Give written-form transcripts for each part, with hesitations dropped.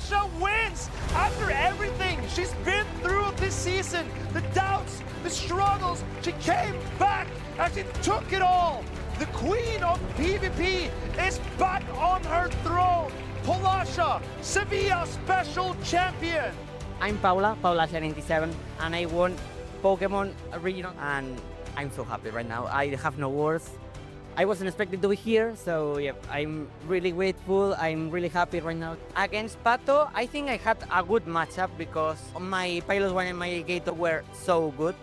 Polasha wins after everything she's been through this season. The doubts, the struggles, she came back and she took it all. The queen of PvP is back on her throne. Polasha, Sevilla Special Champion. I'm Paula97, and I won Pokémon Regional, and I'm so happy right now. I have no words. I wasn't expecting to be here, so yeah, I'm really grateful. I'm really happy right now. Against Pato, I think I had a good matchup because my Pilot 1 and my Gator were so good.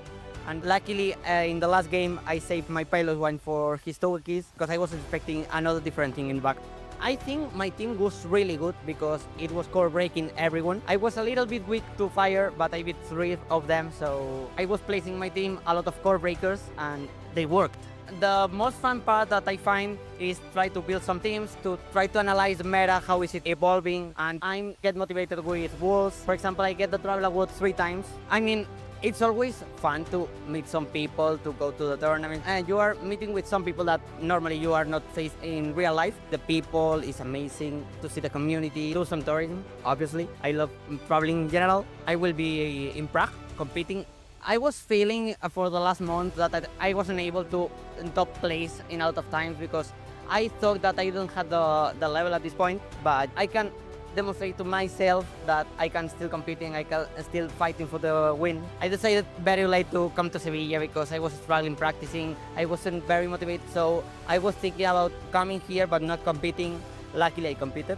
And luckily, in the last game, I saved my Pilot 1 for his Togekiss because I was expecting another different thing in back. I think my team was really good because it was core breaking everyone. I was a little bit weak to fire, but I beat 3 of them, so I was placing my team a lot of core breakers and they worked. The most fun part that I find is try to build some teams, to try to analyze the meta, how is it evolving, and I get motivated with walls. For example, I get the Travel Award 3 times. I mean, it's always fun to meet some people, to go to the tournament, and you are meeting with some people that normally you are not faced in real life. The people is amazing, to see the community, do some tourism, obviously. I love traveling in general. I will be in Prague competing. I was feeling for the last month that I wasn't able to top place in a lot of times because I thought that I don't have the level at this point, but I can demonstrate to myself that I can still competing, I can still fighting for the win. I decided very late to come to Sevilla because I was struggling practicing. I wasn't very motivated, so I was thinking about coming here but not competing. Luckily I competed,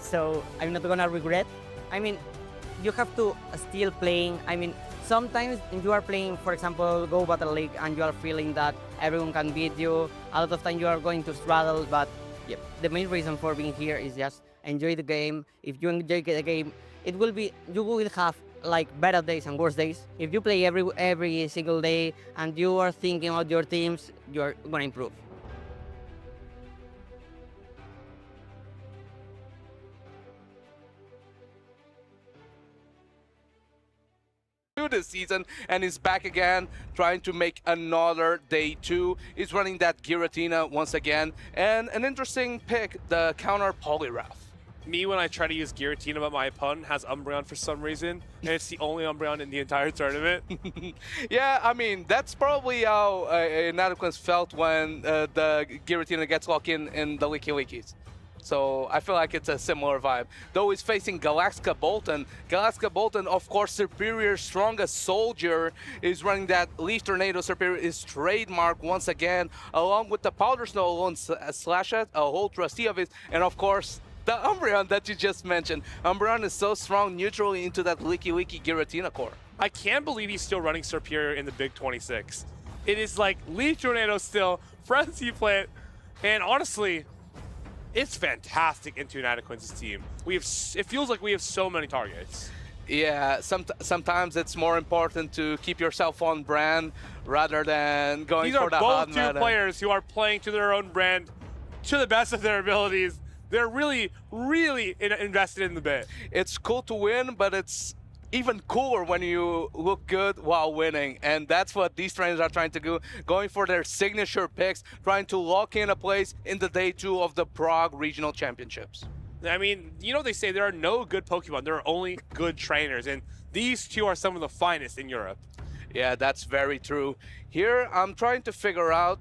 so I'm not gonna regret. I mean, you have to still playing. I mean, sometimes you are playing, for example, Go Battle League, and you are feeling that everyone can beat you. A lot of time you are going to struggle, but yeah, the main reason for being here is just enjoy the game. If you enjoy the game, you will have like better days and worse days. If you play every single day and you are thinking about your teams, you're gonna improve. This season, and is back again trying to make another day 2. He's running that Giratina once again, and an interesting pick, the counter Poliwrath. Me, when I try to use Giratina, but my opponent has Umbreon for some reason, and it's the only Umbreon in the entire tournament. Yeah, I mean, that's probably how Inadequance felt when the Giratina gets locked in the Licky Lickies. So I feel like it's a similar vibe. Though he's facing Galactica Bolton. Galactica Bolton, of course, superior, strongest soldier, is running that Leaf Tornado. Superior is trademark once again, along with the Powder Snow alone Slashette, a whole trustee of it, and of course, the Umbreon that you just mentioned. Umbreon is so strong neutrally into that Licky Giratina core. I can't believe he's still running Superior in the Big 26. It is like Leaf Tornado still, Frenzy Plant, and honestly, it's fantastic into Inadequance's team. It feels like we have so many targets. Yeah, sometimes it's more important to keep yourself on brand rather than going for the hot meta. These are both two players who are playing to their own brand to the best of their abilities. They're really, really invested in the bit. It's cool to win, but it's even cooler when you look good while winning, and that's what these trainers are trying to do, going for their signature picks, trying to lock in a place in the day 2 of the Prague Regional Championships. I mean, you know, they say there are no good Pokemon, there are only good trainers, and these two are some of the finest in Europe. Yeah, that's very true. Here, I'm trying to figure out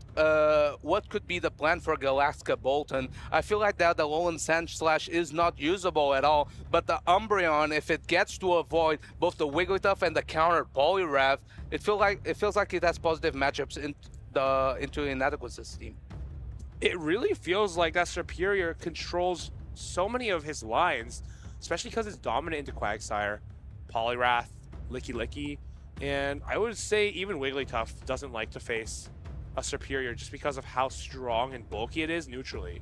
what could be the plan for Galactica Bolton. I feel like that the Alolan Sandslash is not usable at all, but the Umbreon, if it gets to avoid both the Wigglytuff and the counter Poliwrath, it feels like it has positive matchups into Inadequace's team. It really feels like that Superior controls so many of his lines, especially because it's dominant into Quagsire, Poliwrath, Licky, and I would say even Wigglytuff doesn't like to face a Superior just because of how strong and bulky it is neutrally.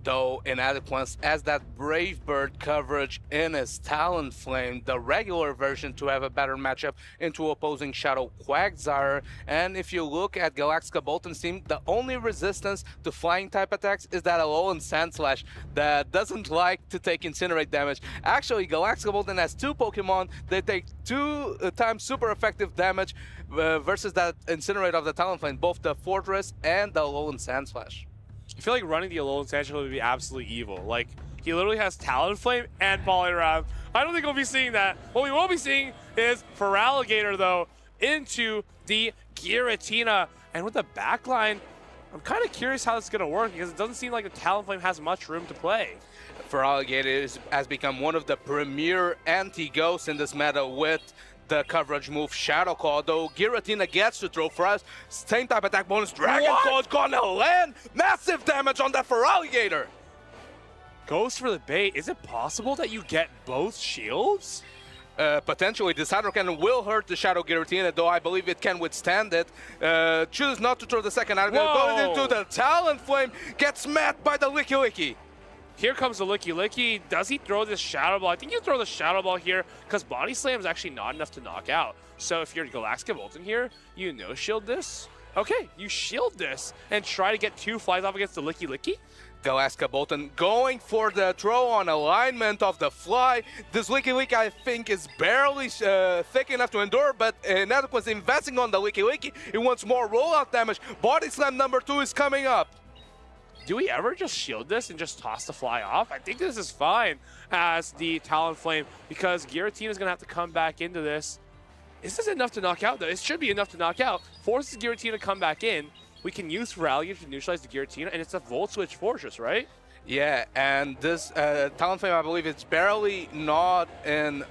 Though Inadequance has that Brave Bird coverage in his Talonflame, the regular version, to have a better matchup into opposing Shadow Quagsire. And if you look at Galactica Bolton's team, the only resistance to flying type attacks is that Alolan Sandslash that doesn't like to take Incinerate damage. Actually, Galactica Bolton has 2 Pokemon that take 2 times super effective damage versus that Incinerate of the Talonflame, both the Fortress and the Alolan Sandslash. I feel like running the Alolan Sandslash would be absolutely evil. Like, He literally has Talonflame and Poliwrath. I don't think we'll be seeing that. What we will be seeing is Feraligatr, though, into the Giratina. And with the backline, I'm kind of curious how this is going to work because it doesn't seem like the Talonflame has much room to play. Feraligatr has become one of the premier anti-ghosts in this meta with the coverage move Shadow Claw, though Giratina gets to throw for us. Same type attack bonus. Dragon Claw is gonna land massive damage on that Feraligatr. Goes for the bait. Is it possible that you get both shields? Potentially, this Hydro Cannon will hurt the Shadow Giratina, though I believe it can withstand it. Chooses not to throw the second Hydro Cannon, goes into the Talonflame, gets met by the Licky Licky. Here comes the Licky Licky. Does he throw this Shadow Ball? I think you throw the Shadow Ball here because Body Slam is actually not enough to knock out. So if you're Galactica Bolton here, you no-shield this. Okay, you shield this and try to get 2 flies off against the Licky Licky. Galactica Bolton going for the throw on alignment of the fly. This Licky Licky, I think, is barely thick enough to endure, but Inadequate's investing on the Licky Licky. He wants more rollout damage. Body Slam number 2 is coming up. Do we ever just shield this and just toss the fly off? I think this is fine as the Talonflame because Giratina is going to have to come back into this. Is this enough to knock out, though? It should be enough to knock out. Forces Giratina to come back in. We can use Feraligatr to neutralize the Giratina, and it's a Volt Switch Fortress, right? Yeah, and this Talonflame, I believe, it's barely not in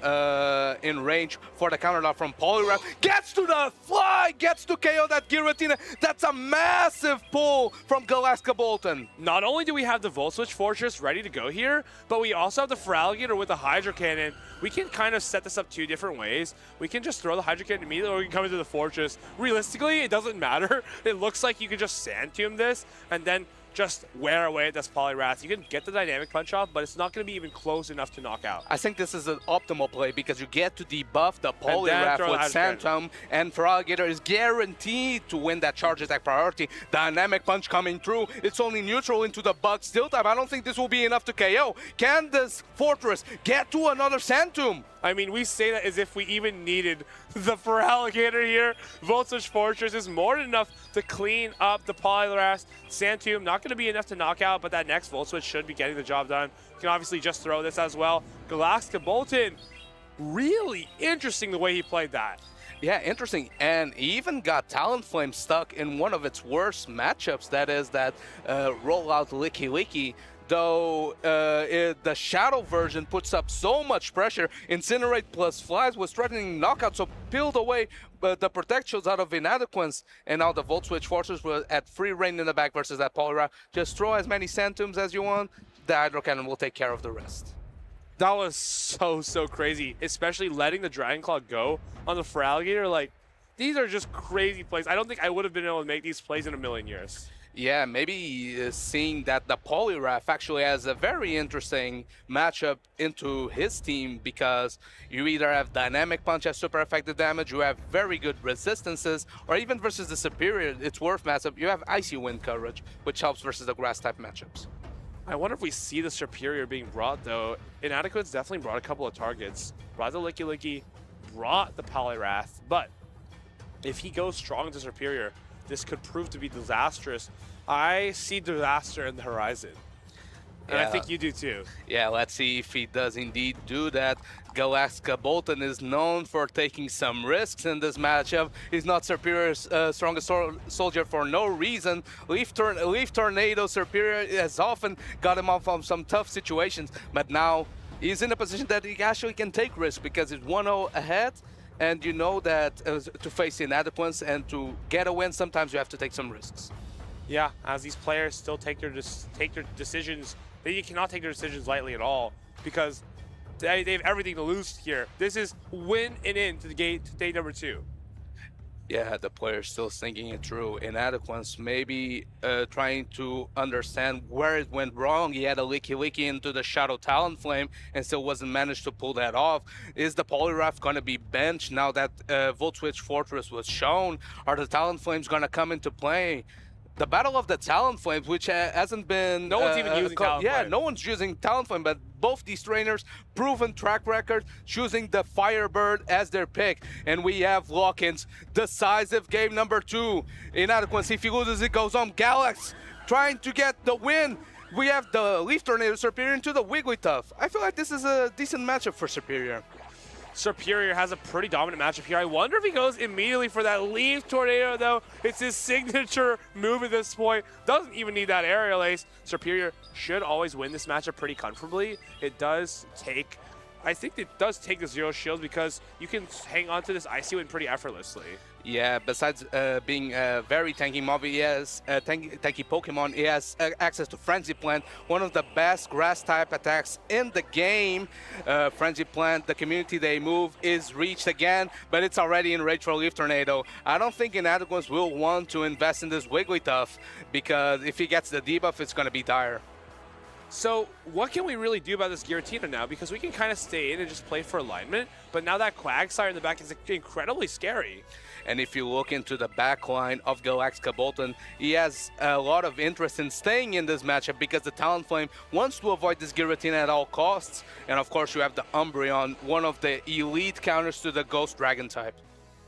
range for the counter knock from Poliwrath. Gets to the fly, gets to KO that Giratina. That's a massive pull from Galactica Bolton. Not only do we have the Volt Switch Fortress ready to go here, but we also have the Feraligatr with the Hydro Cannon. We can kind of set this up 2 different ways. We can just throw the Hydro Cannon immediately, or we can come into the Fortress. Realistically, it doesn't matter. It looks like you could just Sand Tomb this, and then just wear away at this Poliwrath. You can get the Dynamic Punch off, but it's not going to be even close enough to knock out. I think this is an optimal play because you get to debuff the Poliwrath with Sand Tomb, and Feraligatr is guaranteed to win that charge attack priority. Dynamic Punch coming through. It's only neutral into the Bug Steel type. I don't think this will be enough to KO. Can this Fortress get to another Sand Tomb? I mean, we say that as if we even needed the Feraligatr here. Volt Switch Fortress is more than enough to clean up the Poliwrath. Sand Tomb, not going to be enough to knock out, but that next Volt Switch should be getting the job done. You can obviously just throw this as well. Galactica Bolton, really interesting the way he played that. Yeah, interesting. And he even got Talonflame stuck in one of its worst matchups. That is that rollout Licky Licky. Though the Shadow version puts up so much pressure, Incinerate plus Flies was threatening knockout, so peeled away the protections out of Inadequates, and now the Volt Switch Fortress were at free reign in the back versus that Poliwrath. Just throw as many Sand Tombs as you want, the Hydro Cannon will take care of the rest. That was so crazy, especially letting the Dragon Claw go on the Feraligatr. Like, these are just crazy plays. I don't think I would have been able to make these plays in a million years. Yeah, maybe seeing that the Poliwrath actually has a very interesting matchup into his team because you either have Dynamic Punch as super effective damage, you have very good resistances, or even versus the Superior, its worth matchup, you have Icy Wind coverage, which helps versus the Grass type matchups. I wonder if we see the Superior being brought, though. Inadequate's definitely brought a couple of targets. Brought the Licky Licky, brought the Poliwrath, but if he goes strong to Superior, this could prove to be disastrous. I see disaster in the horizon. And I think you do too. Yeah, let's see if he does indeed do that. Galactica Bolton is known for taking some risks in this matchup. He's not Superior's strongest soldier for no reason. Leaf Tornado Superior has often got him off on some tough situations, but now he's in a position that he actually can take risks because he's 1-0 ahead. And you know that to face Inadequates and to get a win, sometimes you have to take some risks. Yeah, as these players still take their decisions, they cannot take their decisions lightly at all because they have everything to lose here. This is win and in to the gate to day number 2. Yeah, the player's still thinking it through. Inadequates maybe trying to understand where it went wrong. He had a Licky Licky into the Shadow Talonflame and still wasn't managed to pull that off. Is the Poliwrath going to be benched now that Volt Switch Fortress was shown? Are the Talonflames going to come into play? The Battle of the Talonflames, which hasn't been... No one's even using Talonflame. Yeah, no one's using Talonflame, but both these trainers, proven track record, choosing the Firebird as their pick. And we have lock-ins. Decisive game number 2. Inadequacy, if he loses, it goes on. Galax trying to get the win. we have the Leaf Tornado Superior into the Wigglytuff. I feel like this is a decent matchup for Superior. Superior has a pretty dominant matchup here. I wonder if he goes immediately for that Leaf Tornado, though. It's his signature move at this point. Doesn't even need that aerial ace. Superior should always win this matchup pretty comfortably. It does take, I think it does take the zero shields because you can hang on to this Icy Wind pretty effortlessly. Yeah, besides being a very tanky mob, he has tanky Pokemon. He has access to Frenzy Plant, one of the best grass-type attacks in the game. Frenzy Plant, the community they move is reached again, but it's already in rage for Leaf Tornado. I don't think Inadequance will want to invest in this Wigglytuff because if he gets the debuff, it's going to be dire. So what can we really do about this Giratina now? Because we can kind of stay in and just play for alignment, but now that Quagsire in the back is incredibly scary. And if you look into the back line of Galactica Bolton, he has a lot of interest in staying in this matchup because the Talonflame wants to avoid this Giratina at all costs. And of course you have the Umbreon, one of the elite counters to the Ghost Dragon type.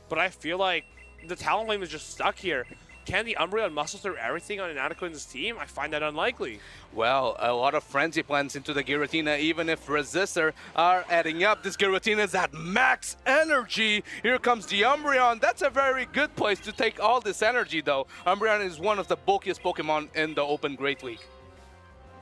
But I feel like the Talonflame is just stuck here. Can the Umbreon muscle through everything on Inadequate's team? I find that unlikely. Well, a lot of Frenzy Plants into the Giratina, even if Resistor are adding up. This Giratina is at max energy. Here comes the Umbreon. That's a very good place to take all this energy, though. Umbreon is one of the bulkiest Pokemon in the Open Great League.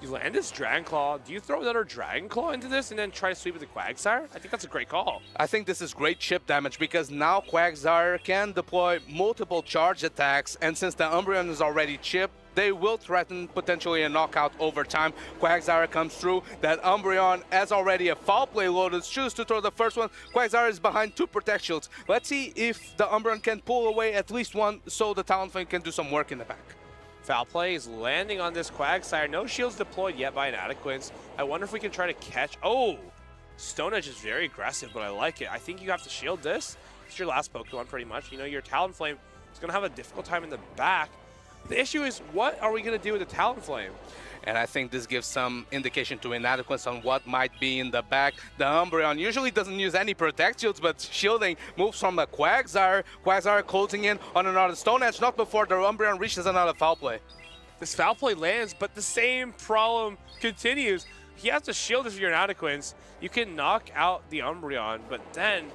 You land this Dragon Claw. Do you throw another Dragon Claw into this and then try to sweep with the Quagsire? I think that's a great call. I think this is great chip damage because now Quagsire can deploy multiple charge attacks, and since the Umbreon is already chipped, they will threaten potentially a knockout over time. Quagsire comes through. That Umbreon has already a foul play loaded. Choose to throw the first one. Quagsire is behind 2 Protect Shields. Let's see if the Umbreon can pull away at least one so the Talonflame can do some work in the back. Foul play is landing on this Quagsire. No shields deployed yet by Inadequates. I wonder if we can try to catch... Oh! Stone Edge is very aggressive, but I like it. I think you have to shield this. It's your last Pokemon, pretty much. You know, your Talonflame is going to have a difficult time in the back. The issue is, what are we going to do with the Talonflame? And I think this gives some indication to Inadequates on what might be in the back. The Umbreon usually doesn't use any Protect Shields, but shielding moves from the Quagsire. Quagsire closing in on another Stone Edge, not before the Umbreon reaches another foul play. This foul play lands, but the same problem continues. He has to shield if you're Inadequates. You can knock out the Umbreon, but then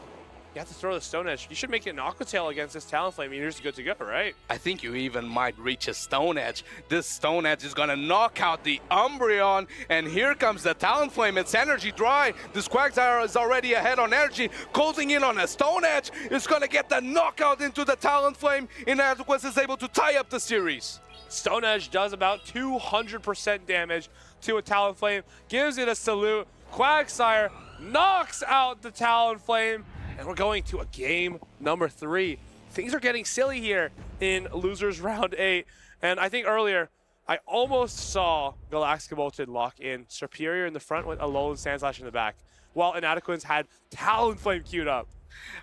you have to throw the Stone Edge. You should make it an Aqua Tail against this Talonflame, and you're just good to go, right? I think you even might reach a Stone Edge. This Stone Edge is gonna knock out the Umbreon, and here comes the Talonflame. It's energy dry. This Quagsire is already ahead on energy, closing in on a Stone Edge. It's gonna get the knockout into the Talonflame. Inadequates is able to tie up the series. Stone Edge does about 200% damage to a Talonflame, gives it a salute. Quagsire knocks out the Talonflame. And we're going to a game number 3. Things are getting silly here in losers round 8. And I think earlier, I almost saw Galactica Bolton lock in Superior in the front with Alolan Sandslash in the back, while Inadequates had Talonflame queued up.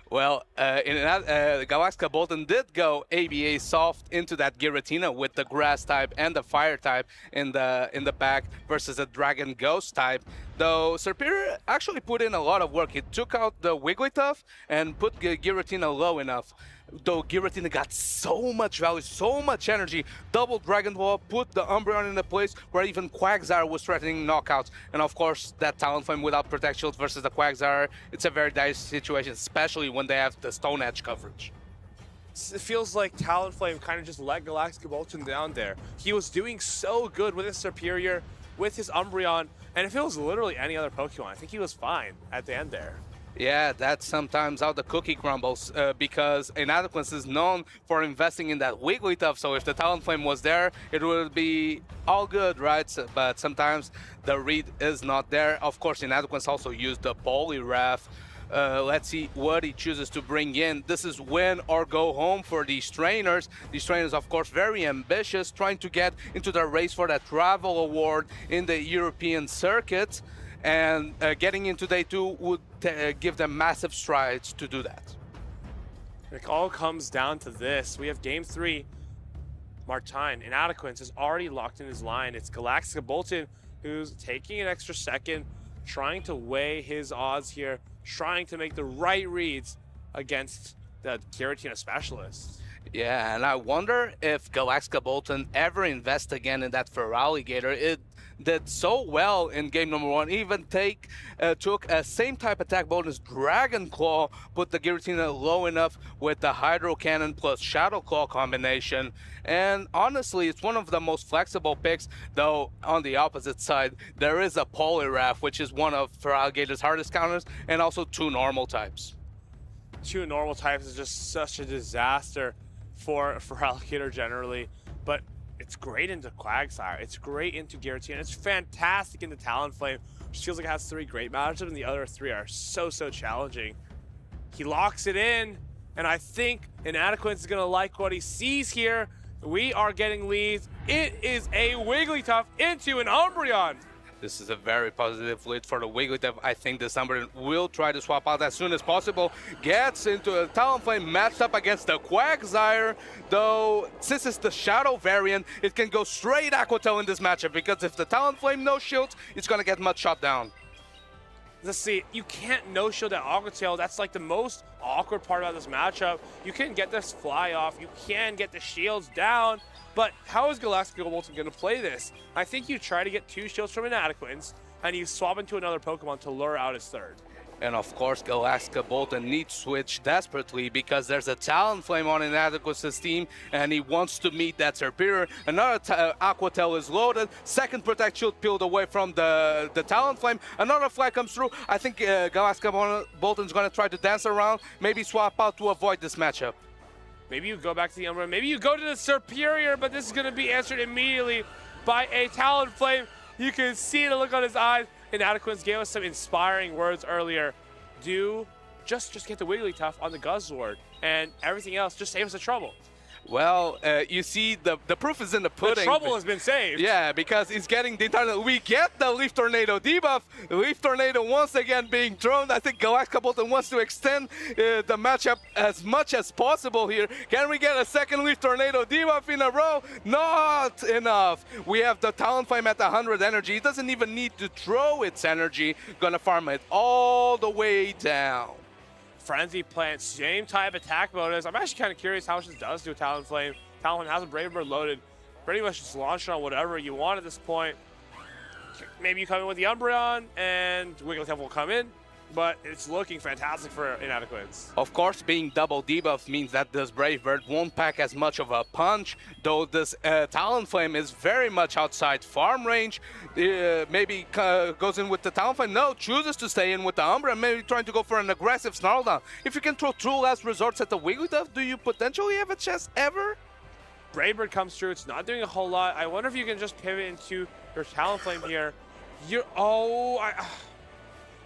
Well, Galactica Bolton did go ABA soft into that Giratina with the grass type and the fire type in the back versus a Dragon Ghost type. Though Superior actually put in a lot of work. He took out the Wigglytuff and put Giratina low enough. Though Giratina got so much value, so much energy, double Dragon Ball, put the Umbreon in a place where even Quagsire was threatening knockouts. And of course, that Talonflame without Protect Shield versus the Quagsire, it's a very dicey situation, especially when they have the Stone Edge coverage. It feels like Talonflame kind of just let Galactica Bolton down there. He was doing so good with his Superior, with his Umbreon, and if it was literally any other Pokemon, I think he was fine at the end there. Yeah, that's sometimes how the cookie crumbles because Inadequates is known for investing in that Wigglytuff, so if the Talonflame was there, it would be all good, right? So, but sometimes the read is not there. Of course, Inadequates also used the Poliwrath. Let's see what he chooses to bring in. This is win or go home for these trainers. These trainers, of course, very ambitious, trying to get into the race for that travel award in the European circuit. And getting into day 2 would give them massive strides to do that. It all comes down to this. We have game 3. Martine, Inadequates, is already locked in his line. It's Galactica Bolton who's taking an extra second, trying to weigh his odds here, trying to make the right reads against the Giratina specialist. Yeah, and I wonder if Galactica Bolton ever invest again in that Feraligatr. It did so well in game number 1. Even took a same type attack bonus Dragon Claw, put the Giratina low enough with the Hydro Cannon plus Shadow Claw combination. And honestly, it's one of the most flexible picks, though on the opposite side, there is a Poliwrath, which is one of Feraligatr's hardest counters, and also 2 normal types. 2 normal types is just such a disaster for Alligator generally, but it's great into Quagsire, it's great into Giratina, it's fantastic into Talonflame, which feels like it has 3 great matchups, and the other 3 are so challenging. He locks it in, and I think Inadequence is gonna like what he sees here. We are getting leads. It is a Wigglytuff into an Umbreon. This is a very positive lead for the Wigglytuff. I think the Umbreon will try to swap out as soon as possible. Gets into a Talonflame matched up against the Quagsire, though since it's the Shadow variant, it can go straight Aqua Tail in this matchup, because if the Talonflame no shields, it's gonna get much shot down. Let's see, you can't no-shield that Aqua Tail. That's like the most awkward part about this matchup. You can get this fly off, you can get the shields down, but how is Galactica Bolton going to play this? I think you try to get 2 shields from Inadequence, and you swap into another Pokemon to lure out his 3rd. And of course, Galactica Bolton needs switch desperately because there's a Talonflame on Inadequace's team, and he wants to meet that Serperior. Another Aqua Tail is loaded. Second Protect Shield peeled away from the Talonflame. Another fly comes through. I think Galactica Bolton's going to try to dance around, maybe swap out to avoid this matchup. Maybe you go back to the Umbreon. Maybe you go to the Serperior, but this is going to be answered immediately by a Talonflame. You can see the look on his eyes. Inadequence gave us some inspiring words earlier. Just get the Wigglytuff on the Guzzlord, and everything else just save us the trouble. Well, you see, the proof is in the pudding. The trouble has been saved. Yeah, because he's getting the entire... We get the Leaf Tornado debuff. Leaf Tornado once again being thrown. I think Galactica Bolton wants to extend the matchup as much as possible here. Can we get a second Leaf Tornado debuff in a row? Not enough. We have the Talonflame at 100 energy. It doesn't even need to throw its energy. Gonna farm it all the way down. Frenzy Plant, same type attack bonus. I'm actually kind of curious how much this does to a Talonflame. Talonflame has a Brave Bird loaded. Pretty much just launch on whatever you want at this point. Maybe you come in with the Umbreon and Wigglytuff will come in, but it's looking fantastic for Inadequance. Of course, being double debuff means that this Brave Bird won't pack as much of a punch, though this Talonflame is very much outside farm range. Maybe goes in with the Talonflame. No, chooses to stay in with the Umbreon, maybe trying to go for an aggressive Snarl down. If you can throw 2 last resorts at the Wigglytuff, do you potentially have a chance ever? Brave Bird comes through. It's not doing a whole lot. I wonder if you can just pivot into your Talonflame here.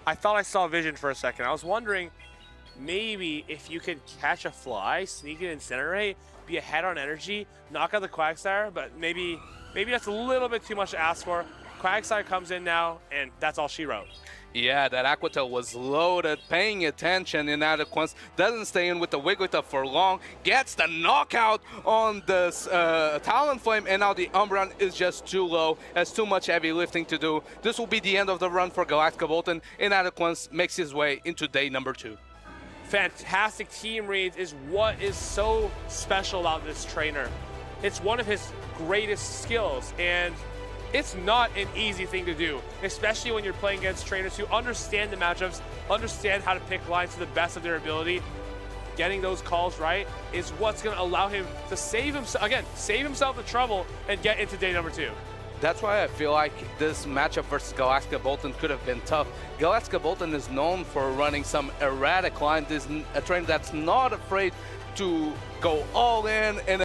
I thought I saw vision for a second. I was wondering maybe if you could catch a fly, sneak it, Incinerate, be ahead on energy, knock out the Quagsire, but maybe that's a little bit too much to ask for. Quagsire comes in now, and that's all she wrote. Yeah, that Aqua Tail was loaded, paying attention. Inadequance doesn't stay in with the Wigglytuff for long, gets the knockout on this Talonflame, and now the Umbreon is just too low, has too much heavy lifting to do. This will be the end of the run for Galactica Bolton. Inadequance makes his way into day number 2. Fantastic team reads is what is so special about this trainer. It's one of his greatest skills, and it's not an easy thing to do, especially when you're playing against trainers who understand the matchups, understand how to pick lines to the best of their ability. Getting those calls right is what's going to allow him to save himself the trouble and get into day number 2. That's why I feel like this matchup versus Galactica Bolton could have been tough. Galactica Bolton is known for running some erratic lines. This is a trainer that's not afraid to go all in and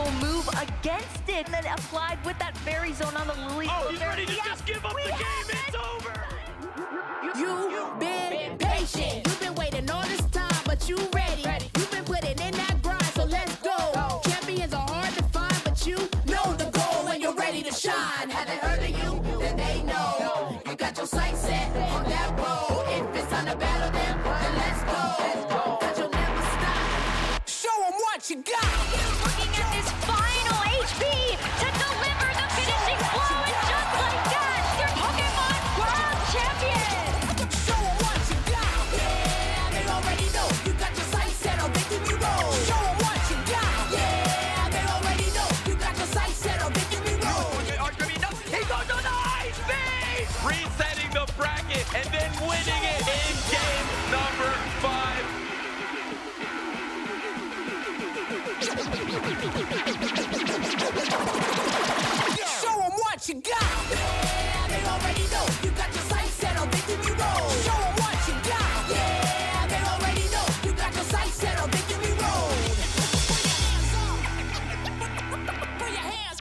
will move against it and then applied with that fairy zone on the Lily. Oh, he's ready to just give up the game. It's over. You've been patient. You've been waiting all this time, but you ready. You've been putting in that grind, so let's go. Champions are hard to find, but you know the goal when you're ready to shine. Haven't heard of you, then they know. You got your sights set on that road. If it's time to battle them, then let's go. Cause you'll never stop. Show them what you got. Looking at this final HP to deliver the finishing blow, and just like that, they're Pokemon World Champions! Show them what you got. Yeah, they already know. You got your sights set on victory road. Show them what you got. Yeah, they already know. You got your sights set on victory road. He goes on the high speed! Resetting the bracket and then winning it in game number 5. Show them what you got. Yeah, they already know. You got your sights set on victory road. Show them what you got. Yeah, they already know. You got your sights set on victory road. Put your hands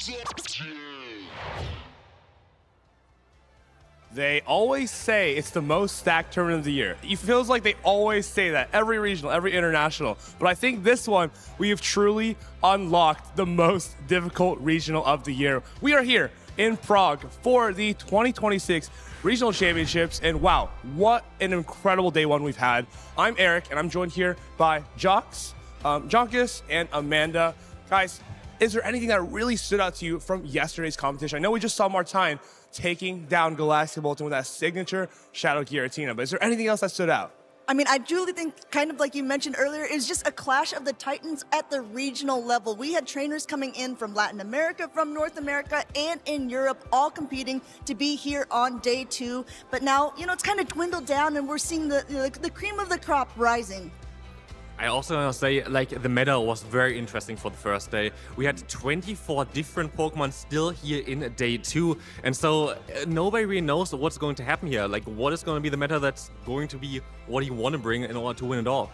They always say it's the most stacked tournament of the year. It feels like they always say that, every regional, every international. But I think this one, we have truly unlocked the most difficult regional of the year. We are here in Prague for the 2026 Regional Championships, and wow, what an incredible day one we've had. I'm Eric, and I'm joined here by Jox, Jonkus, and Amanda. Guys, is there anything that really stood out to you from yesterday's competition? I know we just saw Martine taking down Galactic Bolton with that signature Shadow Giratina, but is there anything else that stood out? I mean, I truly think, kind of like you mentioned earlier, is just a clash of the titans at the regional level. We had trainers coming in from Latin America, from North America, and in Europe, all competing to be here on day 2. But now, you know, it's kind of dwindled down, and we're seeing the cream of the crop rising. I also want to say, like, the meta was very interesting for the first day. We had 24 different Pokemon still here in day 2, and so nobody really knows what's going to happen here. Like, what is going to be the meta that's going to be what you want to bring in order to win it all?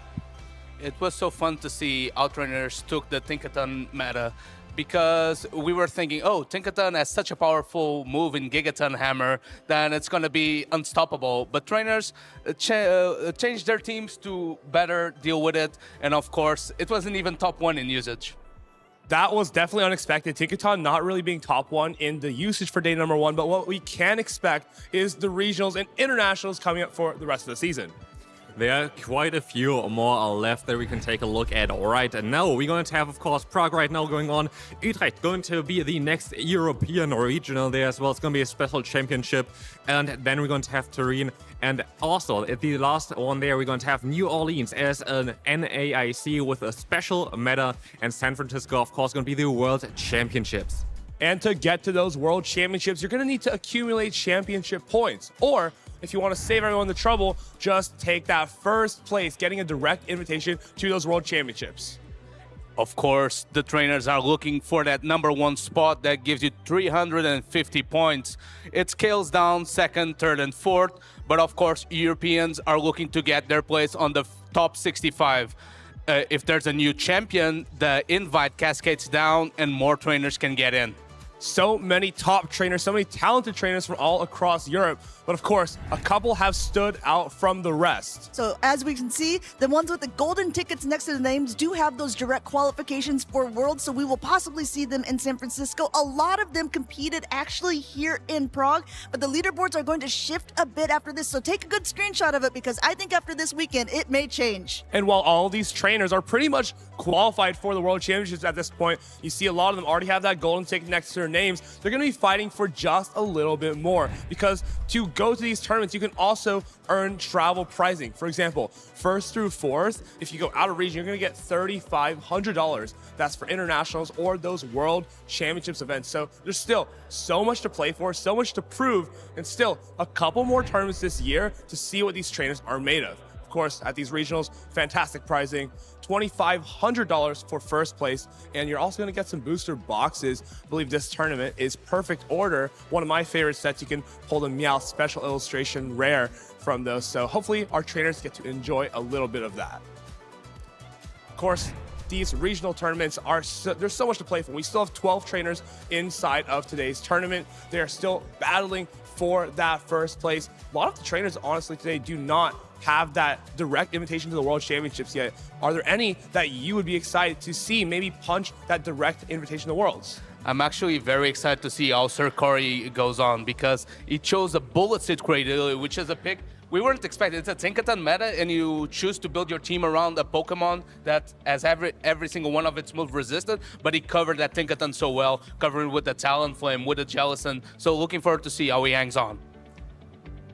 It was so fun to see Outrunners took the Tinkaton meta, because we were thinking, oh, Tinkaton has such a powerful move in Gigaton Hammer, then it's going to be unstoppable. But trainers changed their teams to better deal with it. And of course, it wasn't even top 1 in usage. That was definitely unexpected. Tinkaton not really being top 1 in the usage for day number 1, but what we can expect is the regionals and internationals coming up for the rest of the season. There are quite a few more left that we can take a look at right now. We're going to have, of course, Prague right now going on. Utrecht going to be the next European regional there as well. It's going to be a special championship. And then we're going to have Turin. And also, at the last one there, we're going to have New Orleans as an NAIC with a special meta. And San Francisco, of course, going to be the World Championships. And to get to those World Championships, you're going to need to accumulate championship points. Or if you want to save everyone the trouble, just take that first place, getting a direct invitation to those World Championships. Of course, the trainers are looking for that number 1 spot that gives you 350 points. It scales down 2nd, 3rd, and 4th. But of course, Europeans are looking to get their place on the top 65. If there's a new champion, the invite cascades down and more trainers can get in. So many top trainers, so many talented trainers from all across Europe. But of course, a couple have stood out from the rest. So as we can see, the ones with the golden tickets next to the names do have those direct qualifications for Worlds, so we will possibly see them in San Francisco. A lot of them competed actually here in Prague, but the leaderboards are going to shift a bit after this, so take a good screenshot of it, because I think after this weekend, it may change. And while all these trainers are pretty much qualified for the World Championships at this point, you see a lot of them already have that golden ticket next to their names. They're going to be fighting for just a little bit more, because to go to these tournaments, you can also earn travel pricing. For example, 1st through 4th, if you go out of region, you're going to get $3,500. That's for internationals or those World Championships events. So there's still so much to play for, so much to prove, and still a couple more tournaments this year to see what these trainers are made of. Of course, at these regionals, fantastic pricing, $2,500 for first place, and you're also going to get some booster boxes. I believe this tournament is Perfect Order, one of my favorite sets. You can pull the Meowth special illustration rare from those, so hopefully our trainers get to enjoy a little bit of that. Of course, these regional tournaments are there's so much to play for. We still have 12 trainers inside of today's tournament. They are still battling for that first place. A lot of the trainers, honestly, today do not have that direct invitation to the World Championships yet. Are there any that you would be excited to see maybe punch that direct invitation to Worlds? I'm actually very excited to see how Sir Corey goes on because he chose a Bullet Seed Crate, which is a pick we weren't expecting. It's a Tinkaton meta, and you choose to build your team around a Pokemon that has every single one of its moves resisted, but he covered that Tinkaton so well, covering with the Talonflame, with the Jellicent. So looking forward to see how he hangs on.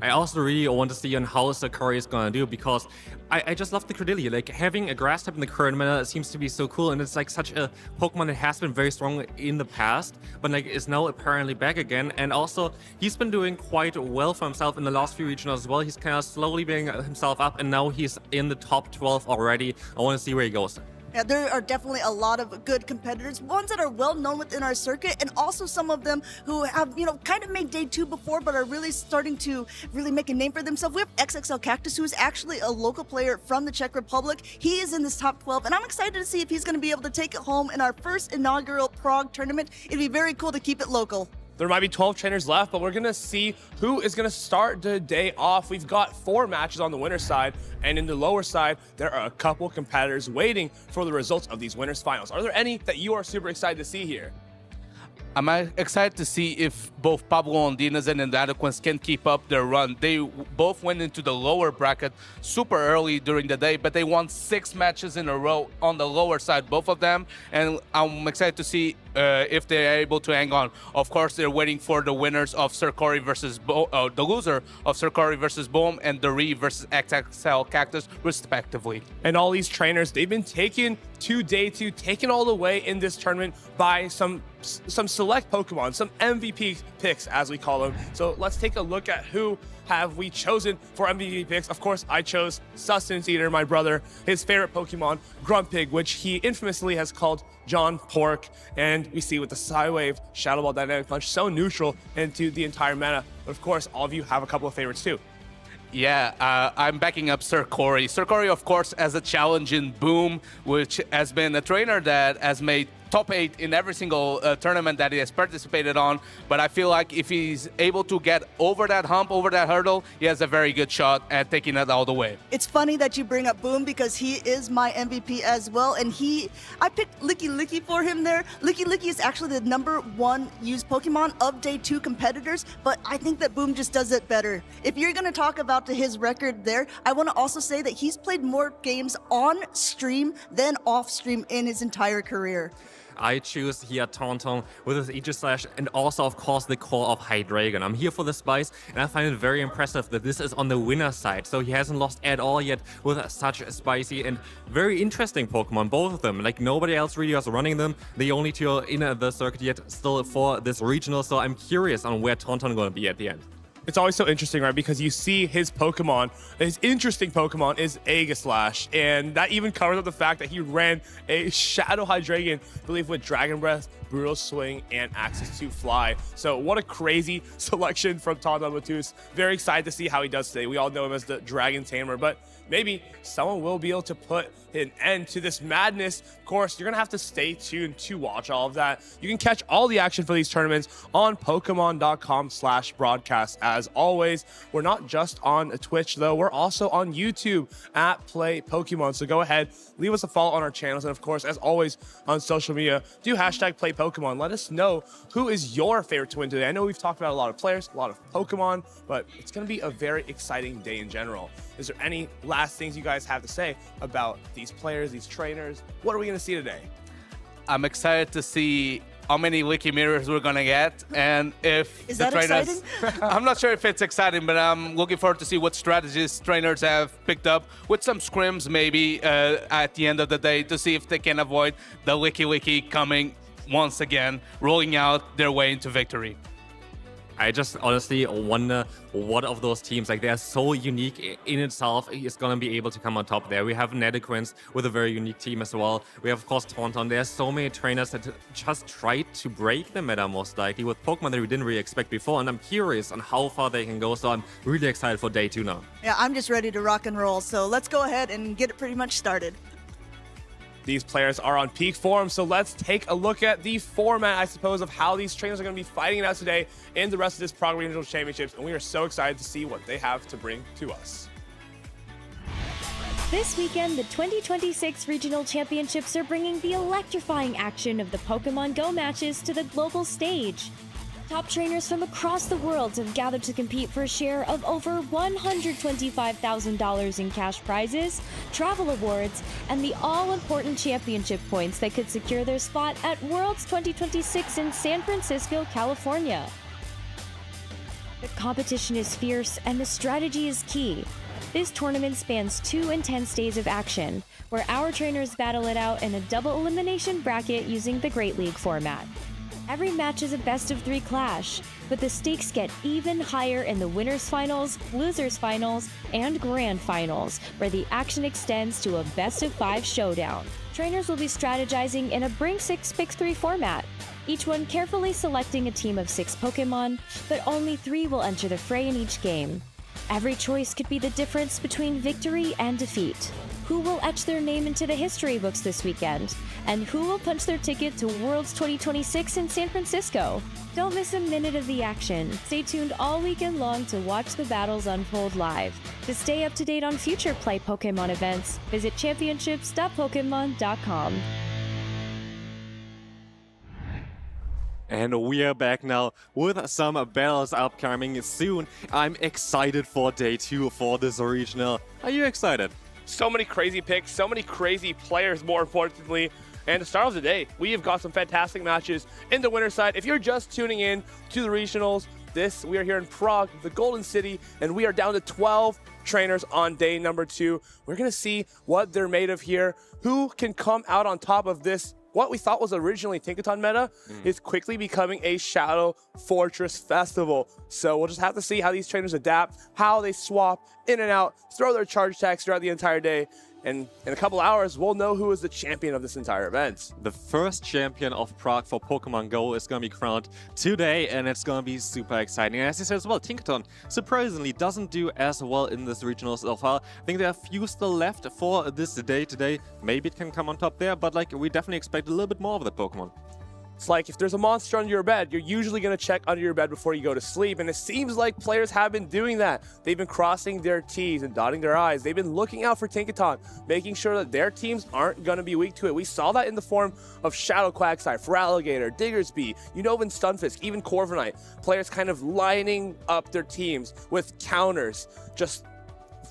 I also really want to see on how Sakura is gonna do, because I just love the Credillia. Like, having a grass type in the current meta seems to be so cool, and it's like such a Pokemon that has been very strong in the past, but like is now apparently back again. And also, he's been doing quite well for himself in the last few regionals as well. He's kind of slowly building himself up, and now he's in the top 12 already. I want to see where he goes. Yeah, there are definitely a lot of good competitors, ones that are well known within our circuit, and also some of them who have, kind of made day 2 before, but are really starting to really make a name for themselves. We have XXL Cactus, who is actually a local player from the Czech Republic. He is in this top 12, and I'm excited to see if he's going to be able to take it home in our first inaugural Prague tournament. It'd be very cool to keep it local. There might be 12 trainers left, but we're going to see who is going to start the day off. We've got 4 matches on the winner's side, and in the lower side, there are a couple competitors waiting for the results of these winners' finals. Are there any that you are super excited to see here? I'm excited to see if both Pablo Ondinas and Inadequance can keep up their run. They both went into the lower bracket super early during the day, but they won 6 matches in a row on the lower side, both of them. And I'm excited to see if they're able to hang on. Of course, they're waiting for the winners of Sir Corey versus the loser of Sir Corey versus Boom and Dori versus XXL Cactus, respectively. And all these trainers, they've been taken to day 2, taken all the way in this tournament by some select Pokemon, some MVP picks, as we call them. So let's take a look at who have we chosen for MVP picks. Of course, I chose Sustenance Eater, my brother, his favorite Pokemon, Grumpig, which he infamously has called John Pork. And we see with the Psywave, Shadow Ball, Dynamic Punch, so neutral into the entire meta. But of course, all of you have a couple of favorites too. Yeah, I'm backing up Sir Corey. Sir Corey, of course, has a challenge in Boom, which has been a trainer that has made top 8 in every single tournament that he has participated on. But I feel like if he's able to get over that hump, over that hurdle, he has a very good shot at taking it all the way. It's funny that you bring up Boom because he is my MVP as well. And I picked Licky Licky for him there. Licky Licky is actually the #1 used Pokemon of day 2 competitors, but I think that Boom just does it better. If you're going to talk about his record there, I want to also say that he's played more games on stream than off stream in his entire career. I choose here Tauntaun with his Aegislash and also, of course, the core of Hydreigon. I'm here for the spice, and I find it very impressive that this is on the winner's side. So he hasn't lost at all yet with such a spicy and very interesting Pokemon, both of them. Like, nobody else really is running them. The only 2 are in the circuit yet still for this regional. So I'm curious on where Tauntaun going to be at the end. It's always so interesting, right? Because you see his Pokemon, his interesting Pokemon is Aegislash, and that even covers up the fact that he ran a Shadow Hydreigon, I believe, with Dragon Breath, Brutal Swing, and Access to Fly. So what a crazy selection from Tauntaun Matus. Very excited to see how he does today. We all know him as the Dragon Tamer, but maybe someone will be able to put an end to this madness. Of course, you're going to have to stay tuned to watch all of that. You can catch all the action for these tournaments on Pokemon.com/broadcast. As always, we're not just on Twitch, though. We're also on YouTube at Play Pokemon. So go ahead, leave us a follow on our channels. And of course, as always, on social media, do #Play Pokemon. Let us know who is your favorite to win today. I know we've talked about a lot of players, a lot of Pokemon, but it's going to be a very exciting day in general. Is there any last things you guys have to say about these players, these trainers? What are we going to see today? I'm excited to see how many Licky Mirrors we're going to get, and if is the that trainers... exciting? I'm not sure if it's exciting, but I'm looking forward to see what strategies trainers have picked up with some scrims maybe at the end of the day to see if they can avoid the Licky coming once again, rolling out their way into victory. I just honestly wonder what of those teams, like, they're so unique in itself, is going to be able to come on top there. We have Inadequance with a very unique team as well. We have, of course, Tauntaun. There's so many trainers that just tried to break the meta, most likely, with Pokemon that we didn't really expect before. And I'm curious on how far they can go. So I'm really excited for day 2 now. Yeah, I'm just ready to rock and roll. So let's go ahead and get it pretty much started. these players are on peak form. So let's take a look at the format, I suppose, of how these trainers are going to be fighting it out today in the rest of this Prague Regional Championships. And we are so excited to see what they have to bring to us. This weekend, the 2026 Regional Championships are bringing the electrifying action of the Pokemon Go matches to the global stage. Top trainers from across the world have gathered to compete for a share of over $125,000 in cash prizes, travel awards, and the all-important championship points that could secure their spot at Worlds 2026 in San Francisco, California. The competition is fierce and the strategy is key. This tournament spans 2 intense days of action, where our trainers battle it out in a double elimination bracket using the Great League format. Every match is a best-of-3 clash, but the stakes get even higher in the winners' finals, losers' finals, and grand finals, where the action extends to a best-of-5 showdown. Trainers will be strategizing in a Bring 6 Pick 3 format, each one carefully selecting a team of 6 Pokemon, but only 3 will enter the fray in each game. Every choice could be the difference between victory and defeat. Who will etch their name into the history books this weekend? And who will punch their ticket to Worlds 2026 in San Francisco? Don't miss a minute of the action. Stay tuned all weekend long to watch the battles unfold live. To stay up to date on future Play Pokemon events, visit championships.pokemon.com. And we are back now with some battles upcoming soon. I'm excited for day 2 for this regional. Are you excited? So many crazy picks, so many crazy players, more importantly. And to start off the day, we have got some fantastic matches in the winner's side. If you're just tuning in to the regionals, we are here in Prague, the Golden City, and we are down to 12 trainers on day number 2. We're going to see what they're made of here, who can come out on top of this. What we thought was originally Tinkaton meta is quickly becoming a Shadow Fortress festival. So we'll just have to see how these trainers adapt, how they swap in and out, throw their charge attacks throughout the entire day. And in a couple hours, we'll know who is the champion of this entire event. The first champion of Prague for Pokemon Go is going to be crowned today, and it's going to be super exciting. And as you said as well, Tinkaton surprisingly doesn't do as well in this regional so far. I think there are a few still left for this day today. Maybe it can come on top there, but like we definitely expect a little bit more of that Pokemon. It's like if there's a monster under your bed, you're usually going to check under your bed before you go to sleep. And it seems like players have been doing that. They've been crossing their T's and dotting their I's. They've been looking out for Tinkaton, making sure that their teams aren't going to be weak to it. We saw that in the form of Shadow Quagsire, Feraligatr, Diggersby, Unova Stunfisk, even Corviknight. Players kind of lining up their teams with counters, just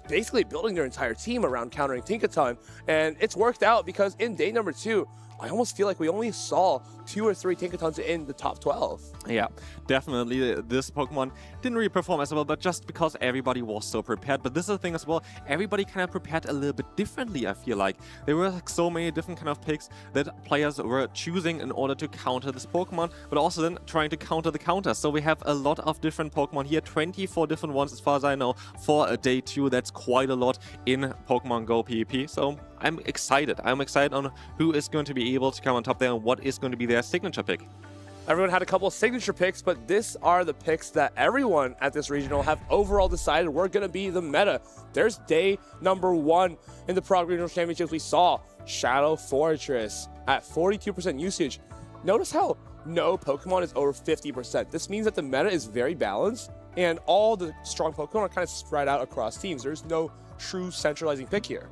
basically building their entire team around countering Tinkaton. And it's worked out because in day number 2, I almost feel like we only saw 2 or 3 Tinkatons in the top 12. Yeah, definitely this Pokemon didn't really perform as well, but just because everybody was so prepared. But this is the thing as well, everybody kind of prepared a little bit differently, I feel like. There were like so many different kind of picks that players were choosing in order to counter this Pokemon, but also then trying to counter the counter. So we have a lot of different Pokemon here, 24 different ones as far as I know for a day 2. That's quite a lot in Pokemon Go PvP. So I'm excited. I'm excited on who is going to be able to come on top there and what is going to be their signature pick. Everyone had a couple of signature picks, but these are the picks that everyone at this regional have overall decided were going to be the meta. There's day number 1 in the Prague Regional Championships. We saw Shadow Fortress at 42% usage. Notice how no Pokemon is over 50%. This means that the meta is very balanced and all the strong Pokemon are kind of spread out across teams. There's no true centralizing pick here.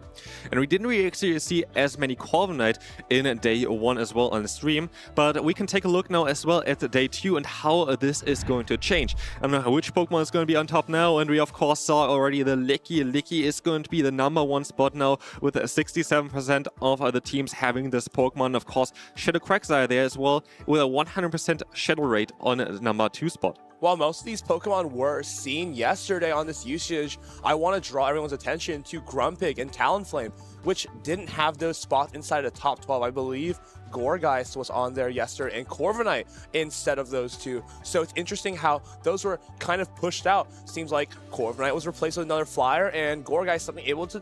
And we didn't really actually see as many Corviknight in day 1 as well on the stream, but we can take a look now as well at the day 2 and how this is going to change. I don't know which Pokemon is going to be on top now, and we of course saw already the Licky. Licky is going to be the number 1 spot now with 67% of the teams having this Pokemon. Of course, Shadow Quagsire there as well with a 100% shadow rate on the number 2 spot. While most of these Pokemon were seen yesterday on this usage, I want to draw everyone's attention to Grumpig and Talonflame, which didn't have those spots inside the top 12. I believe Gourgeist was on there yesterday and Corviknight instead of those two. So it's interesting how those were kind of pushed out. Seems like Corviknight was replaced with another flyer and Gourgeist something able to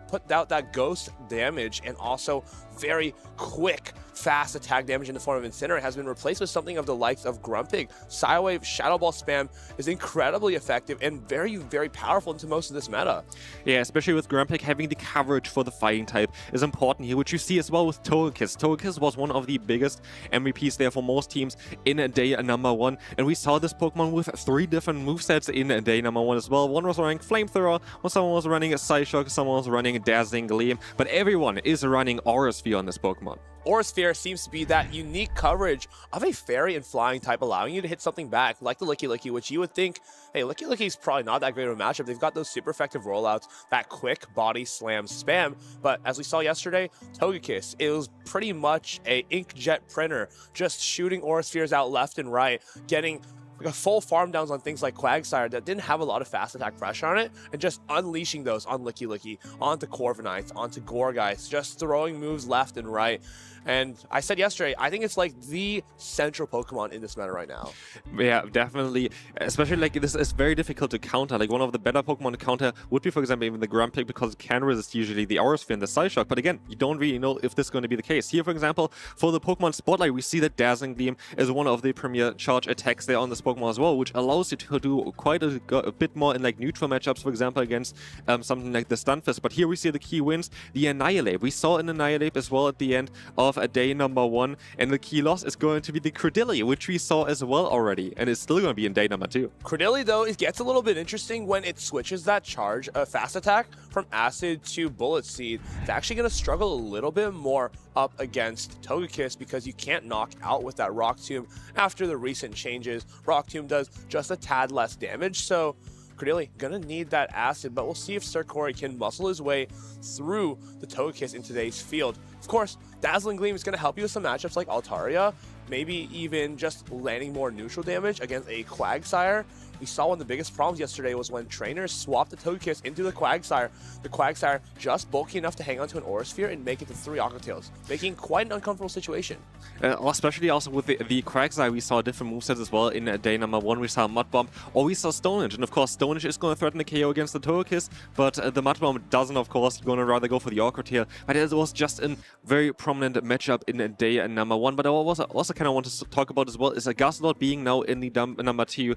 put out that ghost damage and also very quick fast attack damage in the form of Incinerate has been replaced with something of the likes of Grumpig. Psywave Shadow Ball spam is incredibly effective and very, very powerful into most of this meta. Yeah, especially with Grumpig, having the coverage for the fighting type is important here, which you see as well with Togekiss. Togekiss was one of the biggest MVPs there for most teams in day number 1, and we saw this Pokemon with 3 different movesets in day number 1 as well. One was running Flamethrower, someone was running a Psyshock, someone was running a Dazzling Gleam, but everyone is running Aura Sphere on this Pokemon. Aura Sphere seems to be that unique coverage of a fairy and flying type, allowing you to hit something back like the Licky, which you would think, hey, Licky is probably not that great of a matchup. They've got those super effective rollouts, that quick body slam spam. But as we saw yesterday, Togekiss, it was pretty much a inkjet printer, just shooting Aura Spheres out left and right, getting like a full farm downs on things like Quagsire that didn't have a lot of fast attack pressure on it, and just unleashing those on Licky, onto Corviknights, onto Gourgeist, just throwing moves left and right. And I said yesterday, I think it's like the central Pokemon in this meta right now. Yeah, definitely. Especially like this is very difficult to counter. Like one of the better Pokemon to counter would be, for example, even the Grumpig, because it can resist usually the Aura Sphere and the Psyshock. But again, you don't really know if this is going to be the case. Here, for example, for the Pokemon Spotlight, we see that Dazzling Gleam is one of the premier charge attacks there on this Pokemon as well, which allows you to do quite a bit more in like neutral matchups, for example, against something like the Stunfisk. But here we see the key wins, the Annihilate. We saw an Annihilate as well at the end of a day number 1, and the key loss is going to be the Credilli, which we saw as well already, and it's still going to be in day number 2. Credilli, though, it gets a little bit interesting when it switches that charge, fast attack, from Acid to Bullet Seed. It's actually going to struggle a little bit more up against Togekiss because you can't knock out with that Rock Tomb after the recent changes. Rock Tomb does just a tad less damage, so Credilli gonna need that acid, but we'll see if Sir Corey can muscle his way through the Togekiss in today's field. Of course, Dazzling Gleam is gonna help you with some matchups like Altaria, maybe even just landing more neutral damage against a Quagsire. We saw one of the biggest problems yesterday was when trainers swapped the Togekiss into the Quagsire just bulky enough to hang onto an Aura Sphere and make it to 3 Aqua Tails, making quite an uncomfortable situation. Especially also with the Quagsire, we saw different movesets as well in day number 1. We saw Mud Bomb, or we saw Stone Edge, and of course Stone Edge is going to threaten the KO against the Togekiss, but the Mud Bomb doesn't, of course. You're going to rather go for the Aqua Tail, but it was just a very prominent matchup in day number 1. But I also kind of want to talk about as well is a Guzzlord being now in the number 2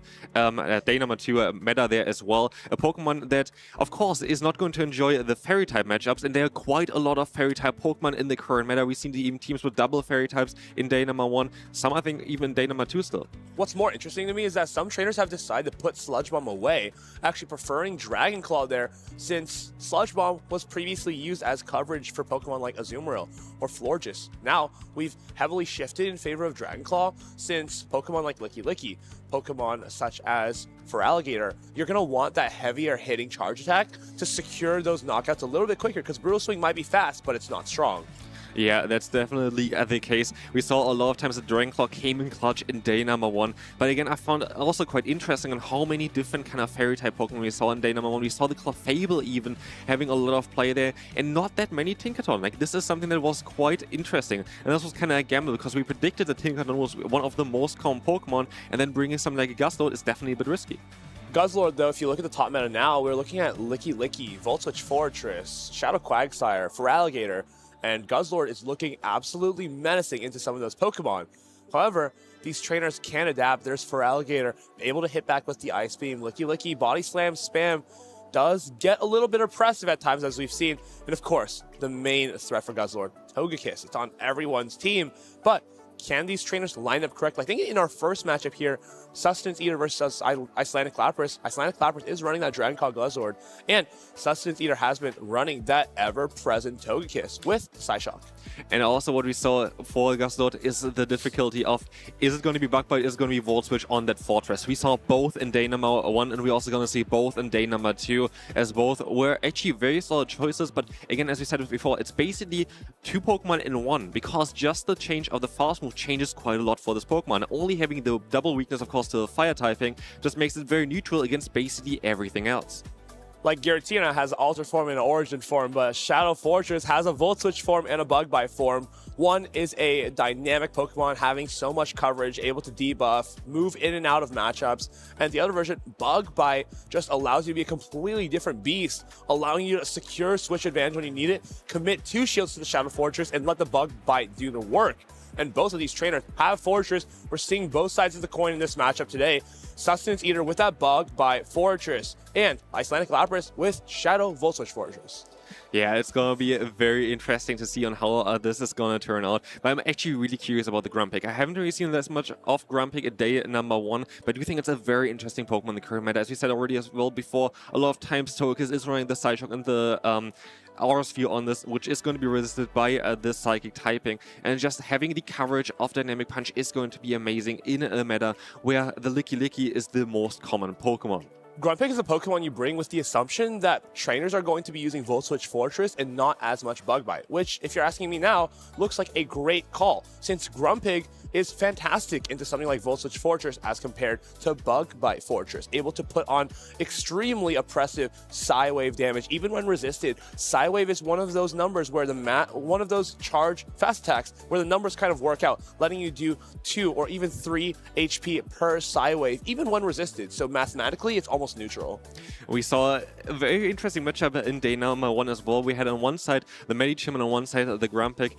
day number 2 meta there as well. A Pokemon that, of course, is not going to enjoy the Fairy type matchups, and there are quite a lot of Fairy type Pokemon in the current meta. We've seen even teams with double Fairy types in day number 1. Some, I think, even in day number 2 still. What's more interesting to me is that some trainers have decided to put Sludge Bomb away, actually preferring Dragon Claw there, since Sludge Bomb was previously used as coverage for Pokemon like Azumarill or Florges. Now, we've heavily shifted in favor of Dragon Claw, since Pokemon like Licky, Pokemon such as Feraligatr, you're going to want that heavier hitting charge attack to secure those knockouts a little bit quicker, because Brutal Swing might be fast, but it's not strong. Yeah, that's definitely the case. We saw a lot of times the Dragon Claw came in clutch in day number 1. But again, I found also quite interesting on how many different kind of Fairy type Pokemon we saw in day number 1. We saw the Clefable even having a lot of play there, and not that many Tinkaton. Like, this is something that was quite interesting. And this was kind of a gamble, because we predicted that Tinkaton was one of the most common Pokemon, and then bringing something like a Guzzlord is definitely a bit risky. Guzzlord, though, if you look at the top meta now, we're looking at Licky, Voltage Fortress, Shadow Quagsire, Feraligatr, and Guzzlord is looking absolutely menacing into some of those Pokemon. However, these trainers can adapt. There's Feraligatr able to hit back with the Ice Beam. Licky, Body Slam, Spam does get a little bit oppressive at times, as we've seen. And of course, the main threat for Guzzlord, Togekiss. It's on everyone's team. But can these trainers line up correctly? I think in our first matchup here, Sustenance Eater versus Icelandic Lapras. Icelandic Lapras is running that Dragon Claw Guzzlord, and Sustenance Eater has been running that ever-present Togekiss with Psyshock. And also what we saw for Guzzlord is the difficulty of, is it going to be Bug Bite, is it going to be Volt Switch on that Fortress? We saw both in day number 1, and we're also going to see both in day number 2, as both were actually very solid choices. But again, as we said before, it's basically 2 Pokemon in 1, because just the change of the fast move changes quite a lot for this Pokemon. Only having the double weakness, of course, to the fire typing just makes it very neutral against basically everything else. like Giratina has Alter form and an Origin form, but Shadow Fortress has a Volt Switch form and a Bug Bite form. One is a dynamic Pokemon having so much coverage, able to debuff, move in and out of matchups, and the other version, Bug Bite, just allows you to be a completely different beast, allowing you to secure Switch advantage when you need it, commit 2 shields to the Shadow Fortress, and let the Bug Bite do the work. And both of these trainers have Fortress. We're seeing both sides of the coin in this matchup today. Sustenance Eater with that Bug Bite Fortress, and Icelandic Lapras with Shadow Volt Switch Fortress. Yeah, it's going to be very interesting to see on how this is going to turn out. But I'm actually really curious about the Grumpig. I haven't really seen this much of Grumpig at day number 1, but I do think it's a very interesting Pokemon in the current meta. As we said already as well before, a lot of times Togekiss is running the Psyshock and the Aura Sphere on this, which is going to be resisted by this Psychic typing. And just having the coverage of Dynamic Punch is going to be amazing in a meta where the Licky Licky is the most common Pokemon. Grumpig is a Pokemon you bring with the assumption that trainers are going to be using Volt Switch Fortress and not as much Bug Bite, which, if you're asking me now, looks like a great call, since Grumpig is fantastic into something like Volt Switch Fortress as compared to Bug Bite Fortress, able to put on extremely oppressive Psy-Wave damage, even when resisted. Psy-Wave is one of those numbers where one of those charge fast attacks where the numbers kind of work out, letting you do 2 or even 3 HP per Psy-Wave, even when resisted. So mathematically, it's almost neutral. We saw a very interesting matchup in day number 1 as well. We had on one side the Medichim and on one side the Grumpig.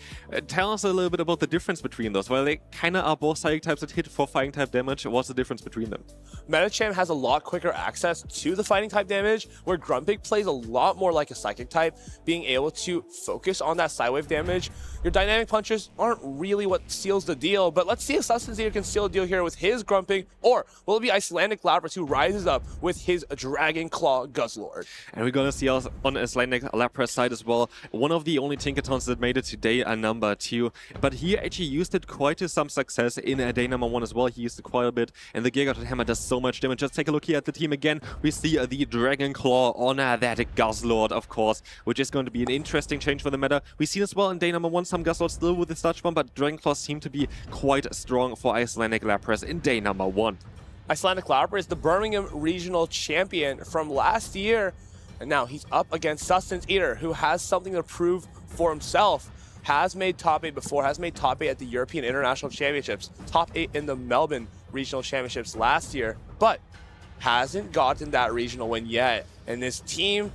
Tell us a little bit about the difference between those. Well, they kind of are both Psychic types that hit for Fighting type damage. What's the difference between them? Medicham has a lot quicker access to the Fighting type damage, where Grumpig plays a lot more like a Psychic type, being able to focus on that Psy-Wave damage. Your Dynamic Punches aren't really what seals the deal, but let's see if Sustenance Eater can seal a deal here with his Grumpig, or will it be Icelandic Lapras who rises up with his Dragon Claw Guzzlord? And we're gonna see us on Icelandic Lapras side as well. One of the only Tinkertons that made it today are number 2, but he actually used it quite to some success in day number 1 as well. He used it quite a bit, and the Gigaton Hammer does so much damage. Just take a look here at the team again. We see the Dragon Claw on that Guzzlord, of course, which is going to be an interesting change for the meta. We see as well in day number 1 some Guzzlord still with the Sludge Bomb, but Dragon Claws seem to be quite strong for Icelandic Lapras in day number 1. Icelandic Lapras is the Birmingham Regional Champion from last year, and now he's up against Sustenance Eater, who has something to prove for himself. Has made top 8 before, has made top 8 at the European International Championships, top 8 in the Melbourne Regional Championships last year, but hasn't gotten that regional win yet, and this team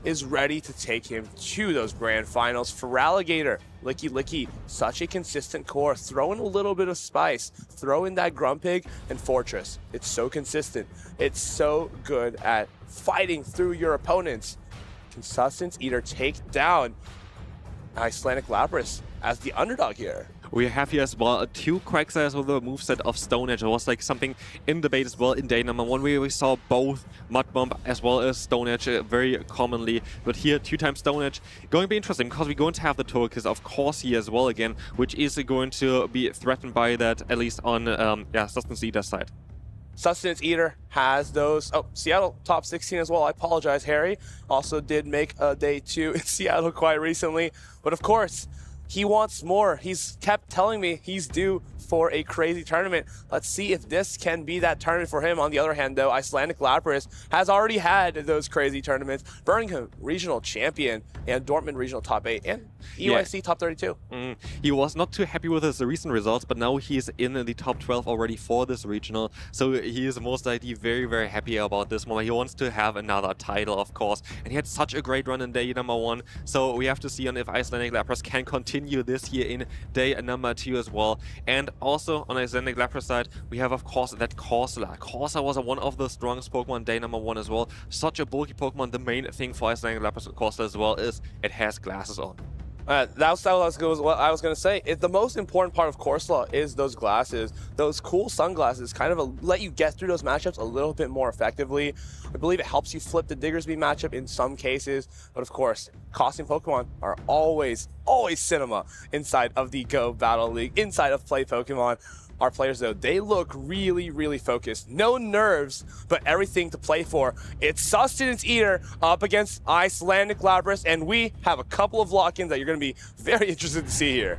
is ready to take him to those grand finals. For Alligator, Licky Licky, such a consistent core. Throw in a little bit of spice. Throw in that Grumpig and Fortress. It's so consistent. It's so good at fighting through your opponents. Can Sustenance Eater take down Icelandic Lapras as the underdog here? We have here as well 2 Quagsires with a moveset of Stone Edge. It was like something in debate as well in day number 1, where we saw both Mud Bomb as well as Stone Edge very commonly. But here, 2 times Stone Edge. Going to be interesting because we're going to have the Togekiss, of course, here as well again, which is going to be threatened by that, at least on Sustenance Eater's side. Sustenance Eater has those. Oh, Seattle top 16 as well. I apologize, Harry. Also did make a day 2 in Seattle quite recently. But of course, he wants more. He's kept telling me he's due for a crazy tournament. Let's see if this can be that tournament for him. On the other hand, though, Icelandic Lapras has already had those crazy tournaments. Birmingham Regional Champion and Dortmund Regional top 8 and EYC top 32. He was not too happy with his recent results, but now he's in the top 12 already for this regional. So he is most likely very, very happy about this moment. He wants to have another title, of course. And he had such a great run in day number 1. So we have to see if Icelandic Lapras can continue this here in day number 2 as well. And also on Icelandic Lapras side, we have, of course, that Corsola. Corsola was one of the strongest Pokemon day number 1 as well. Such a bulky Pokemon. The main thing for Icelandic Lapras Corsola as well is it has glasses on. That's what I was going to say. The most important part of Corsola is those glasses. Those cool sunglasses kind of let you get through those matchups a little bit more effectively. I believe it helps you flip the Diggersby matchup in some cases. But of course, costume Pokemon are always cinema inside of the Go Battle League, inside of Play Pokemon. Our players, though, they look really, really focused. No nerves, but everything to play for. It's Sustenance Eater up against Icelandic Lapras, and we have a couple of lock-ins that you're going to be very interested to see here.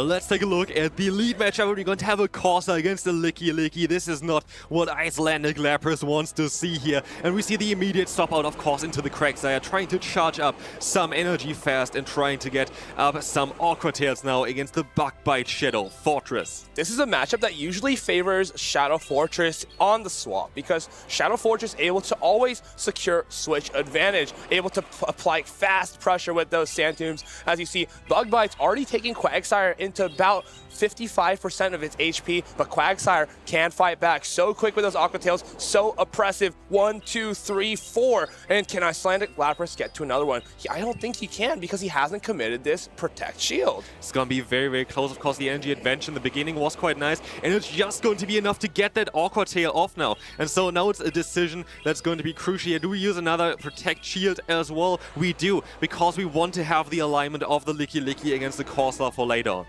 Let's take a look at the lead matchup. We're going to have a Corsa against the Licky. This is not what Icelandic Lapras wants to see here. And we see the immediate stop out, of course, into the Quagsire, trying to charge up some energy fast and trying to get up some Awkward Tails now against the Bug-Bite Shadow Fortress. This is a matchup that usually favors Shadow Fortress on the swap because Shadow Fortress able to always secure switch advantage, able to apply fast pressure with those Sand Tombs. As you see, Bug-Bite's already taking Quagsire into about 55% of its HP, but Quagsire can fight back so quick with those Aqua Tails, so oppressive. 1, 2, 3, 4. And can Icelandic Lapras get to another one? I don't think he can because he hasn't committed this Protect Shield. It's going to be very, very close. Of course, the energy advantage in the beginning was quite nice, and it's just going to be enough to get that Awkward Tail off now. And so now it's a decision that's going to be crucial here. Do we use another Protect Shield as well? We do, because we want to have the alignment of the Licky against the Corsa for later on.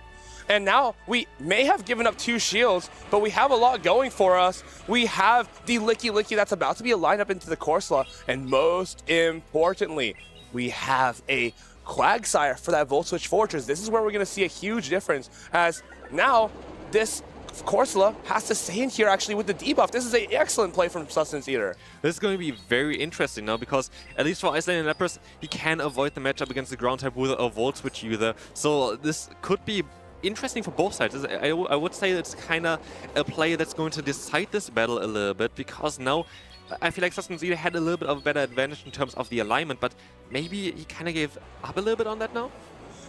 And now we may have given up 2 shields, but we have a lot going for us. We have the Licky that's about to be aligned up into the Corsola. And most importantly, we have a Quagsire for that Volt Switch Fortress. This is where we're going to see a huge difference, as now this Corsola has to stay in here actually with the debuff. This is an excellent play from Sustenance Eater. This is going to be very interesting now because, at least for Icelandic Lapras, he can avoid the matchup against the ground type with a Volt Switch user. So this could be interesting for both sides. I would say it's kind of a play that's going to decide this battle a little bit, because now I feel like Sustenance Eater had a little bit of a better advantage in terms of the alignment, but maybe he kind of gave up a little bit on that now.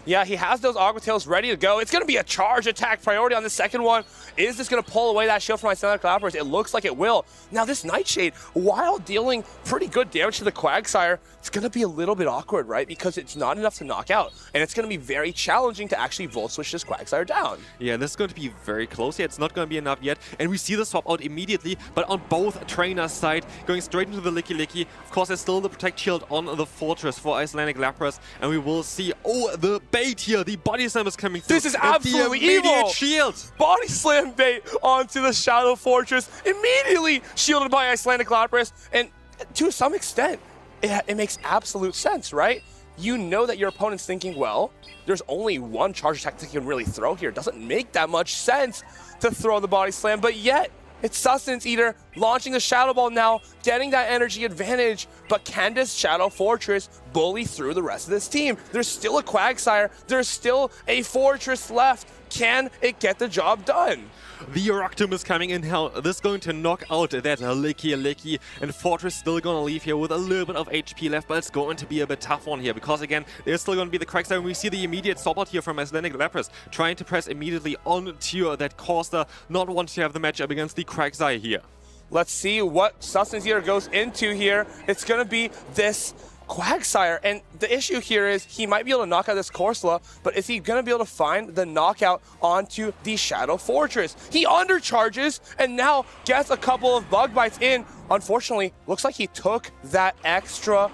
Yeah, he has those Aqua Tails ready to go. It's going to be a charge attack priority on the second one. Is this going to pull away that shield from Icelandic Lapras? It looks like it will. Now this Nightshade, while dealing pretty good damage to the Quagsire, it's going to be a little bit awkward, right? Because it's not enough to knock out. And it's going to be very challenging to actually Volt Switch this Quagsire down. Yeah, this is going to be very close here. It's not going to be enough yet. And we see the swap out immediately, but on both trainers' side, going straight into the Licky. Of course, there's still the Protect Shield on the Fortress for Icelandic Lapras. And we will see, oh, the bait here. The Body Slam is coming through. This is absolutely the immediate evil. Shield. Body Slam bait onto the Shadow Fortress. Immediately shielded by Icelandic Lapras. And to some extent, it makes absolute sense, right? You know that your opponent's thinking, well, there's only one charge attack that you can really throw here. It doesn't make that much sense to throw the Body Slam, but yet it's Sustenance Eater launching the Shadow Ball now, getting that energy advantage. But can this Shadow Fortress bully through the rest of this team? There's still a Quagsire. There's still a Fortress left. Can it get the job done? The Oroctum is coming in now. This is going to knock out that Licky, and Fortress still going to leave here with a little bit of HP left, but it's going to be a bit tough one here because, again, there's still going to be the Quagsire, and we see the immediate stop out here from Icelandic Lapras trying to press immediately onto that Corsa, not wanting to have the matchup against the Quagsire here. Let's see what Sustenance Eater goes into here. It's going to be this Quagsire, and the issue here is he might be able to knock out this Corsola, but is he going to be able to find the knockout onto the Shadow Fortress? He undercharges and now gets a couple of Bug Bites in. Unfortunately, looks like he took that extra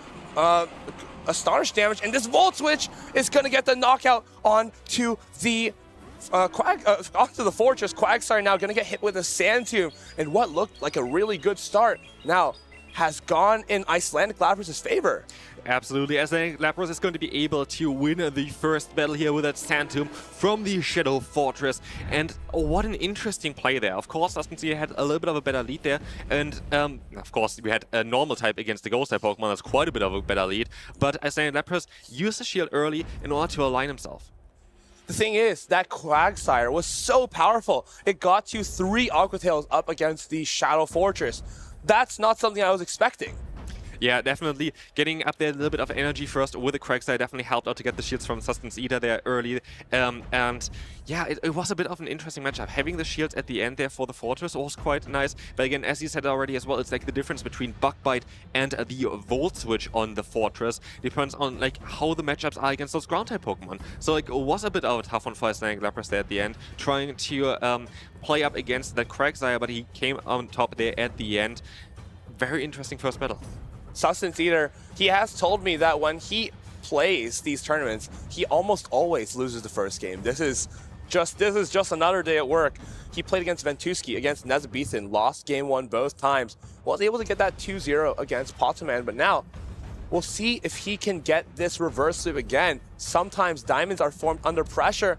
Astonish damage, and this Volt Switch is going to get the knockout onto the onto the Fortress. Quagsire now going to get hit with a Sand Tomb, and what looked like a really good start now has gone in Icelandic Lapras' favor. Absolutely, Icelandic Lapras is going to be able to win the first battle here with that Sand Tomb from the Shadow Fortress. And what an interesting play there. Of course, Sustenance Eater had a little bit of a better lead there. And of course, we had a normal type against the Ghost type Pokemon. That's quite a bit of a better lead. But Icelandic Lapras used the shield early in order to align himself. The thing is, that Quagsire was so powerful. It got to 3 Aqua Tails up against the Shadow Fortress. That's not something I was expecting. Yeah, definitely getting up there a little bit of energy first with the Quagsire definitely helped out to get the shields from Sustenance Eater there early. And yeah, it was a bit of an interesting matchup. Having the shields at the end there for the Fortress was quite nice. But again, as you said already as well, it's like the difference between Bug-Bite and the Volt Switch on the Fortress depends on like how the matchups are against those ground-type Pokemon. So like it was a bit of a tough one for Icelandic Lapras there at the end, trying to play up against that Quagsire, but he came on top there at the end. Very interesting first battle. Sustenance Eater, he has told me that when he plays these tournaments, he almost always loses the first game. This is just another day at work. He played against Ventusky, against Nezabethan, lost game 1 both times. Was able to get that 2-0 against Potaman, but now we'll see if he can get this reverse sweep again. Sometimes diamonds are formed under pressure,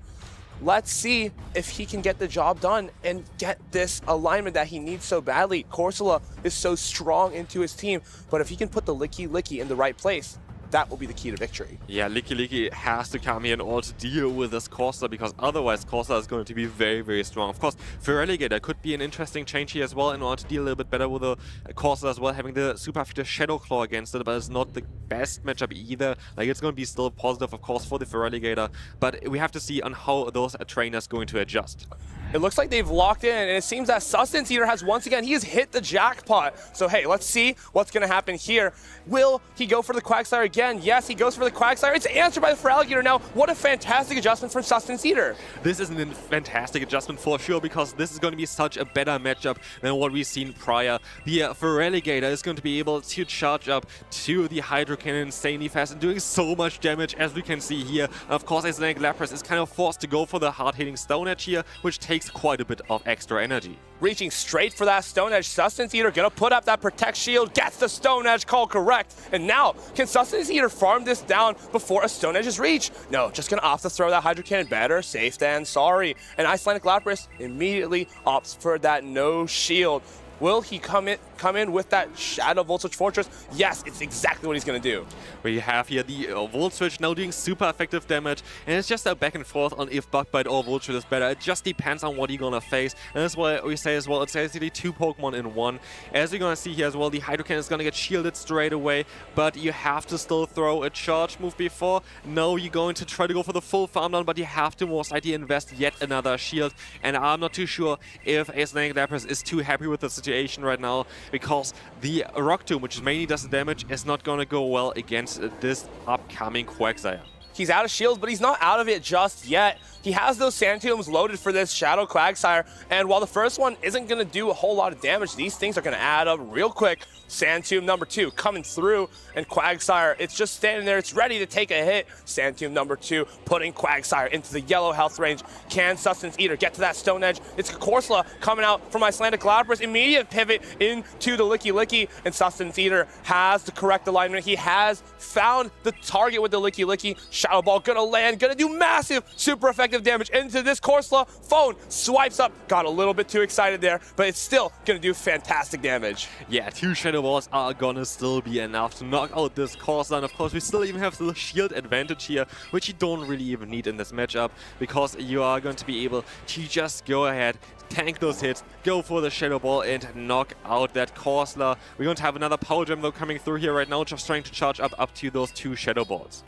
Let's see if he can get the job done and get this alignment that he needs so badly. Corsola is so strong into his team, but if he can put the Licky Licky in the right place, that will be the key to victory. Yeah, Licky Licky has to come here in order to deal with this Corsola, because otherwise Corsola is going to be very, very strong. Of course, Feraligatr could be an interesting change here as well in order to deal a little bit better with the Corsola as well, having the super effective Shadow Claw against it, but it's not the best matchup either. Like, it's going to be still positive, of course, for the Feraligatr, but we have to see on how those trainers going to adjust. It looks like they've locked in, and it seems that Sustenance Eater has once again, he has hit the jackpot. So hey, let's see what's going to happen here. Will he go for the Quagsire again? Yes, he goes for the Quagsire. It's answered by the Feraligatr now. What a fantastic adjustment from Sustenance Eater. This is a fantastic adjustment for sure, because this is going to be such a better matchup than what we've seen prior. The Feraligatr is going to be able to charge up to the Hydro Cannon insanely fast and doing so much damage, as we can see here. And of course, Icelandic Lapras is kind of forced to go for the hard-hitting Stone Edge here, which takes quite a bit of extra energy. Reaching straight for that Stone Edge. Sustenance Eater gonna put up that Protect Shield, gets the Stone Edge call correct. And now, can Sustenance Eater farm this down before a Stone Edge is reached? No, just gonna opt to throw that Hydro Cannon. Better safe than sorry. And Icelandic Lapras immediately opts for that no shield. Will he come in with that Shadow Volt Switch Fortress? Yes, it's exactly what he's going to do. We have here the Volt Switch now doing super effective damage, and it's just a back and forth on if Bug Bite or Volt Switch is better. It just depends on what you're going to face, and that's why we say as well, it's basically two Pokemon in one. As we're going to see here as well, the Hydro Cannon is going to get shielded straight away, but you have to still throw a charge move before. No, you're going to try to go for the full farm down, but you have to most likely invest yet another shield, and I'm not too sure if Icelandic Lapras is too happy with the situation right now, because the Rock Tomb, which mainly does the damage, is not going to go well against this upcoming Quagsire. He's out of shields, but he's not out of it just yet. He has those Sand Tombs loaded for this Shadow Quagsire, and while the first one isn't going to do a whole lot of damage, these things are going to add up real quick. Sand Tomb number 2 coming through, and Quagsire, it's just standing there. It's ready to take a hit. Sand Tomb number 2 putting Quagsire into the yellow health range. Can Sustenance Eater get to that Stone Edge? It's Corsola coming out from Icelandic Lapras. Immediate pivot into the Licky Licky, and Sustenance Eater has the correct alignment. He has found the target with the Licky Licky. Shadow Ball gonna land, gonna do massive, super effective damage into this Corsola. Phone swipes up, got a little bit too excited there, but it's still gonna do fantastic damage. Yeah, 2 Shadow Balls are gonna still be enough to knock out this Corsola, and of course we still even have the shield advantage here, which you don't really even need in this matchup, because you are going to be able to just go ahead, tank those hits, go for the Shadow Ball and knock out that Corsola. We're going to have another Power Gem though coming through here right now, just trying to charge up to those 2 Shadow Balls.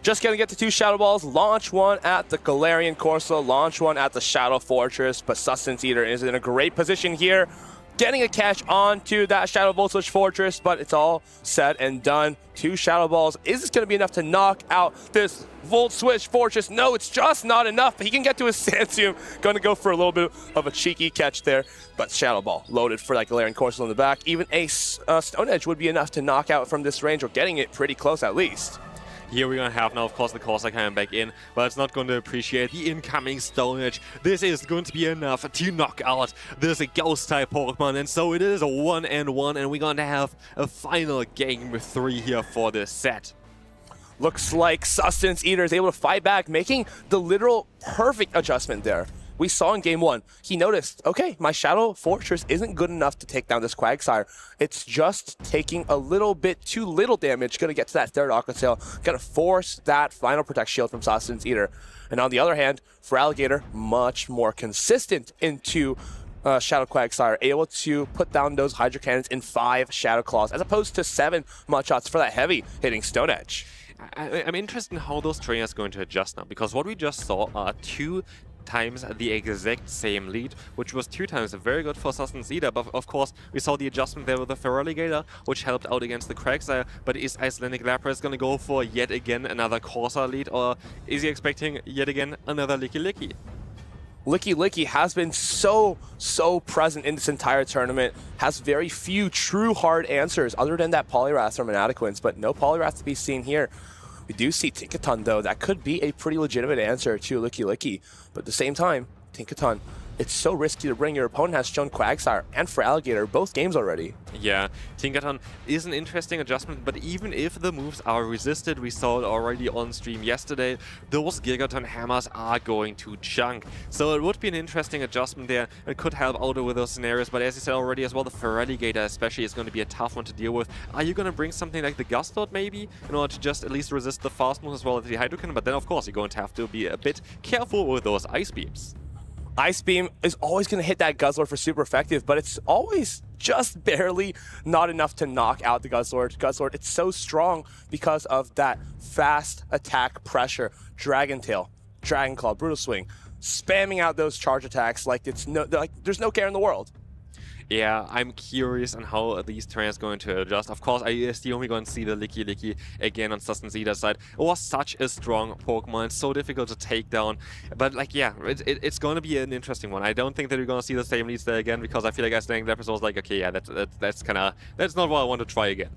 Just gonna get the 2 Shadow Balls, launch one at the Galarian Corsola, launch one at the Shadow Fortress, but Sustenance Eater is in a great position here, getting a catch onto that Shadow Volt Switch Fortress, but it's all said and done. 2 Shadow Balls. Is this going to be enough to knock out this Volt Switch Fortress? No, it's just not enough, but he can get to his Sand Tomb. Going to go for a little bit of a cheeky catch there, but Shadow Ball loaded for that Galarian Corsola in the back. Even a Stone Edge would be enough to knock out from this range, or getting it pretty close at least. Here we're going to have now, of course, the Corsola coming back in, but it's not going to appreciate the incoming Stone Edge. This is going to be enough to knock out this Ghost-type Pokemon, and so it is a 1-1, and we're going to have a final game 3 here for this set. Looks like Sustenance Eater is able to fight back, making the literal perfect adjustment there. We saw in game 1, he noticed, okay, my Shadow Fortress isn't good enough to take down this Quagsire. It's just taking a little bit too little damage. Gonna get to that third Aqua Tail, gonna force that final Protect Shield from Sustenance Eater. And on the other hand, Feraligatr, much more consistent into Shadow Quagsire, able to put down those Hydro Cannons in 5 Shadow Claws, as opposed to 7 Mud Shots for that heavy hitting Stone Edge. I'm interested in how those trainers are going to adjust now, because what we just saw are 2 times the exact same lead, which was 2 times very good for Sustenance Eater, but of course we saw the adjustment there with the Feraligatr, which helped out against the Quagsire. But is Icelandic Lapras going to go for yet again another Corsola lead, or is he expecting yet again another Licky Licky? Licky Licky has been so present in this entire tournament, has very few true hard answers other than that Poliwrath from Inadequance, but no Poliwrath to be seen here. We do see Tinkaton though, that could be a pretty legitimate answer to Licky Licky, but at the same time, Tinkaton it's so risky to bring. Your opponent has shown Quagsire and for Alligator both games already. Yeah, Tinkaton is an interesting adjustment, but even if the moves are resisted, we saw it already on stream yesterday, those Gigaton hammers are going to chunk. So it would be an interesting adjustment there. It could help out with those scenarios, but as you said already as well, the Feraligatr especially is going to be a tough one to deal with. Are you going to bring something like the Gust Lord maybe, in order to just at least resist the fast moves as well as the Hydro Cannon? But then of course you're going to have to be a bit careful with those Ice Beams. Ice Beam is always going to hit that Guzzlord for super effective, but it's always just barely not enough to knock out the Guzzlord. Guzzlord, it's so strong because of that fast attack pressure. Dragon Tail, Dragon Claw, Brutal Swing, spamming out those charge attacks like there's no care in the world. Yeah, I'm curious on how these trainers are going to adjust. Of course, I assume we're going to see the Licky again on Sustenance Eater's side. It was such a strong Pokemon, it's so difficult to take down. But like, yeah, it's going to be an interesting one. I don't think that we're going to see the same leads there again, because I feel like Icelandic Lapras was like, okay, yeah, that's not what I want to try again.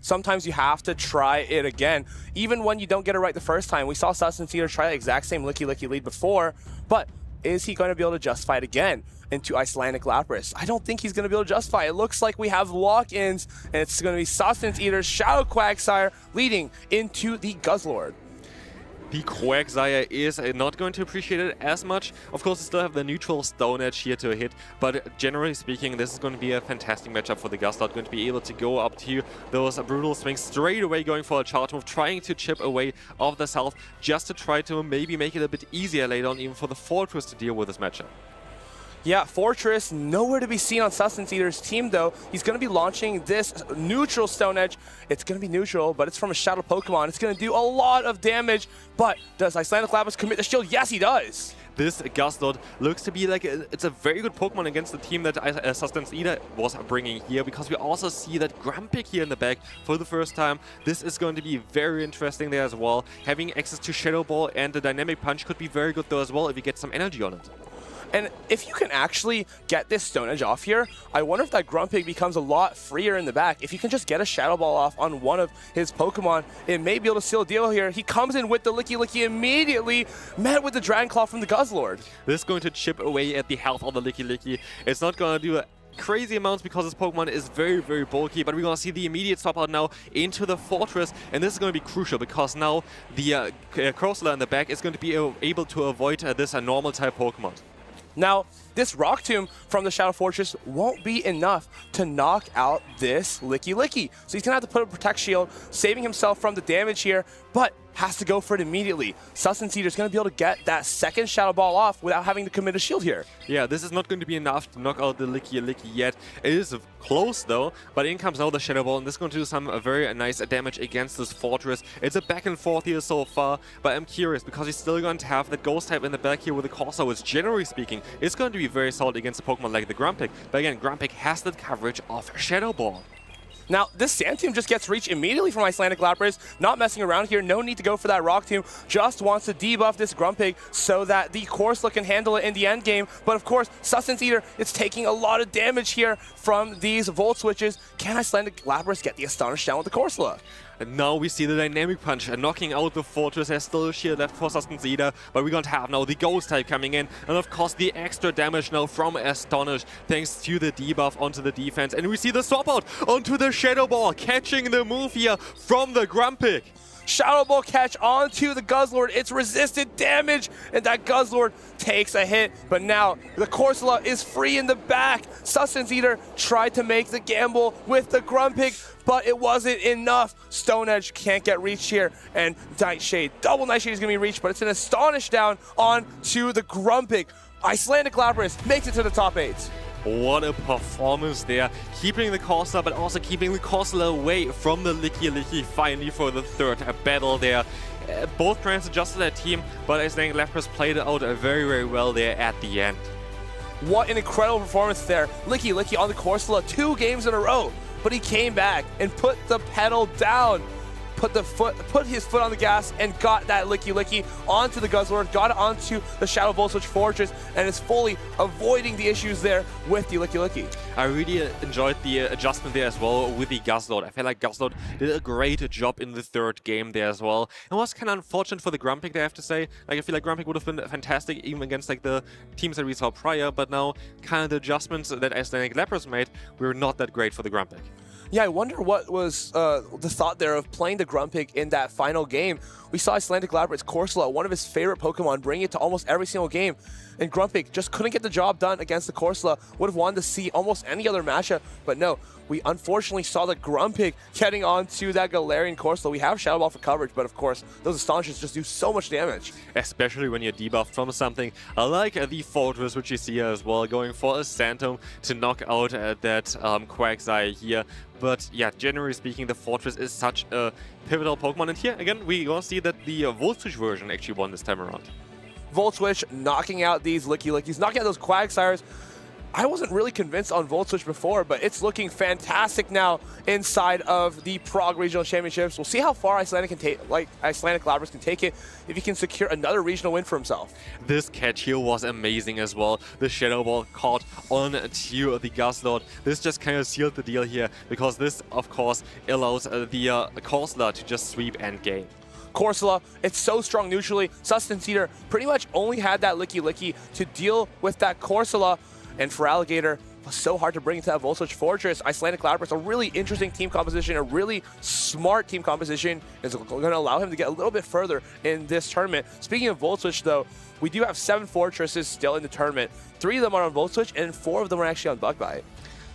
Sometimes you have to try it again, even when you don't get it right the first time. We saw Sustenance Eater try the exact same Licky lead before, but is he going to be able to justify it again into Icelandic Lapras? I don't think he's going to be able to justify it. It looks like we have lock-ins, and it's going to be Sustenance Eater, Shadow Quagsire leading into the Guzzlord. The Quagsire is not going to appreciate it as much. Of course, we still have the neutral Stone Edge here to hit, but generally speaking, this is going to be a fantastic matchup for the Guzzlord. Going to be able to go up to those brutal swings straight away, going for a charge move, trying to chip away off this health, just to try to maybe make it a bit easier later on, even for the Fortress to deal with this matchup. Yeah, Fortress nowhere to be seen on Sustenance Eater's team, though. He's going to be launching this neutral Stone Edge. It's going to be neutral, but it's from a Shadow Pokemon. It's going to do a lot of damage, but does Icelandic Lapras commit the shield? Yes, he does. This Guzzlord looks to be like it's a very good Pokemon against the team that Sustenance Eater was bringing here, because we also see that Grumpig here in the back for the first time. This is going to be very interesting there as well. Having access to Shadow Ball and the Dynamic Punch could be very good though as well if you get some energy on it. And if you can actually get this Stone Edge off here, I wonder if that Grumpig becomes a lot freer in the back. If you can just get a Shadow Ball off on one of his Pokemon, it may be able to seal a deal here. He comes in with the Licky immediately, met with the Dragon Claw from the Guzzlord. This is going to chip away at the health of the Licky. It's not going to do crazy amounts because this Pokemon is very, very bulky, but we're going to see the immediate swap out now into the Fortress, and this is going to be crucial because now the Corsola in the back is going to be able to avoid this normal type Pokemon. Now, this Rock Tomb from the Shadow Fortress won't be enough to knock out this Licky. So he's going to have to put a Protect Shield, saving himself from the damage here, but has to go for it immediately. Sustenance Eater is going to be able to get that second Shadow Ball off without having to commit a shield here. Yeah, this is not going to be enough to knock out the Licky yet. It is close though, but in comes now the Shadow Ball, and this is going to do some very nice damage against this Fortress. It's a back and forth here so far, but I'm curious because he's still going to have the Ghost type in the back here with the Corso, which generally speaking is going to be very solid against a Pokemon like the Grumpig. But again, Grumpig has the coverage of Shadow Ball. Now, this Sand Tomb just gets reach immediately from Icelandic Lapras, not messing around here, no need to go for that Rock Tomb, just wants to debuff this Grumpig so that the Corsola can handle it in the end game. But of course, Sustenance Eater is taking a lot of damage here from these Volt Switches. Can Icelandic Lapras get the Astonish down with the Corsola? And now we see the Dynamic Punch knocking out the Fortress. There's still a shield left for Sustenance Eater, but we're going to have now the Ghost type coming in. And of course the extra damage now from Astonish thanks to the debuff onto the defense. And we see the swap out onto the Shadow Ball, catching the move here from the Grumpig. Shadow Ball catch onto the Guzzlord. It's resisted damage, and that Guzzlord takes a hit. But now the Corsola is free in the back. Sustenance Eater tried to make the gamble with the Grumpig, but it wasn't enough. Stone Edge can't get reached here, and Nightshade, double Nightshade is going to be reached, but it's an Astonish down onto the Grumpig. Icelandic Lapras makes it to the top 8. What a performance there, keeping the Corsola but also keeping the Corsola away from the Licky finally for the third battle there. Both trainers adjusted their team, but Icelandic Lapras played it out very, very well there at the end. What an incredible performance there. Licky on the Corsola 2 games in a row, but he came back and put the pedal down. put his foot on the gas and got that Licky Licky onto the Guzzlord, got it onto the Shadow Volt Switch Fortress, and is fully avoiding the issues there with the Licky Licky. I really enjoyed the adjustment there as well with the Guzzlord. I feel like Guzzlord did a great job in the third game there as well. It was kind of unfortunate for the Grumpig, I have to say. Like, I feel like Grumpig would have been fantastic even against like the teams that we saw prior, but now kind of the adjustments that Icelandic Leopards made were not that great for the Grumpig. Yeah, I wonder what was the thought there of playing the Grumpig in that final game. We saw Icelandic Leopards Corsola, one of his favorite Pokemon, bring it to almost every single game. And Grumpig just couldn't get the job done against the Corsola. Would have wanted to see almost any other matchup, but no. We unfortunately saw the Grumpig getting onto that Galarian Corsola. We have Shadow Ball for coverage, but of course, those Astonishers just do so much damage. Especially when you're debuffed from something like the Fortress, which you see here as well, going for a Phantom to knock out that Quagsire here. But yeah, generally speaking, the Fortress is such a pivotal Pokemon. And here, again, we gonna see that the Volt Switch version actually won this time around. Volt Switch knocking out these Licky Lickies, knocking out those Quagsires. I wasn't really convinced on Volt Switch before, but it's looking fantastic now inside of the Prague Regional Championships. We'll see how far Icelandic Leopards can take it if he can secure another regional win for himself. This catch here was amazing as well. The Shadow Ball caught on to the Guzzlord. This just kind of sealed the deal here, because this, of course, allows the Corsola to just sweep end game. Corsola, it's so strong neutrally. Sustenance Eater pretty much only had that Licky Licky to deal with that Corsola. And for Alligator, it was so hard to bring into that Volt Switch Fortress. Icelandic Leopards, a really interesting team composition, a really smart team composition, is going to allow him to get a little bit further in this tournament. Speaking of Volt Switch, though, we do have 7 Fortresses still in the tournament. 3 of them are on Volt Switch, and 4 of them are actually on Bug Bite.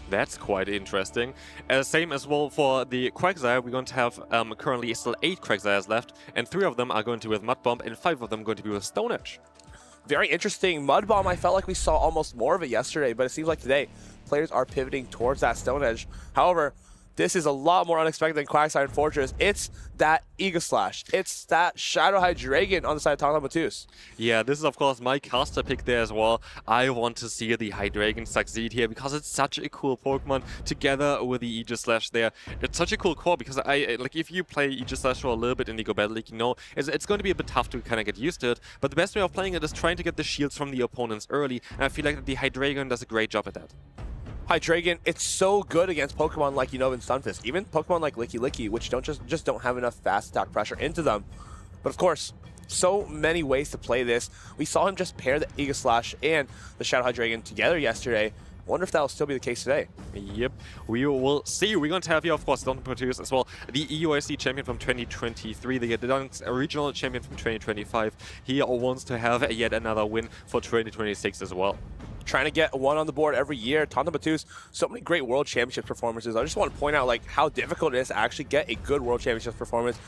That's quite interesting. Same as well for the Quagsire. We're going to have currently still 8 Quagsires left, and 3 of them are going to be with Mud Bomb, and 5 of them going to be with Stone Edge. Very interesting. Mud Bomb, I felt like we saw almost more of it yesterday, but it seems like today players are pivoting towards that Stone Edge. However, this is a lot more unexpected than Quagsire and Fortress. It's that Ego Slash. It's that Shadow Hydreigon on the side of Tonton Matus. Yeah, this is of course my caster pick there as well. I want to see the Hydreigon succeed here because it's such a cool Pokemon together with the Ego Slash there. It's such a cool core because like if you play Ego Slash for a little bit in League of Battle League, you know it's going to be a bit tough to kind of get used to it. But the best way of playing it is trying to get the shields from the opponents early, and I feel like the Hydreigon does a great job at that. Hydreigon, it's so good against Pokemon like Unova and Stunfisk, even Pokemon like Licky Licky, which just don't have enough fast attack pressure into them. But of course, so many ways to play this. We saw him just pair the Ego Slash and the Shadow Hydreigon together yesterday. Wonder if that will still be the case today. Yep, we will see. We're going to have here, of course, Tonton Matus as well, the EUIC champion from 2023, the Dunks regional champion from 2025. He wants to have yet another win for 2026 as well. Trying to get one on the board every year. Tonton Matus, so many great World Championship performances. I just want to point out like how difficult it is to actually get a good World Championship performance.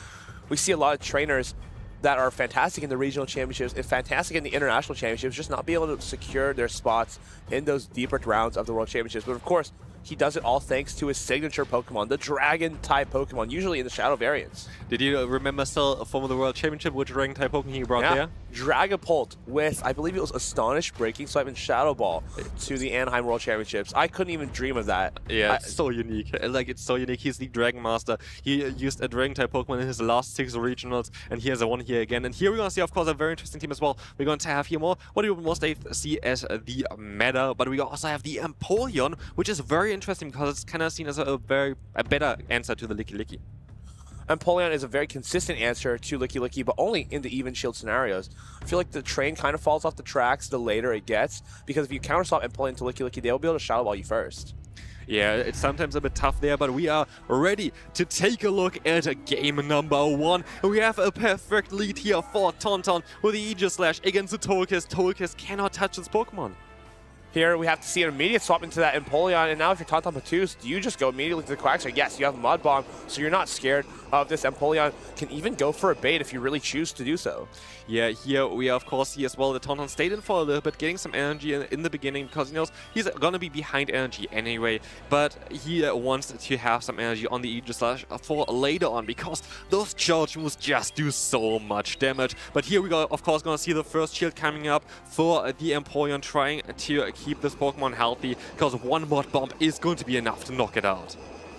We see a lot of trainers that are fantastic in the regional championships and fantastic in the international championships, just not be able to secure their spots in those deeper rounds of the World Championships. But of course, he does it all thanks to his signature Pokemon, the Dragon-type Pokemon, usually in the Shadow variants. Did you remember still from the World Championship which Dragon-type Pokemon he brought there? Dragapult with, I believe it was Astonish, Breaking Swipe, and Shadow Ball to the Anaheim World Championships. I couldn't even dream of that. Yeah, it's so unique. Like, it's so unique. He's the Dragon Master. He used a Dragon-type Pokemon in his last 6 regionals, and he has a one here again. And here we're going to see, of course, a very interesting team as well. We're going to have here more, what do you mostly see as the meta, but we also have the Empoleon, which is very interesting because it's kind of seen as a better answer to the Licky Licky. Empoleon is a very consistent answer to Licky Licky, but only in the even shield scenarios. I feel like the train kind of falls off the tracks the later it gets, because if you counterswap Empoleon to Licky Licky, they'll be able to Shadow Ball you first. Yeah, it's sometimes a bit tough there, but we are ready to take a look at game number 1. We have a perfect lead here for Tonton with the Aegis Slash against the Togekiss. Togekiss cannot touch this Pokemon. Here we have to see an immediate swap into that Empoleon, and now if you're Tonton Matus, do you just go immediately to the Quagsire? Yes, you have Mud Bomb, so you're not scared of this Empoleon. Can even go for a bait if you really choose to do so. Yeah, here we of course see as well that Tonton stayed in for a little bit, getting some energy in the beginning because he knows he's gonna be behind energy anyway, but he wants to have some energy on the Aegis Slash for later on because those charge moves just do so much damage. But here we go, of course, gonna see the first shield coming up for the Empoleon, trying to keep this Pokemon healthy because one Mud Bomb is going to be enough to knock it out.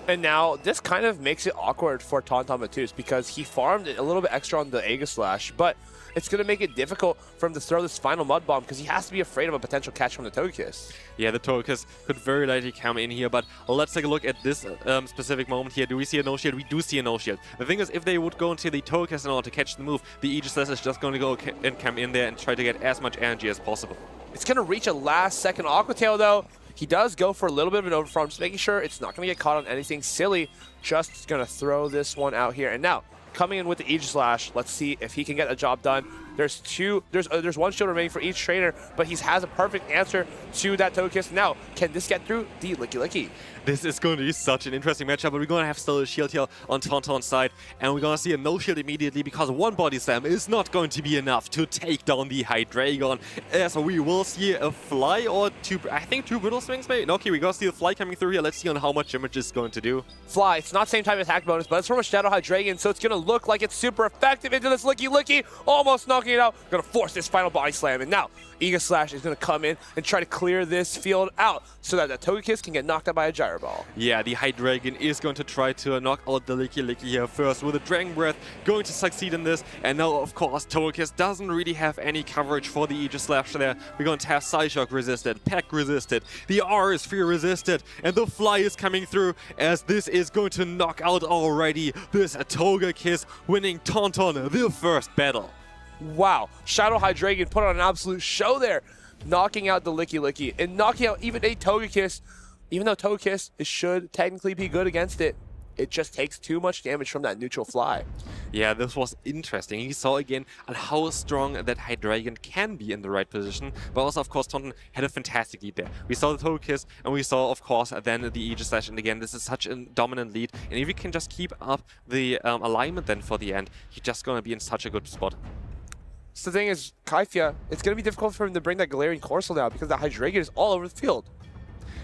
And now this kind of makes it awkward for Tauntaun Battus because he farmed a little bit extra on the Aegislash, but it's going to make it difficult for him to throw this final Mud Bomb because he has to be afraid of a potential catch from the Togekiss. Yeah, the Togekiss could very likely come in here, but let's take a look at this specific moment here. Do we see a no-shield? We do see a no-shield. The thing is, if they would go into the Togekiss in order to catch the move, the Aegislash is just going to go and come in there and try to get as much energy as possible. It's going to reach a last-second Aqua Tail, though. He does go for a little bit of an overfarm, just making sure it's not going to get caught on anything silly. Just going to throw this one out here. And now, coming in with the Aegislash, let's see if he can get a job done. There's one shield remaining for each trainer, but he has a perfect answer to that Togekiss. Now, can this get through the Licky Licky? This is going to be such an interesting matchup, but we're going to have still a shield here on Tauntaun's side, and we're going to see a no-shield immediately because one Body Slam is not going to be enough to take down the Hydreigon. So we will see a Fly or two Brittle Swings maybe? No, okay, we're going to see the Fly coming through here. Let's see on how much damage it's going to do. Fly, it's not same type of attack bonus, but it's from a Shadow Hydreigon, so it's going to look like it's super effective into this Licky Licky, almost knocking it out. Going to force this final Body Slam, and now Aegislash is going to come in and try to clear this field out so that the Togekiss can get knocked out by a Gyro Ball. Yeah, the Hydreigon is going to try to knock out the Licky Licky here first with a Dragon Breath, going to succeed in this. And now, of course, Togekiss doesn't really have any coverage for the Aegislash there. We're going to have Psyshock resisted, Peck resisted, the R Sphere resisted, and the Fly is coming through as this is going to knock out already this Togekiss, winning Tauntaun the first battle. Wow, Shadow Hydreigon put on an absolute show there, knocking out the Licky Licky and knocking out even a Togekiss. Even though Togekiss should technically be good against it, it just takes too much damage from that neutral Fly. Yeah, this was interesting. You saw again on how strong that Hydreigon can be in the right position, but also, of course, Tauntaun had a fantastic lead there. We saw the Togekiss, and we saw, of course, then the Aegislash, and again, this is such a dominant lead, and if you can just keep up the alignment then for the end, you're just going to be in such a good spot. So the thing is, Kaifia, it's going to be difficult for him to bring that Galarian Corsola now because the Hydreigon is all over the field.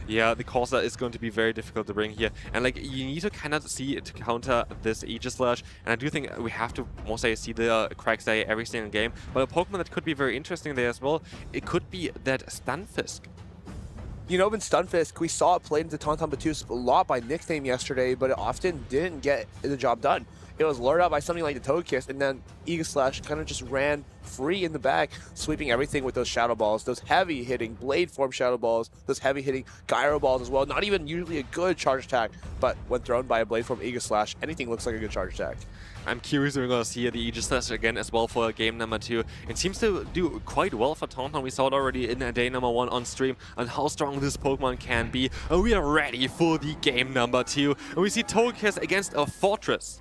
Yeah, the Corsa is going to be very difficult to bring here. And like, you need to kind of see it to counter this Aegislash. And I do think we have to mostly see the Quagsire every single game. But a Pokemon that could be very interesting there as well, it could be that Stunfisk. You know, in Stunfisk, we saw it played into Tauntaun Battus a lot by nickname yesterday, but it often didn't get the job done. It was lured out by something like the Togekiss, and then Aegislash kind of just ran free in the back, sweeping everything with those Shadow Balls, those heavy-hitting Blade Form Shadow Balls, those heavy-hitting Gyro Balls as well. Not even usually a good charge attack, but when thrown by a Blade Form Aegislash, anything looks like a good charge attack. I'm curious if we're going to see the Aegislash again as well for game number 2. It seems to do quite well for Tauntaun. We saw it already in day number 1 on stream and how strong this Pokemon can be. And we are ready for the game number 2. And we see Togekiss against a Fortress.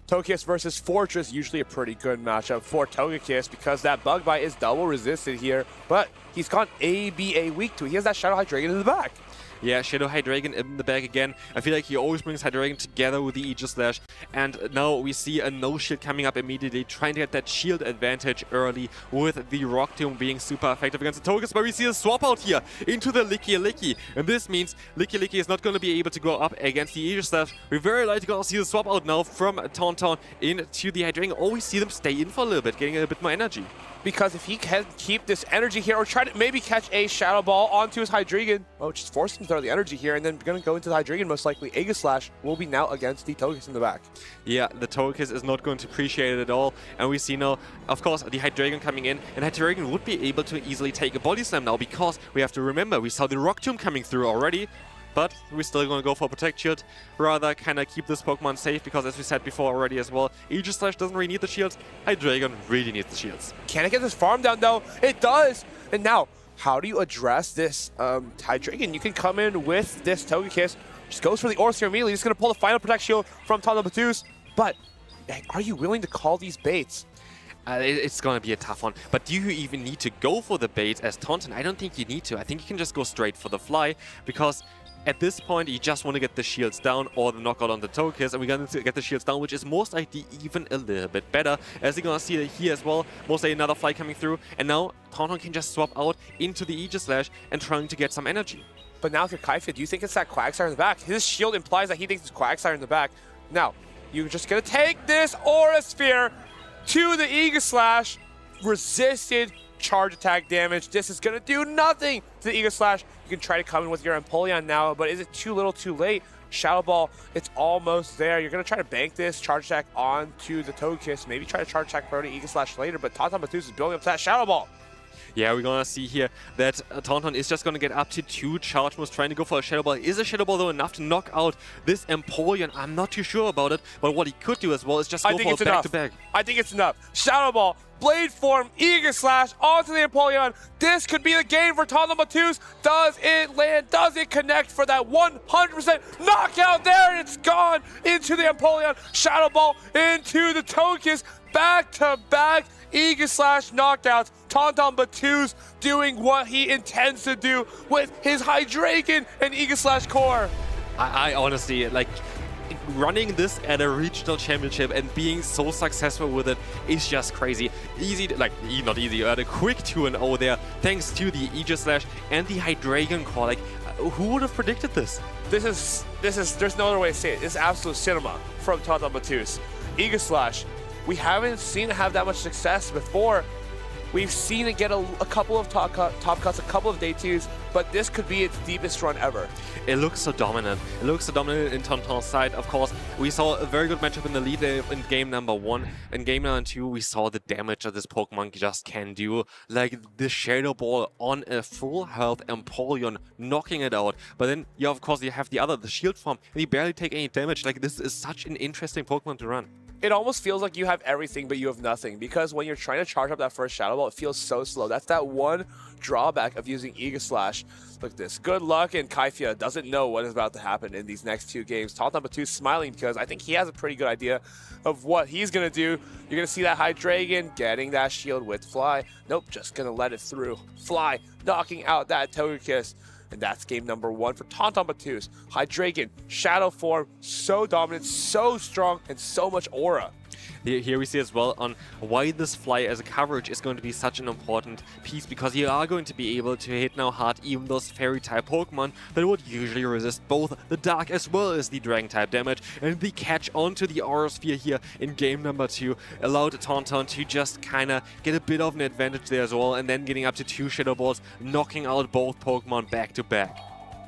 Togekiss versus Fortress, usually a pretty good matchup for Togekiss because that Bug Bite is double resisted here, but he's got ABA weak to it. He has that Shadow Hydreigon in the back. Yeah, Shadow Hydreigon in the back again. I feel like he always brings Hydreigon together with the Aegislash. And now we see a no-shield coming up immediately, trying to get that shield advantage early with the Rock Tomb being super effective against the Togekiss. But we see a swap out here into the Licky Licky. And this means Licky Licky is not going to be able to go up against the Aegislash. We're very likely going to see the swap out now from Tauntaun into the Hydreigon. Always see them stay in for a little bit, getting a bit more energy. Because if he can keep this energy here, or try to maybe catch a Shadow Ball onto his Hydreigon, well, just force him to throw the energy here, and then going to go into the Hydreigon most likely. Aegislash will be now against the Togekiss in the back. Yeah, the Togekiss is not going to appreciate it at all, and we see now, of course, the Hydreigon coming in, and Hydreigon would be able to easily take a Body Slam now, because we have to remember, we saw the Rock Tomb coming through already. But we're still going to go for Protect Shield, rather kind of keep this Pokemon safe, because as we said before already as well, Aegislash doesn't really need the shields, Hydreigon really needs the shields. Can it get this farm down though? It does! And now, how do you address this Hydreigon? You can come in with this Togekiss, just goes for the Aura Sphere immediately, just going to pull the final Protect Shield from Tauntaun Battus, but are you willing to call these baits? It's going to be a tough one, but do you even need to go for the bait as Tauntaun? I don't think you need to. I think you can just go straight for the Fly, because at this point, you just want to get the shields down or the knockout on the Togekiss, and we're going to get the shields down, which is most likely even a little bit better. As you're going to see it here as well, most likely another Fly coming through, and now Tauntaun can just swap out into the Aegislash and trying to get some energy. But now if you're Kaifia, do you think it's that Quagsire in the back? His shield implies that he thinks it's Quagsire in the back. Now, you're just going to take this Aura Sphere to the Aegislash, resisted charge attack damage. This is going to do nothing to the Aegislash. You can try to come in with your Empoleon now, but is it too little too late? Shadow Ball, it's almost there. You're going to try to bank this, charge attack onto the Togekiss, maybe try to charge attack Brody Aegislash later, but Tauntaun Battus is building up to that Shadow Ball. Yeah, we're gonna see here that Tauntaun is just gonna get up to 2 charge moves, trying to go for a Shadow Ball. Is a Shadow Ball though enough to knock out this Empoleon? I'm not too sure about it, but what he could do as well is just go for a back-to-back. I think it's enough. Shadow Ball, Blade Form, Aegislash onto the Empoleon. This could be the game for Tauntaun Battus. Does it land? Does it connect for that 100% knockout there? And it's gone into the Empoleon. Shadow Ball into the Togekiss. Back-to-back Aegislash knockouts. Tauntaun Battus doing what he intends to do with his Hydreigon and Aegislash core. I honestly, like, running this at a regional championship and being so successful with it is just crazy. Easy, like, not easy, a quick 2-0 there, thanks to the Aegislash and the Hydreigon core. Like, who would have predicted this? This is, there's no other way to say it. This is absolute cinema from Tauntaun Battus. Aegislash, we haven't seen it have that much success before. We've seen it get a couple of top cuts, a couple of day 2s, but this could be its deepest run ever. It looks so dominant. It looks so dominant in Tauntaun's side. Of course, we saw a very good matchup in the lead in game number 1. In game number 2, we saw the damage that this Pokemon just can do. Like the Shadow Ball on a full health Empoleon, knocking it out. But then, yeah, of course, you have the Shield form, and you barely take any damage. Like, this is such an interesting Pokemon to run. It almost feels like you have everything, but you have nothing. Because when you're trying to charge up that first Shadow Ball, it feels so slow. That's that one drawback of using Aegislash. Look at this. Good luck, and Kaifia doesn't know what is about to happen in these next 2 games. Tauntaun Battus smiling because I think he has a pretty good idea of what he's going to do. You're going to see that Hydreigon getting that shield with Fly. Nope, just going to let it through. Fly knocking out that Togekiss. And that's game number 1 for Tauntaun Battus. Hydreigon, Shadow form, so dominant, so strong, and so much aura. Here we see as well on why this Fly as a coverage is going to be such an important piece, because you are going to be able to hit now hard even those Fairy-type Pokemon that would usually resist both the Dark as well as the Dragon-type damage. And the catch onto the Aura Sphere here in game number 2 allowed Tauntaun to just kind of get a bit of an advantage there as well, and then getting up to 2 Shadow Balls, knocking out both Pokemon back-to-back.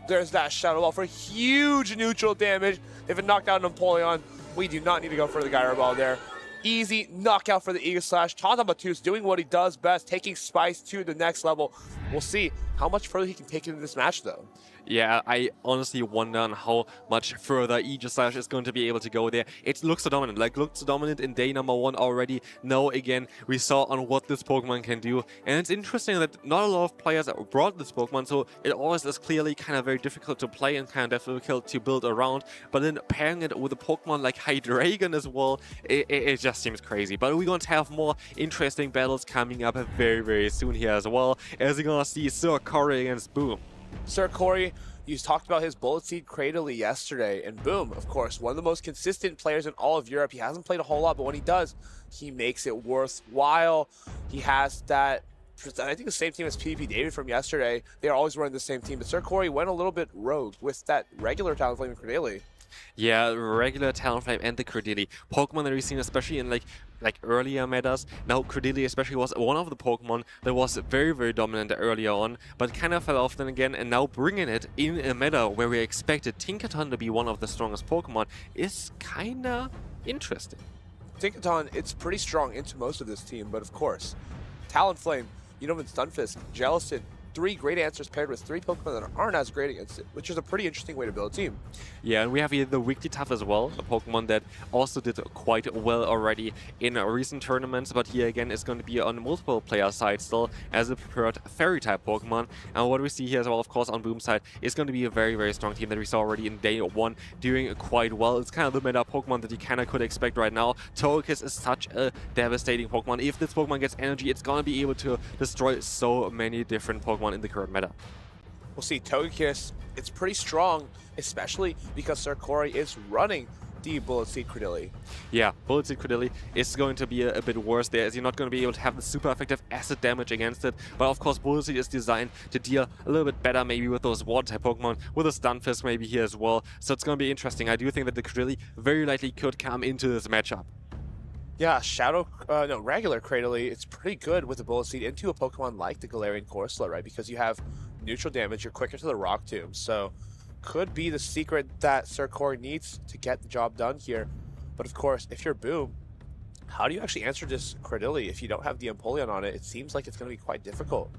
There's that Shadow Ball for huge neutral damage. If it knocked out an Empoleon, we do not need to go for the Gyro Ball there. Easy knockout for the Aegislash. Tauntaun Battus doing what he does best, taking Spice to the next level. We'll see how much further he can take it in this match, though. Yeah, I honestly wonder on how much further Aegislash is going to be able to go there. It looks so dominant, like looked so dominant in day number 1 already. Now again, we saw on what this Pokemon can do. And it's interesting that not a lot of players brought this Pokemon, so it always is clearly kind of very difficult to play and kind of difficult to build around. But then pairing it with a Pokemon like Hydreigon as well, it just seems crazy. But we're going to have more interesting battles coming up very, very soon here as well, as you're going to see Sir Corey against Boom. Sir Corey, you talked about his Bullet Seed Cradily yesterday, and Boom, of course, one of the most consistent players in all of Europe. He hasn't played a whole lot, but when he does, he makes it worthwhile. He has that, I think, the same team as PvP David from yesterday. They are always running the same team, but Sir Corey went a little bit rogue with that regular Talonflame and Cradily. Yeah, regular Talonflame and the Cradily. Pokemon that we've seen, especially in like earlier metas. Now, Cradily especially was one of the Pokemon that was very, very dominant earlier on, but kind of fell off then again, and now bringing it in a meta where we expected Tinkaton to be one of the strongest Pokemon is kind of interesting. Tinkaton, it's pretty strong into most of this team, but of course, Talonflame, Unova, Stunfisk, Jellicent, 3 great answers paired with 3 Pokemon that aren't as great against it, which is a pretty interesting way to build a team. Yeah, and we have here the Wigglytuff as well, a Pokemon that also did quite well already in recent tournaments, but here again is going to be on multiple player side still as a preferred Fairy-type Pokemon. And what we see here as well, of course, on Boom side is going to be a very, very strong team that we saw already in day 1 doing quite well. It's kind of the meta Pokemon that you kind of could expect right now. Togekiss is such a devastating Pokemon. If this Pokemon gets energy, it's going to be able to destroy so many different Pokemon in the current meta. We'll see. Togekiss, it's pretty strong, especially because Sir Corey is running the Bullet Seed Cradily. Yeah, Bullet Seed Cradily is going to be a bit worse there, as you're not going to be able to have the super effective acid damage against it. But of course, Bullet Seed is designed to deal a little bit better maybe with those water-type Pokemon, with a Stunfisk maybe here as well. So it's going to be interesting. I do think that the Cradily very likely could come into this matchup. Yeah, regular Cradily, it's pretty good with the Bullet Seed into a Pokemon like the Galarian Corsola, right? Because you have neutral damage, you're quicker to the Rock Tomb. So could be the secret that Sir Corey needs to get the job done here. But of course, if you're Boom, how do you actually answer this Cradily if you don't have the Empoleon on it? It seems like it's going to be quite difficult.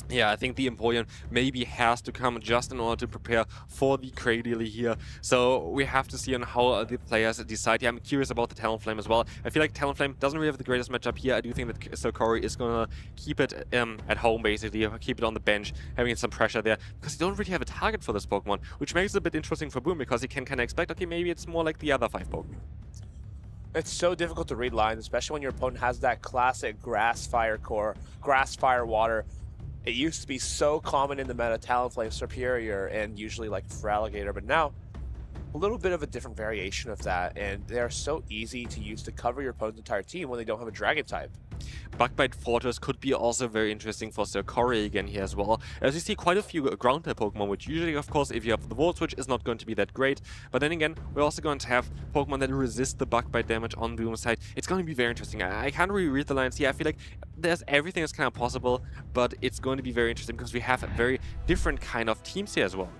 Yeah, I think the Empoleon maybe has to come just in order to prepare for the Cradily here. So we have to see on how the players decide. Yeah, I'm curious about the Talonflame as well. I feel like Talonflame doesn't really have the greatest matchup here. I do think that Sir Corey is going to keep it at home, basically, keep it on the bench, having some pressure there, because you don't really have a target for this Pokemon, which makes it a bit interesting for Boom, because he can kind of expect, okay, maybe it's more like the other 5 Pokemon. It's so difficult to read lines, especially when your opponent has that classic Grass Fire core, Grass Fire Water. It used to be so common in the meta, Talonflame Superior, and usually like Feraligatr, but now a little bit of a different variation of that, and they're so easy to use to cover your opponent's entire team when they don't have a Dragon type. Bug-Bite Fortress could be also very interesting for Sir Corey again here as well, as you see quite a few ground type Pokemon, which usually, of course, if you have the Volt Switch, is not going to be that great. But then again, we're also going to have Pokemon that resist the Bug-Bite damage on Boom's side. It's going to be very interesting. I can't really read the lines here. I feel like there's everything that's kind of possible, but it's going to be very interesting because we have a very different kind of teams here as well.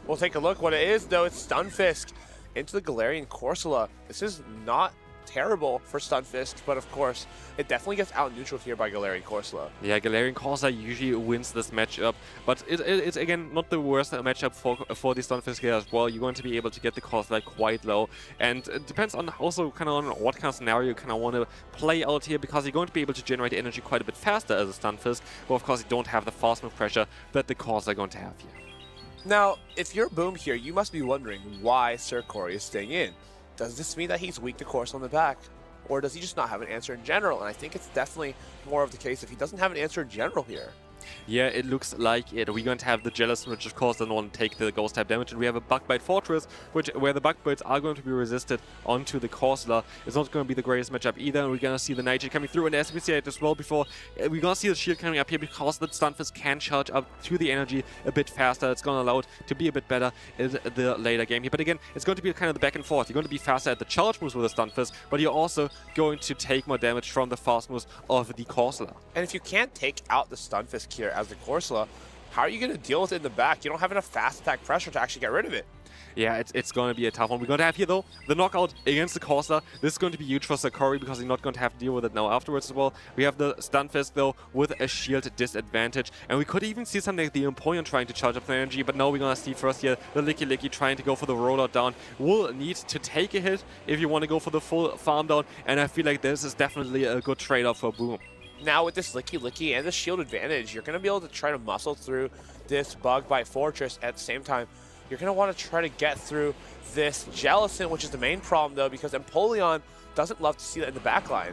We'll take a look. What it is, though, it's Stunfisk into the Galarian Corsola. This is not terrible for Stunfisk, but of course, it definitely gets out-neutraled here by Galarian Corsola. Yeah, Galarian Corsola usually wins this matchup, but it's again not the worst matchup for the Stunfisk here as well. You're going to be able to get the Corsola quite low, and it depends on also kind of on what kind of scenario you kind of want to play out here, because you're going to be able to generate energy quite a bit faster as a Stunfisk, but of course you don't have the fast move pressure that the Corsola are going to have here. Now, if you're Boom here, you must be wondering why Sir Corey is staying in. Does this mean that he's weak to Corsola on the back? Or does he just not have an answer in general? And I think it's definitely more of the case if he doesn't have an answer in general here. Yeah, it looks like it. We're going to have the Jellicent, which of course doesn't want to take the Ghost type damage, and we have a Bug-Bite Fortress, where the Bug-Bites are going to be resisted onto the Corsola. It's not going to be the greatest matchup either, and we're going to see the Nightshade coming through, and as we said as well before, we're going to see the shield coming up here because the Stunfisk can charge up to the energy a bit faster. It's going to allow it to be a bit better in the later game here. But again, it's going to be kind of the back and forth. You're going to be faster at the charge moves with the Stunfisk, but you're also going to take more damage from the fast moves of the Corsola. And if you can't take out the Stunfisk here as the Corsola, how are you going to deal with it in the back? You don't have enough fast attack pressure to actually get rid of it. Yeah, it's going to be a tough one. We're going to have here, though, the knockout against the Corsola. This is going to be huge for Sir Corey because he's not going to have to deal with it now afterwards as well. We have the Stunfisk, though, with a shield disadvantage. And we could even see something like the Empoleon trying to charge up the energy. But now we're going to see first here the Licky trying to go for the rollout down. Will need to take a hit if you want to go for the full farm down. And I feel like this is definitely a good trade-off for Boom. Now with this Licky and the shield advantage, you're going to be able to try to muscle through this Bug-Bite Fortress. At the same time, you're going to want to try to get through this Jellicent, which is the main problem, though, because Empoleon doesn't love to see that in the backline.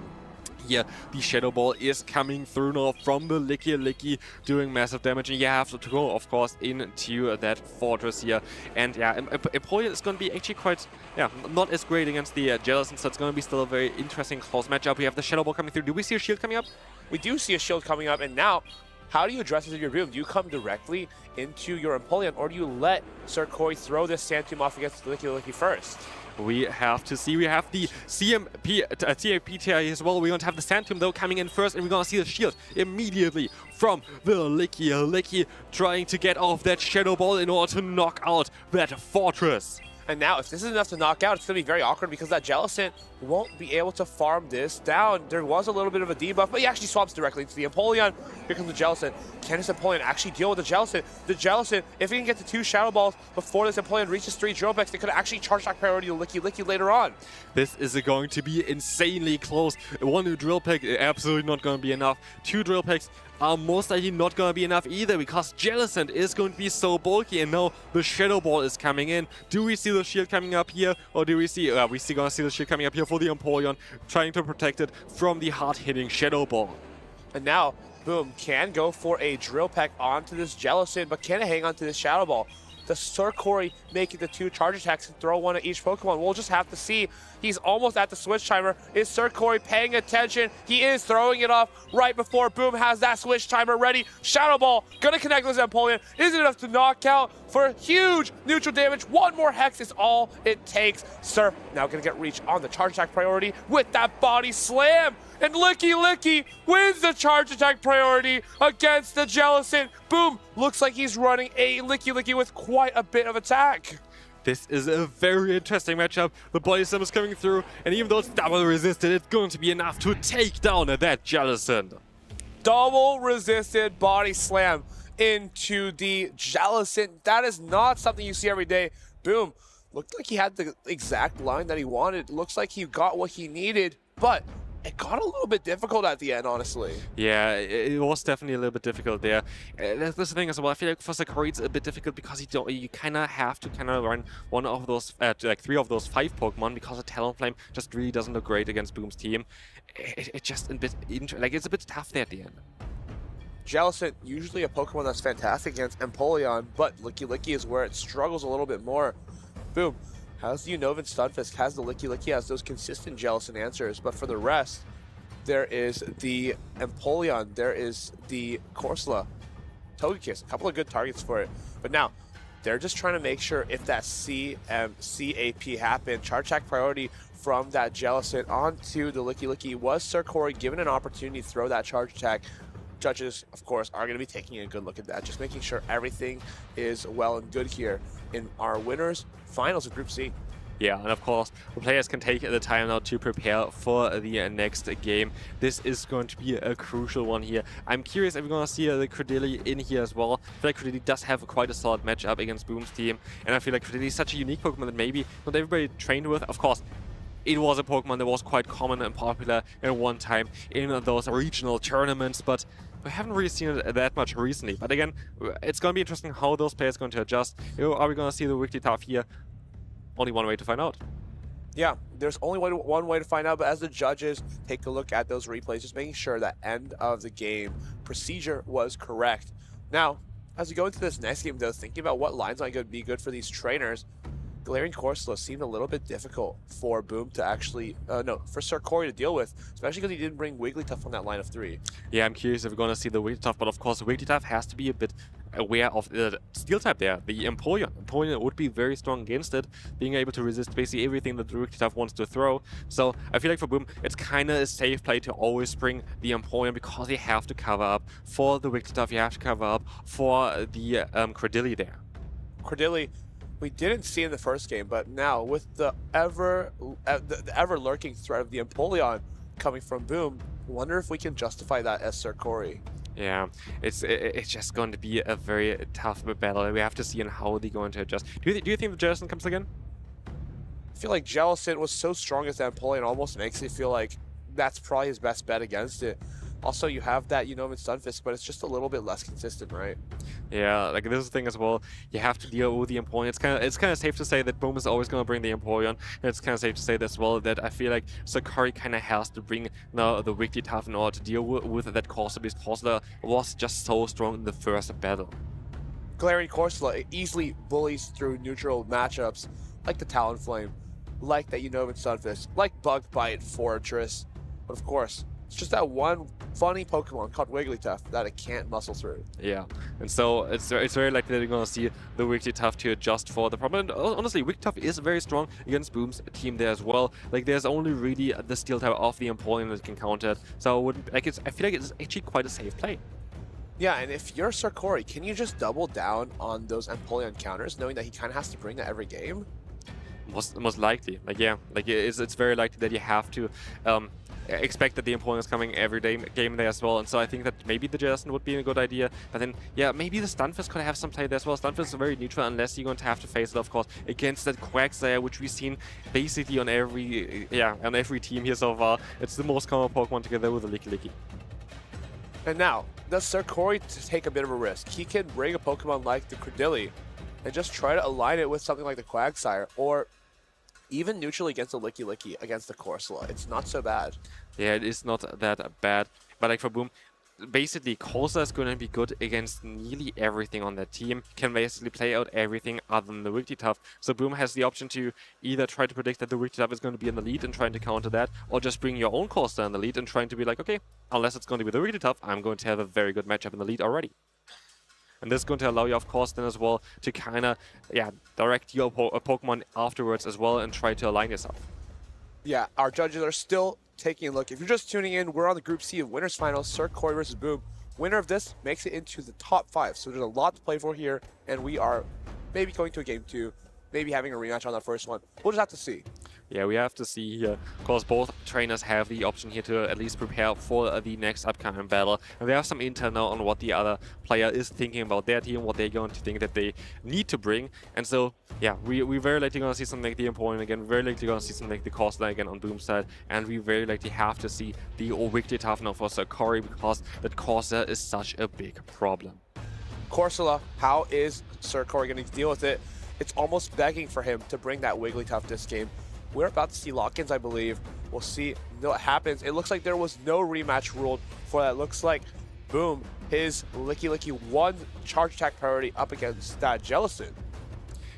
Yeah, the Shadow Ball is coming through now from the Licky, doing massive damage, and you have to go, of course, into that Fortress here. And yeah, Empoleon is going to be actually quite, not as great against the Jellicent, so it's going to be still a very interesting close matchup. We have the Shadow Ball coming through. Do we see a shield coming up? We do see a shield coming up, and now, how do you address this with your Boom? Do you come directly into your Empoleon, or do you let Sir Corey throw this Sand Tomb off against the Licky first? We have to see. We have the TAPTI as well. We're going to have the Sand Tomb, though, coming in first, and we're going to see the shield immediately from the Licky trying to get off that Shadow Ball in order to knock out that Fortress. And now, if this is enough to knock out, it's going to be very awkward because that Jellicent won't be able to farm this down. There was a little bit of a debuff, but he actually swaps directly into the Empoleon. Here comes the Jellicent. Can this Empoleon actually deal with the Jellicent? The Jellicent, if he can get to 2 Shadow Balls before this Empoleon reaches 3 Drill Pecks, they could actually charge back priority to Licky later on. This is going to be insanely close. 1 Drill Peck, absolutely not going to be enough. 2 Drill Pecks are most likely not going to be enough either because Jellicent is going to be so bulky, and now the Shadow Ball is coming in. Do we see the shield coming up here, or do we see, going to see the shield coming up here for the Empoleon, trying to protect it from the hard-hitting Shadow Ball. And now, Boom can go for a Drill Peck onto this Jellicent, but can it hang onto this Shadow Ball? Does Sir Corey make it the 2 charge attacks and throw 1 at each Pokemon? We'll just have to see. He's almost at the switch timer. Is Sir Corey paying attention? He is throwing it off right before Boom has that switch timer ready. Shadow Ball gonna connect with Empoleon. Is it enough to knock out for huge neutral damage? 1 more Hex is all it takes. Sir now gonna get reach on the charge attack priority with that body slam. And Licky wins the charge attack priority against the Jellicent. Boom Boom looks like he's running a Licky with quite a bit of attack. This is a very interesting matchup. The body slam is coming through, and even though it's double resisted, it's going to be enough to take down that Jellicent. Double resisted body slam into the Jellicent. That is not something you see every day. Boom. Looked like he had the exact line that he wanted. Looks like he got what he needed, but it got a little bit difficult at the end, honestly. Yeah, it was definitely a little bit difficult there. That's the thing as well. I feel like for Sakura it's a bit difficult because you kind of have to run one of those, like 3 of those 5 Pokemon, because the Talonflame just really doesn't look great against Boom's team. It's just a bit, it's a bit tough there at the end. Jellicent, usually a Pokemon that's fantastic against Empoleon, but Licky is where it struggles a little bit more. Boom. Has the Unova Stunfisk, has the Licky, has those consistent Jellicent answers, but for the rest, there is the Empoleon, there is the Corsola, Togekiss, a couple of good targets for it. But now, they're just trying to make sure if that CAP happened, charge attack priority from that Jellicent onto the Licky. Was Sir Corey given an opportunity to throw that charge attack? Judges, of course, are going to be taking a good look at that, just making sure everything is well and good here in our winners finals of Group C. Yeah, and of course, the players can take the time now to prepare for the next game. This is going to be a crucial one here. I'm curious if we're going to see the Credilli in here as well. I feel like Credilli does have quite a solid matchup against Boom's team, and I feel like Credilli is such a unique Pokemon that maybe not everybody trained with. Of course, it was a Pokemon that was quite common and popular at one time in those regional tournaments, but we haven't really seen it that much recently. But again, it's going to be interesting how those players are going to adjust. Are we going to see the Wigglytuff here? Only one way to find out. Yeah, there's only one way to find out, but as the judges take a look at those replays, just making sure that end of the game procedure was correct. Now, as we go into this next game, though, thinking about what lines might be good for these trainers, Galarian Corsola seemed a little bit difficult for Boom to actually, for Sir Corey to deal with, especially because he didn't bring Wigglytuff on that line of 3. Yeah, I'm curious if we're going to see the Wigglytuff, but of course, Wigglytuff has to be a bit aware of the steel type there, the Empoleon. Empoleon would be very strong against it, being able to resist basically everything that the Wigglytuff wants to throw. So I feel like for Boom, it's kind of a safe play to always bring the Empoleon, because you have to cover up for the Wigglytuff, you have to cover up for the Credilli there. Credilli, we didn't see in the first game, but now with the ever lurking threat of the Empoleon coming from Boom, wonder if we can justify that as Sir Corey. Yeah, it's just going to be a very tough battle. We have to see how they're going to adjust. Do you think the Jellicent comes again? I feel like Jellicent was so strong as that Empoleon, almost makes me feel like that's probably his best bet against it. Also, you have that Unova Stunfisk, but it's just a little bit less consistent, right? Yeah, like this is the thing as well. You have to deal with the Empoleon. It's kind of safe to say that Boom is always going to bring the Empoleon. And it's kind of safe to say as well that I feel like Sakari kind of has to bring now the Wigglytuff in order to deal with that Corsola, because Corsola was just so strong in the first battle. Galarian Corsola easily bullies through neutral matchups like the Talonflame, like that Unova Stunfisk, like Bug Bite, Fortress. But of course, it's just that one funny Pokemon called Wigglytuff that it can't muscle through. Yeah, and so it's very likely that you're going to see the Wigglytuff to adjust for the problem. And honestly, Wigglytuff is very strong against Boom's team there as well. Like, there's only really the Steel type of the Empoleon that can counter it. So I wouldn't, like, I feel like it's actually quite a safe play. Yeah, and if you're Sir Corey, can you just double down on those Empoleon counters, knowing that he kind of has to bring that every game? Most likely, like, yeah, like it's very likely that you have to expect that the Empoleon is coming every game there as well, and so I think that maybe the Jellicent would be a good idea, but then, yeah, maybe the Stunfisk could have some play there as well. Stunfisk is very neutral unless you're going to have to face it, of course, against that Quagsire, which we've seen basically on every team here so far. It's the most common Pokemon together with the Licky. And now, does Sir Corey take a bit of a risk? He can bring a Pokemon like the Credilli and just try to align it with something like the Quagsire, or even neutrally against the Licky against the Corsola. It's not so bad. Yeah, it is not that bad. But like for Boom, basically Corsola is going to be good against nearly everything on that team. Can basically play out everything other than the Wigglytuff. So Boom has the option to either try to predict that the Wigglytuff is going to be in the lead and trying to counter that, or just bring your own Corsola in the lead and trying to be like, okay, unless it's going to be the Wigglytuff, I'm going to have a very good matchup in the lead already. And this is going to allow you, of course, then as well to kind of, direct your Pokemon afterwards as well and try to align yourself. Yeah, our judges are still taking a look. If you're just tuning in, we're on the Group C of Winners Finals, Sir Corey versus Boom. Winner of this makes it into the top 5. So there's a lot to play for here, and we are maybe going to a game 2, maybe having a rematch on that first one. We'll just have to see. Yeah, we have to see here. Of course, both trainers have the option here to at least prepare for the next upcoming battle. And they have some intel now on what the other player is thinking about their team, what they're going to think that they need to bring. And so, yeah, we very likely going to see something like the opponent again. Very likely going to see something like the Corsair again on Boom's side. And we very likely have to see the Wigglytuff now for Sakori, because that Corsair is such a big problem. Corsola, how is Sakori going to deal with it? It's almost begging for him to bring that Wigglytuff this game. We're about to see lock-ins, I believe. We'll see what happens. It looks like there was no rematch ruled for that. Looks like, boom, his Licky one charge attack priority up against that Jellicent.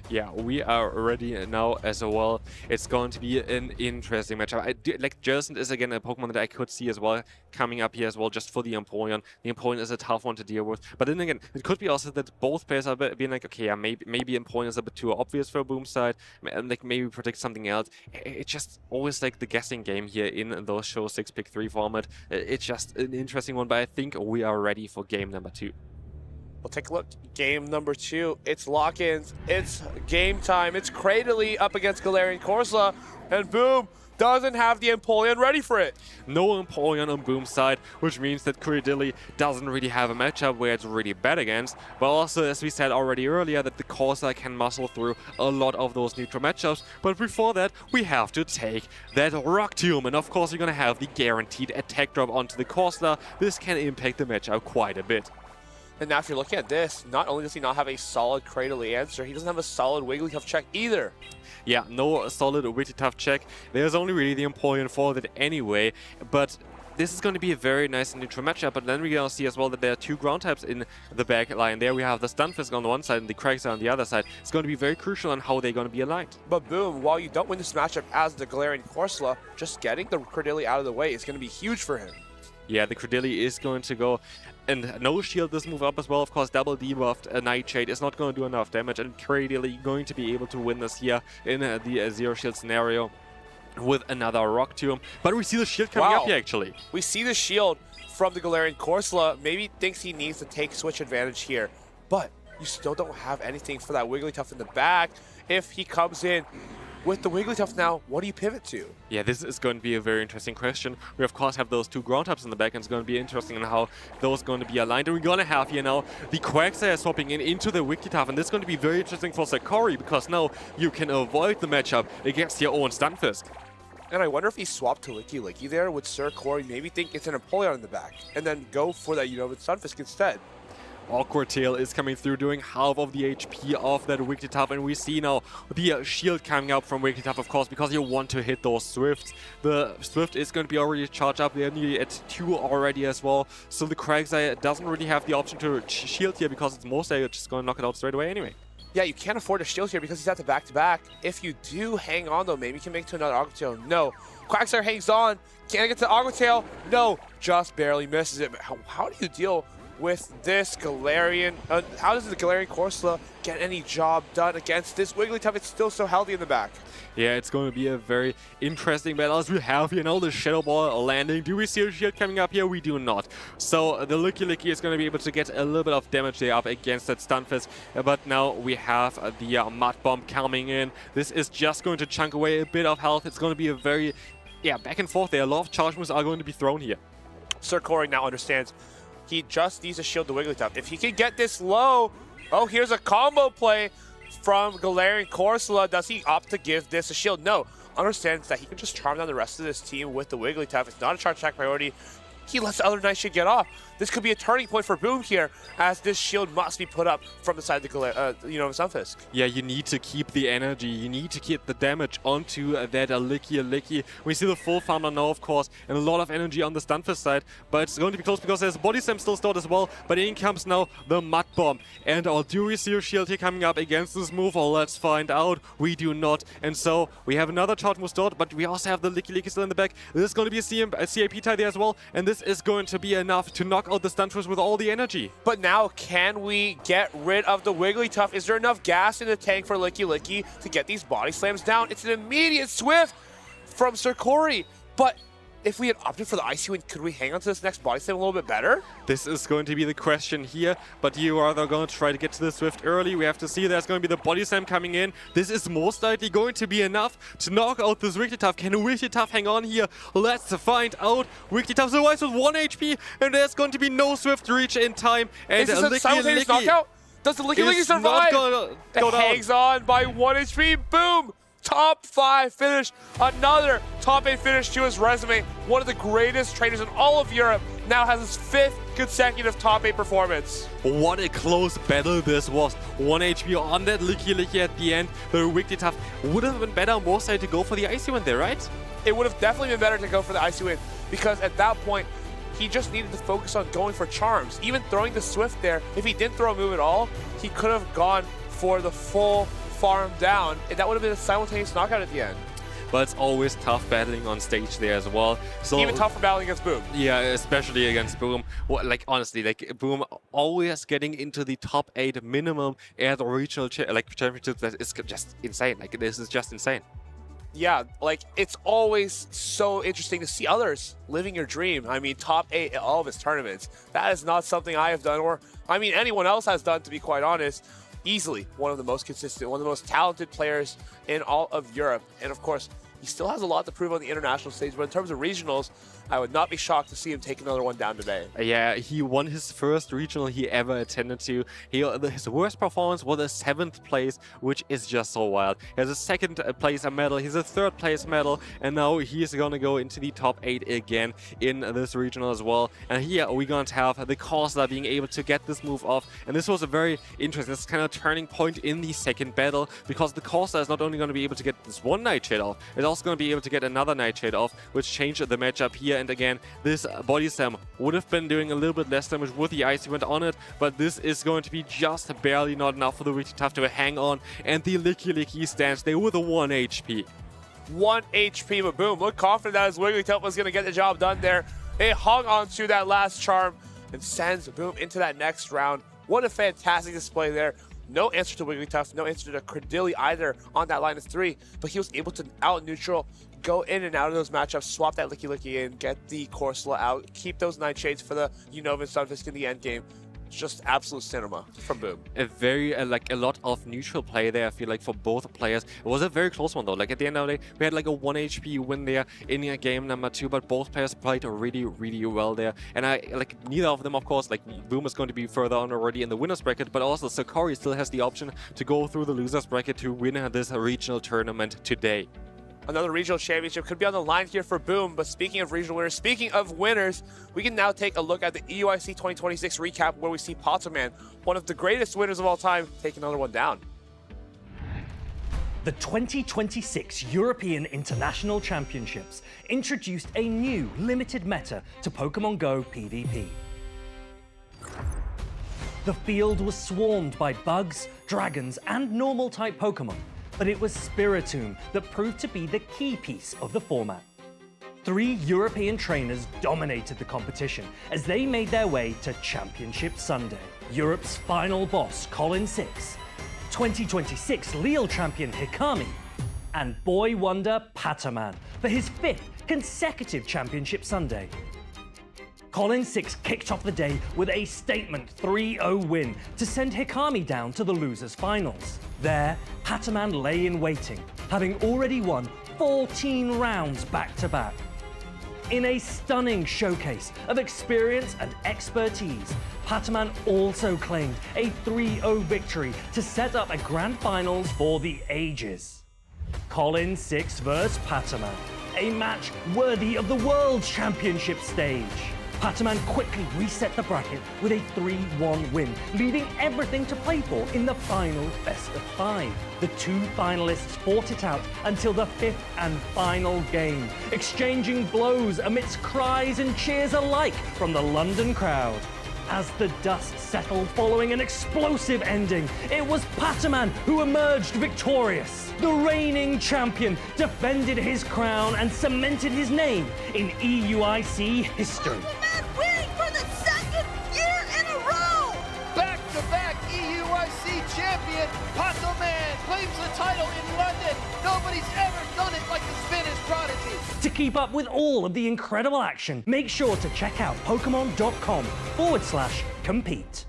Yeah, we are ready now as well. It's going to be an interesting matchup. Like, Jellicent is again a Pokemon that I could see as well coming up here as well, just for the Empoleon. The Empoleon is a tough one to deal with. But then again, it could be also that both players are being like, okay, yeah, maybe Empoleon is a bit too obvious for Boom's side, and like maybe predict something else. It's just always like the guessing game here in those show 6 pick 3 format. It's just an interesting one, but I think we are ready for game number 2. We'll take a look. Game number 2. It's lock-ins. It's game time. It's Cradily up against Galarian Corsola. And Boom doesn't have the Empoleon ready for it. No Empoleon on Boom's side, which means that Cradily doesn't really have a matchup where it's really bad against. But also, as we said already earlier, that the Corsair can muscle through a lot of those neutral matchups. But before that, we have to take that Rock Tomb. And of course, you're going to have the guaranteed attack drop onto the Corsair. This can impact the matchup quite a bit. And now if you're looking at this, not only does he not have a solid Cradily answer, he doesn't have a solid Wigglytuff check either. Yeah, no solid Wigglytuff check. There's only really the Empoleon for that anyway, but this is going to be a very nice and neutral matchup. But then we're going to see as well that there are 2 ground types in the back line. There we have the Stunfisk on one side and the Quagsire on the other side. It's going to be very crucial on how they're going to be aligned. But Boom, while you don't win this matchup as the Galarian Corsola, just getting the Cradily out of the way is going to be huge for him. Yeah, the Cradily is going to go, and no shield this move up as well. Of course, double debuffed Nightshade is not going to do enough damage, and Cradily going to be able to win this here in the zero shield scenario with another Rock Tomb. But we see the shield coming up here, actually. We see the shield from the Galarian Corsola. Maybe thinks he needs to take switch advantage here, but you still don't have anything for that Wigglytuff in the back. If he comes in with the Wigglytuff now, what do you pivot to? Yeah, this is going to be a very interesting question. We, of course, have those 2 ground types in the back, and it's going to be interesting in how those are going to be aligned. And we're going to have here now the Quagsire swapping into the Wigglytuff, and this is going to be very interesting for Sakori, because now you can avoid the matchup against your own Stunfisk. And I wonder if he swapped to Licky there, would Sakori maybe think it's an Empoleon in the back, and then go for that, with Stunfisk instead. Awkward Tail is coming through, doing half of the HP of that Wigglytuff, and we see now the shield coming up from Wigglytuff, of course, because you want to hit those Swifts. The Swift is going to be already charged up. They're nearly at 2 already as well, so the Quagsire doesn't really have the option to shield here, because it's most likely just going to knock it out straight away anyway. Yeah, you can't afford a shield here because he's at the back-to-back. If you do hang on, though, maybe you can make it to another Aqua Tail. No. Quagsire hangs on. Can I get to Aqua Tail? No. Just barely misses it. But how do you deal with this Galarian? How does the Galarian Corsola get any job done against this Wigglytuff? It's still so healthy in the back. Yeah, it's going to be a very interesting battle as we have, the Shadow Ball landing. Do we see a shield coming up here? We do not. So the Licky is going to be able to get a little bit of damage there up against that Stunfisk. But now we have the Mud Bomb coming in. This is just going to chunk away a bit of health. It's going to be a very, back and forth there. A lot of charge moves are going to be thrown here. Sakori now understands he just needs to shield the Wigglytuff. If he can get this low, here's a combo play from Galarian Corsola. Does he opt to give this a shield? No. Understands that he can just charm down the rest of this team with the Wigglytuff. It's not a charge attack priority. He lets the other Nightshade get off. This could be a turning point for Boom here, as this shield must be put up from the side of the Stunfisk. Yeah, you need to keep the energy. You need to keep the damage onto that Licky. We see the full farmer now, of course, and a lot of energy on the Stunfisk side, but it's going to be close because there's a Body Slam still stored as well. But in comes now the Mud Bomb. And do we see a shield here coming up against this move? Well, let's find out. We do not. And so we have another charge move stored, but we also have the Licky still in the back. This is going to be a CAP tie there as well, and this is going to be enough to knock out the Stunfisk with all the energy. But now, can we get rid of the Wigglytuff? Is there enough gas in the tank for Licky to get these body slams down? It's an immediate Swift from Sakori, but if we had opted for the Icy Wind, could we hang on to this next body slam a little bit better? This is going to be the question here, but you are going to try to get to the Swift early. We have to see there's going to be the body slam coming in. This is most likely going to be enough to knock out this Wigglytuff. Can Wigglytuff hang on here? Let's find out. Wigglytuff survives with 1 HP, and there's going to be no Swift reach in time. And is this a simultaneous knockout? Does the Licky Licky survive? It hangs on by 1 HP. Boom! Top 5 finish. Another top 8 finish to his resume. One of the greatest trainers in all of Europe. Now has his 5th consecutive top 8 performance. What a close battle this was. 1 HP on that Licky Licky at the end. The Wigglytuff would have been better most likely to go for the Icy Wind there, right? It would have definitely been better to go for the Icy Wind because at that point, he just needed to focus on going for charms. Even throwing the Swift there, if he didn't throw a move at all, he could have gone for the full farm down, and that would have been a simultaneous knockout at the end. But it's always tough battling on stage there as well. So even tougher battling against Boom. Yeah, especially against Boom. Well, like honestly, like Boom always getting into the top 8 minimum at the regional championships. That is just insane. Like this is just insane. Yeah, like it's always so interesting to see others living your dream. I mean, top 8 at all of his tournaments. That is not something I have done, or I mean, anyone else has done, to be quite honest. Easily one of the most consistent, one of the most talented players in all of Europe. And of course, he still has a lot to prove on the international stage, but in terms of regionals, I would not be shocked to see him take another one down today. Yeah, he won his first regional he ever attended to. His worst performance was a 7th place, which is just so wild. He has a 2nd place medal, he's a 3rd place medal, and now he's gonna go into the top 8 again in this regional as well. And here we're going to have the Corsair being able to get this move off. And this was a very interesting, this kind of turning point in the 2nd battle, because the Corsair is not only going to be able to get this one Nightshade off, it's also going to be able to get another Nightshade off, which changed the matchup here. And again, this body slam would have been doing a little bit less damage with the Icy Wind on it, but this is going to be just barely not enough for the Wigglytuff to hang on. And the Licky Licky stands there with a 1 HP. 1 HP, but Boom looked confident that his Wigglytuff was going to get the job done there. It hung on to that last charm and sends Boom into that next round. What a fantastic display there. No answer to Wigglytuff, no answer to Credilli either on that line of 3, but he was able to out-neutral, go in and out of those matchups, swap that Licky Licky in, get the Corsola out, keep those Nightshades for the Unova and Stunfisk in the end game. Just absolute cinema from Boom. A very, like a lot of neutral play there, I feel like, for both players. It was a very close one though. Like at the end of the day, we had like a 1 HP win there in game number 2, but both players played really, really well there. And neither of them, of course, like Boom is going to be further on already in the winner's bracket, but also Sakori still has the option to go through the loser's bracket to win this regional tournament today. Another regional championship could be on the line here for Boom, but speaking of regional winners, speaking of winners, we can now take a look at the EUIC 2026 recap where we see Pokémon, one of the greatest winners of all time, take another one down. The 2026 European International Championships introduced a new limited meta to Pokémon Go PvP. The field was swarmed by bugs, dragons, and normal type Pokémon, but it was Spiritomb that proved to be the key piece of the format. 3 European trainers dominated the competition as they made their way to Championship Sunday. Europe's final boss, Colin 6, 2026 Lille champion Hikami, and boy wonder Pataman for his 5th consecutive Championship Sunday. Colin 6 kicked off the day with a statement 3-0 win to send Hikami down to the losers finals. There, Pataman lay in waiting, having already won 14 rounds back-to-back. In a stunning showcase of experience and expertise, Pataman also claimed a 3-0 victory to set up a grand finals for the ages. Colin 6 vs Pataman, a match worthy of the World Championship stage. Pataman quickly reset the bracket with a 3-1 win, leaving everything to play for in the final best of 5. The 2 finalists fought it out until the 5th and final game, exchanging blows amidst cries and cheers alike from the London crowd. As the dust settled following an explosive ending, it was Pataman who emerged victorious. The reigning champion defended his crown and cemented his name in EUIC history. Pataman winning for the 2nd year in a row! Back-to-back EUIC champion, Pataman claims the title in London. Nobody's ever done it like the Spanish prodigy. To keep up with all of the incredible action, make sure to check out Pokemon.com/compete.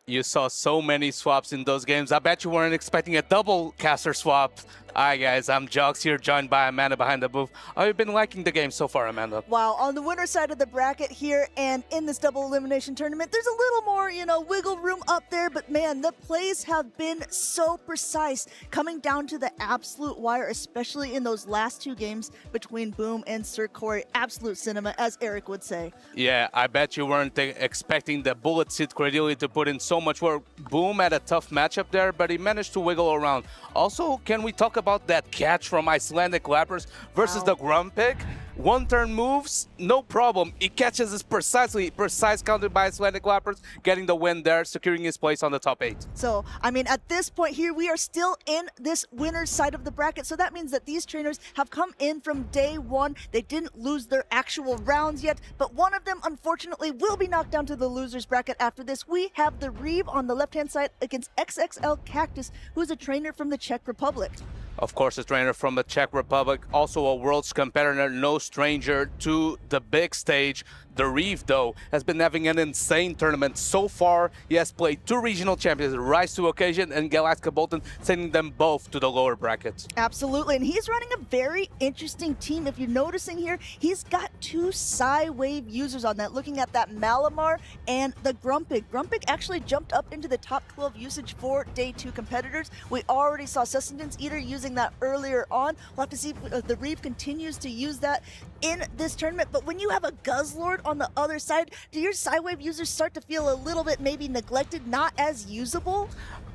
You saw so many swaps in those games. I bet you weren't expecting a double caster swap. Hi guys, I'm Jox here, joined by Amanda behind the booth. How have you been liking the game so far, Amanda? Wow, on the winner side of the bracket here and in this double elimination tournament, there's a little more, wiggle room up there, but man, the plays have been so precise, coming down to the absolute wire, especially in those last two games between Boom and Sir Corey. Absolute cinema, as Eric would say. Yeah, I bet you weren't expecting the bullet seed Cordelia to put in so much work. Boom had a tough matchup there, but he managed to wiggle around. Also, can we talk about that catch from Icelandic Lappers versus the Grumpig? One-turn moves, no problem. He catches this precise counter by Icelandic Lappers, getting the win there, securing his place on the top 8. So, at this point here, we are still in this winner's side of the bracket. So that means that these trainers have come in from day one. They didn't lose their actual rounds yet, but one of them, unfortunately, will be knocked down to the loser's bracket after this. We have the Reeve on the left-hand side against XXL Cactus, who's a trainer from the Czech Republic. Of course, a trainer from the Czech Republic, also a Worlds competitor, no stranger to the big stage. The Reeve, though, has been having an insane tournament. So far, he has played 2 regional champions, Rise to Occasion and Galactica Bolton, sending them both to the lower brackets. Absolutely, and he's running a very interesting team. If you're noticing here, he's got 2 Psy-Wave users on that, looking at that Malamar and the Grumpig. Grumpig actually jumped up into the top 12 usage for Day 2 competitors. We already saw Sustenance Eater using that earlier on. We'll have to see if the Reeve continues to use that in this tournament, but when you have a Guzzlord on the other side, do your Psy-Wave users start to feel a little bit maybe neglected, not as usable?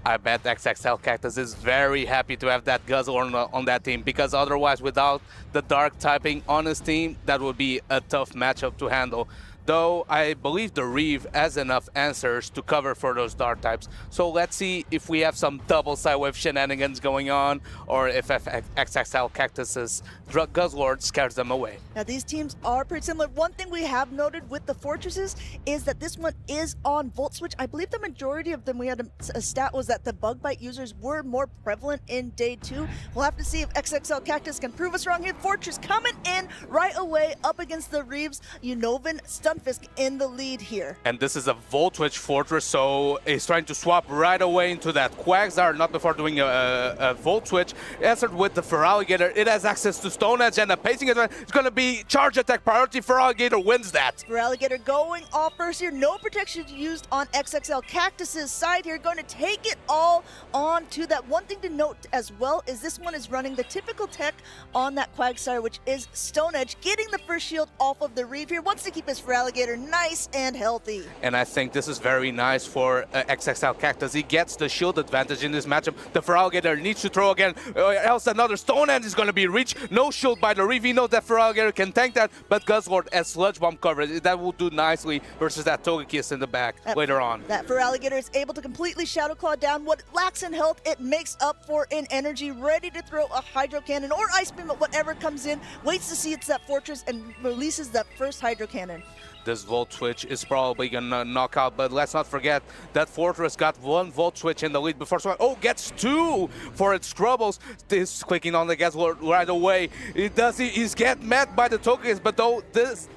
I bet XXL Cactus is very happy to have that Guzzlord on that team, because otherwise, without the Dark typing on his team, that would be a tough matchup to handle. Though I believe the Reeve has enough answers to cover for those Dark types. So let's see if we have some double Psy-Wave shenanigans going on, or if XXL Cactus's Guzzlord scares them away. Now these teams are pretty similar. One thing we have noted with the Fortresses is that this one is on Volt Switch. I believe the majority of them, we had a stat was that the Bug Bite users were more prevalent in Day 2. We'll have to see if XXL Cactus can prove us wrong here. Fortress coming in right away up against the Reeves. Unnovan Stunfisk in the lead here. And this is a Volt Switch Fortress, so he's trying to swap right away into that Quagsire, not before doing a Volt Switch. Answered with the Feraligatr. It has access to Stone Edge, and the pacing advantage is going to be charge attack priority. Feraligatr wins that. Feraligatr going off first here. No protection used on XXL Cactus's side here. Going to take it all on to that. One thing to note as well is this one is running the typical tech on that Quagsire, which is Stone Edge. Getting the first shield off of the Reeve here. Wants to keep his Feraligatr nice and healthy. And I think this is very nice for XXL Cactus. He gets the shield advantage in this matchup. The Feraligatr needs to throw again, else another Stone Edge is going to be reached. No shield by the Reeve. He knows that Feraligatr can tank that, but Guzzlord has Sludge Bomb coverage. That will do nicely versus that Togekiss in the back later on. That Feraligatr is able to completely Shadow Claw down. What it lacks in health, it makes up for in energy. Ready to throw a Hydro Cannon or Ice Beam at whatever comes in. Waits to see it's that Fortress and releases that first Hydro Cannon. This Volt Switch is probably gonna knock out, but let's not forget that Fortress got 1 Volt Switch in the lead before. Oh, gets 2 for its troubles. This clicking on the Guzzlord right away. He's get met by the Togekiss, but though this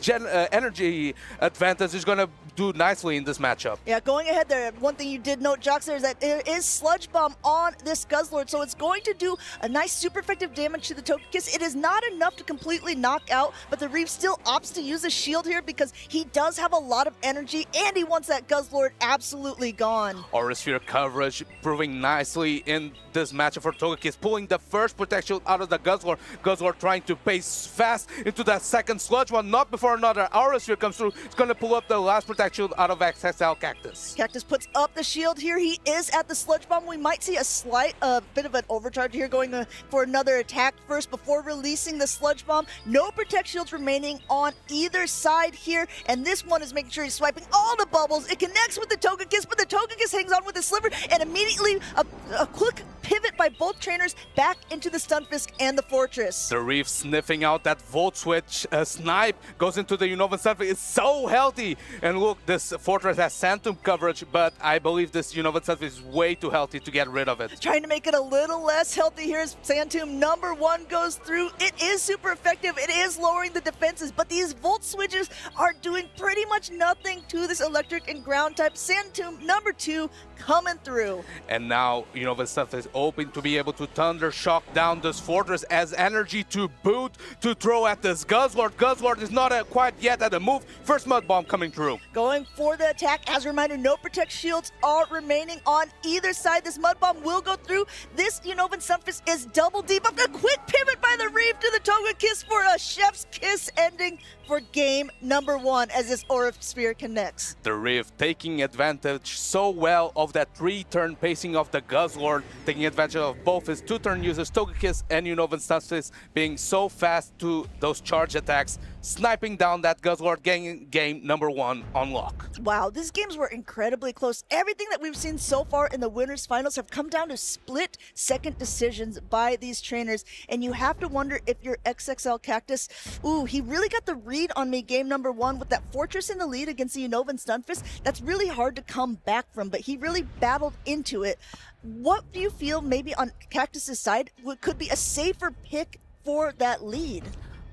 energy advantage is gonna do nicely in this matchup. Yeah, going ahead there, one thing you did note, Jox, there is that there is Sludge Bomb on this Guzzlord, so it's going to do a nice super effective damage to the Togekiss. It is not enough to completely knock out, but the Reeve still opts to use a shield here because he he does have a lot of energy, and he wants that Guzzlord absolutely gone. Aura Sphere coverage proving nicely in this matchup for Togekiss, pulling the first protection out of the Guzzlord. Guzzlord trying to pace fast into that second Sludge Bomb, not before another Aura Sphere comes through. It's going to pull up the last protection out of XXL Cactus. Cactus puts up the shield here. He is at the Sludge Bomb. We might see a slight bit of an overcharge here, going for another attack first before releasing the Sludge Bomb. No Protect Shields remaining on either side here, and this one is making sure he's swiping all the bubbles. It connects with the Togekiss, but the Togekiss hangs on with the Sliver, and immediately a quick pivot by both trainers back into the Stunfisk and the Fortress. The Reef sniffing out that Volt Switch snipe, goes into the Unova Stunfisk. It's so healthy. And look, this Fortress has Santum coverage, but I believe this Unova Stunfisk is way too healthy to get rid of it. Trying to make it a little less healthy here as Santum #1 goes through. It is super effective. It is lowering the defenses, but these Volt Switches are doing pretty much nothing to this electric and ground type. Santum #2 coming through. And now Unova Stunfisk is open to be able to Thunder Shock down this Fortress as energy to boot to throw at this Guzzlord. Guzzlord is not quite yet at the move. First Mud Bomb coming through. Going for the attack. As a reminder, no Protect Shields are remaining on either side. This Mud Bomb will go through. This Unovan Stunfisk is double deep. A quick pivot by the Reef to the Togekiss for a chef's kiss ending for game #1 as this Aura Sphere connects. The Reef taking advantage so well of that 3-turn pacing of the Guzzlord, taking advantage of both his 2-turn users, Togekiss and Unovan Stunfisk, being so fast to those charge attacks, sniping down that Guzzlord, getting game #1 on lock. Wow, these games were incredibly close. Everything that we've seen so far in the winners finals have come down to split second decisions by these trainers, and you have to wonder if your XXL Cactus, ooh, he really got the read on me game #1 with that Fortress in the lead against the Unovan Stunfisk. That's really hard to come back from, but he really battled into it. What do you feel maybe on Cactus's side could be a safer pick for that lead?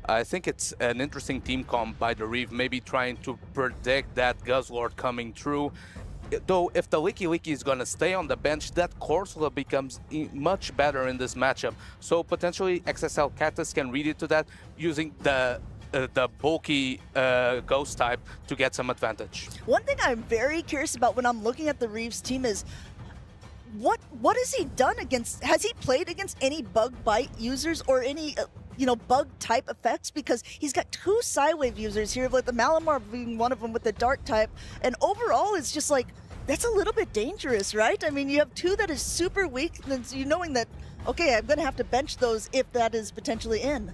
I think it's an interesting team comp by the Reef, maybe trying to predict that Guzzlord coming through. Though if the Licky Licky is going to stay on the bench, that Corsola becomes much better in this matchup. So potentially XSL Cactus can read it to that using the bulky Ghost type to get some advantage. One thing I'm very curious about when I'm looking at the Reeves team is what has he done against, has he played against any bug bite users or any bug type effects? Because he's got 2 Psywave users here, like the Malamar being one of them with the Dark type, and overall it's just like, that's a little bit dangerous, right? I mean, you have 2 that is super weak, and you knowing that, okay, I'm gonna have to bench those if that is potentially in.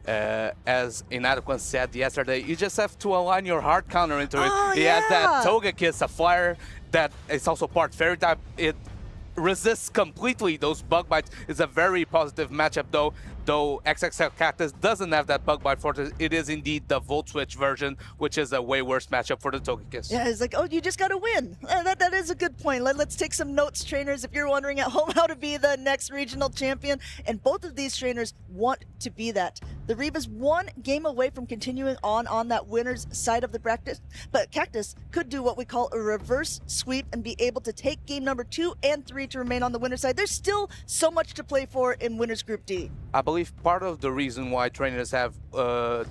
As Inadequate said yesterday, you just have to align your hard counter into it. He Yeah. has that Togekiss, a flyer that is also part Fairy type. It resists completely those bug bites. It's a very positive matchup though XXL Cactus doesn't have that bug bite Fortress. It is indeed the Volt Switch version, which is a way worse matchup for the Togekiss. Yeah, it's like, oh, you just gotta win. That is a good point. Let's take some notes, trainers, if you're wondering at home how to be the next regional champion. And both of these trainers want to be that. The Reeve is 1 game away from continuing on that winner's side of the bracket, but Cactus could do what we call a reverse sweep and be able to take game #2 and 3 to remain on the winner's side. There's still so much to play for in Winners Group D. I believe part of the reason why trainers have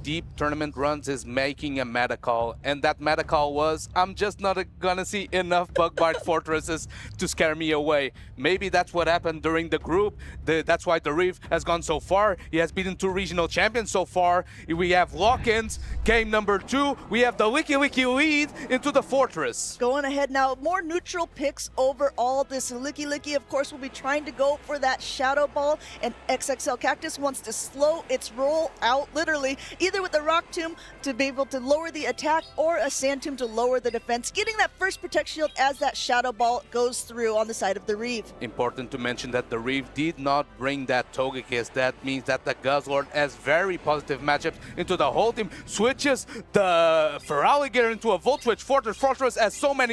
deep tournament runs is making a meta call, and that meta call was, I'm just not gonna see enough bug bite Fortresses to scare me away. Maybe that's what happened during the group. That's why the Reef has gone so far. He has beaten 2 regional champions so far. We have lock-ins, game #2. We have the Licky Licky lead into the Fortress. Going ahead now, more neutral picks over all this. Licky Licky, of course, will be trying to go for that Shadow Ball, and XXL Cactus wants to slow its roll out, literally, either with the Rock Tomb to be able to lower the attack or a Sand Tomb to lower the defense, getting that first Protect Shield as that Shadow Ball goes through on the side of the Reeve. Important to mention that the Reeve did not bring that Togekiss. That means that the Guzzlord has very positive matchups into the whole team. Switches the Feraligatr into a Volt Switch. Fortress has so much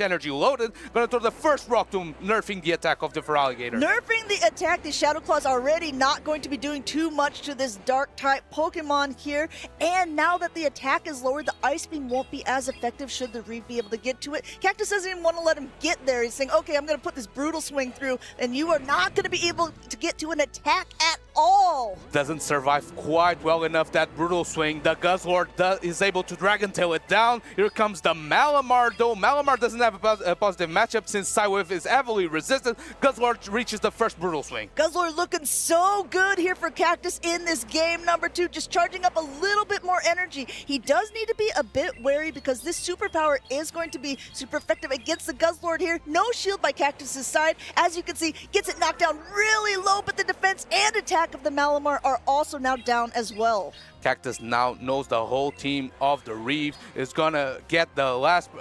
energy loaded. Gonna throw the first Rock Tomb, nerfing the attack of the Feraligatr. Nerfing the attack, the Shadow Claw's already not going to be doing too much to this Dark type Pokemon here. And now that the attack is lowered, the Ice Beam won't be as effective should the Reeve be able to get to it. Cactus doesn't even want to let him get there. He's saying, okay, I'm going to put this Brutal Swing through, and you are not going to be able to get to an attack at all. Doesn't survive quite well enough that brutal swing. The Guzzlord is able to Dragon Tail it down. Here comes the Malamar, though. Malamar doesn't have a positive matchup since Psywave is heavily resistant. Guzzlord reaches the first brutal swing. Guzzlord looking so good here for Cactus in this game number 2, just charging up a little bit more energy. He does need to be a bit wary because this superpower is going to be super effective against the Guzzlord here. No shield by Cactus's side. As you can see, gets it knocked down really low, but the defense and attack of the Malamar are also now down as well. Cactus now knows the whole team of the Reeve is gonna get the last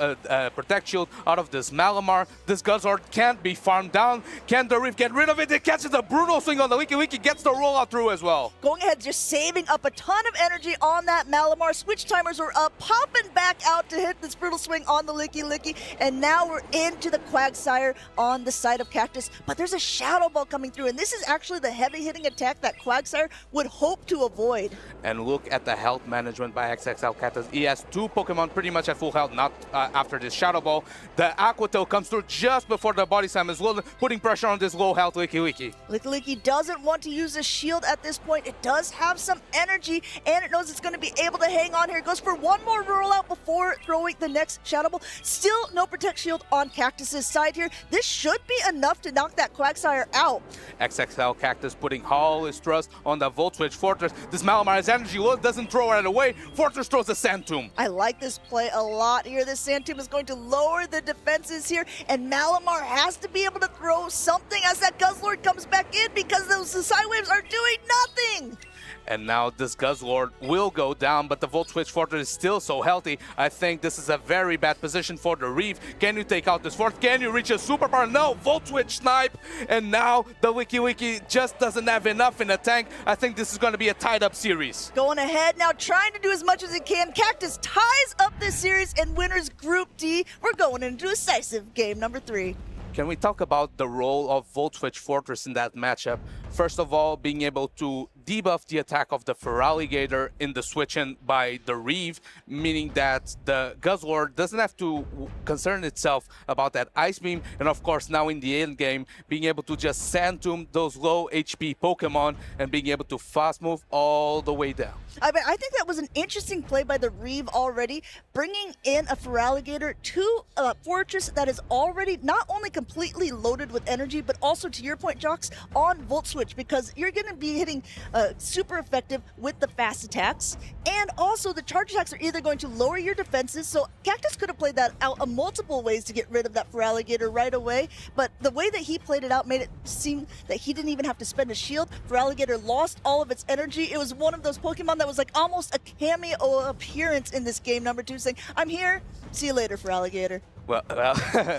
Protect Shield out of this Malamar. This Guzzlord can't be farmed down. Can the Reeve get rid of it? It catches a brutal swing on the Leaky Leaky, gets the rollout through as well. Going ahead, just saving up a ton of energy on that Malamar. Switch timers are up, popping back out to hit this brutal swing on the Licky Licky. And now we're into the Quagsire on the side of Cactus. But there's a Shadow Ball coming through, and this is actually the heavy hitting attack that Quagsire would hope to avoid. And look at the health management by XXL Cactus. He has 2 Pokemon pretty much at full health, not after this Shadow Ball. The Aqua Tail comes through just before the Body Slam as well, putting pressure on this low health Licky Licky. Licky Licky doesn't want to use a shield at this point. It does have some energy, and it knows it's going to be able to hang on here. It goes for one more rollout before throwing the next Shadow Ball. Still no Protect Shield on Cactus's side here. This should be enough to knock that Quagsire out. XXL Cactus putting all his trust on the Volt Switch Fortress. This Malamar has energy low, doesn't throw right away. Fortress throws the Sand Tomb. I like this play a lot here. This Sand Tomb is going to lower the defenses here, and Malamar has to be able to throw something as that Guzzlord comes back in because those Psywaves are doing nothing. And now this Guzzlord will go down, but the Volt Switch Fortress is still so healthy. I think this is a very bad position for the Reeve. Can you take out this fort? Can you reach a superpower? No, Volt Switch Snipe. And now the Licky Licky just doesn't have enough in the tank. I think this is going to be a tied-up series. Going ahead now, trying to do as much as he can. Cactus ties up this series and winners Group D. We're going into Decisive game number 3. Can we talk about the role of Volt Switch Fortress in that matchup? First of all, being able to debuff the attack of the Feraligatr in the switch-in by the Reeve, meaning that the Guzzlord doesn't have to concern itself about that Ice Beam, and of course now in the end game, being able to just Sand Tomb those low HP Pokemon and being able to fast move all the way down. I think that was an interesting play by the Reeve already, bringing in a Feraligatr to a Fortress that is already not only completely loaded with energy, but also, to your point, Jocks, on Volt Switch, because you're going to be hitting super effective with the fast attacks, and also the charge attacks are either going to lower your defenses, so Cactus could have played that out multiple ways to get rid of that Feraligatr right away, but the way that he played it out made it seem that he didn't even have to spend a shield. Feraligatr lost all of its energy. It was one of those Pokemon that was like almost a cameo appearance in this game number 2, saying, I'm here, see you later, Feraligatr. Well,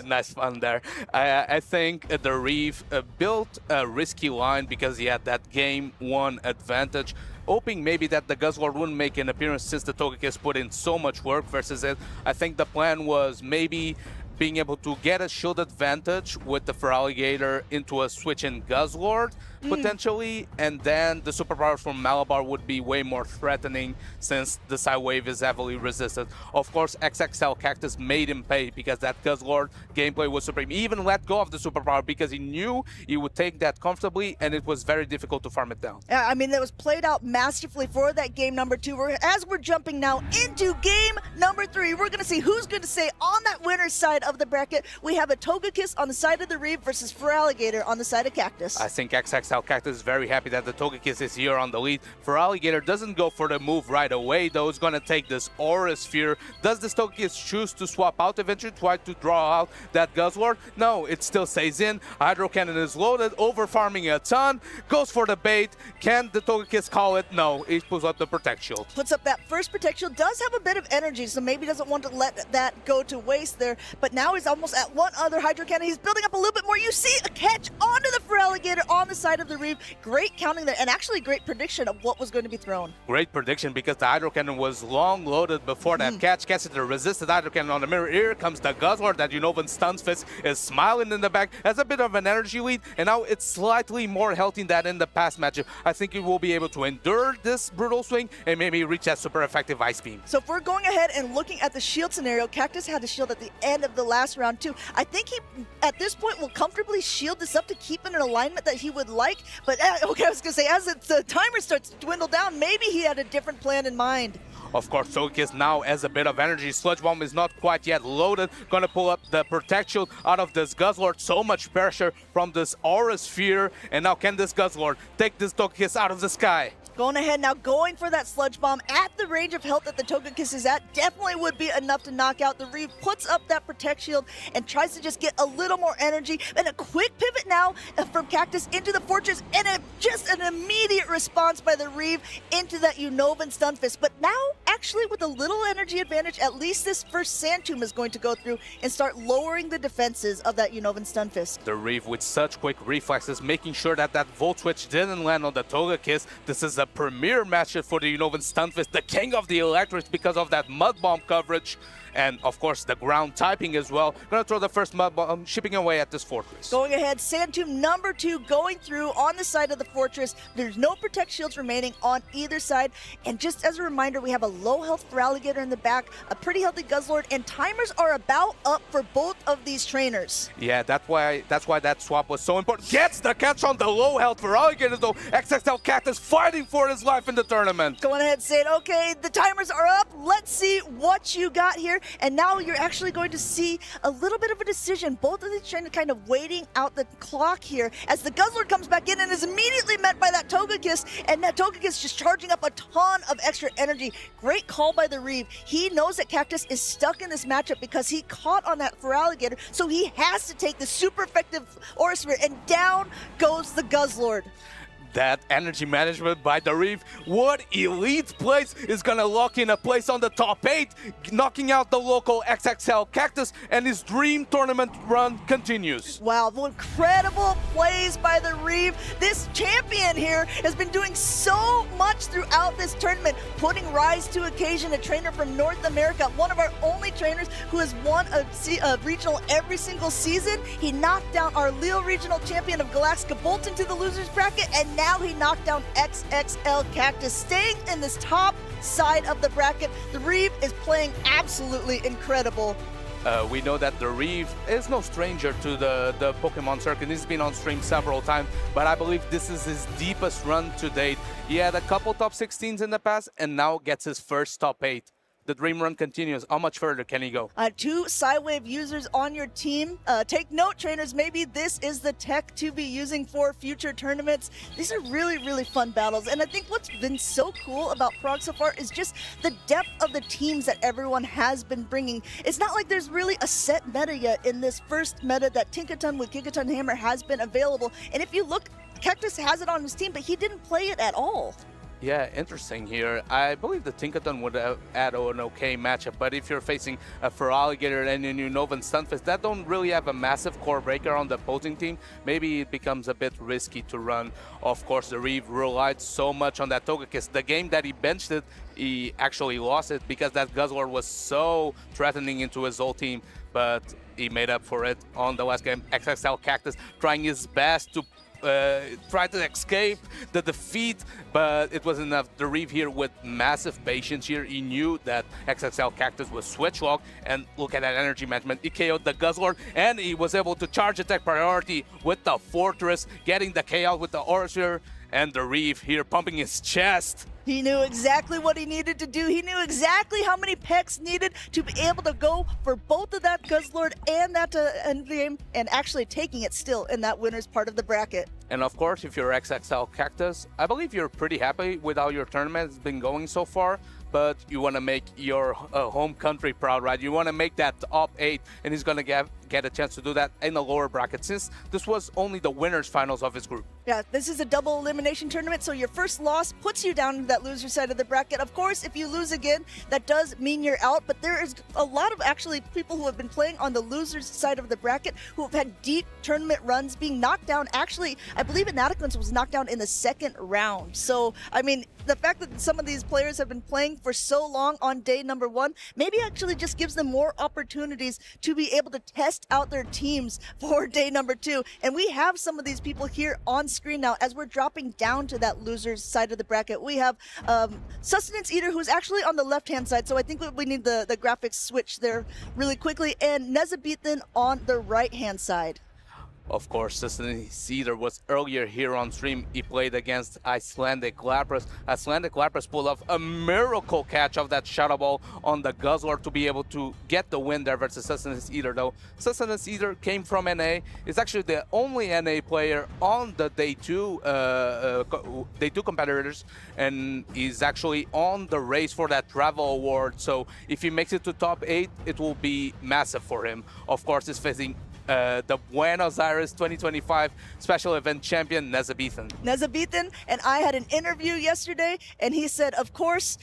nice fun there. I think the Reeve built a risky line because he had that game 1 advantage, hoping maybe that the Guzzlord wouldn't make an appearance since the Togekiss put in so much work versus it. I think the plan was maybe being able to get a shield advantage with the Feraligatr into a switch-in Guzzlord, potentially, and then the superpowers from Malabar would be way more threatening since the Psywave is heavily resisted. Of course, XXL Cactus made him pay because that Guzzlord gameplay was supreme. He even let go of the superpower because he knew he would take that comfortably, and it was very difficult to farm it down. Yeah, I mean, that was played out masterfully for that game number 2. As we're jumping now into game number 3, we're going to see who's going to say on that winner's side of the bracket. We have a Togekiss on the side of the Reeve versus Feraligatr on the side of Cactus. I think XXL Cactus is very happy that the Togekiss is here on the lead. Feraligatr doesn't go for the move right away, though. It's going to take this Aura Sphere. Does this Togekiss choose to swap out eventually, try to draw out that Guzzlord? No, it still stays in. Hydro Cannon is loaded, over farming a ton, goes for the bait. Can the Togekiss call it? No, it pulls up the Protect Shield. Puts up that first Protect Shield, does have a bit of energy, so maybe doesn't want to let that go to waste there, but now he's almost at one other Hydro Cannon. He's building up a little bit more. You see a catch onto the Feraligatr on the side of the Reeve. Great counting there, and actually great prediction of what was going to be thrown. Great prediction because the Hydro Cannon was long loaded before that catch. Catches the resisted Hydro Cannon on the mirror. Here comes the Guzzlord that Unovan Stuns Fist is smiling in the back. Has a bit of an energy lead, and now it's slightly more healthy than in the past matchup. I think he will be able to endure this brutal swing and maybe reach that super effective Ice Beam. So if we're going ahead and looking at the shield scenario, Cactus had a shield at the end of the last round too. I think he, at this point, will comfortably shield this up to keep it in alignment tournament that he would like, but okay, I was gonna say, as the timer starts to dwindle down, maybe he had a different plan in mind. Of course, Togekiss now has a bit of energy. Sludge Bomb is not quite yet loaded. Gonna pull up the Protect Shield out of this Guzzlord. So much pressure from this Aura Sphere. And now can this Guzzlord take this Togekiss out of the sky? Going ahead now, going for that Sludge Bomb at the range of health that the Togekiss is at. Definitely would be enough to knock out the Reeve. Puts up that Protect Shield and tries to just get a little more energy. And a quick pivot now from Cactus into the Fortress. And just an immediate response by the Reeve into that Unovan Stunfisk. But now, actually, with a little energy advantage, at least this first Sand Tomb is going to go through and start lowering the defenses of that Unovan Stunfisk. The Reeve with such quick reflexes, making sure that that Volt Switch didn't land on the Togekiss. This is a premier matchup for the Unovan Stunfisk, the king of the electrics because of that Mud Bomb coverage. And of course the ground typing as well. Gonna throw the first Mud Bomb, chipping away at this Fortress. Going ahead, Sand Tomb number 2 going through on the side of the Fortress. There's no Protect Shields remaining on either side. And just as a reminder, we have a low health Feraligatr in the back, a pretty healthy Guzzlord, and timers are about up for both of these trainers. Yeah, that's why that swap was so important. Gets the catch on the low health Feraligatr though. XXL Cactus fighting for his life in the tournament. Going ahead, saying, okay, the timers are up. Let's see what you got here. And now you're actually going to see a little bit of a decision. Both of these trainers kind of waiting out the clock here as the Guzzlord comes back in and is immediately met by that Togekiss. And that Togekiss just charging up a ton of extra energy. Great call by the Reeve. He knows that Cactus is stuck in this matchup because he caught on that Feraligatr. So he has to take the super effective Aura Sphere, and down goes the Guzzlord. That energy management by the Reeve. What elite place is gonna lock in a place on the top 8, knocking out the local XXL Cactus, and his dream tournament run continues. Wow, incredible plays by the Reeve. This champion here has been doing so much throughout this tournament, putting rise to occasion, a trainer from North America, one of our only trainers who has won a regional every single season. He knocked down our Lille regional champion of Galactica Bolt into the losers bracket, and now he knocked down XXL Cactus, staying in this top side of the bracket. The Reeve is playing absolutely incredible. We know that the Reeve is no stranger to the Pokemon circuit. He's been on stream several times, but I believe this is his deepest run to date. He had a couple top 16s in the past, and now gets his first top 8. The dream run continues. How much further can he go? 2 Psywave users on your team. Take note, trainers, maybe this is the tech to be using for future tournaments. These are really, really fun battles. And I think what's been so cool about Prague so far is just the depth of the teams that everyone has been bringing. It's not like there's really a set meta yet in this first meta that Tinkaton with Gigaton Hammer has been available. And if you look, Cactus has it on his team, but he didn't play it at all. Yeah, interesting here. I believe the Tinkaton would add an okay matchup, but if you're facing a Feraligatr and a Unovan Stunfisk that don't really have a massive core breaker on the opposing team, maybe it becomes a bit risky to run. Of course, the Reeve relied so much on that Togekiss. The game that he benched it, he actually lost it because that Guzzlord was so threatening into his whole team, but he made up for it on the last game. XXL Cactus trying his best to try to escape the defeat, but it wasn't enough. The Reeve here with massive patience here. He knew that XXL Cactus was switch lock, and look at that energy management. He KO'd the Guzzlord, and he was able to charge attack priority with the Fortress, getting the K out with the Aura Sphere, and the Reeve here pumping his chest. He knew exactly what he needed to do. He knew exactly how many pecks needed to be able to go for both of that Guzzlord and that endgame, and actually taking it still in that winner's part of the bracket. And of course, if you're XXL Cactus, I believe you're pretty happy with how your tournament has been going so far, but you want to make your home country proud, right? You want to make that top 8, and he's going to get a chance to do that in the lower bracket, since this was only the winners finals of his group. Yeah, this is a double elimination tournament, so your first loss puts you down to that loser side of the bracket. Of course, if you lose again, that does mean you're out, but there is a lot of actually people who have been playing on the losers side of the bracket who have had deep tournament runs, being knocked down. Actually, I believe Inaticans was knocked down in the second round. So, I mean, the fact that some of these players have been playing for so long on day number 1 maybe actually just gives them more opportunities to be able to test out their teams for day number 2. And we have some of these people here on screen now as we're dropping down to that losers side of the bracket. We have Sustenance Eater, who's actually on the left-hand side, so I think we need the graphics switch there really quickly, and Nezabethan on the right-hand side. Of course, Decisive was earlier here on stream. He played against Icelandic Lapras. Icelandic Lapras pulled off a miracle catch of that Shadow Ball on the Guzzler to be able to get the win there versus Decisive, though. Decisive came from NA. Is actually the only NA player on the day two competitors, and he's actually on the race for that travel award. So if he makes it to top 8, it will be massive for him. Of course, he's facing the Buenos Aires 2025 special event champion, Nezabethan. Nezabethan, and I had an interview yesterday, and he said, of course,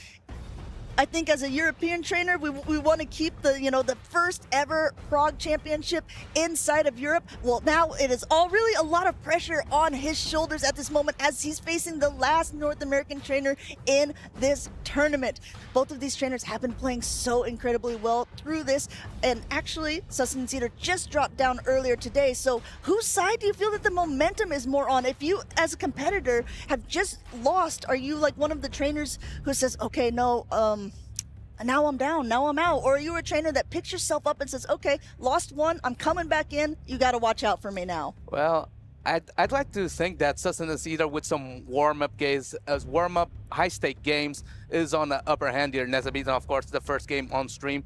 I think as a European trainer, we want to keep the first ever Prague Championship inside of Europe. Well, now it is really a lot of pressure on his shoulders at this moment as he's facing the last North American trainer in this tournament. Both of these trainers have been playing so incredibly well through this, and actually, Sussan Cedar just dropped down earlier today. So whose side do you feel that the momentum is more on? If you, as a competitor, have just lost, are you like one of the trainers who says, okay, no, now I'm down, now I'm out? Or are you a trainer that picks yourself up and says, okay, lost one, I'm coming back in, you got to watch out for me now? Well, I'd like to think that Sussan Cedar with some warm-up games, as warm-up high-stake games, is on the upper hand here. Nezabethan, of course, the first game on stream.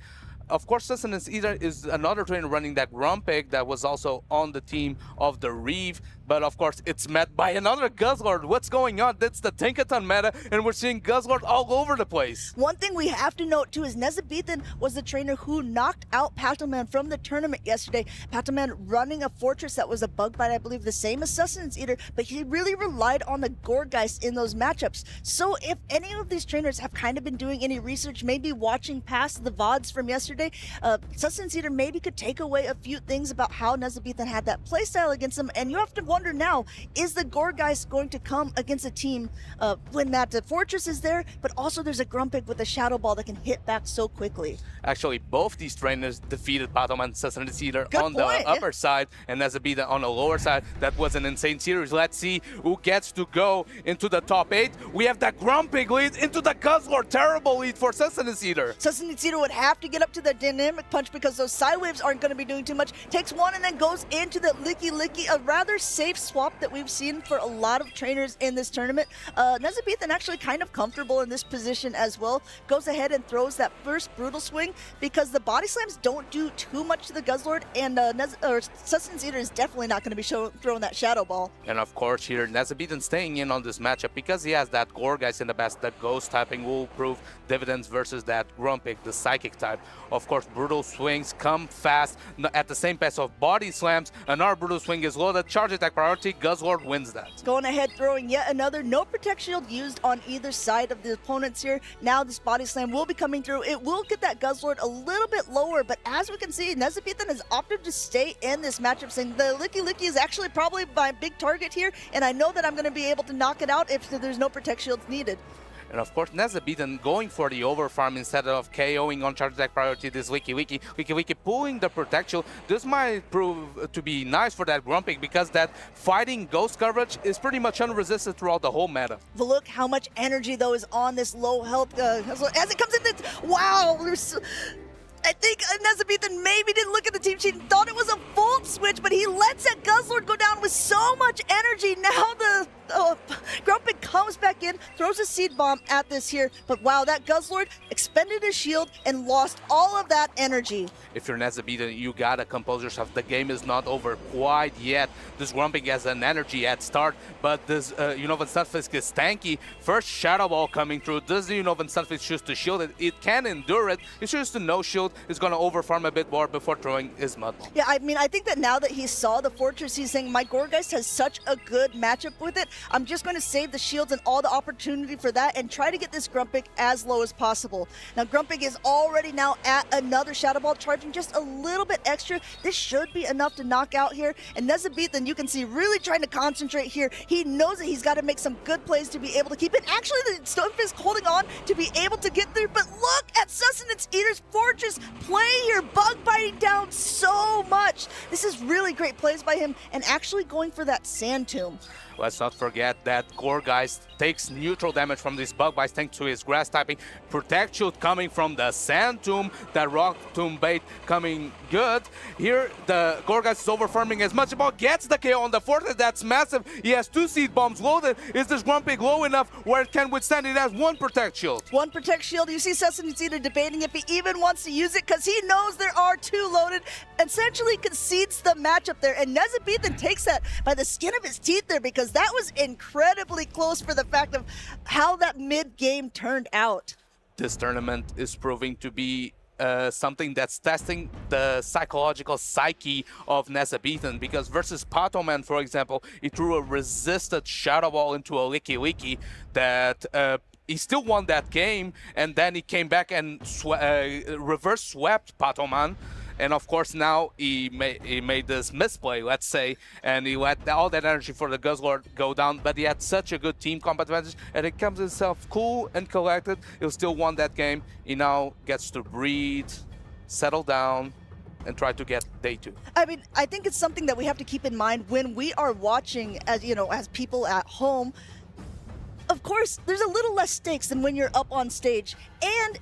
Of course, Sussan Cedar is another trainer running that Grumpig that was also on the team of the Reeve. But of course, it's met by another Guzzlord. What's going on? That's the Tinkaton meta, and we're seeing Guzzlord all over the place. One thing we have to note too is Nezabethan was the trainer who knocked out Pataman from the tournament yesterday. Pataman running a Fortress that was a bug bite, I believe, the same as Sussan's Eater, but he really relied on the Gourgeist in those matchups. So if any of these trainers have kind of been doing any research, maybe watching past the VODs from yesterday, Sussan's Eater maybe could take away a few things about how Nezabethan had that playstyle against him, and you have to wonder now, is the Gourgeist going to come against a team when that Fortress is there, but also there's a Grumpig with a Shadow Ball that can hit back so quickly? Actually, both these trainers defeated Pataman, Sussan Cedar on the point, upper side and Nezabethan on the lower side. That was an insane series. Let's see who gets to go into the top 8. We have that Grumpig lead into the Guzzlord. Terrible lead for Sussan Cedar. Sussan Cedar would have to get up to the Dynamic Punch because those side waves aren't going to be doing too much. Takes one and then goes into the Licky Licky, a rather safe swap that we've seen for a lot of trainers in this tournament. Nezabethan actually kind of comfortable in this position as well. Goes ahead and throws that first Brutal Swing because the body slams don't do too much to the Guzzlord, and Sussan Cedar is definitely not going to be throwing that Shadow Ball. And of course here, Nezabethan staying in on this matchup because he has that Gourgeist in the best. That Ghost typing will prove dividends versus that Grumpig, the Psychic type. Of course, Brutal Swings come fast at the same pace of Body Slams. Another Brutal Swing is loaded. Charge attack priority. Guzzlord wins that. Going ahead, throwing yet another. No Protect Shield used on either side of the opponents here. Now this Body Slam will be coming through. It will get that Guzzlord a little bit lower, but as we can see, Nezabethan has opted to stay in this matchup, saying the Licky Licky is actually probably my big target here, and I know that I'm going to be able to knock it out if there's no Protect Shields needed. And of course, Nezabethan going for the overfarm instead of KOing on charge attack priority this Licky Licky. Licky Licky pulling the protection. This might prove to be nice for that Grumpig because that fighting Ghost coverage is pretty much unresisted throughout the whole meta. But look how much energy though is on this low health as it comes in. Wow, I think Nezabethan maybe didn't look at the team sheet and thought it was a Volt Switch, but he lets that Guzzlord go down with so much energy. Now the Grumpig comes back in, throws a Seed Bomb at this here, but wow, that Guzzlord expended his shield and lost all of that energy. If you're Nezabethan, you gotta compose yourself. The game is not over quite yet. This Grumpig has an energy at start, but this Unova Stunfisk is tanky. First Shadow Ball coming through. Does the Unova Stunfisk choose to shield it? It can endure it. It chooses to no shield. Is gonna overfarm a bit more before throwing his Mud Ball. Yeah, I mean, I think that now that he saw the Fortress, he's saying, my Gourgeist has such a good matchup with it. I'm just going to save the shields and all the opportunity for that and try to get this Grumpig as low as possible. Now, Grumpig is already now at another Shadow Ball, charging just a little bit extra. This should be enough to knock out here. And Nezabethan, you can see, really trying to concentrate here. He knows that he's got to make some good plays to be able to keep it. Actually, the Stunfisk holding on to be able to get through, but look at Sustenance Eater's Fortress play here, bug biting down so much. This is really great plays by him and actually going for that Sand Tomb. Let's not forget forget that Gorgeist takes neutral damage from these bug bites thanks to his grass typing. Protect shield coming from the Sand Tomb, that Rock Tomb bait coming good. Here, the Gorgeist is over farming as much, but gets the KO on the Fortress. That's massive. He has 2 seed bombs loaded. Is this Grumpig low enough where it can withstand? It has 1 Protect shield. 1 Protect shield. You see Sustenance Eater debating if he even wants to use it because he knows there are 2 loaded. Essentially concedes the matchup there, and Nezabethan takes that by the skin of his teeth there because that was incredibly close for the fact of how that mid-game turned out. This tournament is proving to be something that's testing the psychological psyche of Nezabethan, because versus Patoman, for example, he threw a resisted Shadow Ball into a Licky Licky that he still won that game, and then he came back and reverse swept Patoman. And of course now he made this misplay, let's say, and he let all that energy for the Guzzlord go down, but he had such a good team comp advantage, and it comes himself cool and collected. He'll still won that game. He now gets to breathe, settle down, and try to get day 2. I mean, I think it's something that we have to keep in mind when we are watching, as you know, as people at home. Of course, there's a little less stakes than when you're up on stage, and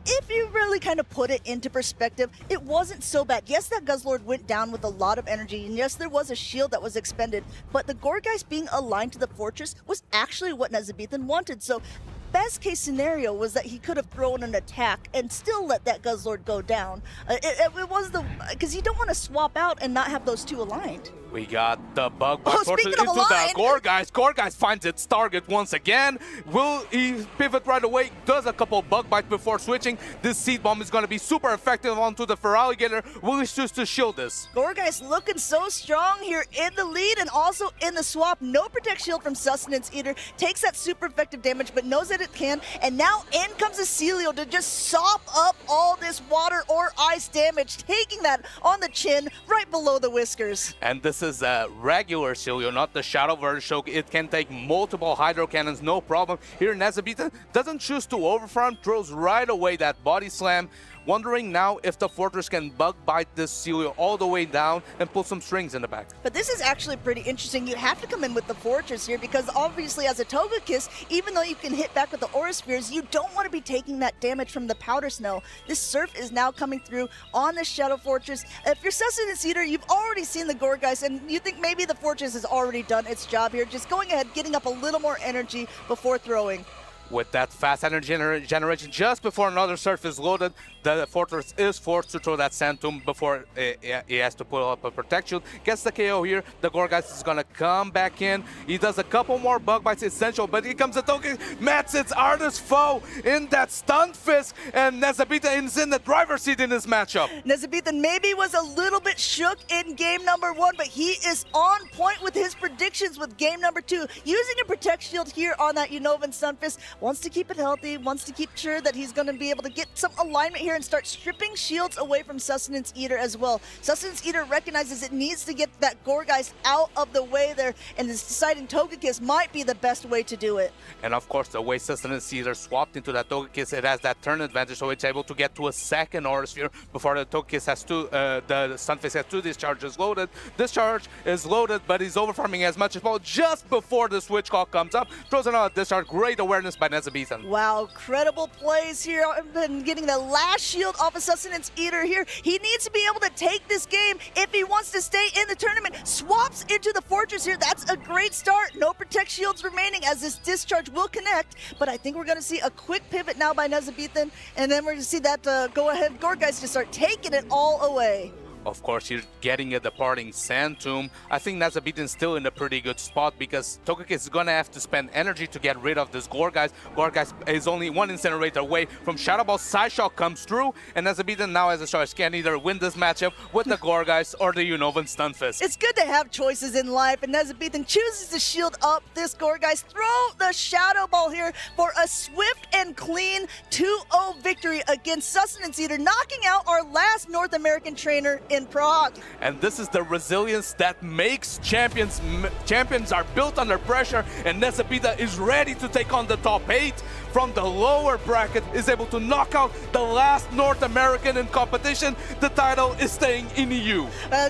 if you really kind of put it into perspective, it wasn't so bad. Yes, that Guzzlord went down with a lot of energy, and yes, there was a shield that was expended, but the Gorgeist being aligned to the Fortress was actually what Nezabethan wanted. So best case scenario was that he could have thrown an attack and still let that Guzzlord go down. It was because you don't want to swap out and not have those 2 aligned. We got the bug bite speaking into of the aligned. Gorgeist. Gorgeist finds its target once again. Will he pivot right away? Does a couple bug bites before switching. This seed bomb is going to be super effective onto the Feraligatr. Will he choose to shield this? Gorgeist looking so strong here in the lead and also in the swap. No Protect shield from Sustenance Eater. Takes that super effective damage, but knows that it can. And now in comes a Celio to just sop up all this water or ice damage, taking that on the chin right below the whiskers. And this is a regular Celio, not the Shadow version. It can take multiple Hydro Cannons, no problem. Here Nezabethan doesn't choose to overfarm, throws right away that Body Slam. Wondering now if the Fortress can bug bite this Celio all the way down and pull some strings in the back. But this is actually pretty interesting. You have to come in with the Fortress here because obviously as a Togekiss, even though you can hit back with the Aura Spheres, you don't want to be taking that damage from the Powder Snow. This Surf is now coming through on the Shadow Fortress. If you're Sustenance Eater, you've already seen the Gorgeist and you think maybe the Fortress has already done its job here. Just going ahead, getting up a little more energy before throwing. With that fast energy generation just before another Surf is loaded, the Fortress is forced to throw that Sand Tomb before he has to pull up a Protect shield. Gets the KO here. The Gorgeist is going to come back in. He does a couple more bug bites, essential, but here comes the Togekiss. Matsit's hardest foe in that Stunfisk, and Nezabethan is in the driver's seat in this matchup. Nezabethan maybe was a little bit shook in game number 1, but he is on point with his predictions with game number 2. Using a Protect shield here on that Unovan Stunfisk. Wants to keep it healthy, wants to keep sure that he's going to be able to get some alignment here and start stripping shields away from Sustenance Eater as well. Sustenance Eater recognizes it needs to get that Gorgeist out of the way there, and is deciding Togekiss might be the best way to do it. And of course, the way Sustenance Eater swapped into that Togekiss, it has that turn advantage, so it's able to get to a second Aura Sphere before the Togekiss has 2, the Stunfisk has 2 discharges loaded. Discharge is loaded, but he's overfarming as much as possible just before the switch call comes up. Throws another discharge. Great awareness by Nezabethan. Wow, credible plays here. And getting the last shield off of Sustenance Eater here. He needs to be able to take this game if he wants to stay in the tournament. Swaps into the Fortress here. That's a great start. No Protect shields remaining as this discharge will connect. But I think we're going to see a quick pivot now by Nezabethan. And then we're going to see that go-ahead Gorgeist to start taking it all away. Of course, you're getting a departing Sand Tomb. I think Nezabethan's still in a pretty good spot because Togekiss is going to have to spend energy to get rid of this Gorgeist. Gorgeist is only 1 Incinerator away from Shadow Ball. Psyshock comes through, and Nezabethan now has a choice. Can either win this matchup with the Gorgeist or the Unovan Stunfisk. It's good to have choices in life, and Nezabethan chooses to shield up this Gorgeist. Throw the Shadow Ball here for a swift and clean 2-0 victory against Sustenance Eater, knocking out our last North American trainer in Prague. And this is the resilience that makes champions. Champions are built under pressure, and Nezabita is ready to take on the top 8 from the lower bracket, is able to knock out the last North American in competition. The title is staying in EU.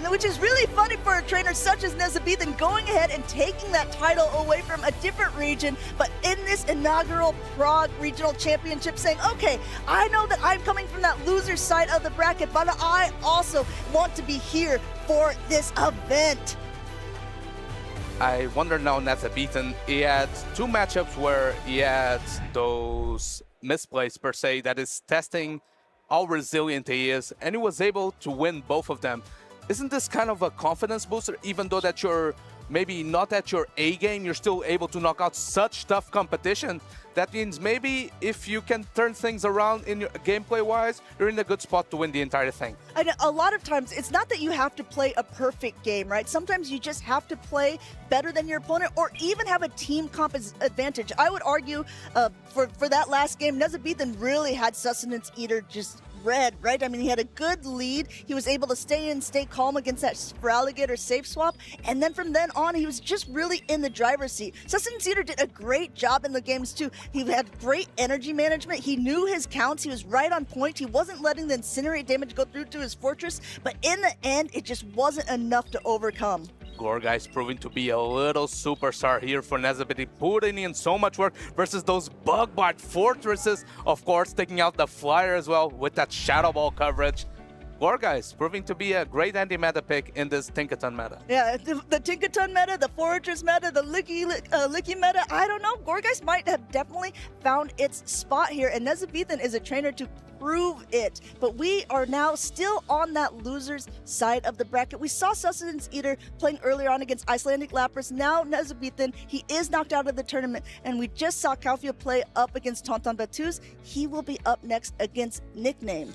Which is really funny for a trainer such as Nezabita going ahead and taking that title away from a different region, but in this inaugural Prague Regional Championship saying, okay, I know that I'm coming from that loser side of the bracket, but I also want to be here for this event. I wonder now, Nezabita, he had 2 matchups where he had those misplays per se that is testing how resilient he is, and he was able to win both of them. Isn't this kind of a confidence booster, even though that you're maybe not at your A game, you're still able to knock out such tough competition? That means maybe if you can turn things around in your gameplay-wise, you're in a good spot to win the entire thing. And a lot of times, it's not that you have to play a perfect game, right? Sometimes you just have to play better than your opponent or even have a team comp advantage. I would argue for that last game, Nezabita really had Sustenance Eater just red, right? I mean, he had a good lead. He was able to stay calm against that Feraligatr safe swap. And then from then on, he was just really in the driver's seat. Sustenance Eater did a great job in the games too. He had great energy management. He knew his counts. He was right on point. He wasn't letting the Incinerate damage go through to his fortress. But in the end, it just wasn't enough to overcome. Gorga is proving to be a little superstar here for Nezabita, putting in so much work versus those bug-bot fortresses. Of course, taking out the Flyer as well with that Shadow Ball coverage. Gorga is proving to be a great anti-meta pick in this Tinkaton meta. Yeah, the Tinkaton meta, the Fortress meta, the Licky meta, I don't know. Gorgeist might have definitely found its spot here, and Nezabita is a trainer to prove it. But we are now still on that loser's side of the bracket. We saw Sustenance Eater playing earlier on against Icelandic Lapras. Now Nezabita, he is knocked out of the tournament, and we just saw Kalfia play up against Tonton Batuz. He will be up next against Nickname.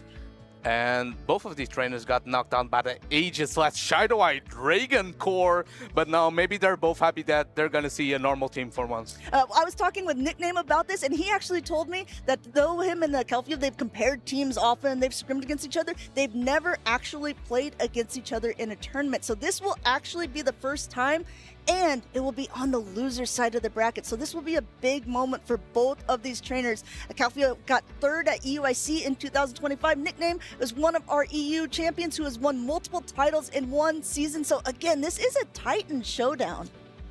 And both of these trainers got knocked down by the Aegis/Shadoweye Dragon Core, but now maybe they're both happy that they're going to see a normal team for once. I was talking with Nickname about this, and he actually told me that though him and the Kalfia, they've compared teams often, they've scrimmed against each other, they've never actually played against each other in a tournament. So this will actually be the first time, and it will be on the loser side of the bracket. So this will be a big moment for both of these trainers. Kalfia got 3rd at EUIC in 2025. Nickname was one of our EU champions who has won multiple titles in one season. So again, this is a Titan showdown.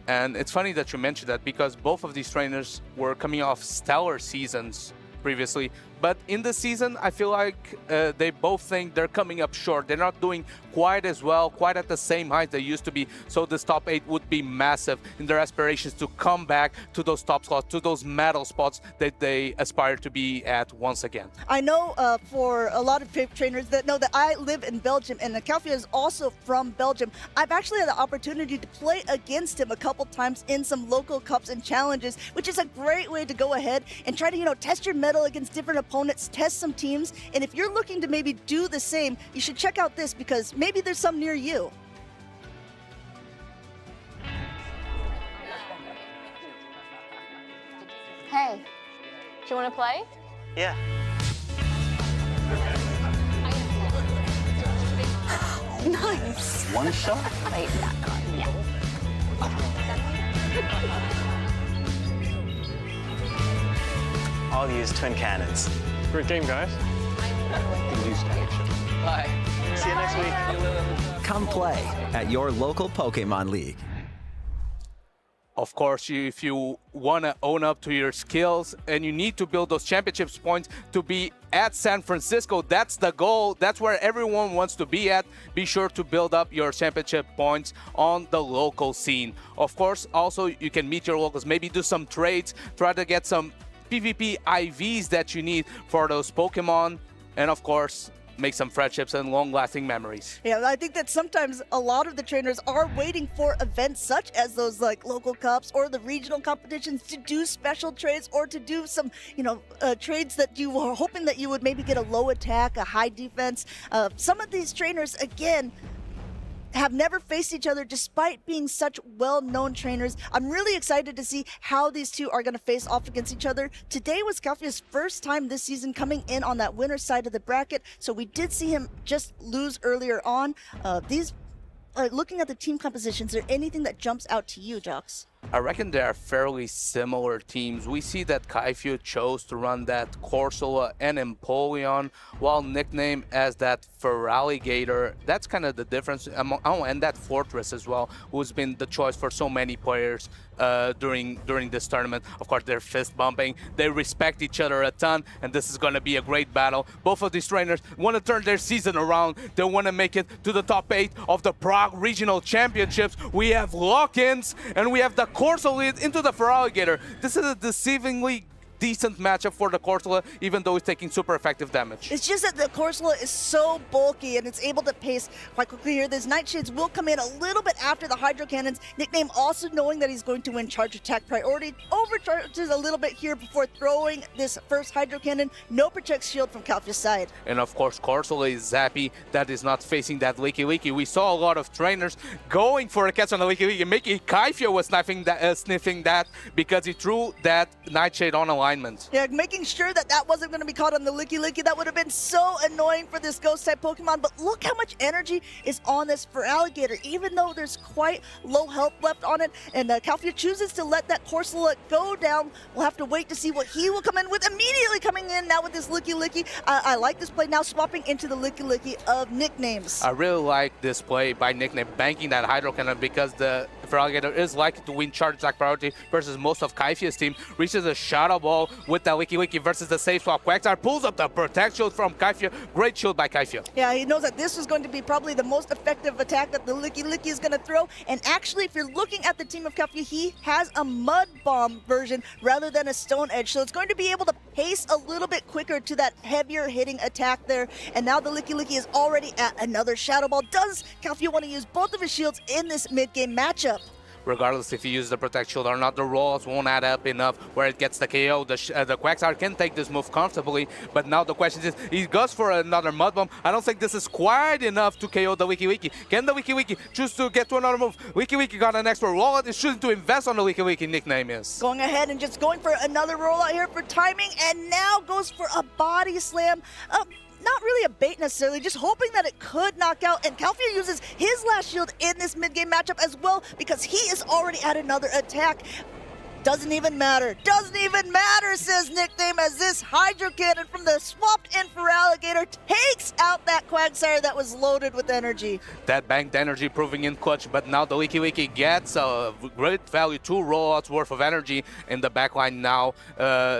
And it's funny that you mentioned that because both of these trainers were coming off stellar seasons previously. But in this season, I feel like they both think they're coming up short. They're not doing quite as well, quite at the same height they used to be. So this top 8 would be massive in their aspirations to come back to those top slots, to those medal spots that they aspire to be at once again. I know for a lot of trainers that know that I live in Belgium, and Kalfia is also from Belgium. I've actually had the opportunity to play against him a couple times in some local cups and challenges, which is a great way to go ahead and try to, test your mettle against different opponents, test some teams. And if you're looking to maybe do the same, you should check out this because maybe there's some near you. Hey, do you want to play? Yeah. Nice. One shot? Wait, that card, yeah. I'll use twin cannons. Great game, guys. Bye. See you next week. Come play at your local Pokemon League. Of course, if you want to own up to your skills and you need to build those championships points to be at San Francisco, that's the goal. That's where everyone wants to be at. Be sure to build up your championship points on the local scene. Of course, also you can meet your locals, maybe do some trades, try to get some PvP IVs that you need for those Pokemon, and of course, make some friendships and long-lasting memories. Yeah, I think that sometimes a lot of the trainers are waiting for events such as those like local cups or the regional competitions to do special trades or to do some, trades that you were hoping that you would maybe get a low attack, a high defense. Some of these trainers, again, have never faced each other despite being such well-known trainers. I'm really excited to see how these two are going to face off against each other. Today was Calfia's first time this season coming in on that winner's side of the bracket, so we did see him just lose earlier on. Looking at the team composition, is there anything that jumps out to you, Jox? I reckon they are fairly similar teams. We see that Kaifia chose to run that Corsola and Empoleon, while nickname as that Feraligatr. That's kind of the difference. And that Fortress as well, who's been the choice for so many players during this tournament. Of course, they're fist bumping. They respect each other a ton, and this is going to be a great battle. Both of these trainers want to turn their season around. They want to make it to the top 8 of the Prague Regional Championships. We have lock-ins, and we have the Corsola into the Feraligatr. This is a deceivingly decent matchup for the Corsola, even though it's taking super effective damage. It's just that the Corsola is so bulky and it's able to pace quite quickly here. These Nightshades will come in a little bit after the Hydro Cannons. Nickname also knowing that he's going to win charge attack priority, overcharges a little bit here before throwing this first Hydro Cannon. No protect shield from Calfia's side. And of course, Corsola is happy that is not facing that Licky Licky. We saw a lot of trainers going for a catch on the Licky Licky. Mickey Kaifia was sniffing that because he threw that Nightshade on a line. Yeah, making sure that that wasn't going to be caught on the Licky Licky. That would have been so annoying for this Ghost-type Pokemon, but look how much energy is on this Feraligatr, even though there's quite low health left on it, and Calfia chooses to let that Corsola go down. We'll have to wait to see what he will come in with. Immediately coming in now with this Licky Licky. I like this play now, swapping into the Licky Licky of nicknames. I really like this play by nickname, banking that Hydro Cannon, because the Feraligatr is likely to win charge attack priority versus most of Kaifia's team. Reaches a Shadow Ball with the Licky Licky versus the safe swap. Quagsire pulls up the protect shield from Kaifia. Great shield by Kaifia. Yeah, he knows that this was going to be probably the most effective attack that the Licky Licky is going to throw. And actually, if you're looking at the team of Kaifia, he has a Mud Bomb version rather than a Stone Edge. So it's going to be able to pace a little bit quicker to that heavier hitting attack there. And now the Licky Licky is already at another Shadow Ball. Does Kaifia want to use both of his shields in this mid-game matchup? Regardless if you use the protect shield or not, the rolls won't add up enough where it gets the KO. The Quagsire can take this move comfortably, but now the question is, he goes for another Mud Bomb. I don't think this is quite enough to KO the Licky Licky. Can the Licky Licky choose to get to another move? Licky Licky got an extra rollout. Is choosing to invest on the Licky Licky, nickname is. Going ahead and just going for another rollout here for timing, and now goes for a body slam. Not really a bait necessarily, just hoping that it could knock out. And Calfia uses his last shield in this mid-game matchup as well because he is already at another attack. Doesn't even matter. Doesn't even matter, says Nickname, as this Hydro Cannon from the swapped-in Feraligatr takes out that Quagsire that was loaded with energy. That banked energy proving in clutch, but now the Licky Licky gets a great value, 2 rollouts worth of energy in the backline now.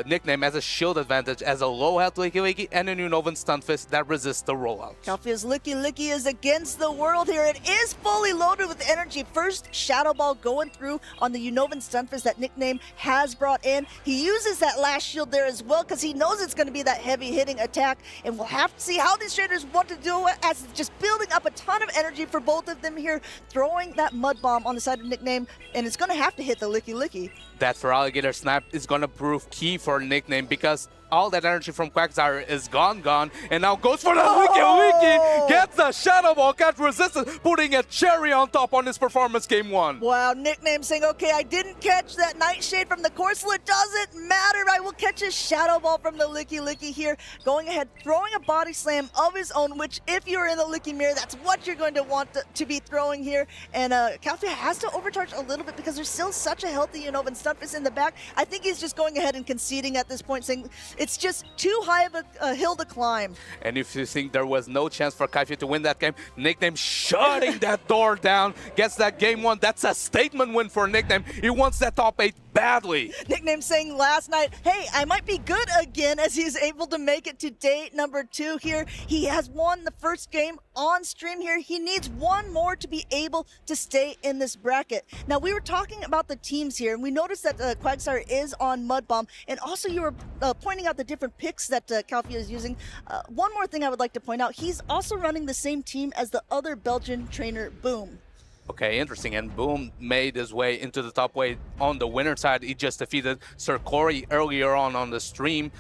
Nickname has a shield advantage as a low health Licky Licky and a Unova Stunfisk that resists the rollout. Calfia's Licky Licky is against the world here. It is fully loaded with energy. First Shadow Ball going through on the Unova Stunfisk that Nickname has brought in. He uses that last shield there as well because he knows it's going to be that heavy hitting attack, and we'll have to see how these traders want to do it, as it's just building up a ton of energy for both of them here, throwing that Mud Bomb on the side of Nickname, and it's going to have to hit the Licky Licky. That Feraligatr snap is going to prove key for Nickname because all that energy from Quagsire is gone, and now goes for the Licky Licky, gets the Shadow Ball, can't resist it, putting a cherry on top on his performance game 1. Wow, Nickname saying, okay, I didn't catch that Nightshade from the Corsola, it doesn't matter, I will catch a Shadow Ball from the Licky Licky here, going ahead, throwing a body slam of his own, which if you're in the Licky Mirror, that's what you're going to want to be throwing here, and Calfia has to overcharge a little bit because there's still such a healthy Unova Stunfisk in the back. I think he's just going ahead and conceding at this point, saying, it's just too high of a hill to climb. And if you think there was no chance for Kaifia to win that game, Nickname shutting that door down, gets that game 1. That's a statement win for Nickname. He wants that top 8 badly. Nickname saying last night, hey, I might be good again, as he's able to make it to day number 2 here. He has won the first game on stream here. He needs one more to be able to stay in this bracket. Now, we were talking about the teams here, and we noticed that Quagsire is on Mud Bomb, and also you were pointing out the different picks that Calfia is using. One more thing I would like to point out, he's also running the same team as the other Belgian trainer, Boom. Okay, interesting. And Boom made his way into the top 8 on the winner side. He just defeated Sir Corey earlier on the stream.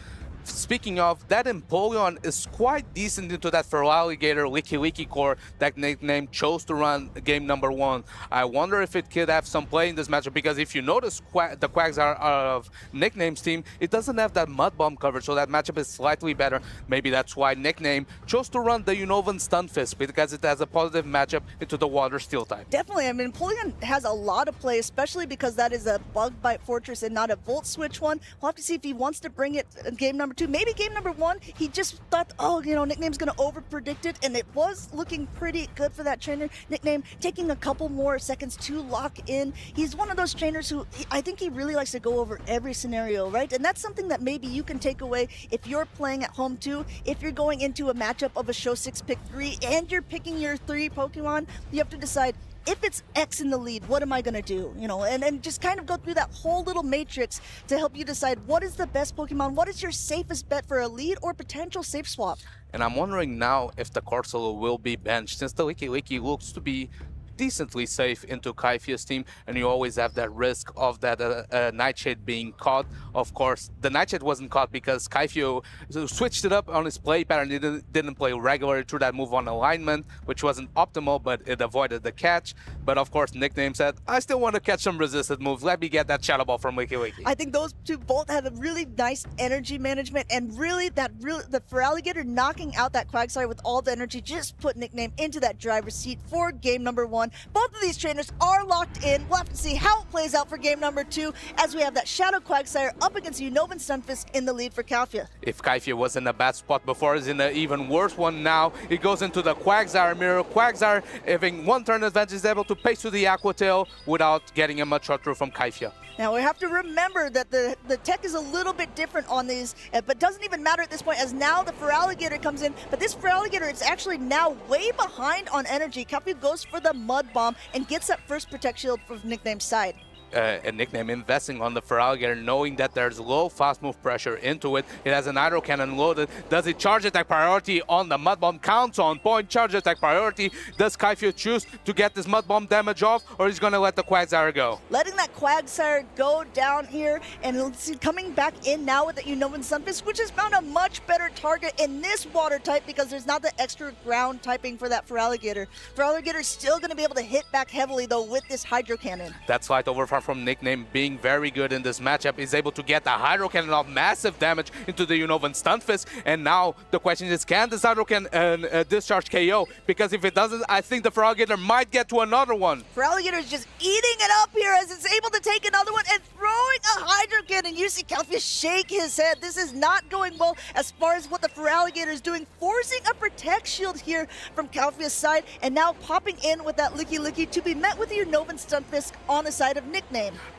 speaking of, that Empoleon is quite decent into that Feraligatr Licky core that Nickname chose to run game number 1. I wonder if it could have some play in this matchup, because if you notice the Quagsire of Nickname's team, it doesn't have that Mud Bomb coverage, so that matchup is slightly better. Maybe that's why Nickname chose to run the Unovan Stunfisk, because it has a positive matchup into the Water Steel type. Definitely. I mean, Empoleon has a lot of play, especially because that is a Bug Bite Fortress and not a Volt Switch one. We'll have to see if he wants to bring it in game number 2. Maybe game number 1, he just thought, oh, you know, Nickname's going to over-predict it, and it was looking pretty good for that trainer. Nickname taking a couple more seconds to lock in. He's one of those trainers who, I think he really likes to go over every scenario, right? And that's something that maybe you can take away if you're playing at home too. If you're going into a matchup of a Show 6 pick 3 and you're picking your 3 Pokemon, you have to decide, if it's X in the lead, what am I going to do? You know, and just kind of go through that whole little matrix to help you decide what is the best Pokemon, what is your safest bet for a lead or potential safe swap. And I'm wondering now if the Corsola will be benched, since the Licky looks to be decently safe into Kaifia's team, and you always have that risk of that Nightshade being caught. Of course, the Nightshade wasn't caught because Kaifia switched it up on his play pattern. He didn't play regularly through that move on alignment, which wasn't optimal, but it avoided the catch. But of course, Nickname said, I still want to catch some resisted moves. Let me get that Shadow Ball from Licky. I think those two both had a really nice energy management, and really the Feraligatr knocking out that Quagsire with all the energy just put Nickname into that driver's seat for game number 1. Both of these trainers are locked in. We'll have to see how it plays out for game number 2 as we have that Shadow Quagsire up against Unovan Stunfisk in the lead for Kaifia. If Kaifia was in a bad spot before, is in an even worse one now. It goes into the Quagsire mirror. Quagsire, having 1 turn advantage, is able to pace to the Aqua Tail without getting a much shot through from Kaifia. Now we have to remember that the tech is a little bit different on these, but doesn't even matter at this point, as now the Feraligatr comes in. But this Feraligatr is actually now way behind on energy. Kaifia goes for the Mud Bomb and gets that first Protect Shield from Nickname's side. A Nickname investing on the Feraligatr, knowing that there's low fast move pressure into it. It has an Hydro Cannon loaded. Does it charge attack priority on the Mud Bomb? Counts on point, charge attack priority. Does Kaifia choose to get this Mud Bomb damage off, or is he going to let the Quagsire go? Letting that Quagsire go down here, and coming back in now with the Unovan Stunfisk, which has found a much better target in this water type because there's not the extra ground typing for that Feraligatr. Feraligatr is still going to be able to hit back heavily though with this Hydro Cannon. That Slight Overfire from Nickname being very good in this matchup, is able to get the Hydro Cannon of massive damage into the Unovan Stunfisk. And now the question is, can this Hydro Cannon discharge KO? Because if it doesn't, I think the Feraligatr might get to another one. Feraligatr is just eating it up here as it's able to take another one and throwing a Hydro Cannon. You see Kaifia shake his head. This is not going well as far as what the Feraligatr is doing, forcing a Protect Shield here from Kaifia's side, and now popping in with that Licky to be met with the Unovan Stunfisk on the side of Nickname.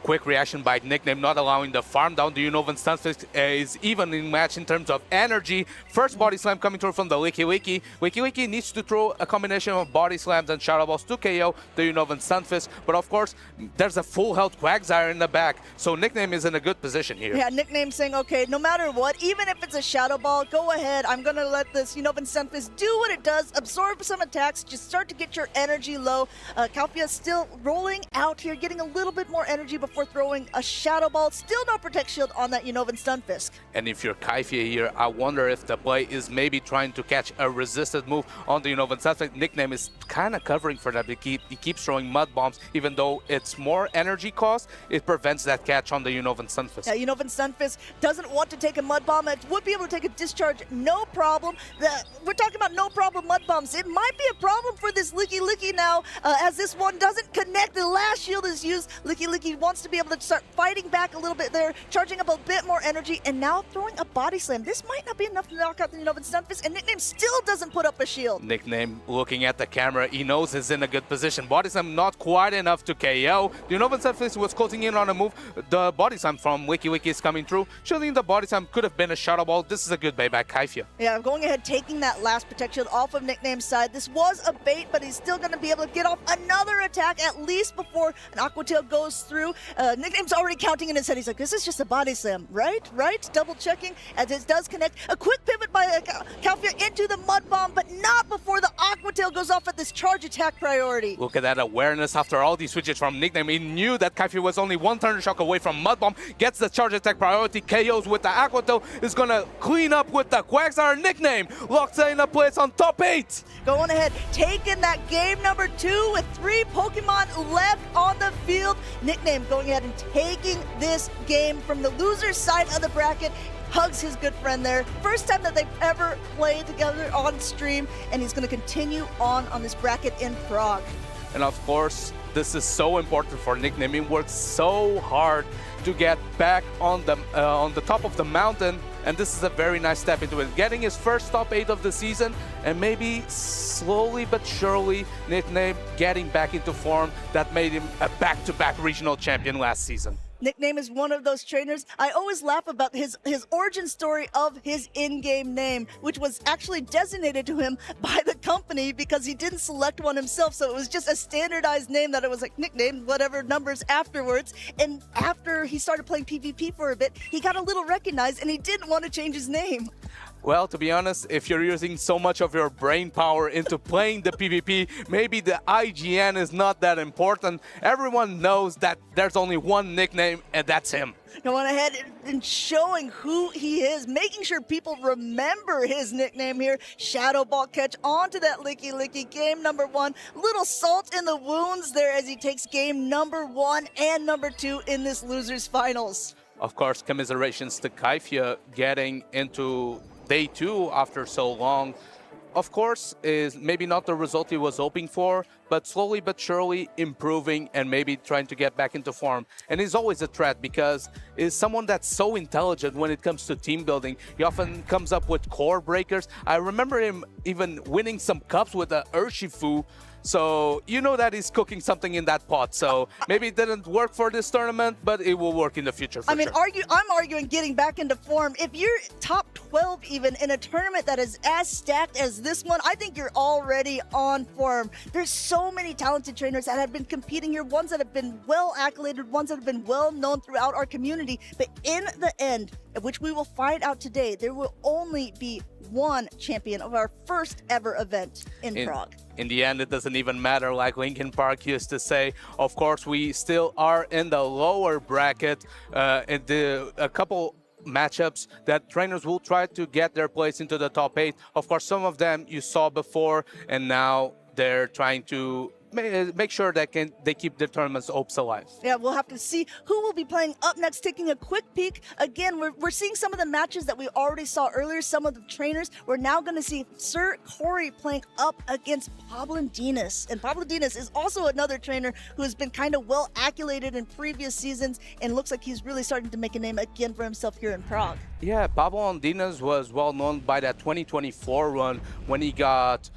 Quick reaction by Nickname, not allowing the farm down. The Unovan Stunfisk is even in match in terms of energy. First Body Slam coming through from the Licky. Licky needs to throw a combination of Body Slams and Shadow Balls to KO the Unovan Stunfisk. But of course, there's a full health Quagsire in the back, so Nickname is in a good position here. Yeah, Nickname saying, okay, no matter what, even if it's a Shadow Ball, go ahead. I'm going to let this Unovan Stunfisk do what it does, absorb some attacks, just start to get your energy low. Kaifia still rolling out here, getting a little bit more energy before throwing a Shadow Ball. Still no Protect Shield on that Unovan Stunfisk. And if you're Kaifia here, I wonder if the play is maybe trying to catch a resisted move on the Unovan Stunfisk. Nickname is kind of covering for that. He keeps throwing Mud Bombs, even though it's more energy cost, it prevents that catch on the Unovan Stunfisk. Yeah, Unovan Stunfisk doesn't want to take a Mud Bomb. It would be able to take a discharge, no problem. We're talking about no problem Mud Bombs. It might be a problem for this Licky now, as this one doesn't connect. The last shield is used. Licky wants to be able to start fighting back a little bit there, charging up a bit more energy, and now throwing a Body Slam. This might not be enough to knock out the Unovan Stunfisk, and Nickname still doesn't put up a shield. Nickname looking at the camera, he knows he's in a good position. Body Slam not quite enough to KO. The Unovan Stunfisk was closing in on a move. The Body Slam from Licky is coming through. Shielding the Body Slam could have been a Shadow Ball. This is a good bait by Kaifia. Yeah, going ahead, taking that last Protect Shield off of Nickname's side. This was a bait, but he's still going to be able to get off another attack at least before an Aqua Tail goes through. Nickname's already counting in his head. He's like, this is just a Body Slam, right? Double checking as it does connect. A quick pivot by Kaifia into the Mud Bomb, but not before the Aqua Tail goes off at this charge attack priority. Look at that awareness after all these switches from Nickname. He knew that Kaifia was only 1 Thunder Shock away from Mud Bomb. Gets the charge attack priority. priority KOs with the Aquato, is gonna clean up with the Quagsire nickname. Locks in a place on top 8. Going ahead, taking that game number 2 with 3 Pokemon left on the field. Nickname going ahead and taking this game from the loser's side of the bracket. Hugs his good friend there. First time that they've ever played together on stream, and he's going to continue on this bracket in Prague. And of course, this is so important for Nickname. He works so hard to get back on the top of the mountain, and this is a very nice step into it. Getting his first top 8 of the season, and maybe slowly but surely, Nickname getting back into form that made him a back-to-back regional champion last season. Nickname is one of those trainers. I always laugh about his origin story of his in-game name, which was actually designated to him by the company because he didn't select one himself. So it was just a standardized name that it was like nickname, whatever numbers afterwards. And after he started playing PvP for a bit, he got a little recognized and he didn't want to change his name. Well, to be honest, if you're using so much of your brain power into playing the PvP, maybe the IGN is not that important. Everyone knows that there's only one nickname, and that's him. Going ahead and showing who he is, making sure people remember his nickname here. Shadow Ball catch onto that Licky Licky. Game number 1. Little salt in the wounds there as he takes game number 1 and number 2 in this losers finals. Of course, commiserations to Kaifia getting into day 2 after so long. Of course, is maybe not the result he was hoping for, but slowly but surely improving and maybe trying to get back into form. And he's always a threat because he's someone that's so intelligent when it comes to team building. He often comes up with core breakers. I remember him even winning some cups with the Urshifu. So you know that he's cooking something in that pot. So maybe it didn't work for this tournament, but it will work in the future for I mean, sure. I'm arguing getting back into form. If you're top 12 even in a tournament that is as stacked as this one, I think you're already on form. There's so many talented trainers that have been competing here, ones that have been well accoladed, ones that have been well known throughout our community. But in the end, which we will find out today, there will only be one champion of our first ever event in Prague. In the end, it doesn't even matter, like Linkin Park used to say. Of course, we still are in the lower bracket. A couple matchups that trainers will try to get their place into the top 8. Of course, some of them you saw before, and now they're trying to make sure that they keep their tournament's hopes alive. Yeah, we'll have to see who will be playing up next. Taking a quick peek, again, we're seeing some of the matches that we already saw earlier, some of the trainers. We're now going to see Sir Corey playing up against Pablindinas. And Pablindinas is also another trainer who has been kind of well accoladed in previous seasons and looks like he's really starting to make a name again for himself here in Prague. Yeah, Pablindinas was well known by that 2024 run when he got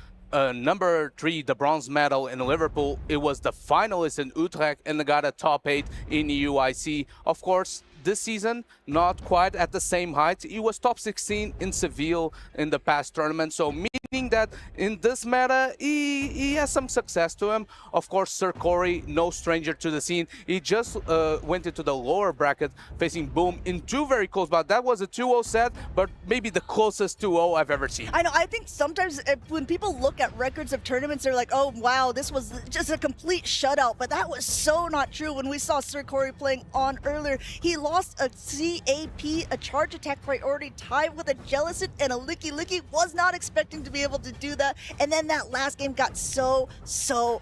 number 3, the bronze medal in Liverpool. It was the finalist in Utrecht and got a top 8 in the UIC. Of course, this season, not quite at the same height. He was top 16 in Seville in the past tournament, so meaning that in this meta, he has some success to him. Of course, Sir Corey, no stranger to the scene. He just went into the lower bracket, facing Boom in 2 very close, but that was a 2-0 set, but maybe the closest 2-0 I've ever seen. I know, I think sometimes when people look at records of tournaments, they're like, oh, wow, this was just a complete shutout, but that was so not true when we saw Sir Corey playing on earlier. He lost a CAP, a charge attack priority, tied with a Jellicent and a Licky Licky. Was not expecting to be able to do that. And then that last game got so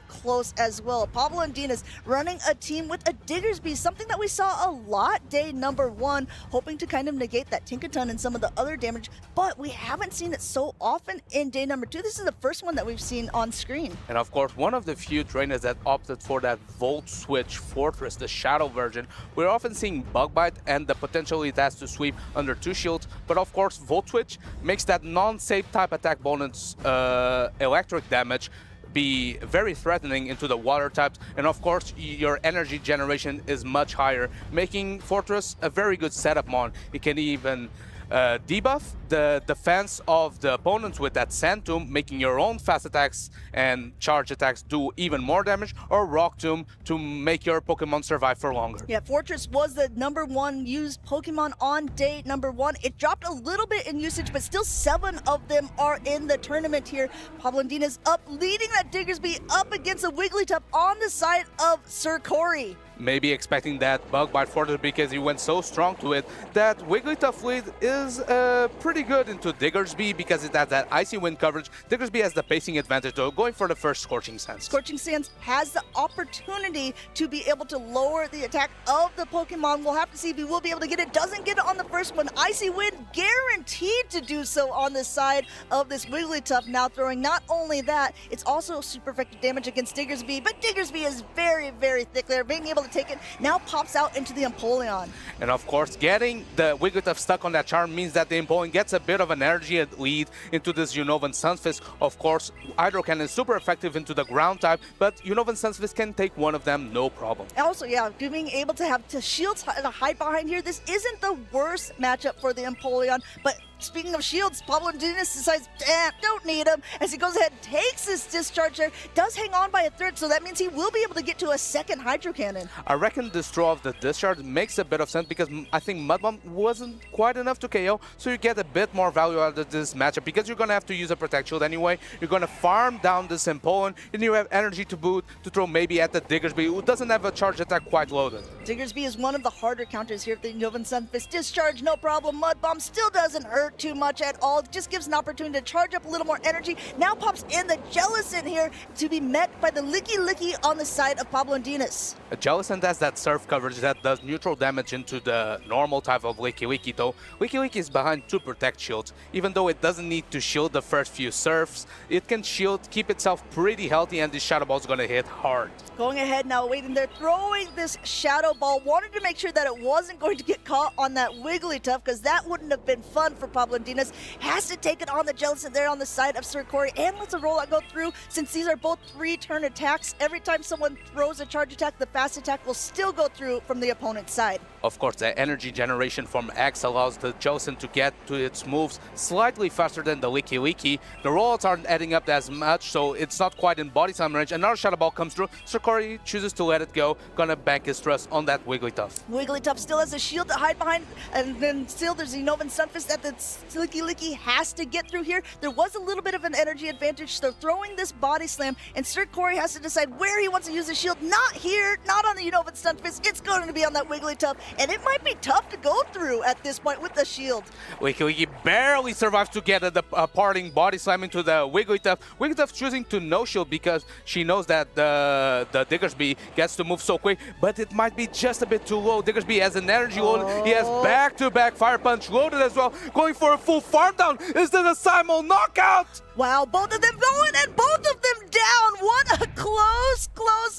close as well. Pablindinas running a team with a Diggersby, something that we saw a lot day number 1, hoping to kind of negate that Tinkaton and some of the other damage, but we haven't seen it so often in day number 2. This is the first one that we've seen on screen. And of course, one of the few trainers that opted for that Volt Switch Fortress, the Shadow version. We're often seeing Bug Bite and the potential it has to sweep under 2 shields, but of course, Volt Switch makes that non-safe type attack bonus electric damage be very threatening into the water types, and of course your energy generation is much higher, making Fortress a very good setup mon. It can even debuff the defense of the opponents with that Sand Tomb, making your own fast attacks and charge attacks do even more damage, or Rock Tomb to make your Pokemon survive for longer. Yeah, Fortress was the number 1 used Pokemon on day number 1. It dropped a little bit in usage, but still 7 of them are in the tournament here. Pablindinas up, leading that Diggersby up against a Wigglytuff on the side of Sir Corey. maybe expecting that bug bite further because he went so strong to it. That Wigglytuff lead is pretty good into Diggersby because it has that icy wind coverage. Diggersby has the pacing advantage though, going for the first Scorching Sands. Scorching Sands has the opportunity to be able to lower the attack of the Pokemon. We'll have to see if he will be able to get it. Doesn't get it on the first one. Icy Wind guaranteed to do so on the side of this Wigglytuff. Now throwing not only that, it's also super effective damage against Diggersby, but Diggersby is very, very thick there. Being able to take it now pops out into the Empoleon. And of course, getting the Wigglytuff stuck on that charm means that the Empoleon gets a bit of an energy lead into this Unovan Sunfist. Of course, Hydro Cannon is super effective into the ground type, but Unovan Sunfist can take one of them, no problem. Also, yeah, being able to have shields to hide behind here, this isn't the worst matchup for the Empoleon, but speaking of shields, Pablo Dinas decides, don't need him, as he goes ahead and takes this discharge there, does hang on by a third, so that means he will be able to get to a second Hydro Cannon. I reckon this draw of the discharge makes a bit of sense because I think Mud Bomb wasn't quite enough to KO, so you get a bit more value out of this matchup because you're going to have to use a Protect Shield anyway. You're going to farm down this Empoleon, and you have energy to boot to throw maybe at the Diggersby, who doesn't have a charge attack quite loaded. Diggersby is one of the harder counters here for the Unovan Sunfist. Discharge, no problem. Mud Bomb still doesn't hurt too much at all. Just gives an opportunity to charge up a little more energy. Now pops in the Jellicent here to be met by the Licky Licky on the side of Pablo Dinas. A Jellicent has that surf coverage that does neutral damage into the normal type of Licky Licky though. Licky Licky is behind 2 Protect Shields. Even though it doesn't need to shield the first few surfs, it can shield, keep itself pretty healthy, and this Shadow Ball is going to hit hard. Going ahead now, waiting there, throwing this Shadow Ball. Wanted to make sure that it wasn't going to get caught on that Wigglytuff because that wouldn't have been fun for Pablo Dinas. Has to take it on the Jellicent there on the side of Sir Corey and lets a rollout go through. Since these are both 3-turn attacks, every time someone throws a charge attack, the fast attack will still go through from the opponent's side. Of course, the energy generation from X allows the Jellicent to get to its moves slightly faster than the Licky Licky. The rollouts aren't adding up as much, so it's not quite in body slam range. Another Shadow Ball comes through. Sir Corey chooses to let it go. Gonna bank his trust on that Wigglytuff. Wigglytuff still has a shield to hide behind, and then still there's Unovan Sunfist that the Licky Licky has to get through here. There was a little bit of an energy advantage, so throwing this body slam, and Sir Corey has to decide where he wants to use the shield. Not here, not on the Unovan Sunfist. It's going to be on that Wigglytuff, and it might be tough to go through at this point with the shield. Licky Licky barely survives to get the parting body slam into the Wigglytuff. Wigglytuff choosing to no shield because she knows that the Diggersby gets to move so quick, but it might be just a bit too low. Diggersby has an energy load. He has back-to-back Fire Punch loaded as well. Going for a full farm down. Is this a simul knockout? Wow, both of them going and both of them down. What a close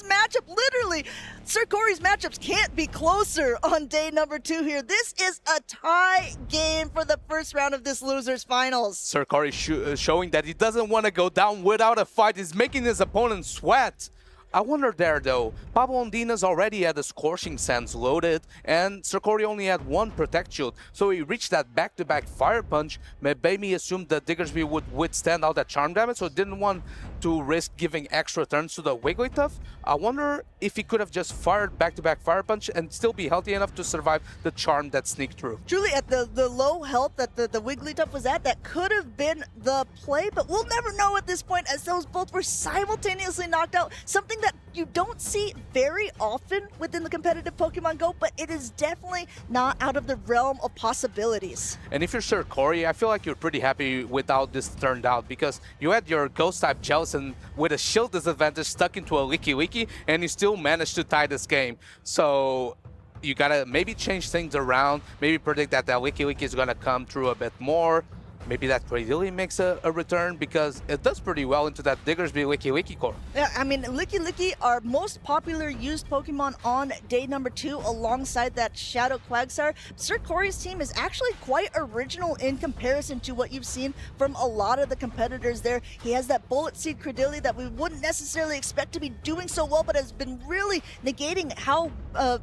matchup. Literally, Sir Corey's matchups can't be closer on day number 2 here. This is a tie game for the first round of this losers finals. Sir Corey showing that he doesn't want to go down without a fight. He's making his opponent sweat. I wonder there though, Pablo Dinas already had the Scorching Sands loaded and Sir Corey only had 1 Protect Shield, so he reached that back-to-back Fire Punch. Made me assume that Diggersby would withstand all that charm damage, so didn't want to risk giving extra turns to the Wigglytuff. I wonder if he could have just fired back-to-back Fire Punch and still be healthy enough to survive the charm that sneaked through. Truly, at the low health that the Wigglytuff was at, that could have been the play, but we'll never know at this point as those both were simultaneously knocked out. Something that you don't see very often within the competitive Pokemon Go, but it is definitely not out of the realm of possibilities. And if you're Sir Corey, I feel like you're pretty happy with how this turned out because you had your Ghost-type Jellicent with a shield disadvantage stuck into a Licky Licky, and you still managed to tie this game. So you gotta maybe change things around, maybe predict that that Licky Licky is gonna come through a bit more. Maybe that Cradily makes a return because it does pretty well into that Diggersby Licky Licky core. Yeah, I mean, Licky Licky, our most popular used Pokemon on day number 2 alongside that Shadow Quagsire. Sir Corey's team is actually quite original in comparison to what you've seen from a lot of the competitors there. He has that Bullet Seed Cradily that we wouldn't necessarily expect to be doing so well, but has been really negating how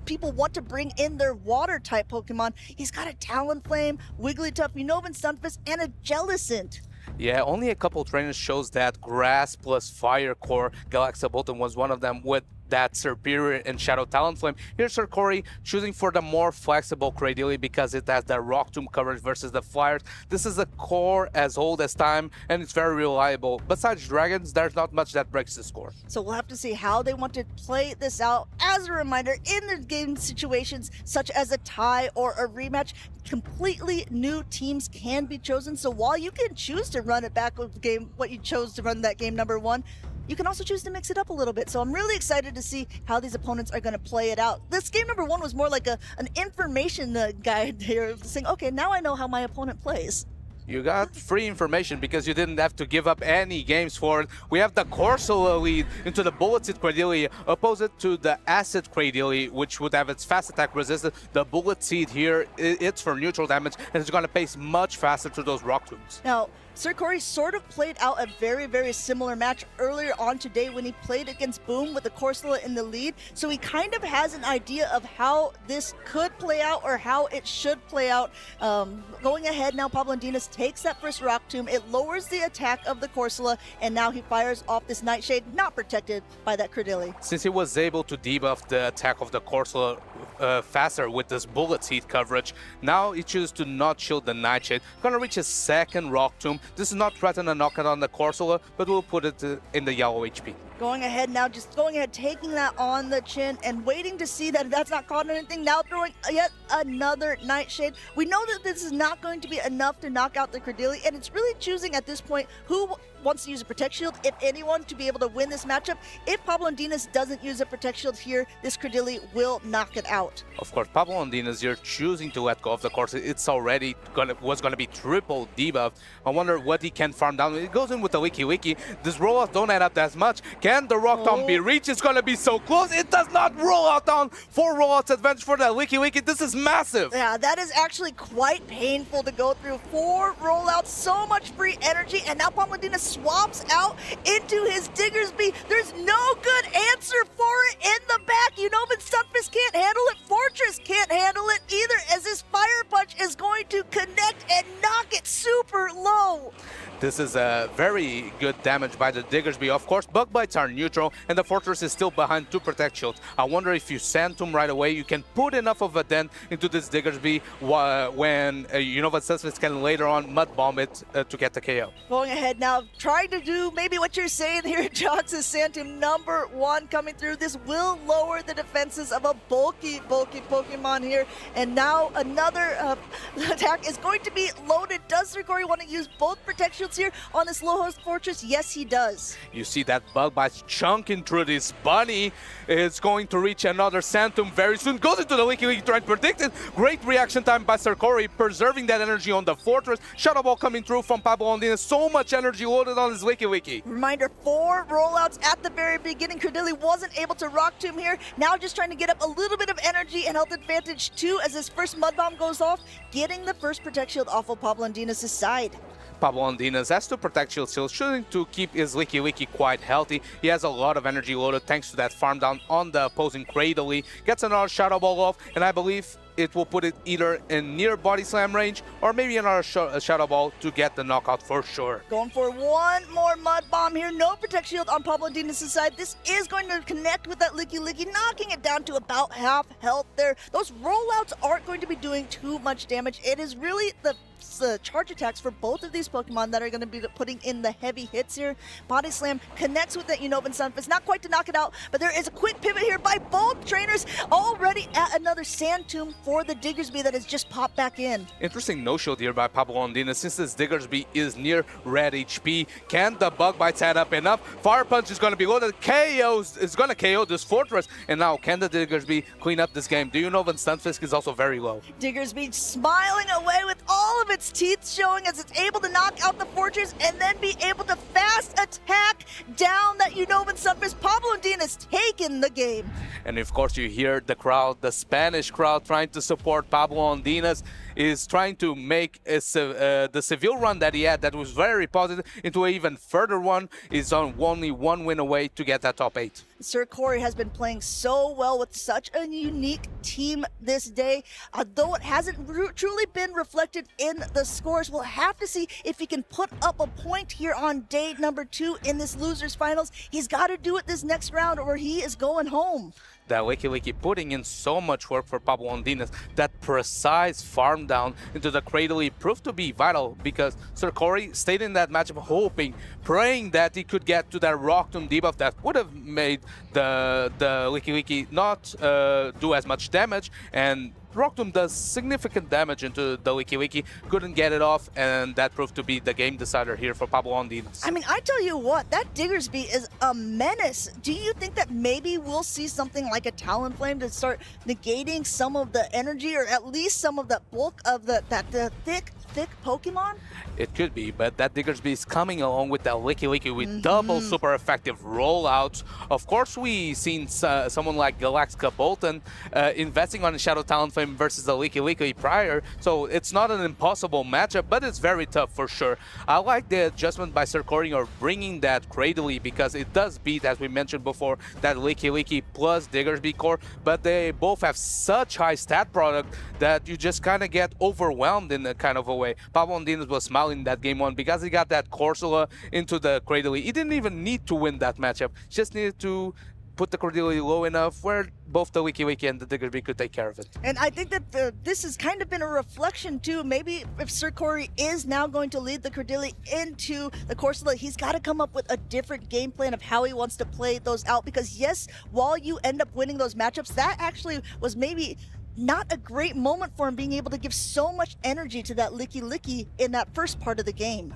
people want to bring in their water-type Pokemon. He's got a Talonflame, Wigglytuff, Unovan Sunfist, and a Jellicent. Yeah, only a couple trainers shows that Grass plus Fire core. Galaxy Bolton was one of them with that superior and Shadow Talonflame. Here's Corey choosing for the more flexible Cradily because it has the Rock Tomb coverage versus the Flyers. This is a core as old as time, and it's very reliable. Besides Dragons, there's not much that breaks the score. So we'll have to see how they want to play this out. As a reminder, in the game situations such as a tie or a rematch, completely new teams can be chosen. So while you can choose to run it back with the game, what you chose to run that game number one, you can also choose to mix it up a little bit. So I'm really excited to see how these opponents are going to play it out. This game number one was more like an information guide here, saying, okay, now I know how my opponent plays. You got free information because you didn't have to give up any games for it. We have the Corsola lead into the Bullet Seed Cradily, opposite to the Acid Cradily, which would have its fast attack resisted. The Bullet Seed here, it's for neutral damage, and it's going to pace much faster to those Rock Tombs. Now, Sir Corey sort of played out a very, very similar match earlier on today when he played against Boom with the Corsola in the lead. So he kind of has an idea of how this could play out or how it should play out. Going ahead now, Pablo Dinas takes that first Rock Tomb. It lowers the attack of the Corsola, and now he fires off this Nightshade, not protected by that Cradily. Since he was able to debuff the attack of the Corsola faster with this Bullet Seed coverage, now he chooses to not shield the Nightshade. Gonna reach his second Rock Tomb. This is not threatening a knockout on the Corsola, but we'll put it in the yellow HP. Going ahead now, just going ahead, taking that on the chin and waiting to see that that's not caught on anything. Now throwing yet another Nightshade. We know that this is not going to be enough to knock out the Cradily, and it's really choosing at this point who wants to use a Protect Shield, if anyone, to be able to win this matchup. If Pablo Dinas doesn't use a Protect Shield here, this Cradily will knock it out. Of course, Pablo Dinas, you're choosing to let go of the course. It's already was gonna be triple debuff. I wonder what he can farm down. It goes in with the Wiki. These rollouts don't add up that much. Can the Rock Tomb be reached? It's gonna be so close. It does not roll out down. 4 rollouts advantage for that Wiki. This is massive. Yeah, that is actually quite painful to go through. 4 rollouts, so much free energy, and now Pablo Dinas swaps out into his Diggersby. There's no good answer for it in the back. You know, but Stunfisk can't handle it. Fortress can't handle it either, as this Fire Punch is going to connect and knock it super low. This is a very good damage by the Diggersby. Of course, Bug Bites are neutral, and the Fortress is still behind 2 Protect Shields. I wonder if you send Tomb right away, you can put enough of a dent into this Diggersby when Unova Stunfisk can later on Mud Bomb it to get the KO. Going ahead now, trying to do maybe what you're saying here, Jox, is Santum number 1 coming through. This will lower the defenses of a bulky Pokemon here. And now another attack is going to be loaded. Does Sir Corey want to use both Protect Shields here on this low host Fortress? Yes, he does. You see that Bug Bite chunking through this bunny. It's going to reach another Santum very soon. Goes into the Wiki trying to predict it. Great reaction time by Sir Corey, preserving that energy on the Fortress. Shadow Ball coming through from Pablo Dinas. So much energy loaded on his Wiki. Reminder, 4 rollouts at the very beginning. Cradily wasn't able to Rock Tomb here. Now just trying to get up a little bit of energy and health advantage too, as his first Mud Bomb goes off, getting the first Protect Shield off of Pablo Dinas' side. Pablo Dinas has to Protect Shield still, shooting to keep his Wiki quite healthy. He has a lot of energy loaded thanks to that farm down on the opposing Cradily. Gets another Shadow Ball off, and I believe it will put it either in near Body Slam range or maybe another Shadow Ball to get the knockout for sure. Going for one more Mud Bomb here. No Protect Shield on Pablo Dinas' side. This is going to connect with that Licky, knocking it down to about half health there. Those rollouts aren't going to be doing too much damage. It is really the charge attacks for both of these Pokemon that are going to be putting in the heavy hits here. Body Slam connects with that Unova Stunfisk. Not quite to knock it out, but there is a quick pivot here by both trainers. Already at another Sand Tomb for the Diggersby that has just popped back in. Interesting no-shield here by Pablo Dinas. Since this Diggersby is near red HP, can the Bug Bites add up enough? Fire Punch is going to be loaded. Is going to KO this Fortress. And now, can the Diggersby clean up this game? Do Unova Stunfisk is also very low. Diggersby smiling away with all of its teeth showing as it's able to knock out the Fortress and then be able to fast attack down that Unova Stunfisk. Pablo Dinas taking the game. And of course you hear the crowd, the Spanish crowd trying to support Pablo Dinas, is trying to make the Seville run that he had that was very positive into an even further one. Is on only 1 win away to get that top 8. Sir Corey has been playing so well with such a unique team this day. Though it hasn't truly been reflected in the scores, we'll have to see if he can put up a point here on day number 2 in this losers finals. He's got to do it this next round or he is going home. That Licky putting in so much work for Pablo Ondinas. That precise farm down into the Cradley proved to be vital because Sir Corey stayed in that matchup hoping, praying that he could get to that Rock Tomb debuff that would have made the Licky not do as much damage, and Rock Tomb does significant damage into the Licky, couldn't get it off, and that proved to be the game decider here for Pablo Ondinas. I mean, I tell you what, that Diggersby is a menace. Do you think that maybe we'll see something like a Talonflame to start negating some of the energy, or at least some of the bulk of the thick Pokemon? It could be, but that Diggersby is coming along with that Licky with double super effective rollouts. Of course, we seen someone like Galactica Bolton investing on a Shadow Talonflame versus the Licky prior, so it's not an impossible matchup, but it's very tough for sure. I like the adjustment by Sir Corey or bringing that Cradley because it does beat, as we mentioned before, that Licky plus Diggersby core, but they both have such high stat product that you just kind of get overwhelmed in a kind of a way. Pablo Ondinas was smiling that game 1 because he got that Corsola into the Cradley. He didn't even need to win that matchup, just needed to put the Cradley low enough where both the Licky and the Diggersby could take care of it. And I think that this has kind of been a reflection too. Maybe if Sir Corey is now going to lead the Cradley into the Corsola, he's got to come up with a different game plan of how he wants to play those out. Because yes, while you end up winning those matchups, that actually was maybe not a great moment for him, being able to give so much energy to that Licky in that first part of the game.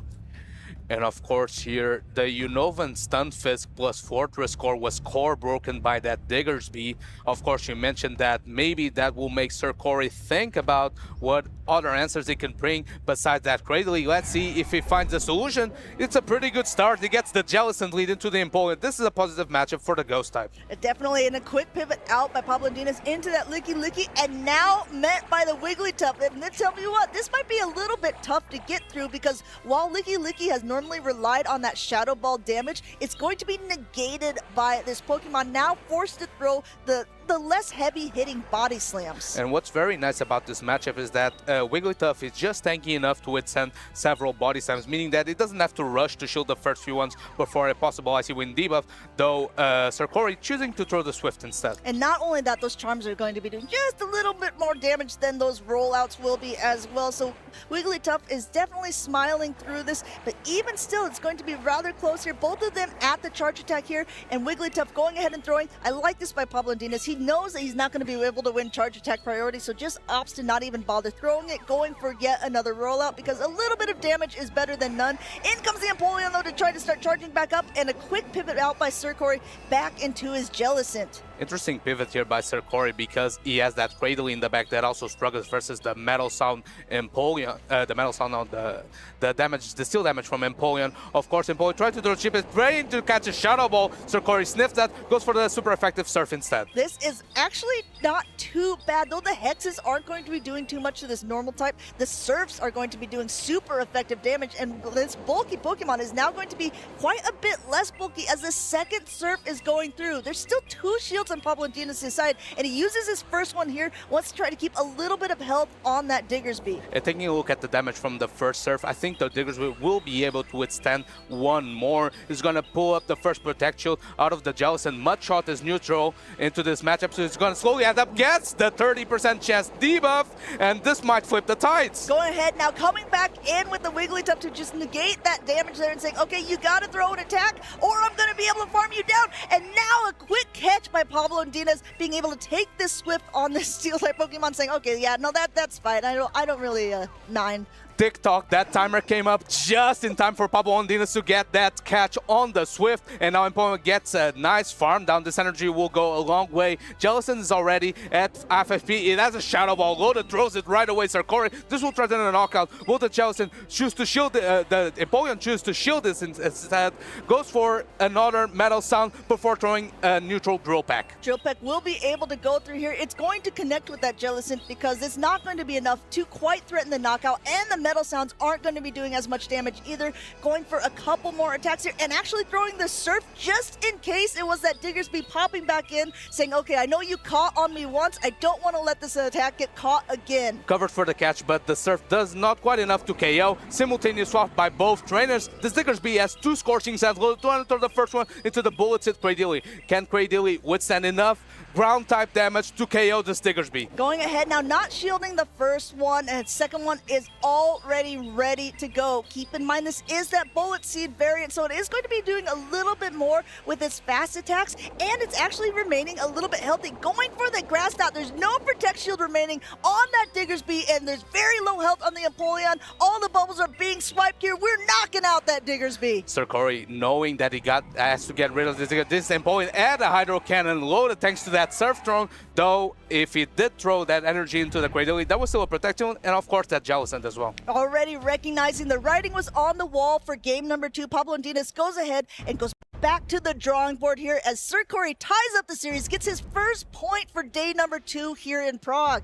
And of course here, the Unovan Stunfisk plus Fortress core was core broken by that Diggersby. Of course, you mentioned that maybe that will make Sir Corey think about what other answers he can bring besides that Cradley. Let's see if he finds a solution. It's a pretty good start. He gets the Jellicent lead into the Empoleon. This is a positive matchup for the Ghost type. Definitely, in a quick pivot out by Pablo Ondinas into that Licky, and now met by the Wigglytuff. And then tell me what, this might be a little bit tough to get through because while Licky has normally relied on that Shadow Ball damage, it's going to be negated by this Pokemon now forced to throw the less heavy-hitting body slams. And what's very nice about this matchup is that Wigglytuff is just tanky enough to withstand several body slams, meaning that it doesn't have to rush to shield the first few ones before a possible Icy Wind debuff, though Sir Corey choosing to throw the Swift instead. And not only that, those charms are going to be doing just a little bit more damage than those rollouts will be as well. So Wigglytuff is definitely smiling through this, but even still, it's going to be rather close here. Both of them at the charge attack here, and Wigglytuff going ahead and throwing. I like this by Pablo Ondinas. He knows that he's not going to be able to win charge attack priority, so just opts to not even bother throwing it, going for yet another rollout because a little bit of damage is better than none. In comes the Empoleon though to try to start charging back up, and a quick pivot out by Sir Corey back into his Jellicent. Interesting pivot here by Sir Corey because he has that Cradle in the back that also struggles versus the Metal Sound Empoleon. The Metal Sound on the damage, the steel damage from Empoleon. Of course, Empoleon tried to throw chip it, trying to catch a Shadow Ball. Sir Corey sniffs that, goes for the super effective Surf instead. This is actually not too bad, though the Hexes aren't going to be doing too much to this normal type. The Surfs are going to be doing super effective damage, and this bulky Pokemon is now going to be quite a bit less bulky as the second Surf is going through. There's still 2 shields on Pablo Ondinas' side, and he uses his first one here, wants to try to keep a little bit of health on that Diggersby. And taking a look at the damage from the first Surf, I think the Diggersby will be able to withstand one more. He's going to pull up the first Protect Shield out of the Jellicent. Mudshot is neutral into this matchup, so it's going to slowly add up, gets the 30% chance debuff, and this might flip the tides. Going ahead now, coming back in with the Wigglytuff to just negate that damage there and saying, okay, you got to throw an attack or I'm going to be able to farm you down. And now a quick catch by Pablo Ondinas, being able to take this Swift on this Steel-type Pokemon, saying, okay, yeah, no, that's fine. I don't really mind. TikTok, that timer came up just in time for Pablo Ondinas to get that catch on the Swift, and now Empoleon gets a nice farm down. This energy will go a long way. Jellicent is already at FFP. It has a Shadow Ball loaded, throws it right away. Sir Corey, this will threaten a knockout. Will the Jellicent choose to shield the Empoleon choose to shield this instead? Goes for another Metal Sound before throwing a neutral Drill Peck. Drill Peck will be able to go through here. It's going to connect with that Jellicent because it's not going to be enough to quite threaten the knockout, and the metal sounds aren't going to be doing as much damage either. Going for a couple more attacks here and actually throwing the surf just in case it was that Diggersby popping back in, saying, okay, I know you caught on me once. I don't want to let this attack get caught again. Covered for the catch, but the surf does not quite enough to KO. Simultaneous swap by both trainers. This Diggersby has 2 scorching sands. Loaded to enter the first one into the bullets hit Cradilly. Can Cradilly withstand enough ground type damage to KO this Diggersby? Going ahead now, not shielding the first one, and second one is already ready to go. Keep in mind, this is that bullet seed variant, so it is going to be doing a little bit more with its fast attacks, and it's actually remaining a little bit healthy. Going for the grass dot, there's no protect shield remaining on that Diggersby, and there's very low health on the Empoleon. All the bubbles are being swiped here. We're knocking out that Diggersby. Sir Corey, knowing that he has to get rid of this Empoleon and a Hydro Cannon loaded thanks to that surf thrown, though if he did throw that energy into the Cradilly, that was still a protection, and of course that Jellicent as well. Already recognizing the writing was on the wall for game number 2, Pablo Dinas goes ahead and goes back to the drawing board here as Sir Corey ties up the series, gets his first point for day number 2 here in Prague.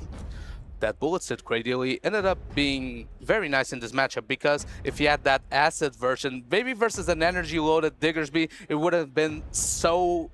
That bullet hit Cradilly ended up being very nice in this matchup, because if he had that acid version, maybe versus an energy loaded Diggersby, it would have been so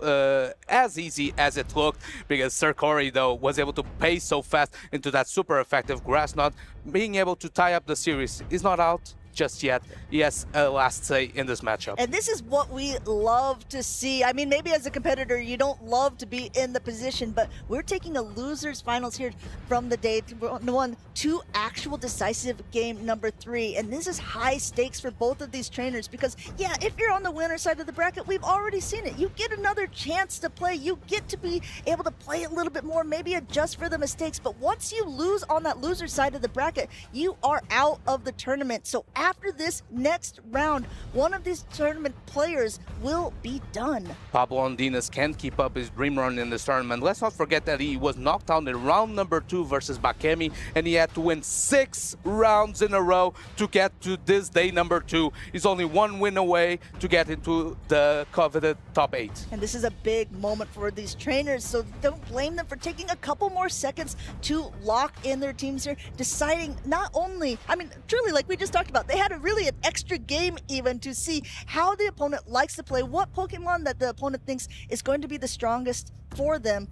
as easy as it looked, because Sir Corey though was able to pace so fast into that super effective grass knot, being able to tie up the series. He's not out just yet. He has a last say in this matchup. And this is what we love to see. I mean, maybe as a competitor, you don't love to be in the position, but we're taking a loser's finals here from the day 1 to actual decisive game number 3. And this is high stakes for both of these trainers because, yeah, if you're on the winner side of the bracket, we've already seen it. You get another chance to play. You get to be able to play a little bit more, maybe adjust for the mistakes. But once you lose on that loser side of the bracket, you are out of the tournament. So after this next round, one of these tournament players will be done. Pablo Dinas can't keep up his dream run in this tournament. Let's not forget that he was knocked out in round number 2 versus Bakemi, and he had to win 6 rounds in a row to get to this day number 2. He's only 1 win away to get into the coveted top 8. And this is a big moment for these trainers, so don't blame them for taking a couple more seconds to lock in their teams here, deciding not only, I mean, truly, like we just talked about, they had really an extra game even to see how the opponent likes to play, what Pokemon that the opponent thinks is going to be the strongest for them.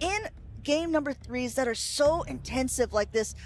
In game number 3s that are so intensive like this,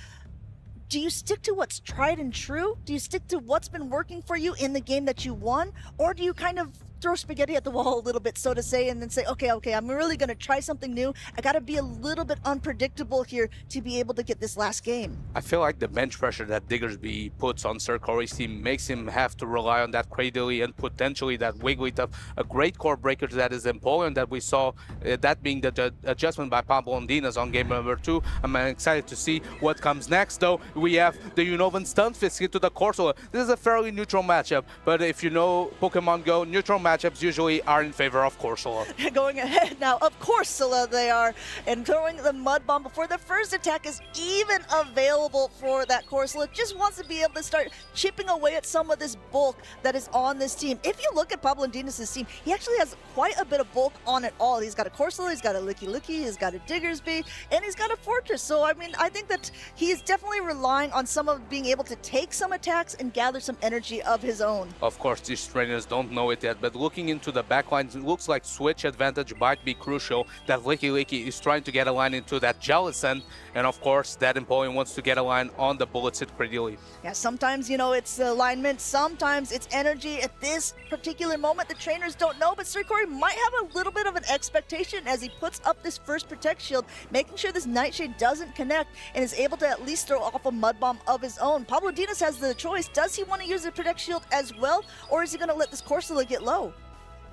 do you stick to what's tried and true? Do you stick to what's been working for you in the game that you won? Or do you kind of throw spaghetti at the wall a little bit, so to say, and then say, okay, I'm really going to try something new. I got to be a little bit unpredictable here to be able to get this last game. I feel like the bench pressure that Diggersby puts on Sir Corey's team makes him have to rely on that Cradilly and potentially that Wigglytuff, a great core breaker that is Empoleon that we saw, that being the adjustment by Pablo Dinas on game number 2. I'm excited to see what comes next, though. We have the Unova Stunfisk into the Corsola. This is a fairly neutral matchup, but if you know Pokemon Go, neutral matchups usually are in favor of Corsola. Going ahead now, of Corsola they are, and throwing the Mud Bomb before the first attack is even available for that Corsola. Just wants to be able to start chipping away at some of this bulk that is on this team. If you look at Pablo Dinas' team, he actually has quite a bit of bulk on it all. He's got a Corsola, he's got a Licky, he's got a Diggersby, and he's got a Fortress. So, I mean, I think that he is definitely relying on some of being able to take some attacks and gather some energy of his own. Of course, these trainers don't know it yet, but looking into the backlines, it looks like switch advantage might be crucial. That Licky is trying to get a line into that Jellicent, and of course, that Empoleon wants to get a line on the Bullets hit Cradilly. Yeah, sometimes, you know, it's alignment, sometimes it's energy. At this particular moment, the trainers don't know, but Sir Corey might have a little bit of an expectation as he puts up this first Protect Shield, making sure this Nightshade doesn't connect and is able to at least throw off a Mud Bomb of his own. Pablo Dinas has the choice. Does he want to use the Protect Shield as well, or is he going to let this Corsola get low?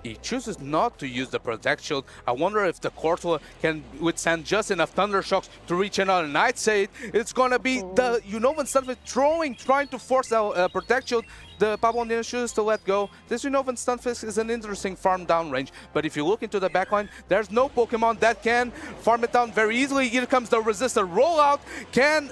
He chooses not to use the Protect Shield. I wonder if the Corsola can withstand just enough Thunder Shocks to reach another Nightshade. It's gonna be the Unovan Stunfisk trying to force that Protect Shield. The Pablo Dinas chooses to let go. This Unovan Stunfisk is an interesting farm down range, but if you look into the backline, there's no Pokemon that can farm it down very easily. Here comes the Resistor rollout. Can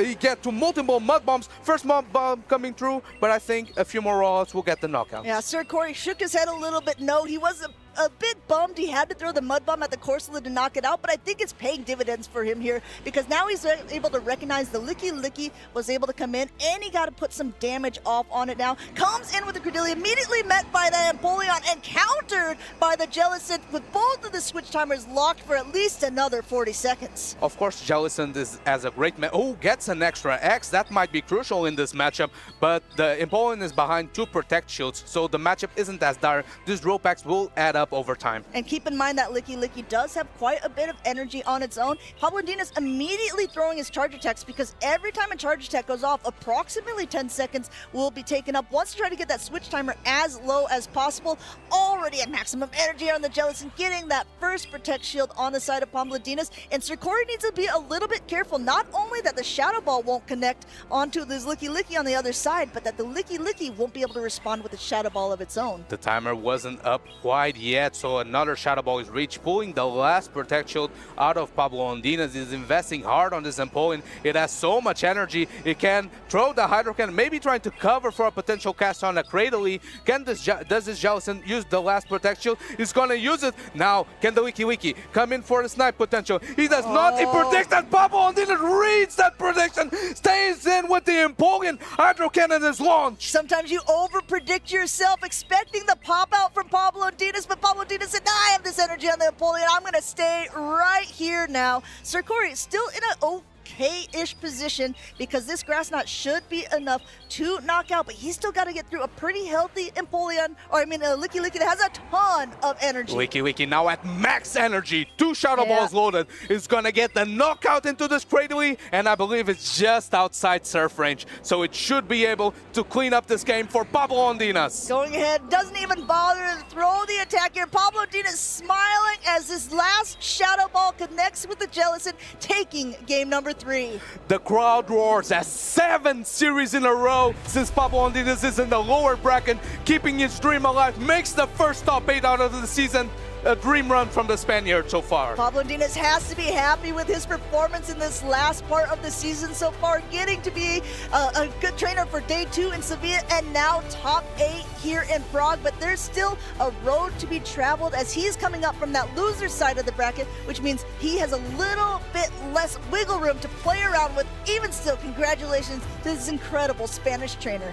he get to multiple Mud Bombs? First Mud Bomb coming through, but I think a few more rollouts will get the knockout. Yeah, Sir Corey shook his head a little bit. No, he was a bit bummed he had to throw the Mud Bomb at the Corsola to knock it out, but I think it's paying dividends for him here because now he's able to recognize the Licky was able to come in, and he got to put some damage off on it now. Comes in with the Credillia, immediately met by the Empoleon and countered by the Jellicent with both of the switch timers locked for at least another 40 seconds. Of course, Jellicent is as a great gets an extra X. That might be crucial in this matchup, but the Empoleon is behind 2 protect shields, so the matchup isn't as dire. This rope X will add up over time. And keep in mind that Licky does have quite a bit of energy on its own. Pablo Dinas immediately throwing his charge attacks because every time a charge attack goes off, approximately 10 seconds will be taken up. Wants to try to get that switch timer as low as possible. Already at maximum energy on the Jellicent, getting that first protect shield on the side of Pablo Dinas. And Sir Corey needs to be a little bit careful, not only that the Shadow Ball won't connect onto this Licky on the other side, but that the Licky won't be able to respond with a Shadow Ball of its own. The timer wasn't up quite yet, so another Shadow Ball is reached, pulling the last protect shield out of Pablo Ondinas. Is investing hard on this Empoleon. It has so much energy. It can throw the Hydro Cannon, maybe trying to cover for a potential cast on a Cradily. Does this Jellicent use the last protect shield? He's gonna use it. Now, can the Wiki come in for the snipe potential? He does not. He predicted. Pablo Ondinas reads that prediction, stays in with the Empoleon. Hydro Cannon is launched. Sometimes you over-predict yourself, expecting the pop-out from Pablo Dinas, but Pablo Dinas said, nah, I have this energy on the Empoleon. I'm going to stay right here now. Sir Corey is still in an okay-ish position because this Grass Knot should be enough to knock out, but he's still got to get through a pretty healthy Empoleon, or I mean a Licky that has a ton of energy. Licky now at max energy, 2 Shadow Balls loaded, is gonna get the knockout into this Cradily, and I believe it's just outside surf range, so it should be able to clean up this game for Pablo Ondinas. Going ahead, doesn't even bother to throw the attack here. Pablo Ondinas smiling as this last Shadow Ball connects with the Jellicent, taking game number 3. The crowd roars as 7 series in a row since Pablo Ondinas is in the lower bracket, keeping his dream alive, makes the first top 8 out of the season. A dream run from the Spaniard so far. Pablo Dinas has to be happy with his performance in this last part of the season so far, getting to be a good trainer for day 2 in Sevilla and now top 8 here in Prague, but there's still a road to be traveled as he's coming up from that loser side of the bracket, which means he has a little bit less wiggle room to play around with. Even still, congratulations to this incredible Spanish trainer.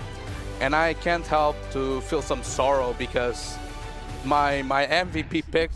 And I can't help to feel some sorrow because my MVP pick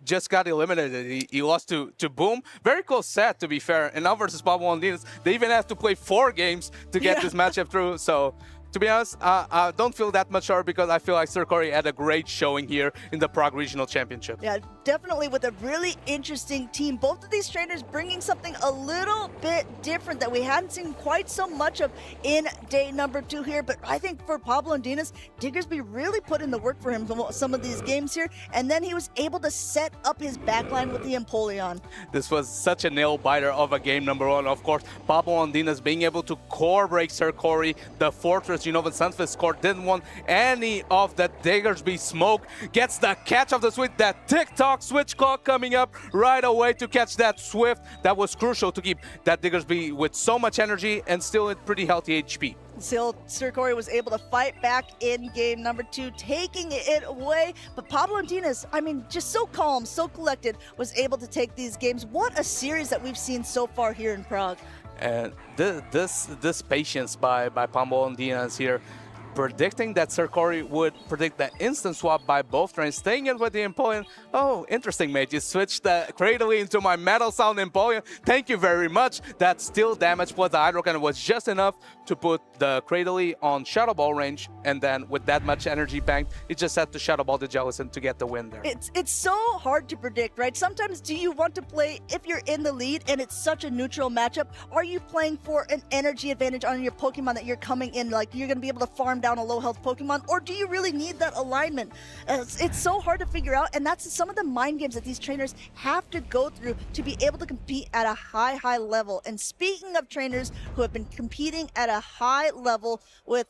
just got eliminated. He lost to Boom. Very close set, to be fair. And now versus Pablo Ondinas, they even have to play 4 games to get this matchup through. So, to be honest, I don't feel that much sorry because I feel like Sir Corey had a great showing here in the Prague Regional Championship. Yeah, definitely with a really interesting team. Both of these trainers bringing something a little bit different that we hadn't seen quite so much of in day number 2 here. But I think for Pablo Ondinas, Diggersby really put in the work for him for some of these games here. And then he was able to set up his backline with the Empoleon. This was such a nail-biter of a game number 1. Of course, Pablo Ondinas being able to core break Sir Corey, the Fortress, Unova Sunfist core, didn't want any of the Diggersby smoke. Gets the catch of the Swift, that TikTok switch clock coming up right away to catch that Swift. That was crucial to keep that Diggersby with so much energy and still at pretty healthy HP. Still, Sir Corey was able to fight back in game number 2, taking it away. But Pablo Ondinas, I mean, just so calm, so collected, was able to take these games. What a series that we've seen so far here in Prague. And this patience by Pablo Ondinas here, predicting that Sir Corey would predict the instant swap by both trains, staying in with the Empoleon. Oh, interesting, mate. You switched the Cradily into my Metal Sound Empoleon. Thank you very much. That still damage plus the Hydro Cannon was just enough to put the Cradily on Shadow Ball range, and then with that much energy banked, it just had to Shadow Ball the Jellicent to get the win there. It's so hard to predict, right? Sometimes do you want to play, if you're in the lead and it's such a neutral matchup, are you playing for an energy advantage on your Pokemon that you're coming in, like you're going to be able to farm down a low health Pokemon, or do you really need that alignment? It's so hard to figure out, and that's some of the mind games that these trainers have to go through to be able to compete at a high level. And speaking of trainers who have been competing at a high level with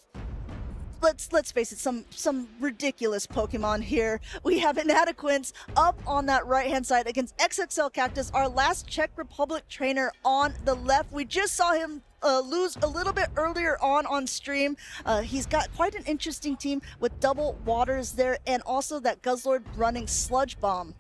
let's face it, some ridiculous Pokemon here. We have Inadequence up on that right-hand side against XXL Cactus, our last Czech Republic trainer on the left. We just saw him lose a little bit earlier on stream. He's got quite an interesting team with double waters there, and also that Guzzlord running Sludge Bomb.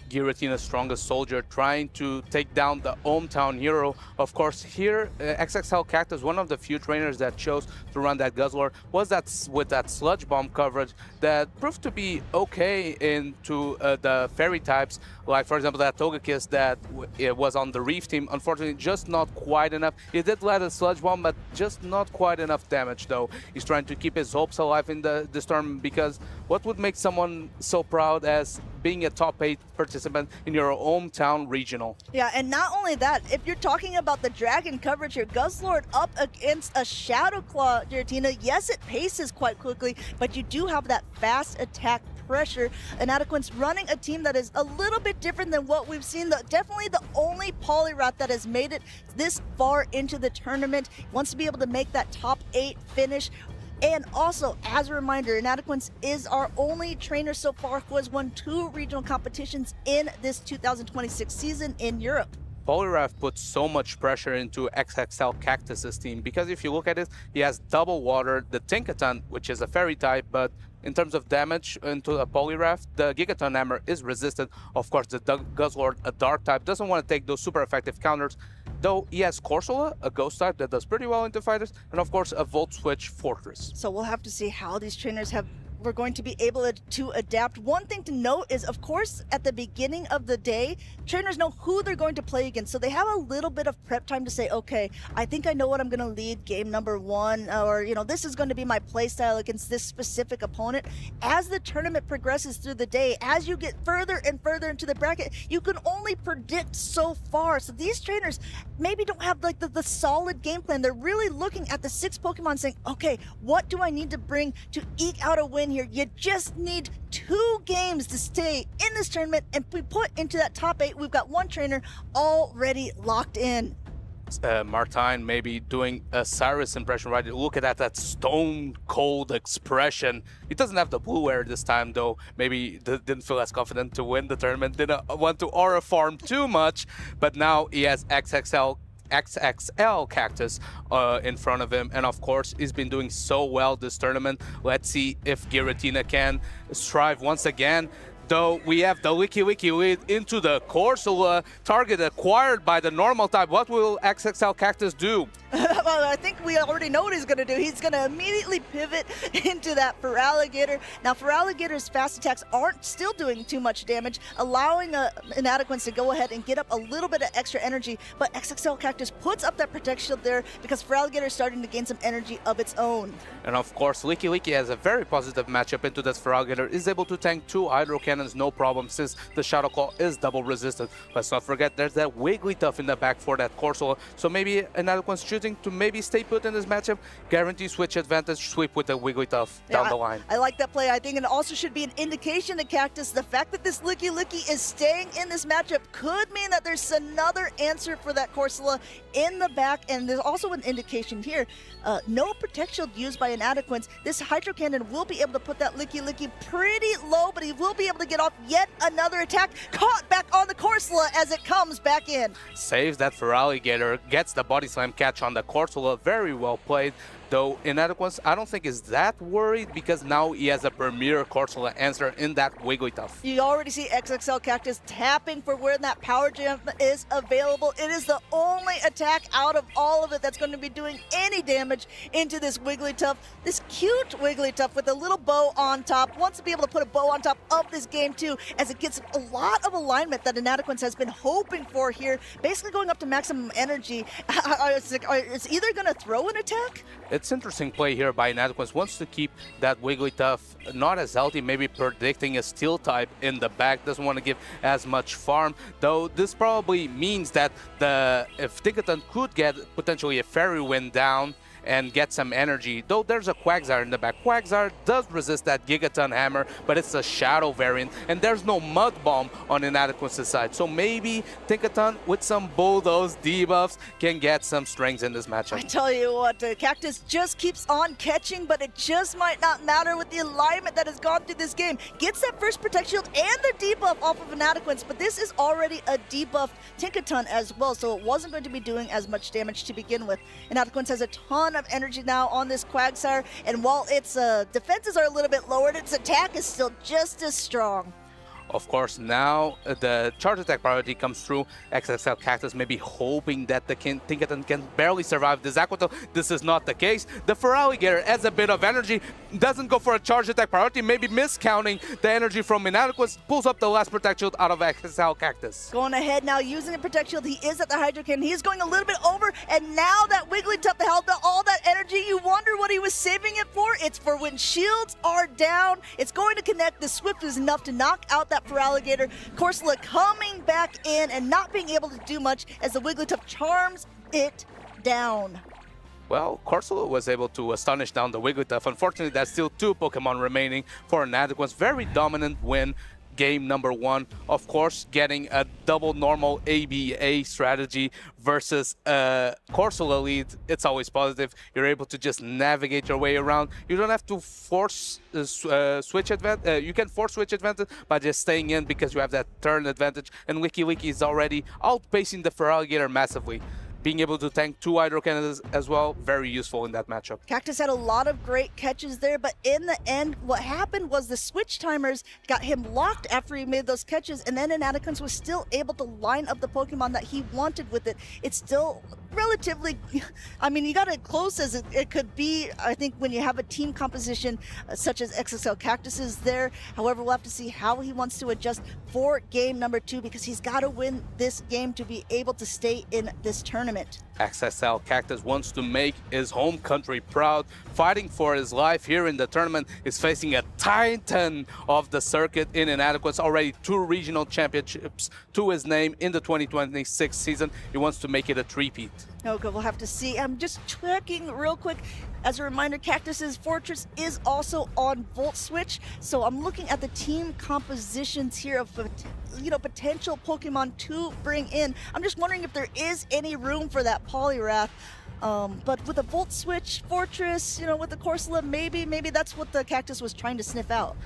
Giratina's strongest soldier trying to take down the hometown hero. Of course, here XXL Cactus, one of the few trainers that chose to run that Guzzlord, was that with that Sludge Bomb coverage that proved to be okay into the fairy types. Like, for example, that Togekiss that it was on the Reef team. Unfortunately, just not quite enough. He did let a Sludge Bomb, but just not quite enough damage, though. He's trying to keep his hopes alive in this tournament, because what would make someone so proud as being a top 8 participant in your hometown regional? Yeah, and not only that, if you're talking about the Dragon coverage here, Guzzlord up against a Shadow Claw, Giratina, yes, it paces quite quickly, but you do have that fast attack pressure. Inadequence running a team that is a little bit different than what we've seen. Definitely the only Poliwrath that has made it this far into the tournament. Wants to be able to make that top 8 finish. And also, as a reminder, Inadequence is our only trainer so far who has won 2 regional competitions in this 2026 season in Europe. Poliwrath puts so much pressure into XXL Cactus's team, because if you look at it, he has double water, the Tinkaton, which is a fairy type, but in terms of damage into a Poliwrath, the Gigaton Hammer is resistant. Of course, the Guzzlord, a dark type, doesn't want to take those super effective counters, though he has Corsola, a ghost type that does pretty well into fighters, and of course a Volt Switch Fortress. So we'll have to see how these trainers we're going to be able to adapt. One thing to note is, of course, at the beginning of the day, trainers know who they're going to play against. So they have a little bit of prep time to say, okay, I think I know what I'm going to lead game number 1, or, you know, this is going to be my play style against this specific opponent. As the tournament progresses through the day, as you get further and further into the bracket, you can only predict so far. So these trainers maybe don't have like the solid game plan. They're really looking at the 6 Pokemon saying, okay, what do I need to bring to eke out a win here? You just need 2 games to stay in this tournament and be put into that top 8. We've got 1 trainer already locked in. Martine maybe doing a Cyrus impression, right? Look at that stone cold expression. He doesn't have the blue air this time, though. Maybe didn't feel as confident to win the tournament, didn't want to aura farm too much, but now he has XXL Cactus in front of him, and of course he's been doing so well this tournament. Let's see if Giratina can strive once again. Though we have the Licky lead into the Corsola, target acquired by the normal type. What will XXL Cactus do? Well, I think we already know what he's going to do. He's going to immediately pivot into that Feraligatr. Now, Feraligator's fast attacks aren't still doing too much damage, allowing Inadequence to go ahead and get up a little bit of extra energy. But XXL Cactus puts up that protection shield there because Feraligator is starting to gain some energy of its own. And of course, Licky has a very positive matchup into this Feraligator, is able to tank 2 Hydro Cannons no problem since the Shadow Claw is double resistant. Let's not forget there's that Wigglytuff in the back for that Corsola, so maybe Inadequence choosing to maybe stay put in this matchup, guarantee switch advantage, sweep with the Wigglytuff down the line. I like that play. I think it also should be an indication to Cactus. The fact that this Licky is staying in this matchup could mean that there's another answer for that Corsola in the back, and there's also an indication here. No Protect Shield used by Inadequence. This Hydro Cannon will be able to put that Licky pretty low, but he will be able to get off yet another attack. Caught back on the Corsola as it comes back in. Saves that Feraligator, gets the Body Slam catch on the Corsola. Very well played. Though Inadequence, I don't think is that worried because now he has a premier Corsola answer in that Wigglytuff. You already see XXL Cactus tapping for where that Power Gem is available. It is the only attack out of all of it that's going to be doing any damage into this Wigglytuff. This cute Wigglytuff with a little bow on top. Wants to be able to put a bow on top of this game too, as it gets a lot of alignment that Inadequence has been hoping for here. Basically going up to maximum energy. It's either going to throw an attack. It's interesting play here by Inadequence. Wants to keep that Wigglytuff not as healthy, maybe predicting a Steel type in the back. Doesn't want to give as much farm, though this probably means that if Tinkaton could get potentially a Fairy Wind down, and get some energy. Though there's a Quagsire in the back. Quagsire does resist that Gigaton Hammer, but it's a Shadow variant, and there's no Mud Bomb on Inadequacy's side. So maybe Tinkaton with some Bulldoze debuffs can get some strings in this matchup. I tell you what, Cactus just keeps on catching, but it just might not matter with the alignment that has gone through this game. Gets that first Protect Shield and the debuff off of Inadequance, but this is already a debuffed Tinkaton as well, so it wasn't going to be doing as much damage to begin with. Inadequance has a ton of energy now on this Quagsire, and while its defenses are a little bit lowered, its attack is still just as strong. Of course, now the charge attack priority comes through. XXL Cactus maybe hoping that the Tinkaton can barely survive this Aquatone. This is not the case. The Feraligatr adds a bit of energy, doesn't go for a charge attack priority, maybe miscounting the energy from Inadequacy, pulls up the last Protect Shield out of XXL Cactus. Going ahead now, using a Protect Shield, he is at the Hydro Cannon. He is going a little bit over, and now that Wigglytuff held all that energy, you wonder what he was saving it for. It's for when shields are down. It's going to connect. The Swift is enough to knock out that Feraligatr. Corsola coming back in and not being able to do much as the Wigglytuff charms it down. Well, Corsola was able to astonish down the Wigglytuff. Unfortunately, there's still 2 Pokemon remaining for Inadequance. Very dominant win. Game number 1, of course, getting a double normal ABA strategy versus Corsola lead. It's always positive. You're able to just navigate your way around. You don't have to force switch advantage. You can force switch advantage by just staying in because you have that turn advantage. And Licky is already outpacing the Feraligatr massively. Being able to tank 2 Hydro Cannons as well, very useful in that matchup. Cactus had a lot of great catches there, but in the end, what happened was the switch timers got him locked after he made those catches, and then Inadequance was still able to line up the Pokemon that he wanted with it. It's still relatively, I mean, you got it close as it could be, I think, when you have a team composition such as XXL Cactus is there. However, we'll have to see how he wants to adjust for game number 2 because he's got to win this game to be able to stay in this tournament. XXL Cactus wants to make his home country proud, fighting for his life here in the tournament. Is facing a titan of the circuit in Inadequacy, already 2 regional championships to his name in the 2026 season. He wants to make it a three-peat. Okay, we'll have to see. I'm just checking real quick. As a reminder, Cactus's Fortress is also on Volt Switch, so I'm looking at the team compositions here of potential Pokemon to bring in. I'm just wondering if there is any room for that Poliwrath. But with a Volt Switch Fortress, with the Corsola, maybe that's what the Cactus was trying to sniff out.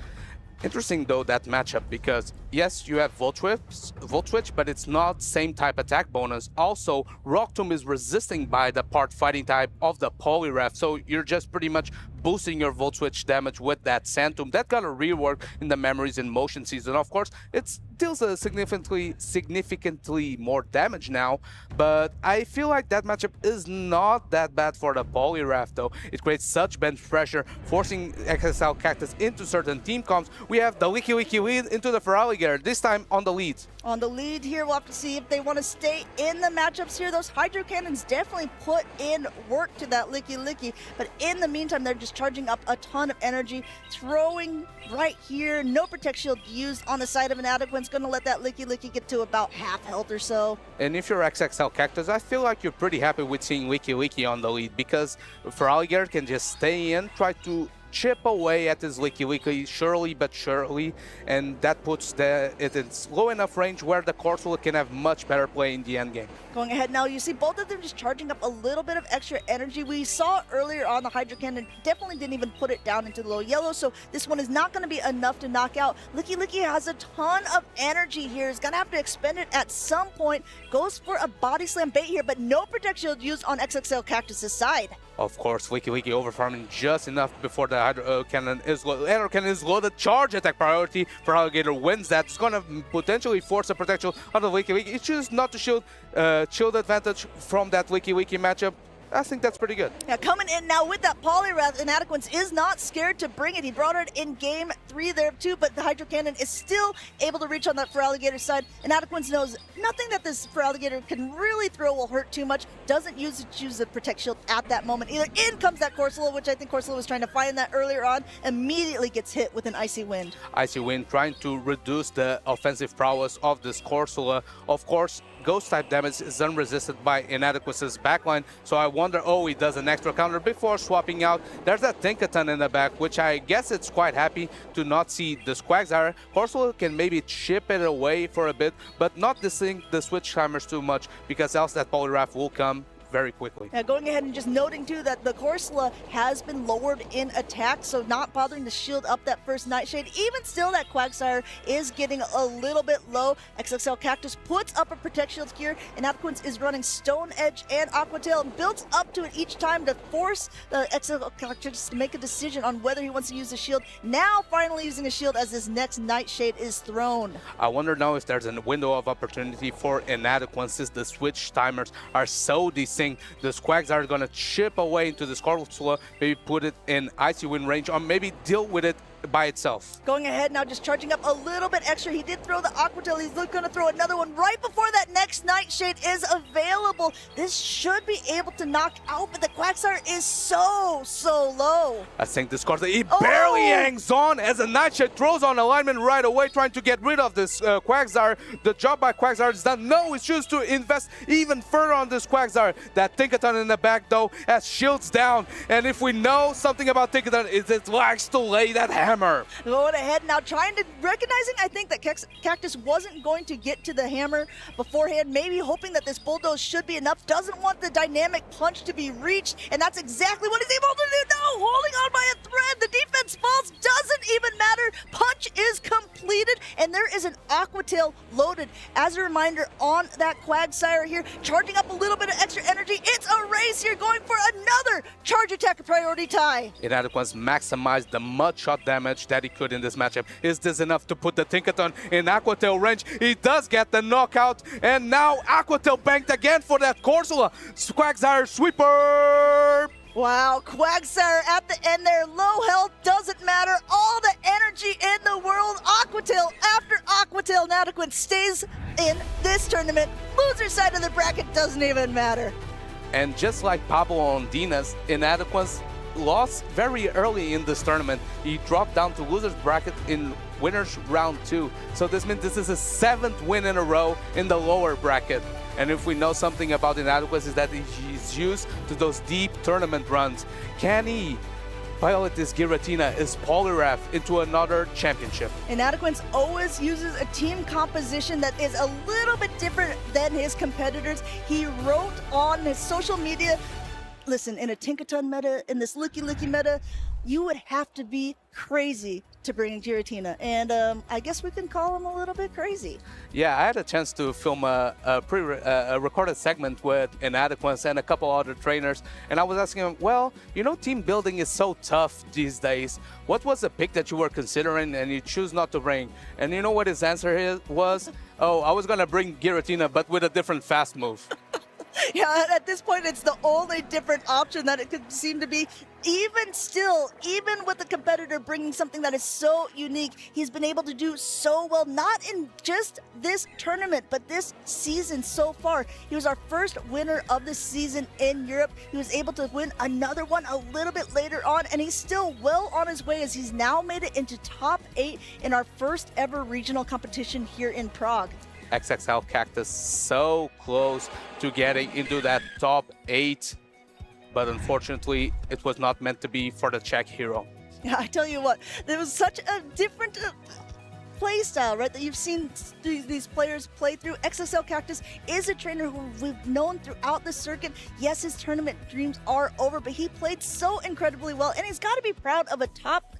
Interesting though that matchup because yes, you have Volt Switch, but it's not same type attack bonus. Also, Rock Tomb is resisting by the part fighting type of the Poliwrath, so you're just pretty much boosting your Volt Switch damage with that Sand Tomb. That got a rework in the Memories in Motion season. Of course, it deals a significantly more damage now, but I feel like that matchup is not that bad for the Poliwrath though. It creates such bench pressure, forcing XXL Cactus into certain team comps. We have the Licky lead into the Feraligatr, this time on the lead. On the lead here, we'll have to see if they want to stay in the matchups here. Those Hydro Cannons definitely put in work to that Licky, but in the meantime, they're just charging up a ton of energy, throwing right here. No Protect Shield used on the side of Inadequance, going to let that Licky get to about half health or so. And if you're XXL Cactus, I feel like you're pretty happy with seeing Licky on the lead because Feraligatr can just stay in, try to chip away at his Licky surely but surely, and that puts it in low enough range where the Corsola can have much better play in the end game. Going ahead now, you see both of them just charging up a little bit of extra energy. We saw earlier on the Hydro Cannon definitely didn't even put it down into the low yellow, so this one is not going to be enough to knock out. Licky has a ton of energy here. He's going to have to expend it at some point. Goes for a Body Slam bait here, but no Protect Shield used on XXL Cactus's side. Of course, Licky overfarming just enough before the Hydro Cannon is loaded. Charge attack priority. Feraligatr wins that. It's going to potentially force a Protect Shield out of Licky. It chooses not to shield advantage from that Licky matchup. I think that's pretty good. Yeah, coming in now with that Poliwrath, Inadequance is not scared to bring it. He brought it in game 3 there too, but the Hydro Cannon is still able to reach on that Feraligatr side. Inadequance knows nothing that this Feraligatr can really throw will hurt too much. Doesn't choose the Protect Shield at that moment either. In comes that Corsola, which I think Corsola was trying to find that earlier on. Immediately gets hit with an Icy Wind. Icy Wind trying to reduce the offensive prowess of this Corsola. Of course, Ghost type damage is unresisted by Inadequacy's backline, so I want wonder, oh, he does an extra counter before swapping out. There's that Tinkaton in the back, which I guess it's quite happy to not see this Quagsire. Corsola can maybe chip it away for a bit, but not distinct the switch timers too much, because else that Poliwrath will come very quickly. Yeah, going ahead and just noting too that the Corsola has been lowered in attack, so not bothering to shield up that first Nightshade. Even still, that Quagsire is getting a little bit low. XXL Cactus puts up a Protect Shield here, and Apquins is running Stone Edge and Aqua Tail and builds up to it each time to force the XXL Cactus to make a decision on whether he wants to use the shield. Now finally using the shield as this next Nightshade is thrown. I wonder now if there's a window of opportunity for Inadequate, since the switch timers are so distinct. The Quags are going to chip away into the Corsola, maybe put it in Icy Wind range, or maybe deal with it by itself. Going ahead now, just charging up a little bit extra. He did throw the Aqua Tail. He's going to throw another one right before that next Nightshade is available. This should be able to knock out, but the Quagsire is so low. I think this Corsola, he barely hangs on as a Nightshade throws on alignment right away, trying to get rid of this Quagsire. The job by Quagsire is done. No, he chooses to invest even further on this Quagsire. That Tinkaton in the back, though, has shields down. And if we know something about Tinkaton, is it likes to lay that hammer. Going ahead now, recognizing I think that Cactus wasn't going to get to the hammer beforehand, maybe hoping that this Bulldoze should be enough, doesn't want the dynamic punch to be reached, and that's exactly what he's able to do. No, holding on by a thread, the defense falls, doesn't even matter, punch is completed, and there is an Aqua Tail loaded. As a reminder, on that Quagsire here, charging up a little bit of extra energy, it's a race here, going for another charge attack priority tie. Inadequate maximized the mud shot damage that he could in this matchup. Is this enough to put the Tinkaton in Aqua Tail range? He does get the knockout, and now Aqua Tail banked again for that Corsola. Quagsire sweeper! Wow, Quagsire at the end there, low health, doesn't matter, all the energy in the world. Aqua Tail after Aqua Tail, Inadequate stays in this tournament. Loser side of the bracket doesn't even matter. And just like Pablo Ondinas, Inadequate lost very early in this tournament. He dropped down to loser's bracket in winners round 2. So this means this is his 7th win in a row in the lower bracket. And if we know something about Inadequate, is that he's used to those deep tournament runs. Can he pilot this Giratina, his Poliwrath, into another championship? Inadequate always uses a team composition that is a little bit different than his competitors. He wrote on his social media, listen, in a Tinkaton meta, in this Licky meta, you would have to be crazy to bring Giratina. And I guess we can call him a little bit crazy. Yeah, I had a chance to film a recorded segment with Inadequate and a couple other trainers. And I was asking him, well, you know, team building is so tough these days. What was the pick that you were considering and you choose not to bring? And you know what his answer was? Oh, I was going to bring Giratina, but with a different fast move. Yeah, at this point, it's the only different option that it could seem to be. Even still, even with the competitor bringing something that is so unique, he's been able to do so well, not in just this tournament, but this season so far. He was our first winner of the season in Europe. He was able to win another one a little bit later on, and he's still well on his way as he's now made it into top 8 in our first ever regional competition here in Prague. XXL Cactus so close to getting into that top 8, but unfortunately it was not meant to be for the Czech hero. Yeah, I tell you what, there was such a different play style, right, that you've seen these players play through. XXL Cactus is a trainer who we've known throughout the circuit. Yes, his tournament dreams are over, but he played so incredibly well, and he's got to be proud of a top,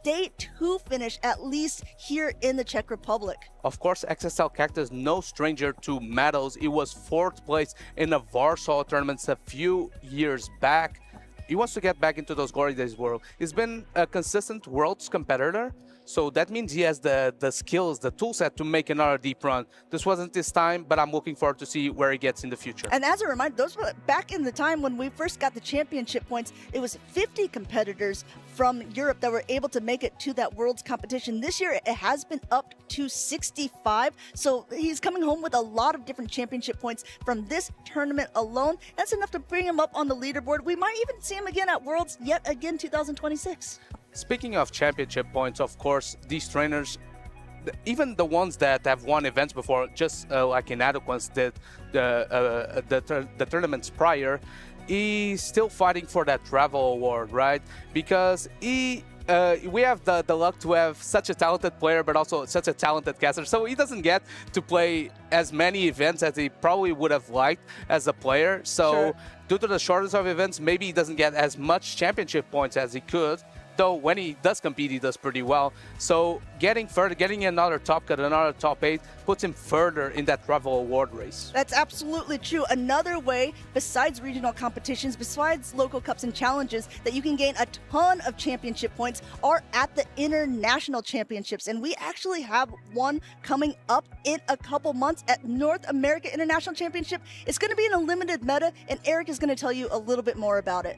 day 2 finish, at least here in the Czech Republic. Of course, XXL Cactus, no stranger to medals. He was 4th place in the Warsaw tournaments a few years back. He wants to get back into those glory days world. He's been a consistent world's competitor, so that means he has the skills, the tool set to make another deep run. This wasn't his time, but I'm looking forward to see where he gets in the future. And as a reminder, those were back in the time when we first got the championship points, it was 50 competitors from Europe that were able to make it to that world's competition. This year, it has been up to 65. So he's coming home with a lot of different championship points from this tournament alone. That's enough to bring him up on the leaderboard. We might even see him again at Worlds yet again 2026. Speaking of championship points, of course, these trainers, even the ones that have won events before, just like Inadequate did the tournaments prior, he's still fighting for that travel award, right? Because we have the luck to have such a talented player, but also such a talented caster. So he doesn't get to play as many events as he probably would have liked as a player. So due to the shortage of events, maybe he doesn't get as much championship points as he could. Though when he does compete, he does pretty well. So getting further, getting another top cut, another top 8, puts him further in that travel award race. That's absolutely true. Another way, besides regional competitions, besides local cups and challenges, that you can gain a ton of championship points are at the international championships. And we actually have one coming up in a couple months at North America International Championship. It's going to be in a limited meta, and Eric is going to tell you a little bit more about it.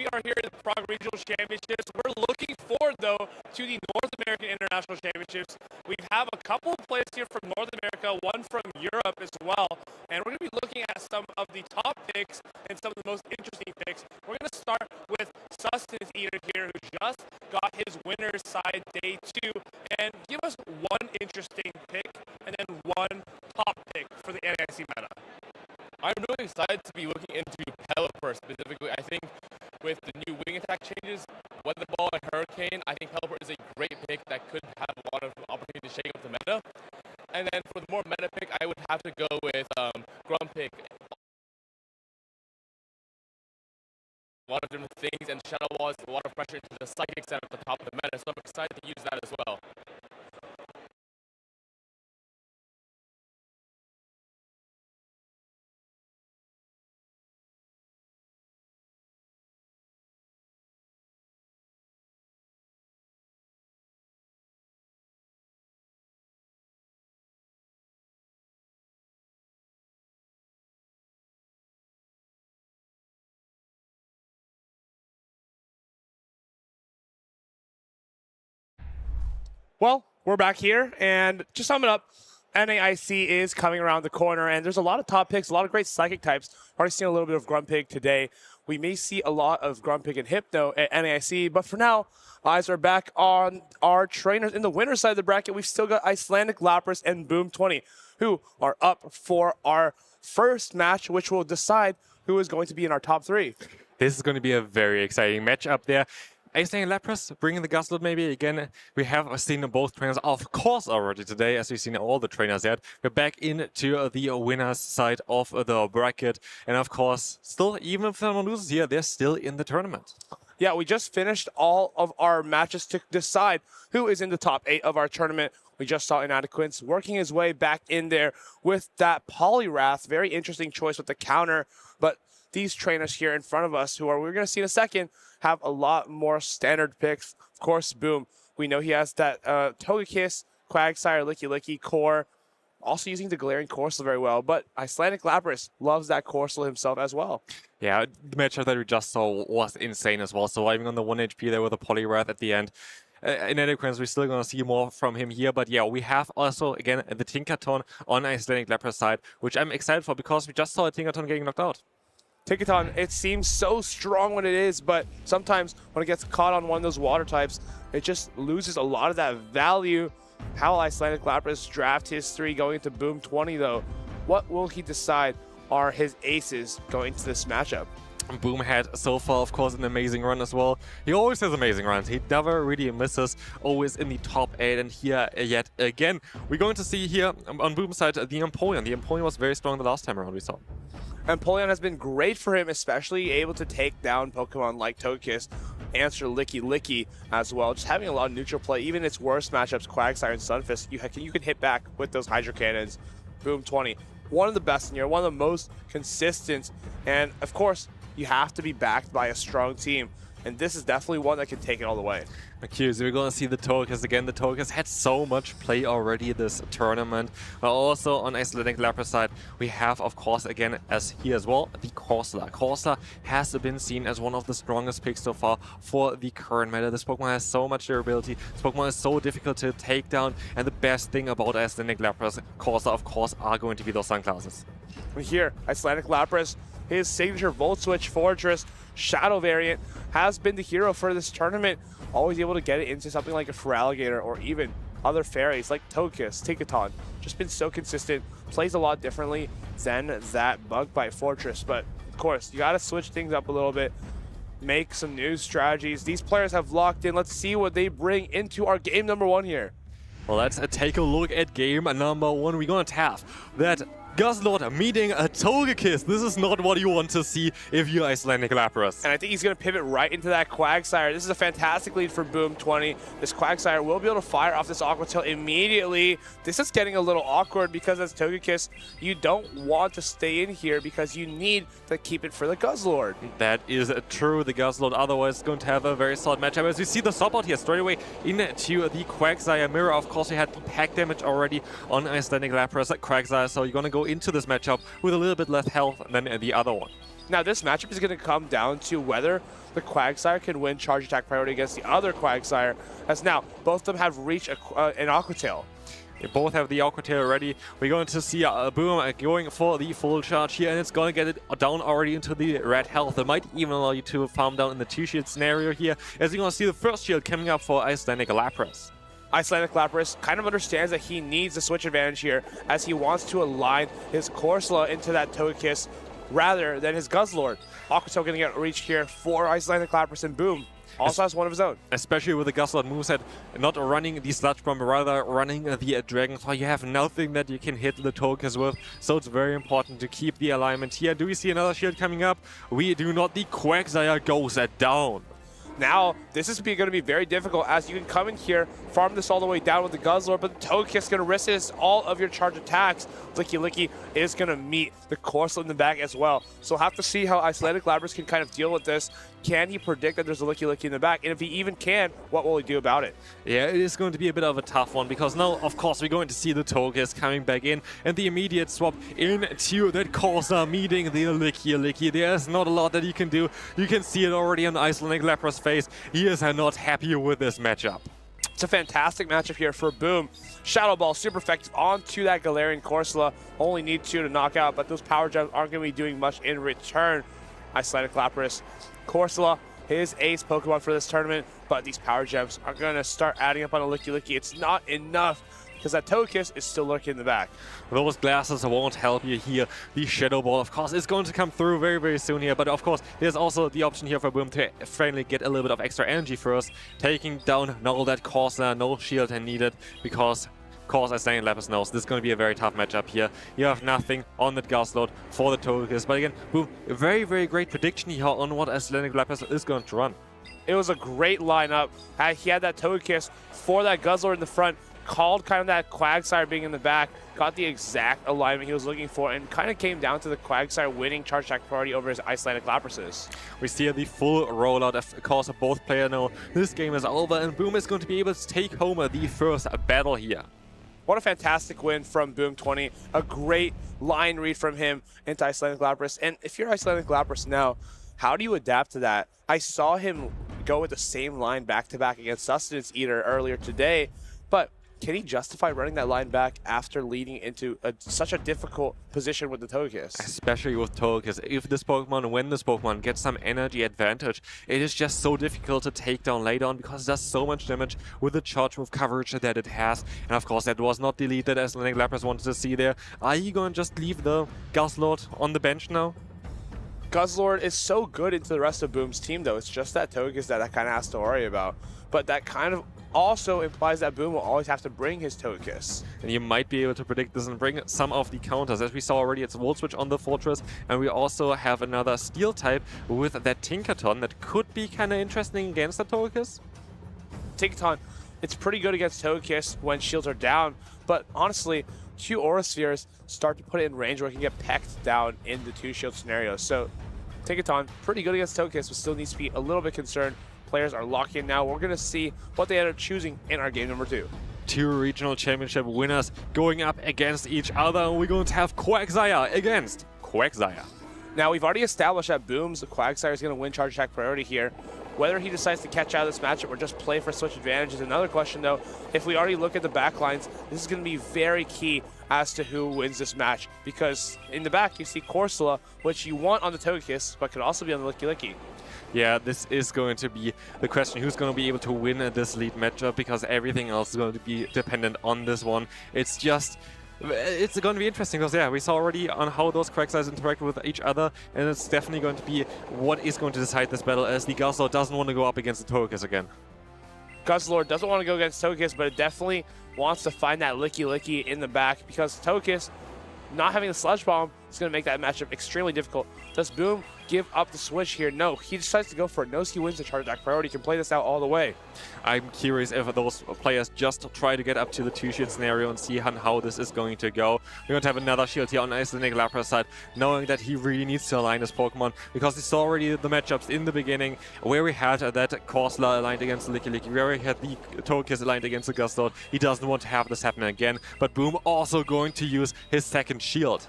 We are here at the Prague Regional Championships. We're looking forward, though, to the North American International Championships. We have a couple of players here from North America, one from Europe as well. And we're going to be looking at some of the top picks and some of the most interesting picks. We're going to start with Sustenance Eater here, who just got his winner's side day 2. And give us one interesting pick and then one top pick for the NIC meta. I'm really excited to be looking into Pelipper specifically. I think with the new wing attack changes, Weather Ball and Hurricane, I think Pelipper is a great pick that could have a lot of opportunity to shake up the meta. And then for the more meta pick, I would have to go with Grumpig. A lot of different things, and Shadow Wall is a lot of pressure into the Psychic set at the top of the meta, so I'm excited to use that as well. Well, we're back here, and to sum it up, NAIC is coming around the corner, and there's a lot of top picks, a lot of great psychic types. Already seen a little bit of Grumpig today. We may see a lot of Grumpig and Hypno at NAIC, but for now, eyes are back on our trainers in the winner's side of the bracket. We've still got Icelandic Lapras and Boom 20, who are up for our first match, which will decide who is going to be in our top 3. This is going to be a very exciting match up there. Icelandic Lapras bringing the Gustload maybe again. We have seen both trainers, of course, already today, as we've seen all the trainers yet. We're back into the winner's side of the bracket. And of course, still, even if someone loses here, they're still in the tournament. Yeah, we just finished all of our matches to decide who is in the top 8 of our tournament. We just saw Inadequance working his way back in there with that Poliwrath. Very interesting choice with the counter. But these trainers here in front of us, who are we're going to see in a second, have a lot more standard picks. Of course, Boom. We know he has that Togekiss, Quagsire, Licky, Core. Also using the Galarian Corsola very well. But Icelandic Lapras loves that Corsola himself as well. Yeah, the matchup that we just saw was insane as well. Surviving on the 1 HP there with a Poliwrath at the end. In Inadequance, we're still going to see more from him here. But yeah, we have also, again, the Tinkaton on Icelandic Lapras side, which I'm excited for because we just saw a Tinkaton getting knocked out. Tinkaton, it seems so strong when it is, but sometimes when it gets caught on one of those water types, it just loses a lot of that value. How will Icelandic Lapras draft his 3 going into Boom 20, though? What will he decide are his aces going into this matchup? Boom had so far, of course, an amazing run as well. He always has amazing runs. He never really misses, always in the top 8. And here, yet again, we're going to see here on Boom's side the Empoleon. The Empoleon was very strong the last time around we saw. Empoleon has been great for him, especially able to take down Pokemon like Togekiss, answer Licky as well. Just having a lot of neutral play, even its worst matchups, Quagsire and Stunfisk, you can hit back with those Hydro Cannons. Boom 20, one of the best in here, one of the most consistent, and of course, you have to be backed by a strong team. And this is definitely one that can take it all the way. Okay, so we're going to see the Togekiss again. The Togekiss had so much play already this tournament. But also on Icelandic Lapras side, we have, of course, again, as here as well, the Corsola. Corsola has been seen as one of the strongest picks so far for the current meta. This Pokemon has so much durability. This Pokemon is so difficult to take down. And the best thing about Icelandic Lapras, Corsola, of course, are going to be those sunglasses. Here, Icelandic Lapras, his signature Volt Switch Fortress Shadow variant has been the hero for this tournament. Always able to get it into something like a Feraligatr or even other fairies like Togekiss, Tinkaton, just been so consistent, plays a lot differently than that Bug Bite Fortress. But of course, you got to switch things up a little bit, make some new strategies. These players have locked in. Let's see what they bring into our game number 1 here. Well, let's take a look at game number 1. We're going to have that Guzzlord meeting a Togekiss. This is not what you want to see if you're Icelandic Lapras. And I think he's going to pivot right into that Quagsire. This is a fantastic lead for Boom 20. This Quagsire will be able to fire off this Aqua Tail immediately. This is getting a little awkward because as Togekiss, you don't want to stay in here because you need to keep it for the Guzzlord. That is true. The Guzzlord otherwise is going to have a very solid matchup. As you see the swap out here straight away into the Quagsire mirror. Of course, we had the pack damage already on Icelandic Lapras Quagsire, so you're going to go into this matchup with a little bit less health than the other one. Now this matchup is going to come down to whether the Quagsire can win charge attack priority against the other Quagsire, as now both of them have reached an Aqua Tail. They both have the Aqua Tail already. We're going to see Boom going for the full charge here, and it's going to get it down already into the red health. It might even allow you to farm down in the 2-shield scenario here, as you're going to see the first shield coming up for Icelandic Lapras. Icelandic Lapras kind of understands that he needs the switch advantage here as he wants to align his Corsola into that Togekiss rather than his Guzzlord. Aqua Tail going to get reached here for Icelandic Lapras, and Boom also has one of his own. Especially with the Guzzlord moveset, not running the Sludge Bomb, rather running the Dragon Claw. You have nothing that you can hit the Togekiss with, so it's very important to keep the alignment here. Do we see another shield coming up? We do not. The Quagsire goes down. Now, this is going to be very difficult as you can come in here, farm this all the way down with the Guzzlord, but the Togekiss is going to resist all of your charge attacks. Licky Licky is going to meet the Corsola in the back as well. So we'll have to see how Icelandic Lapras can kind of deal with this. Can he predict that there's a Licky Licky in the back? And if he even can, what will he do about it? Yeah, it is going to be a bit of a tough one because now, of course, we're going to see the Togekiss coming back in and the immediate swap into that Corsola meeting the Licky Licky. There's not a lot that you can do. You can see it already on Icelandic Lapras' face. He is not happy with this matchup. It's a fantastic matchup here for Boom. Shadow Ball, super effective onto that Galarian Corsola. Only need 2 to knock out, but those Power Gems aren't going to be doing much in return. Icelandic Lapras, Corsola, his ace Pokemon for this tournament, but these Power Gems are going to start adding up on a Licky Licky. It's not enough because that Togekiss is still lurking in the back. Those glasses won't help you here. The Shadow Ball, of course, is going to come through very, very soon here. But of course, there's also the option here for Boom to finally get a little bit of extra energy first. Taking down now that Corsola, no shield needed because Icelandic Lapras knows this is going to be a very tough matchup here. You have nothing on that Guzzlord for the Togekiss. But again, Boom, a very, very great prediction here on what Icelandic Lapras is going to run. It was a great lineup. He had that Togekiss for that Guzzlord in the front, called kind of that Quagsire being in the back, got the exact alignment he was looking for, and kind of came down to the Quagsire winning charge attack priority over his Icelandic Laprases. We see the full rollout. Of course, both players know this game is over, and Boom is going to be able to take home the first battle here. What a fantastic win from Boom 20. A great line read from him into Icelandic Lapras. And if you're Icelandic Lapras now, how do you adapt to that? I saw him go with the same line back-to-back against Sustenance Eater earlier today, but can he justify running that line back after leading into such a difficult position with the Togekiss? Especially with Togekiss. If this Pokemon, when this Pokemon gets some energy advantage, it is just so difficult to take down later on because it does so much damage with the charge move coverage that it has. And of course, that was not deleted as Icelandic Lapras wanted to see there. Are you going to just leave the Guzzlord on the bench now? Guzzlord is so good into the rest of Boom's team, though. It's just that Togekiss that I kind of has to worry about. But that kind of also implies that Boom will always have to bring his Togekiss. And you might be able to predict this and bring some of the counters. As we saw already, it's Volt Switch on the Fortress, and we also have another Steel type with that Tinkaton that could be kind of interesting against the Togekiss. Tinkaton, it's pretty good against Togekiss when shields are down, but honestly, 2 Aura Spheres start to put it in range where it can get pecked down in the 2 shield scenarios. So Tinkaton, pretty good against Togekiss, but still needs to be a little bit concerned. Players are locked in now. We're going to see what they end up choosing in our game number 2. 2 regional championship winners going up against each other. We're going to have Quagsire against Quagsire. Now, we've already established that Boom's Quagsire is going to win charge attack priority here, Whether he decides to catch out of this matchup or just play for switch advantage is another question, though. If we already look at the back lines, this is going to be very key as to who wins this match, because in the back you see Corsola, which you want on the Togekiss, but could also be on the Licky Licky. Yeah, this is going to be the question, who's going to be able to win this lead matchup, because everything else is going to be dependent on this one. It's going to be interesting, because yeah, we saw already on how those Quagsires interact with each other, and it's definitely going to be what is going to decide this battle, as the Guzzlord doesn't want to go up against the Togekiss again. Guzzlord doesn't want to go against Togekiss, but it definitely wants to find that Licky Licky in the back, because Togekiss not having the Sludge Bomb is going to make that matchup extremely difficult. Does Boom give up the switch here? No, he decides to go for it. Knows he wins the charge attack priority, can play this out all the way. I'm curious if those players just try to get up to the two-shield scenario and see how this is going to go. We're going to have another shield here on Icelandic Lapras side, knowing that he really needs to align his Pokemon, because he saw already the matchups in the beginning where we had that Corsola aligned against the Licky Licky, where we had the Togekiss aligned against the Guzzlord. He doesn't want to have this happen again, but Boom also going to use his second shield.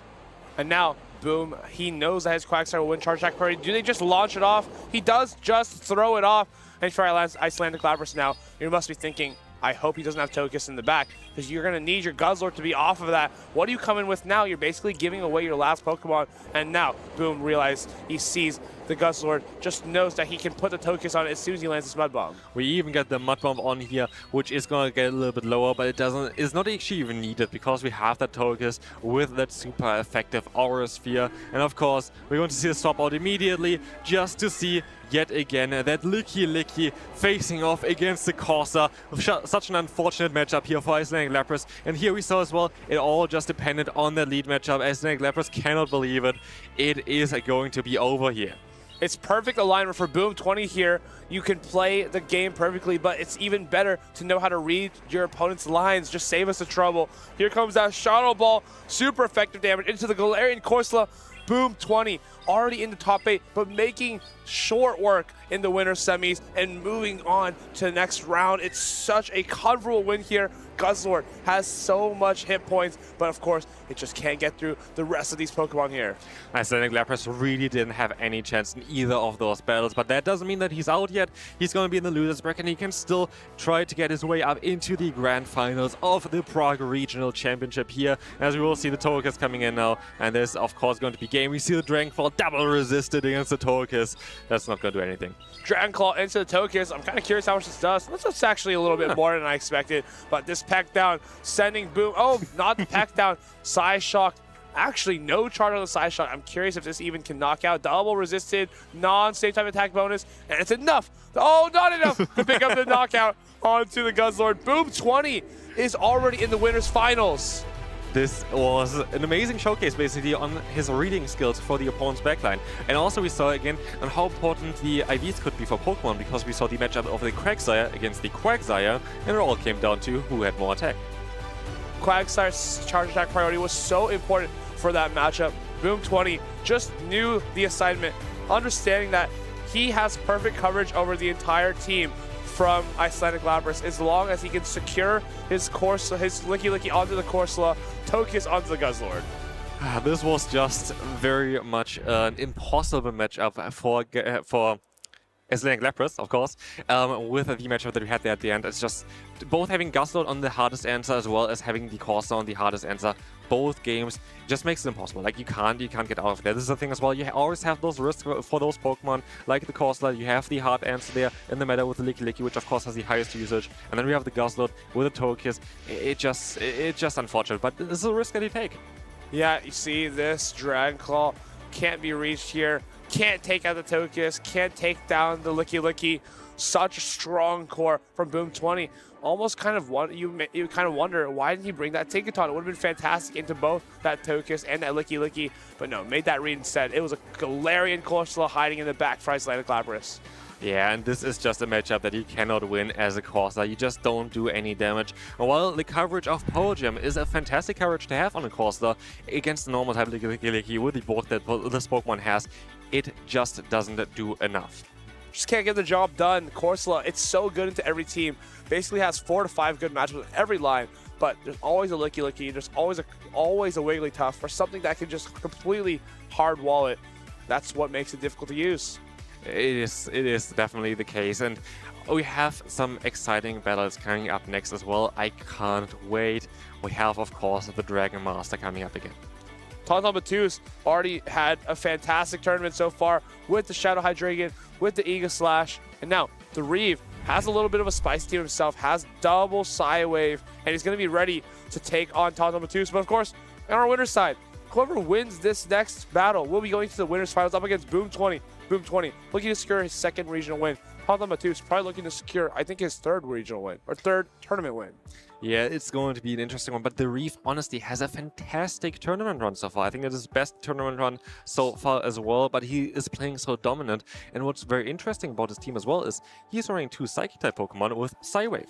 And now, Boom, he knows that his Quagsire will win charge attack priority. Do they just launch it off? He does just throw it off. And for Icelandic Lapras now, you must be thinking, I hope he doesn't have Togekiss in the back, because you're going to need your Guzzlord to be off of that. What do you come in with now? You're basically giving away your last Pokemon, and now Boom realizes he sees the Guzzlord, just knows that he can put the Togekiss on it as soon as he lands his Mud Bomb. We even get the Mud Bomb on here, which is going to get a little bit lower, but it's not actually even needed, because we have that Togekiss with that super effective Aura Sphere. And of course, we're going to see the swap out immediately, just to see yet again that Licky Licky facing off against the Corsa. Such an unfortunate matchup here for Icelandic Lapras. And here we saw as well, it all just depended on that lead matchup. Icelandic Lapras cannot believe it. It is going to be over here. It's perfect alignment for Boom 20 here. You can play the game perfectly, but it's even better to know how to read your opponent's lines. Just save us the trouble. Here comes that Shadow Ball. Super effective damage into the Galarian Corsola. Boom 20 already in the top 8, but making short work in the winner semis and moving on to the next round. It's such a comfortable win here. Guzzlord has so much hit points, but of course, it just can't get through the rest of these Pokemon here. Icelandic Lapras really didn't have any chance in either of those battles, but that doesn't mean that he's out yet. He's going to be in the loser's bracket, and he can still try to get his way up into the grand finals of the Prague Regional Championship here. As we will see the Togekiss coming in now, and there's of course going to be game. We see the Dragon Claw double resisted against the Togekiss. That's not going to do anything. Dragon Claw into the Togekiss. I'm kind of curious how much this does. That's actually a little bit more than I expected, but this Peck Down sending Boom. Oh, not the Peck Down. Psyshock. Actually, no charge on the Psyshock. I'm curious if this even can knock out. Double resisted, non-same type attack bonus, and it's enough. Oh, not enough to pick up the knockout onto the Guzzlord. Boom 20 is already in the winners finals. This was an amazing showcase, basically, on his reading skills for the opponent's backline. And also we saw again on how important the IVs could be for Pokemon, because we saw the matchup of the Quagsire against the Quagsire, and it all came down to who had more attack. Quagsire's charge attack priority was so important for that matchup. Boom 20 just knew the assignment, understanding that he has perfect coverage over the entire team from Icelandic Lapras, as long as he can secure his Licky Licky onto the Corsola, Togekiss onto the Guzzlord. This was just very much an impossible matchup for Icelandic Lapras, of course, with the matchup that we had there at the end. It's just both having Guzzlord on the hardest answer as well as having the Corsa on the hardest answer. Both games just makes it impossible. Like, you can't get out of there. This is the thing as well. You always have those risks for those Pokemon, like the Corsola. You have the hard answer there in the meta with the Licky Licky, which of course has the highest usage. And then we have the Guzzlord with the Togekiss. It's just unfortunate, but this is a risk that you take. Yeah, you see this Dragon Claw can't be reached here. Can't take out the Togekiss. Can't take down the Licky Licky. Such a strong core from Boom 20. Almost kind of you kind of wonder, why didn't he bring that Tinkaton? It would have been fantastic into both that Togekiss and that Licky Licky, but no, made that read instead. It was a Galarian Corsola hiding in the back for Icelandic Lapras. Yeah, and this is just a matchup that you cannot win as a Corsa. You just don't do any damage. While the coverage of Power Gem is a fantastic coverage to have on a Corsa, against the normal type Licky Licky with the bulk that this Pokemon has, it just doesn't do enough. Just can't get the job done. Corsola, it's so good into every team. Basically has 4 to 5 good matches with every line, but there's always a Licky Licky, there's always a Wigglytuff, or something that can just completely hard wall it. That's what makes it difficult to use. It is definitely the case, and we have some exciting battles coming up next as well. I can't wait. We have, of course, the Dragon Master coming up again. Tauntaun Battus already had a fantastic tournament so far with the Shadow Hydreigon, with the Eagle Slash, and now the Reeve has a little bit of a spicy team himself, has double Psywave, and he's going to be ready to take on Tauntaun Battus. But of course, on our winner's side, whoever wins this next battle will be going to the winners finals up against Boom 20. Boom 20 looking to secure his second regional win. Tauntaun Battus probably looking to secure, I think, his third regional win or third tournament win. Yeah, it's going to be an interesting one, but the Reeve honestly has a fantastic tournament run so far. I think it is his best tournament run so far as well, but he is playing so dominant. And what's very interesting about his team as well is he's running 2 Psychic-type Pokemon with Psywave.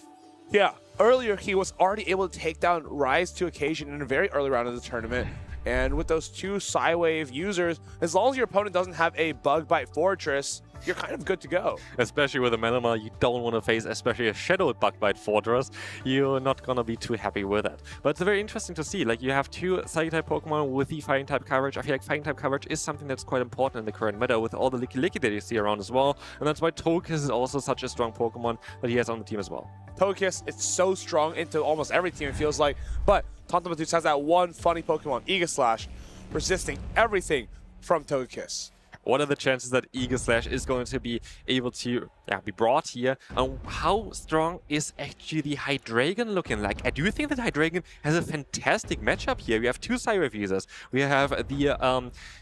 Yeah, earlier he was already able to take down Rise to Occasion in a very early round of the tournament. And with those 2 Psywave users, as long as your opponent doesn't have a Bug Bite Fortress, you're kind of good to go. Especially with a Melamar, you don't want to face especially a Shadow Bug Bite Fortress. You're not going to be too happy with it. But it's very interesting to see. Like, you have 2 Psychic-type Pokemon with the Fighting-type coverage. I feel like Fighting-type coverage is something that's quite important in the current meta with all the Licky that you see around as well. And that's why Togekiss is also such a strong Pokemon that he has on the team as well. Togekiss, it's so strong into almost every team, it feels like. But Tauntaun Battus has that one funny Pokemon, Eagle Slash, resisting everything from Togekiss. What are the chances that Eagle Slash is going to be able to be brought here? And how strong is actually the Hydreigon looking like? I do think that Hydreigon has a fantastic matchup here. We have 2 Psywave users. We have the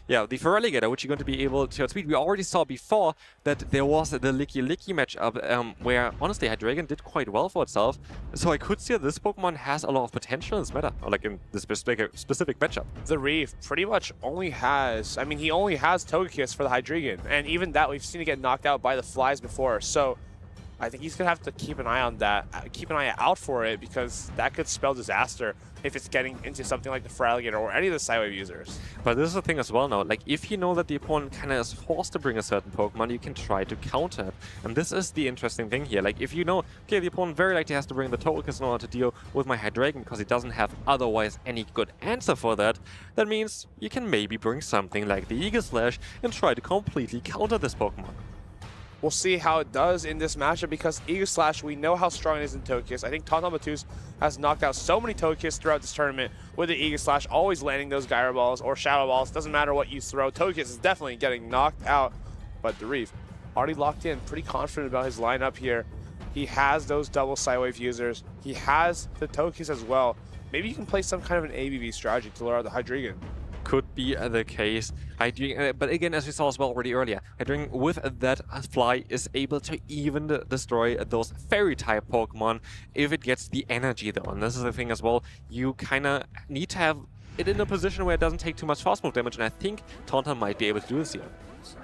Feraligatr, which you're going to be able to outspeed. We already saw before that there was the Licky matchup where honestly Hydreigon did quite well for itself. So I could see that this Pokemon has a lot of potential in this meta, or like in this specific matchup. The Reeve pretty much only has, he only has Togekiss for the Hydreigon, and even that we've seen it get knocked out by the flies before, so I think he's gonna have to keep an eye on that, keep an eye out for it, because that could spell disaster if it's getting into something like the Feraligatr or any of the Psywave users. But this is the thing as well now, like if you know that the opponent kind of is forced to bring a certain Pokemon, you can try to counter it. And this is the interesting thing here, like if you know, okay, the opponent very likely has to bring the Togekiss in order to deal with my Hydreigon because he doesn't have otherwise any good answer for that, that means you can maybe bring something like the Eagle Slash and try to completely counter this Pokemon. We'll see how it does in this matchup because Eagle Slash, we know how strong it is in Togekiss. I think Tauntaun Battus has knocked out so many Togekiss throughout this tournament with the Eagle Slash, always landing those Gyro Balls or Shadow Balls. Doesn't matter what you throw. Togekiss is definitely getting knocked out. But the Reeve already locked in, pretty confident about his lineup here. He has those double Psywave users. He has the Togekiss as well. Maybe you can play some kind of an ABV strategy to lure out the Hydreigon. Could be the case. But again, as we saw as well already earlier, Hydreigon with that fly is able to even destroy those Fairy-type Pokemon if it gets the energy though. And this is the thing as well, you kind of need to have it in a position where it doesn't take too much fast move damage, and I think Tauntaun might be able to do this here.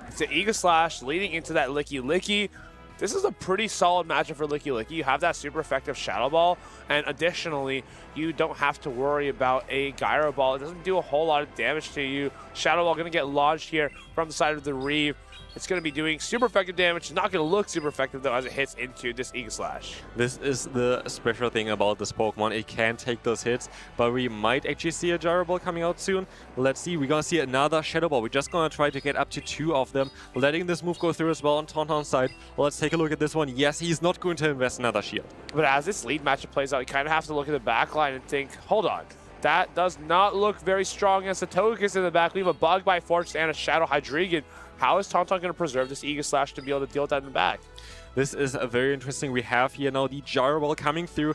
It's the Eagle Slash leading into that Licky. This is a pretty solid matchup for Licky. You have that super effective Shadow Ball, and additionally, you don't have to worry about a Gyro Ball. It doesn't do a whole lot of damage to you. Shadow Ball going to get launched here from the side of the Reeve. It's going to be doing super effective damage. It's not going to look super effective, though, as it hits into this Eagle Slash. This is the special thing about this Pokemon. It can take those hits, but we might actually see a Gyro Ball coming out soon. Let's see. We're going to see another Shadow Ball. We're just going to try to get up to 2 of them, letting this move go through as well on Tauntaun's side. Let's take a look at this one. Yes, he's not going to invest another shield. But as this lead matchup plays out, you kind of have to look at the back line and think, hold on. That does not look very strong against the Togekiss in the back. We have a Bug Bite Fortress and a Shadow Hydreigon. How is Tauntaun going to preserve this Eagle Slash to be able to deal with that in the back? This is a very interesting. We have here now the Gyro Ball coming through.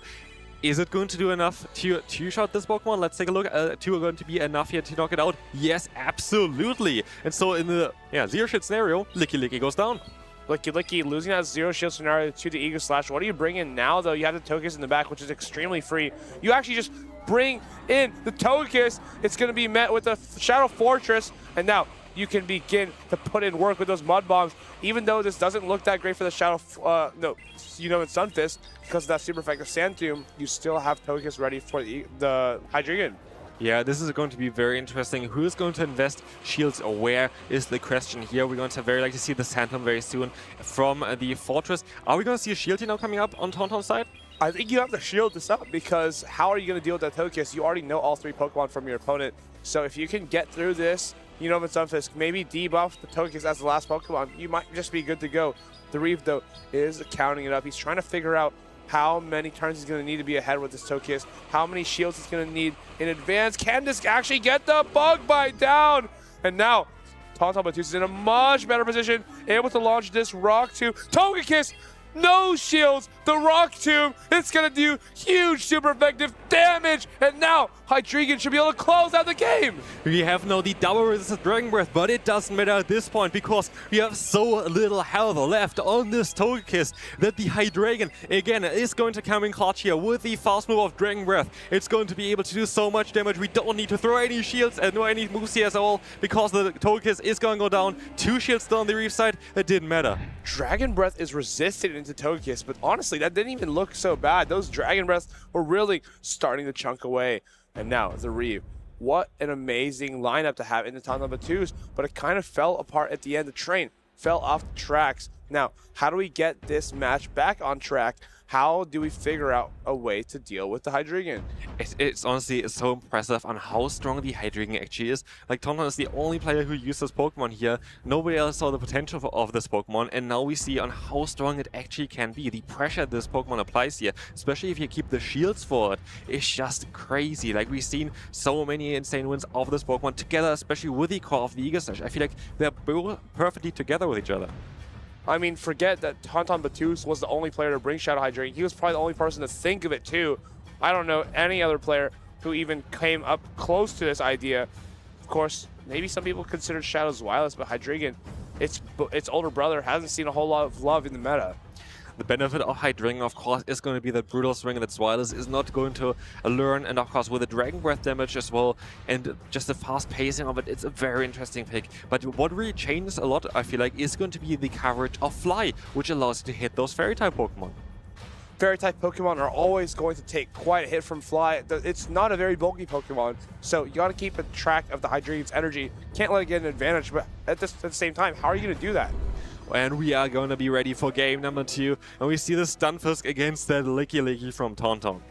Is it going to do enough to two-shot this Pokemon? Let's take a look. 2 are going to be enough here to knock it out. Yes, absolutely. And so in the zero shit scenario, Licky goes down. Licky losing that zero shield scenario to the Eagle Slash. What do you bring in now, though? You have the Togekiss in the back, which is extremely free. You actually just bring in the Togekiss. It's going to be met with a Shadow Fortress, and now you can begin to put in work with those Mud Bombs. Even though this doesn't look that great for the Shadow, in Sunfist, because of that super effective Sand Tomb, you still have Togekiss ready for the Hydreigon. Yeah, this is going to be very interesting. Who is going to invest shields or where is the question here. We're going to very likely see the Sand Tomb very soon from the Fortress. Are we going to see a shield here now coming up on Tauntaun's side? I think you have to shield this up because how are you going to deal with that Togekiss? You already know all 3 Pokemon from your opponent. So if you can get through this, Unova Sunfisk, maybe debuff the Togekiss as the last Pokemon. You might just be good to go. The Reeve, though, is counting it up. He's trying to figure out how many turns he's going to need to be ahead with this Togekiss, how many shields he's going to need in advance. Can this actually get the Bug Bite down? And now, Tauntaun Batiste is in a much better position, able to launch this Rock Tomb. Togekiss, no shields. The Rock Tomb, it's going to do huge, super effective damage. And now, Hydreigon should be able to close out the game. We have now the double resisted Dragon Breath, but it doesn't matter at this point because we have so little health left on this Togekiss that the Hydreigon, again, is going to come in clutch here with the fast move of Dragon Breath. It's going to be able to do so much damage. We don't need to throw any shields and no any moves here at all because the Togekiss is going to go down. 2 shields still on the Reef side. It didn't matter. Dragon Breath is resisted into Togekiss, but honestly, that didn't even look so bad. Those Dragon Breaths were really starting to chunk away. And now, the Reeve. What an amazing lineup to have in the Tauntaun Batiste, but it kind of fell apart at the end. The train fell off the tracks. Now, how do we get this match back on track? How do we figure out a way to deal with the Hydreigon? It's honestly so impressive on how strong the Hydreigon actually is. Like, Tauntaun is the only player who used this Pokemon here. Nobody else saw the potential of this Pokemon, and now we see on how strong it actually can be. The pressure this Pokemon applies here, especially if you keep the shields for it, is just crazy. Like, we've seen so many insane wins of this Pokemon together, especially with the core of the Eagle Slash. I feel like they're both perfectly together with each other. I mean, forget that Tauntaun Batiste was the only player to bring Shadow Hydreigon. He was probably the only person to think of it, too. I don't know any other player who even came up close to this idea. Of course, maybe some people consider Shadow's Zweilous, but Hydreigon, its older brother, hasn't seen a whole lot of love in the meta. The benefit of Hydreigon, of course, is going to be that Brutal Swing that Zweilous is not going to learn, and of course with the Dragon Breath damage as well, and just the fast pacing of it, it's a very interesting pick. But what really changes a lot, I feel like, is going to be the coverage of Fly, which allows you to hit those Fairy-type Pokemon. Fairy-type Pokemon are always going to take quite a hit from Fly. It's not a very bulky Pokemon, so you got to keep a track of the Hydreigon's energy. Can't let it get an advantage, but at the same time, how are you going to do that? And we are going to be ready for game number 2. And we see the Stunfisk against that Licky from Tauntaun.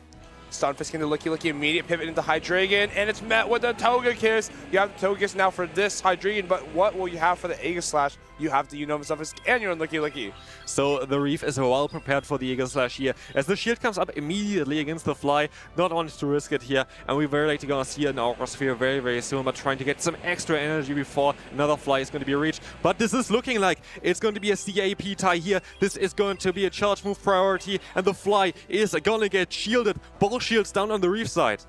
Stunfisk into Licky, immediate pivot into Hydreigon, and it's met with a Togekiss. You have the Togekiss now for this Hydreigon, but what will you have for the Aegislash? You have the Unova Stunfisk and your Licky. So the Reef is well prepared for the Aegislash here, as the shield comes up immediately against the Fly. Not wanting to risk it here, and we're very likely going to see an Aura Sphere very, very soon, but trying to get some extra energy before another Fly is going to be reached. But this is looking like it's going to be a CAP tie here. This is going to be a charge move priority, and the Fly is going to get shielded. Both shields down on the Reef side.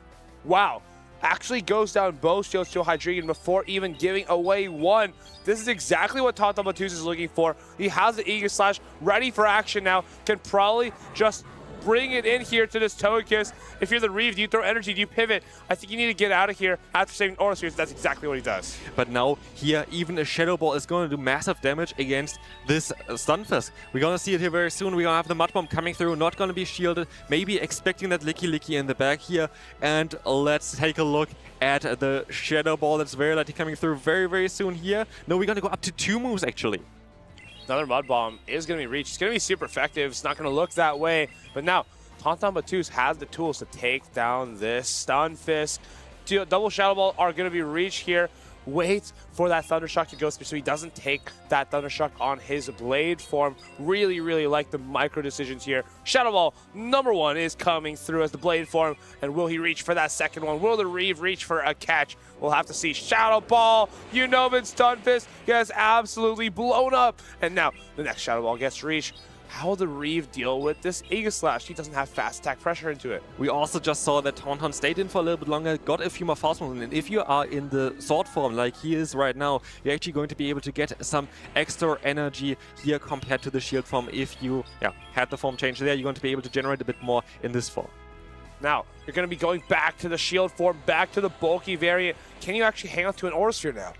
Wow. Actually goes down both shields to Hydreigon before even giving away one. This is exactly what Tauntaun Batiste is looking for. He has the Aegislash ready for action now. Can probably just bring it in here to this Togekiss. If you're the Reeve, do you throw energy? Do you pivot? I think you need to get out of here after saving Aura Spheres. That's exactly what he does. But now here, even a Shadow Ball is going to do massive damage against this Stunfisk. We're going to see it here very soon. We're going to have the Mud Bomb coming through, not going to be shielded. Maybe expecting that Licky in the back here. And let's take a look at the Shadow Ball that's very likely coming through very, very soon here. No, we're going to go up to 2 moves actually. Another Mud Bomb is going to be reached. It's going to be super effective. It's not going to look that way. But now, Tauntaun Batiste has the tools to take down this Stunfisk. Double Shadow Ball are going to be reached here. Wait for that Thundershock to go through so he doesn't take that Thundershock on his blade form. Really, really like the micro decisions here. Shadow Ball number 1 is coming through as the blade form. And will he reach for that second one? Will the Reeve reach for a catch? We'll have to see. Shadow Ball, Unova Stunfisk gets absolutely blown up. And now the next Shadow Ball gets reached. How will the Reeve deal with this Aegislash? He doesn't have fast attack pressure into it. We also just saw that Tauntaun stayed in for a little bit longer, got a few more fast moves, and if you are in the sword form like he is right now, you're actually going to be able to get some extra energy here compared to the shield form. If you had the form change there, you're going to be able to generate a bit more in this form. Now, you're going to be going back to the shield form, back to the bulky variant. Can you actually hang on to an Aura Sphere now?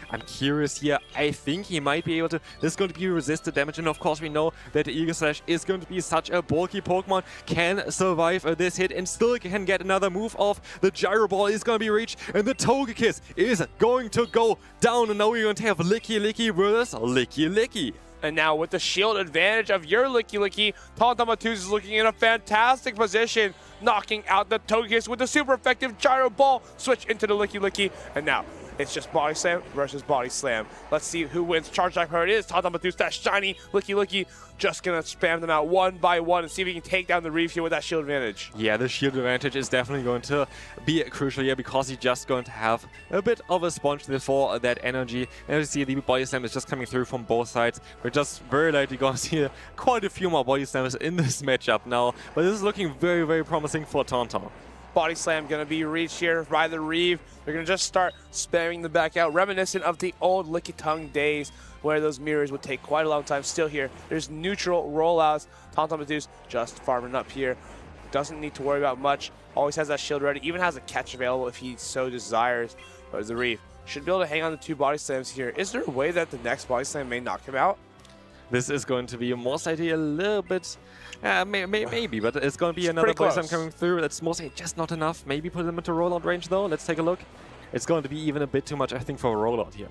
I'm curious here. I think he might be able to. This is going to be resisted damage, and of course we know that the Aegislash is going to be such a bulky Pokemon, can survive this hit and still can get another move off. The Gyro Ball is going to be reached, and the Togekiss is going to go down, and now we're going to have Licky versus Licky. And now with the shield advantage of your Licky, Tauntaun Batiste is looking in a fantastic position, knocking out the Togekiss with the super effective Gyro Ball. Switch into the Licky, and now It's just body slam versus body slam. Let's see who wins. Charge attack here it is. Tantan that shiny, licky, just gonna spam them out one by one and see if he can take down the Reeve here with that shield advantage. Yeah, the shield advantage is definitely going to be crucial here because he's just going to have a bit of a sponge for that energy. And you see the body slam is just coming through from both sides. We're just very likely going to see quite a few more body slams in this matchup now. But this is looking very, very promising for Tantan. Body slam gonna be reached here by the Reeve. They're gonna just start spamming the back out, reminiscent of the old Licky Tongue days where those mirrors would take quite a long time. Still here, there's neutral rollouts. Tantan just farming up here. Doesn't need to worry about much. Always has that shield ready, even has a catch available if he so desires. But the Reeve should be able to hang on to 2 body slams here. Is there a way that the next body slam may knock him out? This is going to be most likely a little bit, maybe, but it's going to be another body slam coming through. That's mostly just not enough. Maybe put him into rollout range though. Let's take a look. It's going to be even a bit too much, I think, for a rollout here.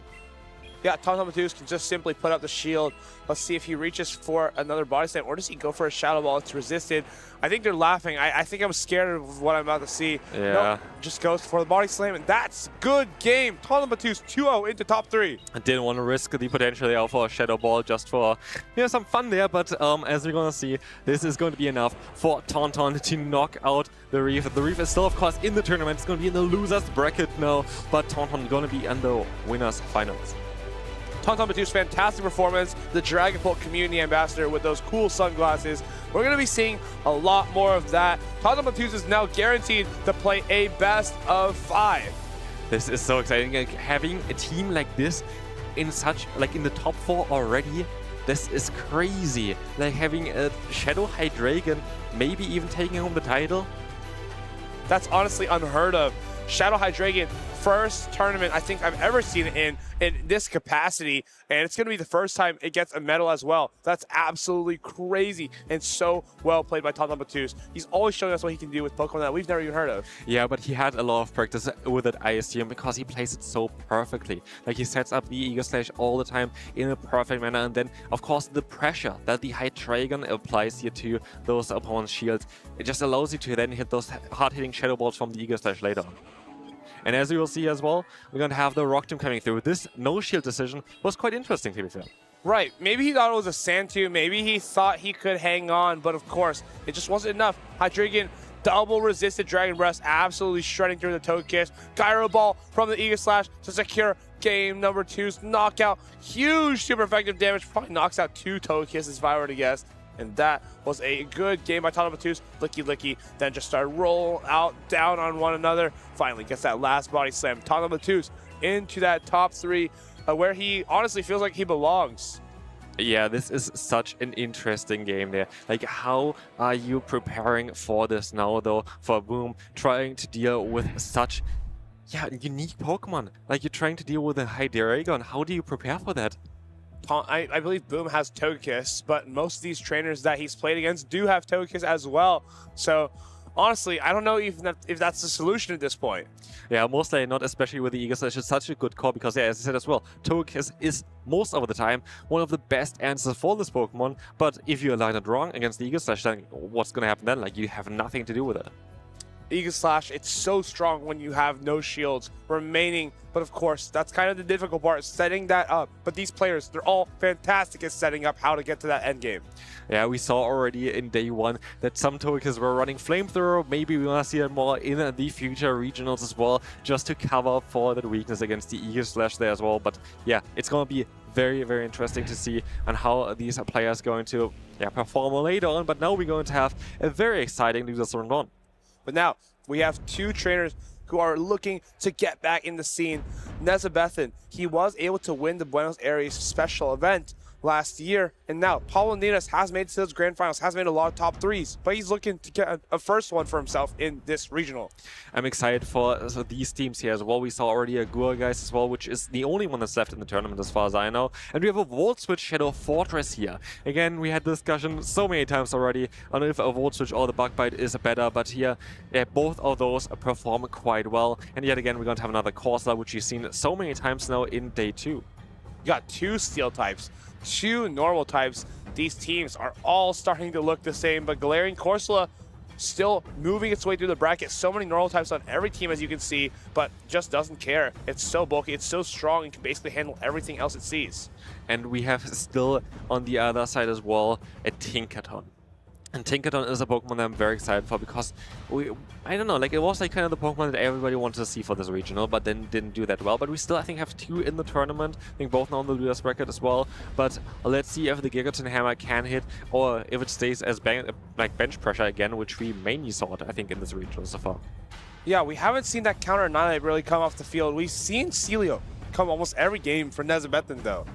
Yeah, Tantan can just simply put up the shield. Let's see if he reaches for another body slam, or does he go for a shadow ball? It's resisted. I think they're laughing. I think I'm scared of what I'm about to see. Yeah. Nope, just goes for the body slam, and that's good game. Tantan 2-0 into top 3. I didn't want to risk the potential there for a shadow ball just for some fun there, but as we're going to see, this is going to be enough for Tantan to knock out the Reeve. The Reeve is still, of course, in the tournament. It's going to be in the losers bracket now, but Tantan going to be in the winners finals. Tantan fantastic performance, the Dragon Bolt community ambassador with those cool sunglasses. We're going to be seeing a lot more of that. Tantan is now guaranteed to play a best of 5. This is so exciting. Like, having a team like this in such, like in the top 4 already, this is crazy. Like having a Shadow Hydreigon, maybe even taking home the title. That's honestly unheard of. Shadow Hydreigon, first tournament I think I've ever seen it in this capacity, and it's going to be the first time it gets a medal as well. That's absolutely crazy and so well played by Tantan. He's always showing us what he can do with Pokemon that we've never even heard of. Yeah, but he had a lot of practice with it, I assume, because he plays it so perfectly. Like, he sets up the Eagle Slash all the time in a perfect manner, and then, of course, the pressure that the Hydreigon applies here to those opponent's shields, it just allows you to then hit those hard-hitting Shadow Balls from the Eagle Slash later on. And as you will see as well, we're going to have the Rock Tomb coming through. This no-shield decision was quite interesting, to be fair. Right. Maybe he thought it was a Sand Tomb. Maybe he thought he could hang on. But of course, it just wasn't enough. Hydreigon double resisted Dragon Breath, absolutely shredding through the Togekiss. Gyro Ball from the Eagle Slash to secure game number 2's knockout. Huge super effective damage. Probably knocks out 2 Togekisses if I were to guess. And that was a good game by Tantan. Licky, then just started roll out, down on one another. Finally gets that last body slam. Tantan into that top 3, where he honestly feels like he belongs. Yeah, this is such an interesting game there. Like, how are you preparing for this now, though, for Boom, trying to deal with such unique Pokemon? Like, you're trying to deal with a Hydreigon. How do you prepare for that? I believe Boom has Togekiss, but most of these trainers that he's played against do have Togekiss as well. So, honestly, I don't know if that's the solution at this point. Yeah, mostly not, especially with the Eagle Slash. It's such a good call because, yeah, as I said as well, Togekiss is most of the time one of the best answers for this Pokemon. But if you align it wrong against the Eagle Slash, then what's going to happen then? Like, you have nothing to do with it. Eagle Slash, it's so strong when you have no shields remaining, but of course, that's kind of the difficult part, setting that up. But these players, they're all fantastic at setting up how to get to that end game. Yeah, we saw already in day 1 that some Togekiss were running Flamethrower. Maybe we want to see it more in the future regionals as well, just to cover for that weakness against the Eagle Slash there as well. But yeah, it's going to be very, very interesting to see on how these players are going to perform later on. But now we're going to have a very exciting losers round 1. But now, we have 2 trainers who are looking to get back in the scene. Nezabethan, he was able to win the Buenos Aires special event last year, and now Pablo Ninas has made it to those grand finals, has made a lot of top 3s, but he's looking to get a first one for himself in this regional. I'm excited for these teams here as well. We saw already a Guardian as well, which is the only one that's left in the tournament as far as I know. And we have a Volt Switch Shadow Fortress here. Again, we had discussion so many times already on if a Volt Switch or the Bug Bite is better, but here both of those perform quite well. And yet again, we're going to have another Corsola, which you've seen so many times now in day 2. You got 2 Steel types, 2 normal types. These teams are all starting to look the same, but Galarian Corsola still moving its way through the bracket. So many normal types on every team, as you can see, but just doesn't care. It's so bulky, it's so strong, and can basically handle everything else it sees. And we have still on the other side as well a Tinkaton. And Tinkaton is a Pokemon that I'm very excited for because I don't know, like it was like kind of the Pokemon that everybody wanted to see for this regional, but then didn't do that well. But we still, I think, have 2 in the tournament. I think both now on the losers bracket as well. But let's see if the Gigaton Hammer can hit or if it stays as bench pressure again, which we mainly saw it, I think, in this regional so far. Yeah, we haven't seen that counter Annihilate really come off the field. We've seen Celio come almost every game for Nezabethan though.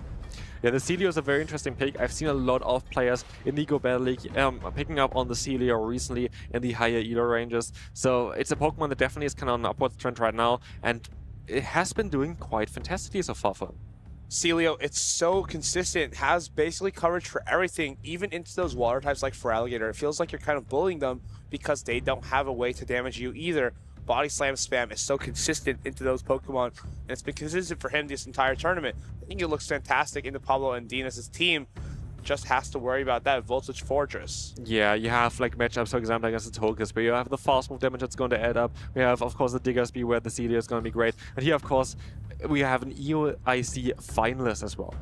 Yeah, the Celio is a very interesting pick. I've seen a lot of players in the Go Battle League picking up on the Celio recently in the higher elo ranges. So it's a Pokemon that definitely is kind of on an upward trend right now, and it has been doing quite fantastically so far for him. Celio, it's so consistent, has basically coverage for everything, even into those water types like Feraligatr. It feels like you're kind of bullying them because they don't have a way to damage you either. Body Slam spam is so consistent into those Pokemon, and it's been consistent for him this entire tournament. I think it looks fantastic into Pablo and Dinas' team. Just has to worry about that Voltage Fortress. Yeah, you have like matchups, for example, against the Togepi. You have the fast move damage that's going to add up. We have, of course, the Diggersby where the Celio is going to be great. And here, of course, we have an EUIC finalist as well.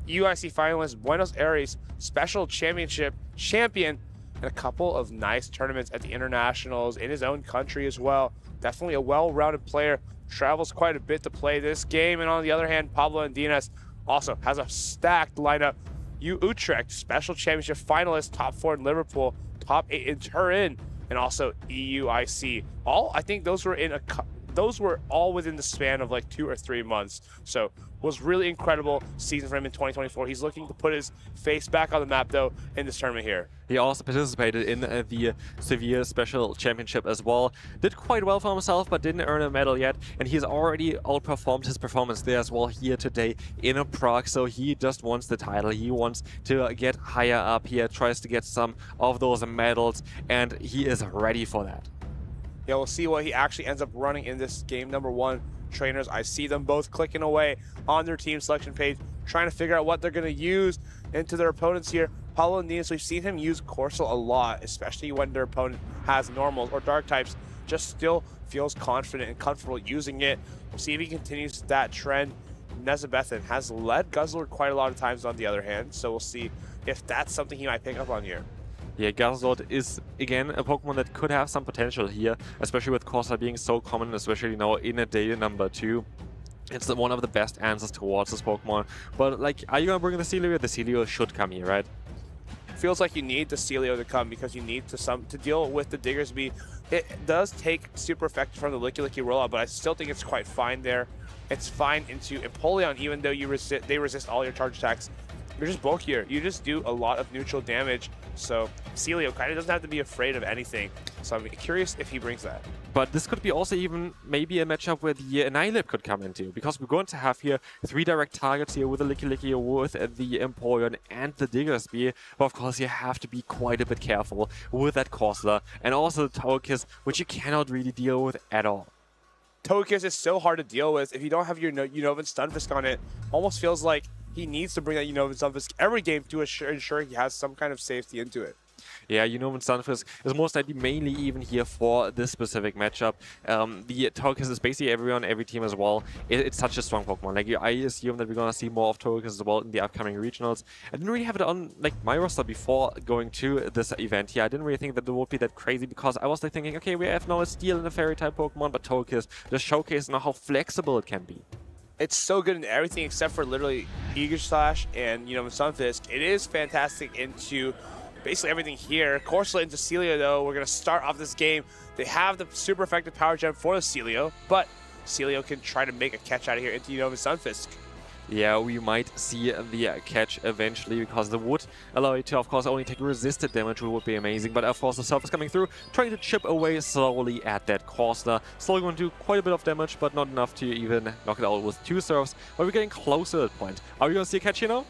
EUIC finalist, Buenos Aires Special Championship champion, and a couple of nice tournaments at the internationals in his own country as well. Definitely a well-rounded player, travels quite a bit to play this game. And on the other hand, Pablo Andinas also has a stacked lineup. Utrecht Special Championship finalist, top 4 in Liverpool, top 8 in Turin, and also EUIC. I think those were all within the span of like 2 or 3 months. So was really incredible season for him in 2024. He's looking to put his face back on the map though in this tournament here. He also participated in the Severe Special Championship as well. Did quite well for himself, but didn't earn a medal yet. And he's already outperformed his performance there as well here today in Prague. So he just wants the title. He wants to get higher up here, tries to get some of those medals, and he is ready for that. Yeah, we'll see what he actually ends up running in this game number 1. Trainers, I see them both clicking away on their team selection page, trying to figure out what they're going to use into their opponents here. Paulo and Nias, we've seen him use Corsola a lot, especially when their opponent has normals or dark types. Just still feels confident and comfortable using it. We'll see if he continues that trend. Nezabethan has led Guzzlord quite a lot of times on the other hand, so we'll see if that's something he might pick up on here. Yeah, Guzzlord is, again, a Pokemon that could have some potential here, especially with Corsola being so common, especially now in a day number 2. It's one of the best answers towards this Pokemon. But, like, are you going to bring the Celio? The Celio should come here, right? Feels like you need the Celio to come because you need to deal with the Diggersby. It does take super effective from the Licky Licky rollout, but I still think it's quite fine there. It's fine into Empoleon, even though they resist all your charge attacks. You're just bulkier. You just do a lot of neutral damage. So Celio kind of doesn't have to be afraid of anything. So I'm curious if he brings that. But this could be also even maybe a matchup where the Annihilate could come into, because we're going to have here 3 direct targets here with the Licky Licky, with the Empoleon and the Diggersby. But of course you have to be quite a bit careful with that Corsola and also the Togekiss, which you cannot really deal with at all. Togekiss is so hard to deal with. If you don't have your Unova Stunfisk on it, almost feels like he needs to bring that Unova Stunfisk every game to ensure he has some kind of safety into it. Yeah, Unova Stunfisk is most likely mainly even here for this specific matchup. The Togekiss is basically every team as well. It's such a strong Pokemon. Like, I assume that we're gonna see more of Togekiss as well in the upcoming regionals. I didn't really have it on like my roster before going to this event here. I didn't really think that it would be that crazy because I was like thinking, okay, we have now a Steel and a Fairy type Pokemon, but Togekiss just showcases now how flexible it can be. It's so good in everything except for literally Eager Slash and Stunfisk. It is fantastic into basically everything here. Corsola into Celio though. We're going to start off this game. They have the super effective power gem for the Celio, but Celio can try to make a catch out of here into Stunfisk. Yeah, we might see the catch eventually, because the would allow you to, of course, only take resisted damage, which would be amazing. But of course, the Surf is coming through, trying to chip away slowly at that Corsola. Slowly going to do quite a bit of damage, but not enough to even knock it out with 2 Surfs. But we're getting closer to that point. Are we going to see a catch here now?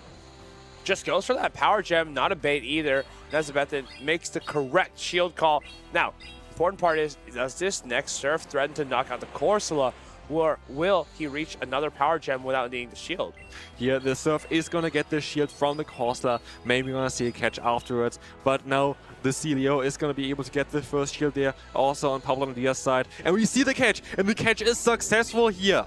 Just goes for that power gem, not a bait either. Nezabethan makes the correct shield call. Now, important part is, does this next Surf threaten to knock out the Corsola? or will he reach another power gem without needing the shield? Here, the Surf is going to get the shield from the Corsair. Maybe we're going to see a catch afterwards. But now the Celio is going to be able to get the first shield there, also on Pablo Diaz's side. And we see the catch, and the catch is successful here.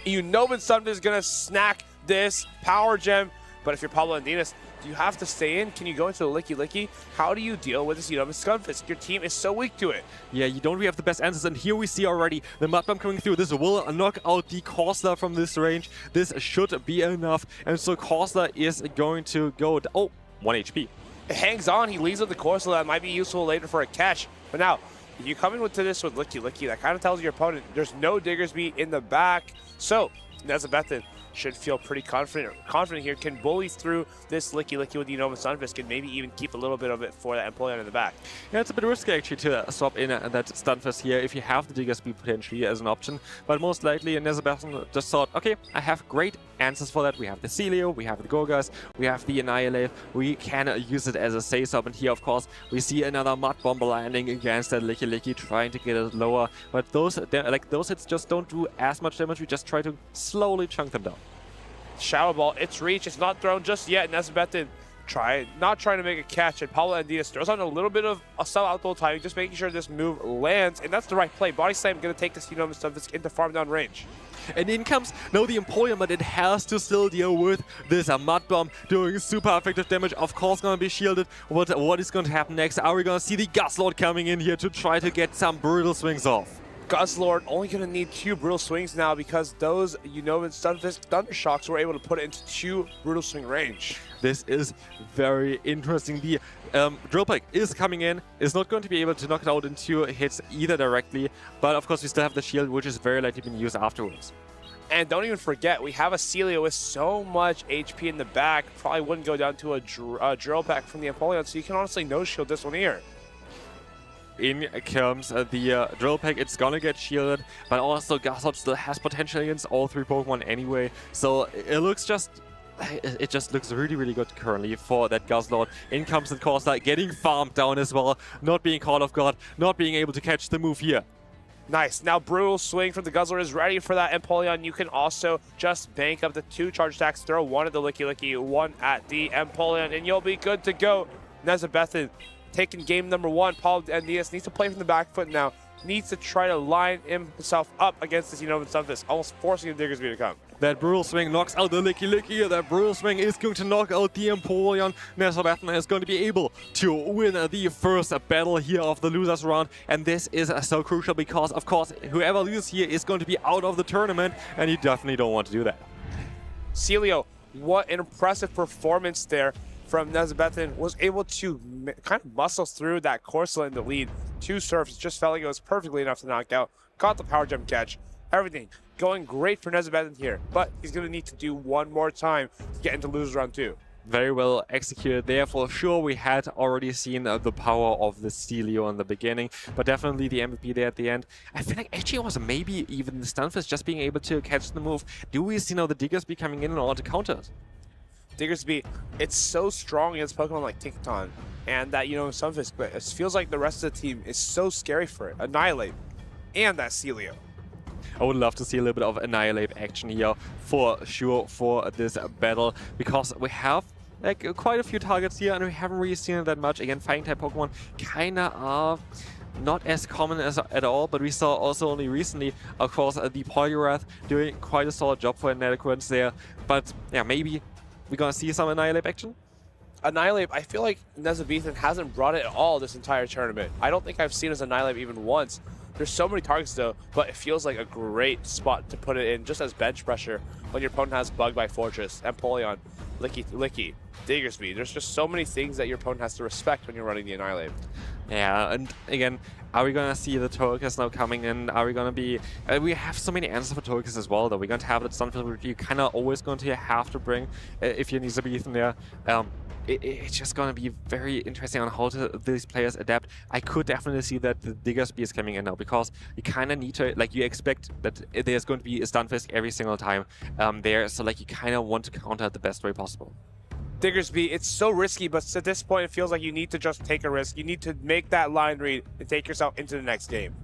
Unova Stunfisk is going to snack this power gem. But if you're Pablo Diaz, do you have to stay in? Can you go into the Licky Licky? How do you deal with this Unova Stunfisk? Your team is so weak to it. Yeah, you don't really have the best answers. And here we see already the Mud Bomb coming through. This will knock out the Corsair from this range. This should be enough. And so Corsair is going to go... Oh, 1 HP. It hangs on. He leaves with the Corsair. That might be useful later for a catch. But now, you come into this with Licky Licky. That kind of tells your opponent there's no Diggersby in the back. So, Nezabethan should feel pretty confident here. Can bully through this Licky Licky with the Unova Stunfisk and maybe even keep a little bit of it for that Empoleon in the back. Yeah, it's a bit risky actually to swap in that Stunfisk here if you have the Diggersby potentially as an option. But most likely Nezabethan just thought, okay, I have great answers for that. We have the Celio, we have the Gorgas, we have the Annihilate. We can use it as a save-up. And here, of course, we see another Mud Bomb landing against that Licky Licky, trying to get it lower. But those hits just don't do as much damage. We just try to slowly chunk them down. Shadow Ball, its reach, it's not thrown just yet. Nezabethan not trying to make a catch, and Pablo Diaz throws on a little bit of a sub-outdoor timing, just making sure this move lands, and that's the right play. Body Slam going to take this Unova Stunfisk into farm down range. And in comes now the Empoleon, but it has to still deal with this Mud Bomb doing super effective damage. Of course, going to be shielded. What is going to happen next? Are we going to see the Guzzlord coming in here to try to get some brutal swings off? Guzzlord only going to need 2 brutal swings now because those Unova Stunfisk Thunder Shocks were able to put it into 2 brutal swing range. This is very interesting. The Drill Peck is coming in, is not going to be able to knock it out in 2 hits either directly, but of course we still have the shield, which is very likely being used afterwards. And don't even forget, we have a Celio with so much HP in the back, probably wouldn't go down to a Drill Peck from the Empoleon, so you can honestly no-shield this one here. In comes the Drill Peck. It's gonna get shielded, but also Guzzlord still has potential against all 3 Pokemon anyway. So it just looks really, really good currently for that Guzzlord. In comes the Corsair, getting farmed down as well, not being caught off guard, not being able to catch the move here. Nice. Now brutal swing from the Guzzlord is ready for that Empoleon. You can also just bank up the 2 charge attacks, throw 1 at the Licky Licky, 1 at the Empoleon, and you'll be good to go. Nezabethan taking game number 1. Paul Diaz needs to play from the back foot now. Needs to try to line himself up against this Unova Stunfisk, almost forcing the Diggersby to come. That brutal swing knocks out the Licky Licky. That brutal swing is going to knock out the Empoleon. Nezabethan is going to be able to win the first battle here of the losers round. And this is so crucial because, of course, whoever loses here is going to be out of the tournament. And you definitely don't want to do that. Celio, what an impressive performance there from Nezabethan. Was able to kind of muscle through that Corsair in the lead. 2 surfs, just felt like it was perfectly enough to knock out. Caught the power gem catch. Everything going great for Nezabethan here, but he's going to need to do 1 more time to get into losers round 2. Very well executed there. For sure, we had already seen the power of the Celio in the beginning, but definitely the MVP there at the end. I feel like actually it was maybe even the Stunfisk just being able to catch the move. Do we see now the Diggersby coming in order to counter it? Diggersby, it's so strong against Pokemon like Tinkaton and that, Stunfisk, but it feels like the rest of the team is so scary for it. Annihilate and that Celio. I would love to see a little bit of Annihilate action here for sure for this battle, because we have like quite a few targets here and we haven't really seen it that much. Again, fighting type Pokemon kinda are not as common as at all, but we saw also only recently, of course, the Poliwrath doing quite a solid job for Inadequates there. But yeah, maybe we're gonna see some Annihilate action. Annihilate, I feel like Nezabethan hasn't brought it at all this entire tournament. I don't think I've seen his Annihilate even once. There's so many targets though, but it feels like a great spot to put it in just as bench pressure when your opponent has Bug by Fortress, Empoleon, Licky Licky, Diggersby. There's just so many things that your opponent has to respect when you're running the Annihilate. Yeah, and again, are we gonna see the Togekiss now coming in? Are we gonna be... we have so many answers for Togekiss as well, though. We're going to have that Stunfisk, which you kind of always going to have to bring if you need to be in there. It's just going to be very interesting on how these players adapt. I could definitely see that the Diggersby is coming in now, because you kind of need to, like, you expect that there's going to be a Stunfisk every single time there, so like you kind of want to counter it the best way possible. Diggersby, it's so risky, but at this point it feels like you need to just take a risk. You need to make that line read and take yourself into the next game.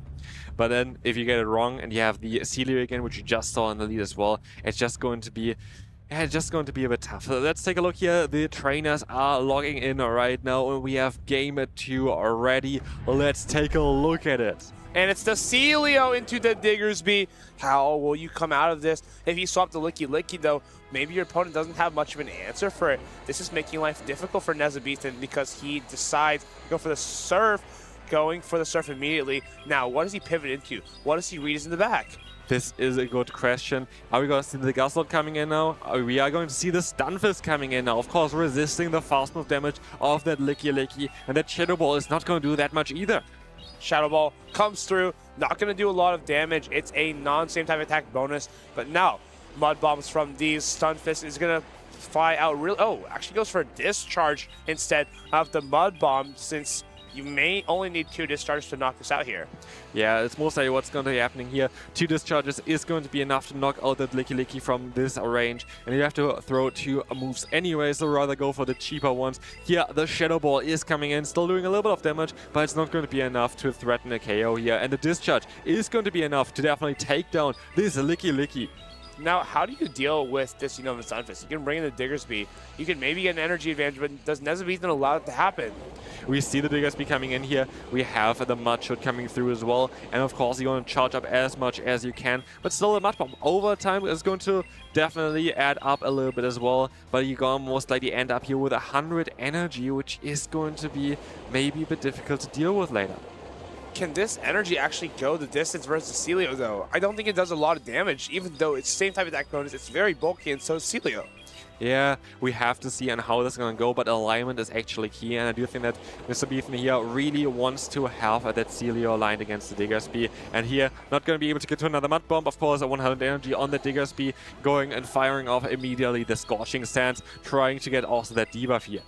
But then if you get it wrong and you have the Celio again, which you just saw in the lead as well, it's just going to be a bit tough. So let's take a look here. The trainers are logging in right now, and we have game 2 already. Let's take a look at it. And it's the Celio into the Diggersby. How will you come out of this? If you swap the Licky Licky, though, maybe your opponent doesn't have much of an answer for it. This is making life difficult for Nezabeathan because he decides to go for the Surf, going for the Surf immediately. Now, what does he pivot into? What does he read in the back? This is a good question. Are we going to see the Guzzlord coming in now? We are going to see the Stunfisk coming in now. Of course, resisting the fast move damage of that Licky Licky. And that Shadow Ball is not going to do that much either. Shadow Ball comes through. Not going to do a lot of damage. It's a non-same type attack bonus. But now, Mud Bombs from these Stunfisk is going to fly out real. Oh, actually goes for a Discharge instead of the Mud Bomb, since you may only need 2 discharges to knock this out here. Yeah, it's most likely what's going to be happening here. 2 discharges is going to be enough to knock out that Licky Licky from this range. And you have to throw 2 moves anyway, so rather go for the cheaper ones. Here, the Shadow Ball is coming in, still doing a little bit of damage, but it's not going to be enough to threaten a KO here. And the discharge is going to be enough to definitely take down this Licky Licky. Now, how do you deal with this Unova Stunfisk? You can bring in the Diggersby. You can maybe get an energy advantage, but does Nezabeathan allow it to happen? We see the Diggersby coming in here. We have the Mudshot coming through as well. And of course, you're going to charge up as much as you can. But still, the Mud Bomb over time is going to definitely add up a little bit as well. But you're going to most likely end up here with 100 energy, which is going to be maybe a bit difficult to deal with later. Can this energy actually go the distance versus Celio, though? I don't think it does a lot of damage, even though it's the same type of attack bonus. It's very bulky, and so is Celio. Yeah, we have to see on how this is going to go, but alignment is actually key, and I do think that Nezabeathan here really wants to have that Celio aligned against the Diggersby, and here, not going to be able to get to another Mud Bomb. Of course, a 100 energy on the Diggersby, going and firing off immediately the Scorching Sands, trying to get also that debuff here.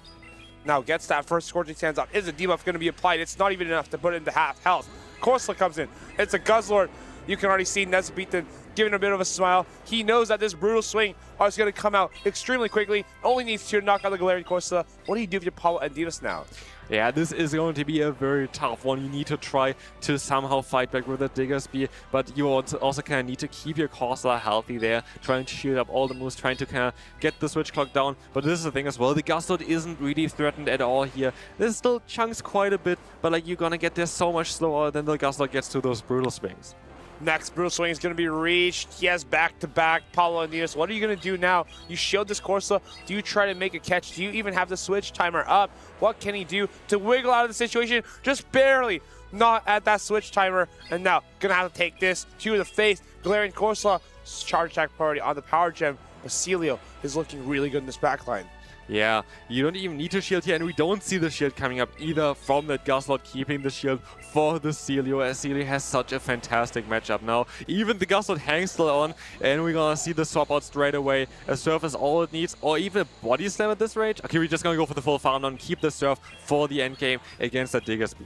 Now gets that first Scorching Sands out. Is the debuff going to be applied? It's not even enough to put it into half health. Corsola comes in. It's a Guzzlord. You can already see Nezabeathan giving a bit of a smile. He knows that this Brutal Swing is going to come out extremely quickly. Only needs 2 to knock out the Galarian Corsola. What do you do with your Paulo and Dinos now? Yeah, this is going to be a very tough one. You need to try to somehow fight back with the Diggersby, but you also kind of need to keep your Corsola healthy there, trying to shield up all the moves, trying to kind of get the switch clock down. But this is the thing as well, the Guzzlord isn't really threatened at all here. This still chunks quite a bit, but like you're gonna get there so much slower than the Guzzlord gets to those Brutal Swings. Next Brutal Swing is going to be reached. He has back-to-back Paulo and Dinos. What are you going to do now? You shield this Corsola. Do you try to make a catch? Do you even have the switch timer up? What can he do to wiggle out of the situation? Just barely not at that switch timer. And now, going to have to take this to the face. Galarian Corsola, charge attack priority on the Power Gem. But Celio is looking really good in this backline. Yeah, you don't even need to shield here, and we don't see the shield coming up either from that Guzzlord keeping the shield for the Celio, as Celio has such a fantastic matchup now. Even the Guzzlord hangs still on, and we're gonna see the swap out straight away. A Surf is all it needs, or even a Body Slam at this range. Okay, we're just gonna go for the full farm down, keep the Surf for the end game against that Diggersby.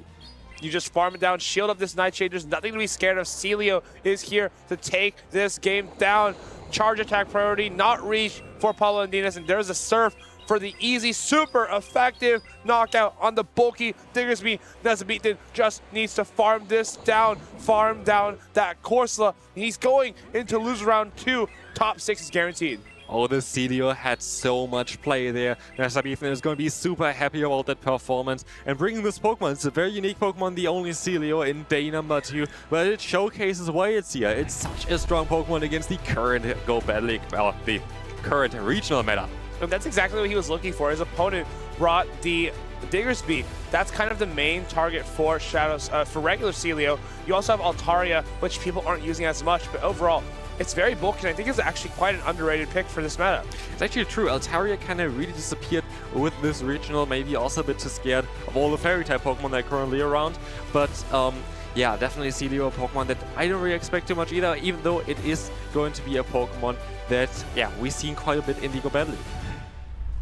You just farm it down, shield up this Nightshade. There's nothing to be scared of. Celio is here to take this game down. Charge attack priority, not reach for Paulo and Dinos, and there's a Surf for the easy, super effective knockout on the bulky Diggersby. Nezabeathan just needs to farm this down, farm down that Corsola. He's going into lose round 2. Top 6 is guaranteed. Oh, the Celio had so much play there. Nezabeathan is going to be super happy about that performance. And bringing this Pokemon, it's a very unique Pokemon, the only Celio in day number 2. But it showcases why it's here. It's such a strong Pokemon against the current Go Battle League, well, the current regional meta. And that's exactly what he was looking for. His opponent brought the Diggersby. That's kind of the main target for Shadows, for regular Celio. You also have Altaria, which people aren't using as much, but overall, it's very bulky, and I think it's actually quite an underrated pick for this meta. It's actually true. Altaria kind of really disappeared with this regional, maybe also a bit too scared of all the Fairy-type Pokemon that are currently around. But yeah, definitely Celio, a Pokemon that I don't really expect too much either, even though it is going to be a Pokemon that, yeah, we've seen quite a bit in the Go Battle League.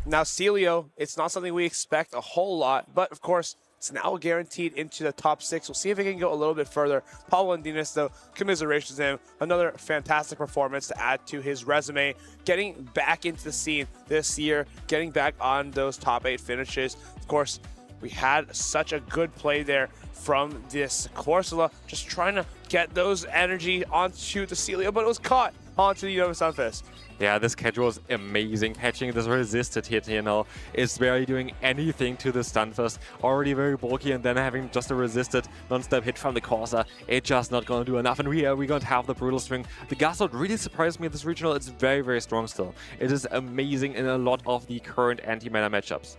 Now Celio, it's not something we expect a whole lot, but of course, it's now guaranteed into the top 6. We'll see if it can go a little bit further. Paulo and Dinos, though, commiserations to him. Another fantastic performance to add to his resume. Getting back into the scene this year, getting back on those top 8 finishes. Of course, we had such a good play there from this Corsola, just trying to get those energy onto the Celia, but it was caught onto the Unova Sunfist. Yeah, this catch was amazing. Catching this resisted hit here now is barely doing anything to the Stunfist. Already very bulky, and then having just a resisted non-step hit from the Corsa. It's just not going to do enough, and we're going to have the Brutal Swing. The Gaslight really surprised me at this regional. It's very, very strong still. It is amazing in a lot of the current anti-meta matchups.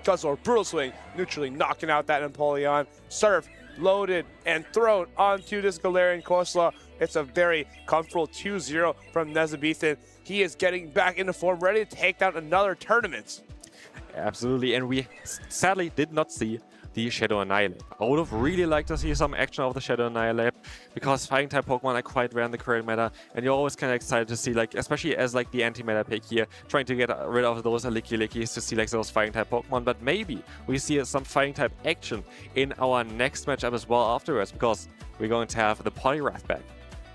Guzzlord, Brutal Swing, neutrally knocking out that Empoleon. Surf, loaded, and thrown onto this Galarian Corsola. It's a very comfortable 2-0 from Nezabethan. He is getting back into form, ready to take down another tournament. Absolutely, and we sadly did not see the Shadow Annihilate. I would have really liked to see some action of the Shadow Annihilate, because Fighting-type Pokemon are quite rare in the current meta, and you're always kind of excited to see, like, especially as like the anti-meta pick here, trying to get rid of those Licky-Lickies to see like those Fighting-type Pokemon, but maybe we see some Fighting-type action in our next matchup as well afterwards, because we're going to have the Poliwrath back.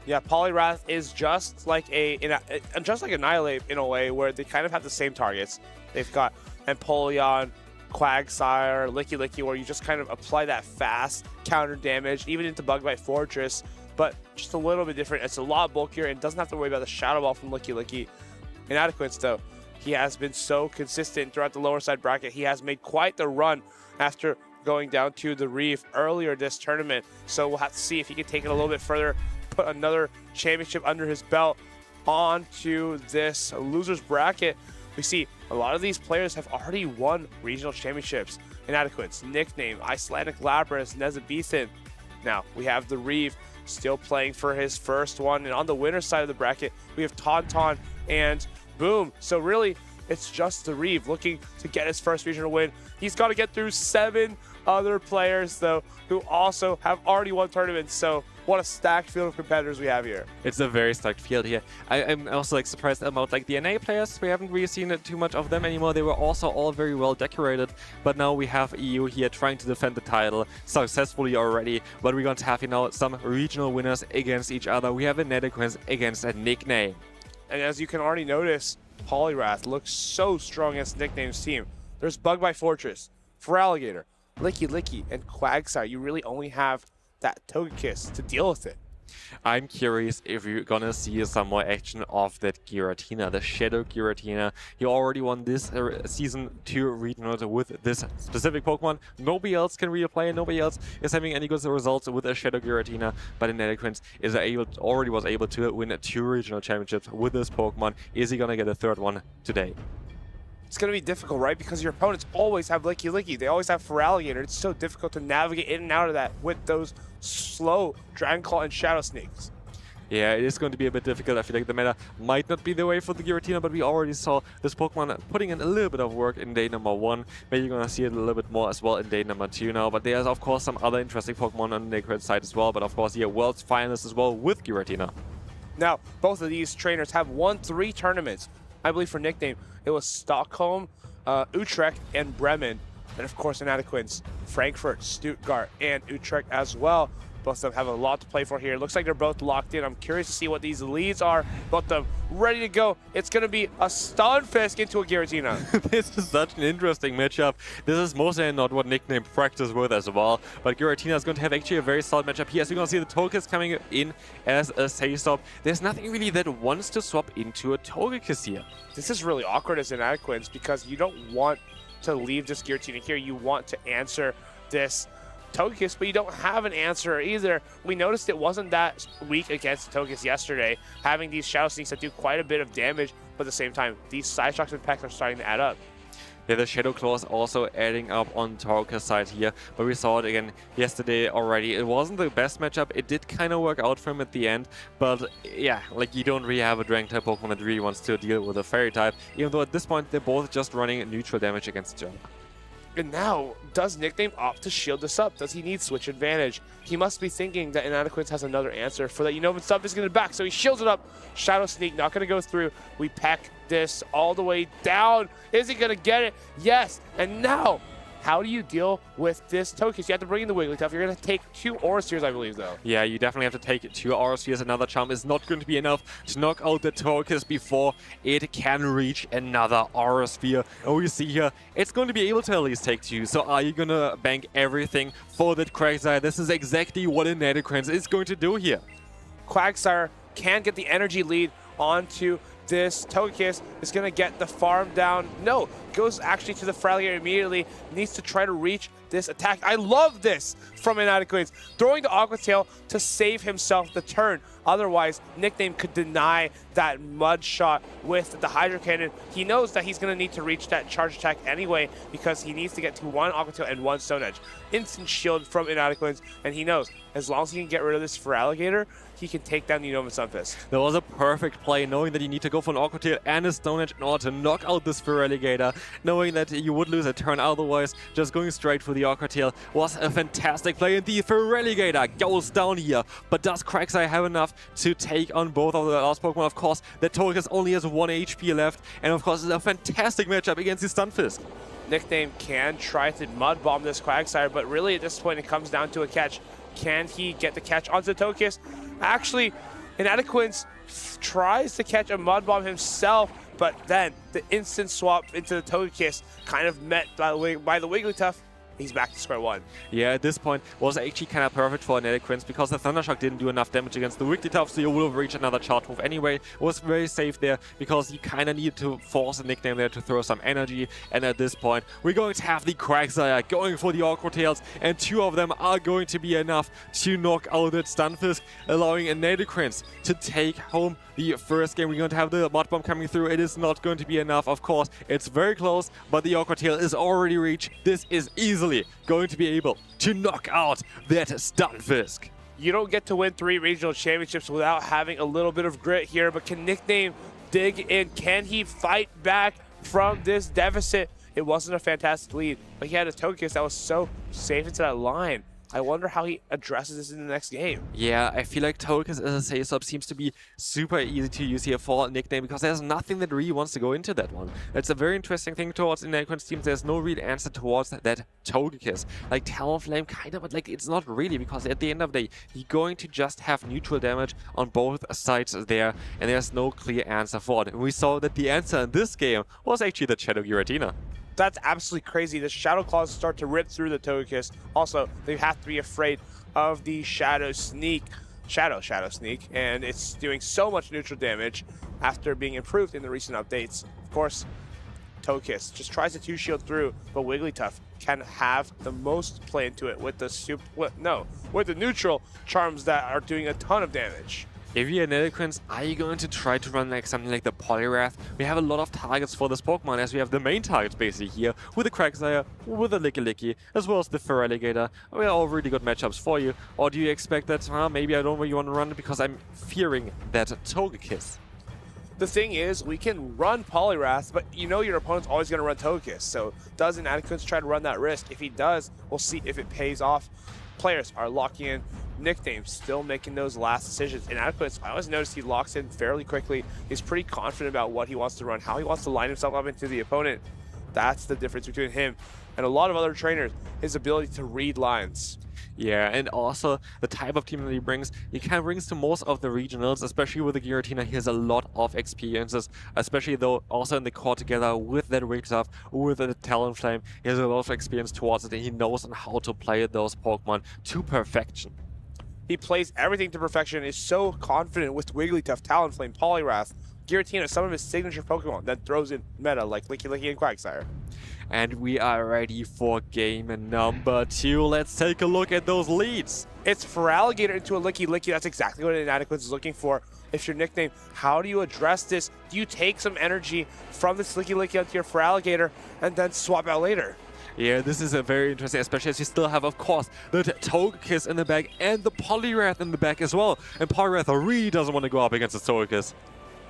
Yeah, Poliwrath is just like Annihilate in a way, where they kind of have the same targets. They've got Empoleon, Quagsire, Licky-Licky, where you just kind of apply that fast counter damage, even into Bug Bite Fortress, but just a little bit different. It's a lot bulkier and doesn't have to worry about the Shadow Ball from Licky-Licky. Inadequate, though, he has been so consistent throughout the lower side bracket. He has made quite the run after going down to the Reef earlier this tournament, so we'll have to see if he can take it a little bit further, put another championship under his belt onto this losers bracket. We see a lot of these players have already won regional championships. Inadequates, Nickname, Icelandic Lapras, Nezabethan. Now we have the Reeve still playing for his first one, and on the winner's side of the bracket we have Tauntaun and Boom. So really it's just the Reeve looking to get his first regional win. He's got to get through 7 other players though who also have already won tournaments, so what a stacked field of competitors we have here. It's a very stacked field here. I'm also like surprised about like the NA players. We haven't really seen too much of them anymore. They were also all very well decorated, but now we have EU here trying to defend the title successfully already. But we're going to have, you know, some regional winners against each other. We have a Inadequates against a Nickname. And as you can already notice, Poliwrath looks so strong against Nickname's team. There's Bug Bite Fortress, Feraligatr, Licky-Licky, and Quagsire. You really only have that Togekiss to deal with it. I'm curious if you're gonna see some more action of that Giratina, the Shadow Giratina. He already won this Season 2 regional with this specific Pokemon. Nobody else can really play, nobody else is having any good results with a Shadow Giratina, but Inadequates is already was able to win 2 regional championships with this Pokemon. Is he gonna get a 3rd one today? It's going to be difficult, right? Because your opponents always have Licky-Licky. They always have Feraligatr. It's so difficult to navigate in and out of that with those slow Dragon Claw and Shadow Sneaks. Yeah, it is going to be a bit difficult. I feel like the meta might not be the way for the Giratina, but we already saw this Pokemon putting in a little bit of work in day number 1. Maybe you're going to see it a little bit more as well in day number 2 now. But there's, of course, some other interesting Pokemon on the Nickname side as well. But, of course, yeah, World's Finals as well with Giratina. Now, both of these trainers have won 3 tournaments. I believe for Nickname, it was Stockholm, Utrecht, and Bremen. And of course, Inadequates, Frankfurt, Stuttgart, and Utrecht as well. Both of them have a lot to play for here. Looks like they're both locked in. I'm curious to see what these leads are. Both of them ready to go. It's going to be a Stunfisk into a Giratina. This is such an interesting matchup. This is mostly not what Nickname practice with as well. But Giratina is going to have actually a very solid matchup here. As you're going to see the Togekiss coming in as a save stop. There's nothing really that wants to swap into a Togekiss here. This is really awkward as Inadequates because you don't want to leave this Giratina here. You want to answer this Togekiss, but you don't have an answer either. We noticed it wasn't that weak against Togekiss yesterday, having these Shadow Sneaks that do quite a bit of damage, but at the same time, these Side Shocks and Pecks are starting to add up. Yeah, the Shadow Claws also adding up on Togekiss side here, but we saw it again yesterday already. It wasn't the best matchup. It did kind of work out for him at the end, but yeah, like you don't really have a Dragon-type Pokemon that really wants to deal with a Fairy-type, even though at this point they're both just running neutral damage against each other. And now, does Nickname opt to shield this up? Does he need switch advantage? He must be thinking that Inadequates has another answer for that. Unova Sunfist is going to back, so he shields it up. Shadow Sneak not going to go through. We peck this all the way down. Is he going to get it? Yes. And now, How do you deal with this Togekiss? You have to bring in the Wigglytuff. You're going to take 2 Aura Spheres, I believe, though. Yeah, you definitely have to take 2 Aura Spheres. Another Charm is not going to be enough to knock out the Togekiss before it can reach another Aura Sphere. And we see here, it's going to be able to at least take 2. So are you going to bank everything for that Quagsire? This is exactly what a Niantic is going to do here. Quagsire can get the energy lead onto this Togekiss. Is going to get the farm down. No, goes actually to the Feraligatr immediately. Needs to try to reach this attack. I love this from Niantic. Throwing the Aqua Tail to save himself the turn. Otherwise, Nickname could deny that mud shot with the Hydro Cannon. He knows that he's going to need to reach that charge attack anyway because he needs to get to 1 Aqua Tail and 1 Stone Edge. Instant shield from Niantic, and he knows as long as he can get rid of this Feraligatr, he can take down the Unova Sunfist. That was a perfect play, knowing that you need to go for an Aqua Tail and a Stone Edge in order to knock out this Feraligatr, knowing that you would lose a turn otherwise. Just going straight for the Aqua Tail was a fantastic play, and the Feraligatr goes down here. But does Quagsire have enough to take on both of the last Pokemon? Of course, the Togekiss only has 1 HP left, and of course, it's a fantastic matchup against the Stunfisk. Nickname can try to Mud Bomb this Quagsire, but really at this point it comes down to a catch. Can he get the catch onto the Togekiss? Actually, Inadequence tries to catch a Mud Bomb himself, but then the instant swap into the Togekiss kind of met by the Wigglytuff. He's back to square one. Yeah, at this point was actually kind of perfect for Niantic because the Thunder Shock didn't do enough damage against the Wigglytuff, so you would have reached another charge move anyway. It was very safe there because you kind of needed to force a Nickname there to throw some energy. And at this point, we're going to have the Quagsire going for the Aqua Tails, and 2 of them are going to be enough to knock out that Stunfisk, allowing Niantic to take home the first game. We're going to have the Mud Bomb coming through. It is not going to be enough, of course. It's very close, but the Aqua Tail is already reached. This is easily going to be able to knock out that Stunfisk. You don't get to win 3 regional championships without having a little bit of grit here, but can Nickname dig in? Can he fight back from this deficit? It wasn't a fantastic lead, but he had a Togekiss that was so safe into that line. I wonder how he addresses this in the next game. Yeah, I feel like Togekiss as a Say-Sub seems to be super easy to use here for Nickname because there's nothing that really wants to go into that one. It's a very interesting thing towards the Niantic team. There's no real answer towards that Togekiss. Like Talonflame kind of, but like it's not really, because at the end of the day, you're going to just have neutral damage on both sides there, and there's no clear answer for it. And we saw that the answer in this game was actually the Shadow Giratina. That's absolutely crazy. The Shadow Claws start to rip through the Togekiss. Also, they have to be afraid of the Shadow Sneak, Shadow Sneak, and it's doing so much neutral damage after being improved in the recent updates. Of course, Togekiss just tries to 2-shield through, but Wigglytuff can have the most play into it with the with the neutral charms that are doing a ton of damage. If you're Niantic, are you going to try to run like something like the Poliwrath? We have a lot of targets for this Pokemon, as we have the main targets basically here with the Quagsire, with the Lickilicky, as well as the Feraligatr. We are all really good matchups for you. Or do you expect that maybe I don't really want to run it because I'm fearing that Togekiss? The thing is, we can run Poliwrath, but you know your opponent's always going to run Togekiss. So does Niantic try to run that risk? If he does, we'll see if it pays off. Players are locking in. Nickname still making those last decisions. And Niantic, I always notice he locks in fairly quickly. He's pretty confident about what he wants to run, how he wants to line himself up into the opponent. That's the difference between him and a lot of other trainers, his ability to read lines. Yeah, and also the type of team that he brings brings to most of the regionals, especially with the Giratina. He has a lot of experiences, especially though also in the core together with that Wigglytuff, with the Talonflame. He has a lot of experience towards it, and he knows on how to play those Pokemon to perfection. He plays everything to perfection, is so confident with Wigglytuff, Talonflame, Poliwrath, Giratina, some of his signature Pokemon that throws in meta like Lickilicky and Quagsire. And we are ready for game number 2. Let's take a look at those leads. It's Feraligatr into a Lickilicky. That's exactly what Niantic is looking for. If your Nickname, how do you address this? Do you take some energy from this Lickilicky onto your Feraligatr and then swap out later? Yeah, this is a very interesting, especially as you still have, of course, the Togekiss in the back and the Poliwrath in the back as well. And Poliwrath really doesn't want to go up against the Togekiss.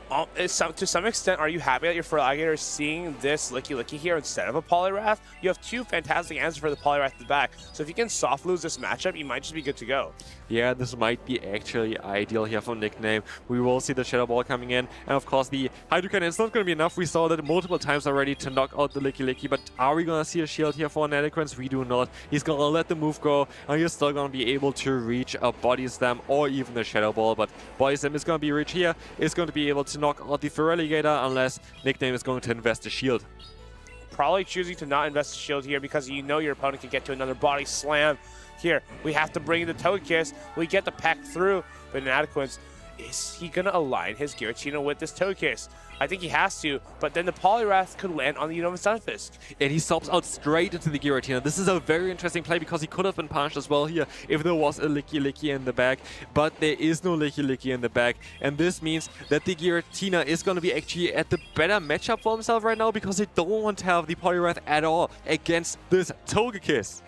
To some extent, are you happy that your Feraligatr is seeing this Licky here instead of a Poliwrath? You have two fantastic answers for the Poliwrath at the back. So if you can soft lose this matchup, you might just be good to go. Yeah, this might be actually ideal here for Nickname. We will see the Shadow Ball coming in. And of course, the Hydro Cannon is not going to be enough. We saw that multiple times already to knock out the Licky. But are we going to see a shield here for Niantic? We do not. He's going to let the move go. And he's still going to be able to reach a Body Slam or even the Shadow Ball. But Body Slam is going to be reached here. Is going to be able to knock out the Feraligatr unless Nickname is going to invest a shield. Probably choosing to not invest a shield here because you know your opponent can get to another Body Slam. Here, we have to bring in the Togekiss. We get the pack through, but Inadequance, is he going to align his Giratina with this Togekiss? I think he has to, but then the Poliwrath could land on the Unova Stunfisk. And he stops out straight into the Giratina. This is a very interesting play because he could have been punished as well here if there was a Licky in the back, but there is no Licky in the back. And this means that the Giratina is going to be actually at the better matchup for himself right now because they don't want to have the Poliwrath at all against this Togekiss.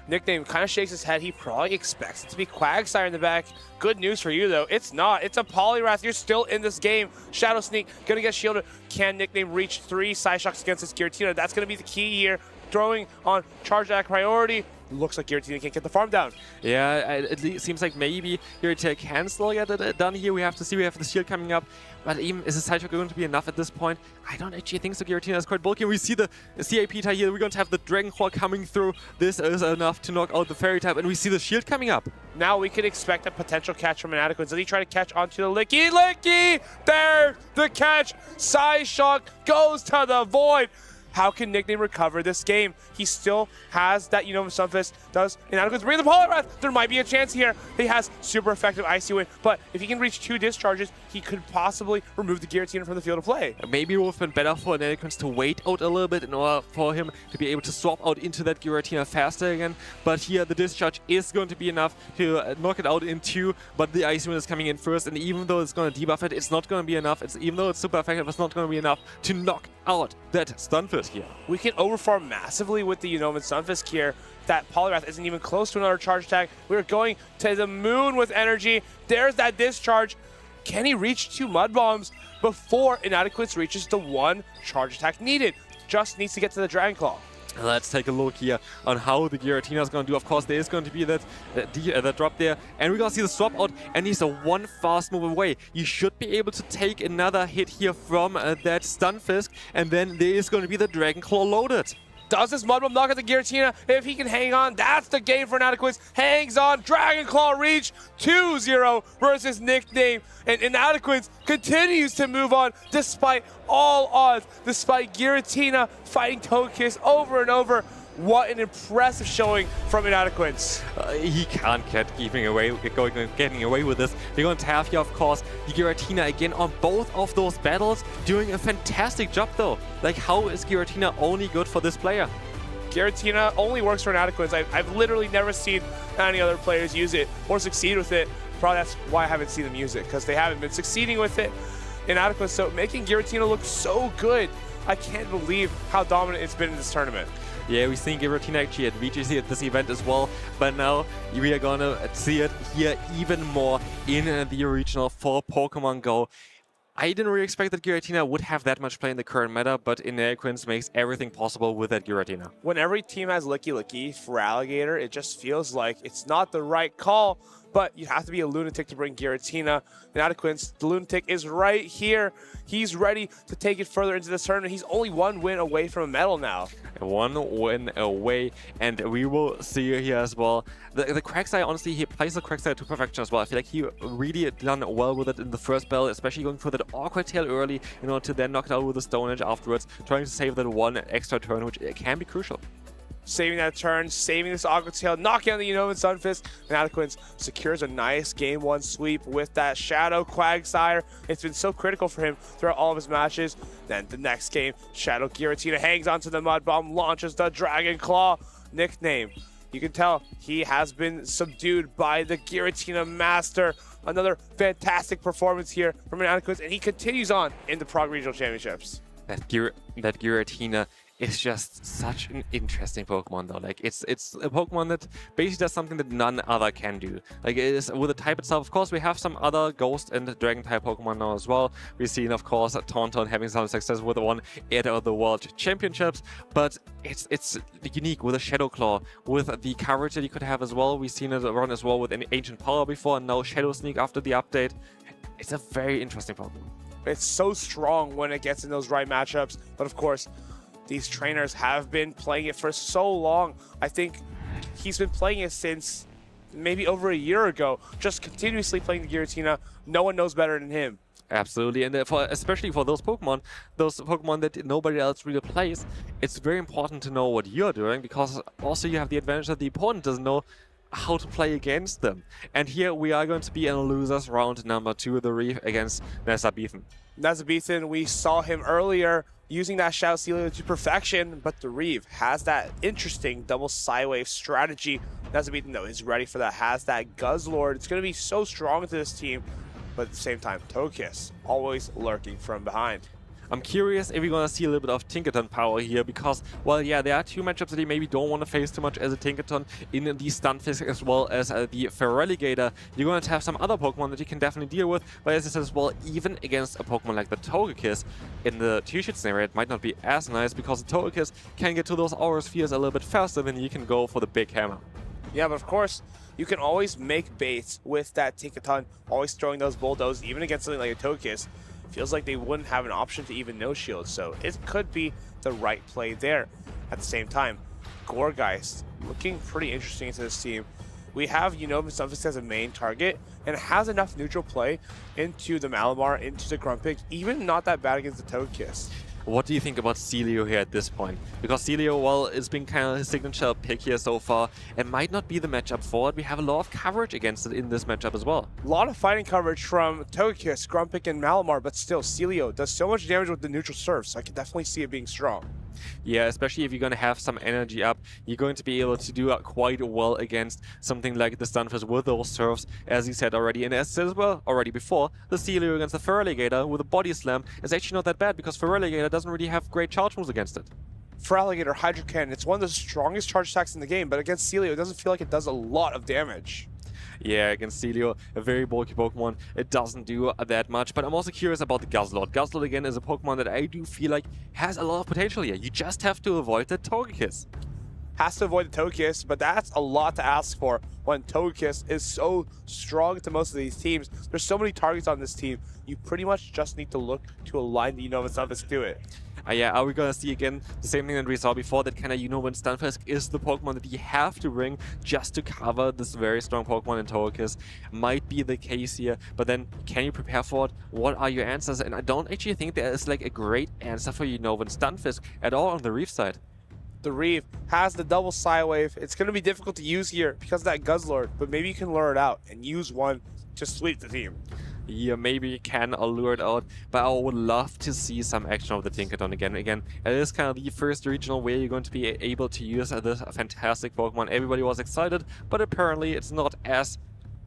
Nickname kind of shakes his head. He probably expects it to be Quagsire in the back. Good news for you, though. It's not. It's a Poliwrath. You're still in this game. Shadow Sneak going to get shielded. Can Nickname reach 3 Psyshocks against this Giratina? That's going to be the key here. Throwing on Charge Attack priority. Looks like Giratina can't get the farm down. Yeah, it seems like maybe Giratina can still get it done here. We have to see. We have the shield coming up. But even, is the Psyshock going to be enough at this point? I don't actually think so. Giratina is quite bulky. We see the CAP tie here. We're going to have the Dragon Claw coming through. This is enough to knock out the Fairy type. And we see the shield coming up. Now we can expect a potential catch from Inadequate. Does he try to catch onto the Licky? There's the catch. Psyshock goes to the void. How can Nickname recover this game? He still has that Unova Stunfisk. Does Inadequate bring the Poliwrath? There might be a chance here. He has super effective Icy Wind, but if he can reach 2 discharges, he could possibly remove the Giratina from the field of play. Maybe it would have been better for Inadequate to wait out a little bit in order for him to be able to swap out into that Giratina faster again. But here the discharge is going to be enough to knock it out in 2, but the Icy Wind is coming in first, and even though it's going to debuff it, it's not going to be enough. Even though it's super effective, it's not going to be enough to knock out that Stunfisk here. We can overfarm massively with the Unova Stunfisk here. That Poliwrath isn't even close to another charge attack. We're going to the moon with energy. There's that discharge. Can he reach 2 Mud Bombs before Inadequate reaches the 1 charge attack needed? Just needs to get to the Dragon Claw. Let's take a look here on how the Giratina is going to do. Of course, there is going to be that drop there. And we're going to see the swap out, and he's a 1 fast move away. You should be able to take another hit here from that Stunfisk, and then there is going to be the Dragon Claw loaded. Does this Mud Bomb knock at the Giratina? If he can hang on, that's the game for Inadequate. Hangs on, Dragon Claw reach, 2-0 versus Nickname. And Inadequate continues to move on despite all odds, despite Giratina fighting Togekiss over and over. What an impressive showing from Inadequate. He can't get getting away with this. We're going to have here, of course, the Giratina again on both of those battles, doing a fantastic job though. Like, how is Giratina only good for this player? Giratina only works for Inadequate. I've literally never seen any other players use it or succeed with it. Probably that's why I haven't seen them use it, because they haven't been succeeding with it. Inadequate, so making Giratina look so good. I can't believe how dominant it's been in this tournament. Yeah, we've seen Giratina actually at VGC at this event as well, but now we are gonna see it here even more in the regional for Pokemon Go. I didn't really expect that Giratina would have that much play in the current meta, but Inadequate makes everything possible with that Giratina. When every team has Licky for Alligator, it just feels like it's not the right call, but you have to be a lunatic to bring Giratina. Inadequate, the lunatic is right here. He's ready to take it further into this tournament. He's only 1 win away from a medal now. 1 win away, and we will see here as well. The Quagsire, honestly, he plays the Quagsire to perfection as well. I feel like he really done well with it in the first battle, especially going for that awkward tail early in order to then knock it out with the Stone Edge afterwards, trying to save that 1 extra turn, which can be crucial. Saving that turn, saving this Aqua Tail, knocking out the Unova Stunfisk. Inadequate secures a nice Game 1 sweep with that Shadow Quagsire. It's been so critical for him throughout all of his matches. Then the next game, Shadow Giratina hangs onto the Mud Bomb, launches the Dragon Claw. Nickname, you can tell he has been subdued by the Giratina Master. Another fantastic performance here from Inadequate, and he continues on in the Prague Regional Championships. That Giratina is just such an interesting Pokemon though. Like it's a Pokemon that basically does something that none other can do. Like it is with the type itself. Of course, we have some other Ghost and Dragon type Pokemon now as well. We've seen, of course, Tauntaun having some success with one at the World Championships, but it's unique with a Shadow Claw, with the coverage that you could have as well. We've seen it run as well with an Ancient Power before, and now Shadow Sneak after the update. It's a very interesting Pokemon. It's so strong when it gets in those right matchups, but of course, these trainers have been playing it for so long. I think he's been playing it since maybe over a year ago, just continuously playing the Giratina. No one knows better than him. Absolutely, and especially for those Pokemon that nobody else really plays, it's very important to know what you're doing, because also you have the advantage that the opponent doesn't know how to play against them. And here we are going to be in losers round number 2, the Reef against Decisive. Decisive, we saw him earlier using that Shadow Stealer to perfection, but the Reeve has that interesting double Psywave strategy. Decisive, though, is ready for that, has that Guzzlord. It's going to be so strong to this team, but at the same time, Togekiss always lurking from behind. I'm curious if we're going to see a little bit of Tinkaton power here, because, well, yeah, there are 2 matchups that you maybe don't want to face too much as a Tinkaton in the Stunfisk as well as the Feraligatr. You're going to have some other Pokemon that you can definitely deal with, but as I said as well, even against a Pokemon like the Togekiss, in the two-shot scenario, it might not be as nice, because the Togekiss can get to those Aura Spheres a little bit faster than you can go for the big hammer. Yeah, but of course, you can always make baits with that Tinkaton, always throwing those Bulldoze, even against something like a Togekiss. Feels like they wouldn't have an option to even no-shield, so it could be the right play there. At the same time, Gourgeist looking pretty interesting into this team. We have Unova Stunfisk as a main target, and has enough neutral play into the Malamar, into the Grumpig, even not that bad against the Togekiss. What do you think about Celio here at this point? Because Celio, well, it's been kind of his signature pick here so far, and might not be the matchup for it. We have a lot of coverage against it in this matchup as well. A lot of fighting coverage from Togekiss, Grumpig, and Malamar, but still, Celio does so much damage with the neutral surf, so I can definitely see it being strong. Yeah, especially if you're going to have some energy up, you're going to be able to do quite well against something like the Stunfisk with those surfs, as you said already. And as said as well already before, the Celio against the Feraligatr with a Body Slam is actually not that bad, because Feraligatr doesn't really have great charge moves against it. Feraligatr, Hydro Cannon, it's one of the strongest charge attacks in the game, but against Celio, it doesn't feel like it does a lot of damage. Yeah, against Celio, a very bulky Pokemon, it doesn't do that much. But I'm also curious about the Guzzlord. Guzzlord, again, is a Pokemon that I do feel like has a lot of potential here. You just have to avoid the Togekiss. Has to avoid the Togekiss, but that's a lot to ask for when Togekiss is so strong to most of these teams. There's so many targets on this team, you pretty much just need to look to align the Unova Stunfisk to it. Yeah, are we going to see again the same thing that we saw before, that kind of Unova Stunfisk is the Pokemon that you have to bring just to cover this very strong Pokemon in Togekiss? Might be the case here, but then can you prepare for it? What are your answers? And I don't actually think there is like a great answer for Unova Stunfisk at all on the Reef side. The Reeve has the double Psywave. It's going to be difficult to use here because of that Guzzlord, but maybe you can lure it out and use one to sweep the team. Yeah, maybe you can lure it out, but I would love to see some action of the Tinkaton again. Again, it is kind of the first regional where you're going to be able to use this fantastic Pokemon. Everybody was excited, but apparently it's not as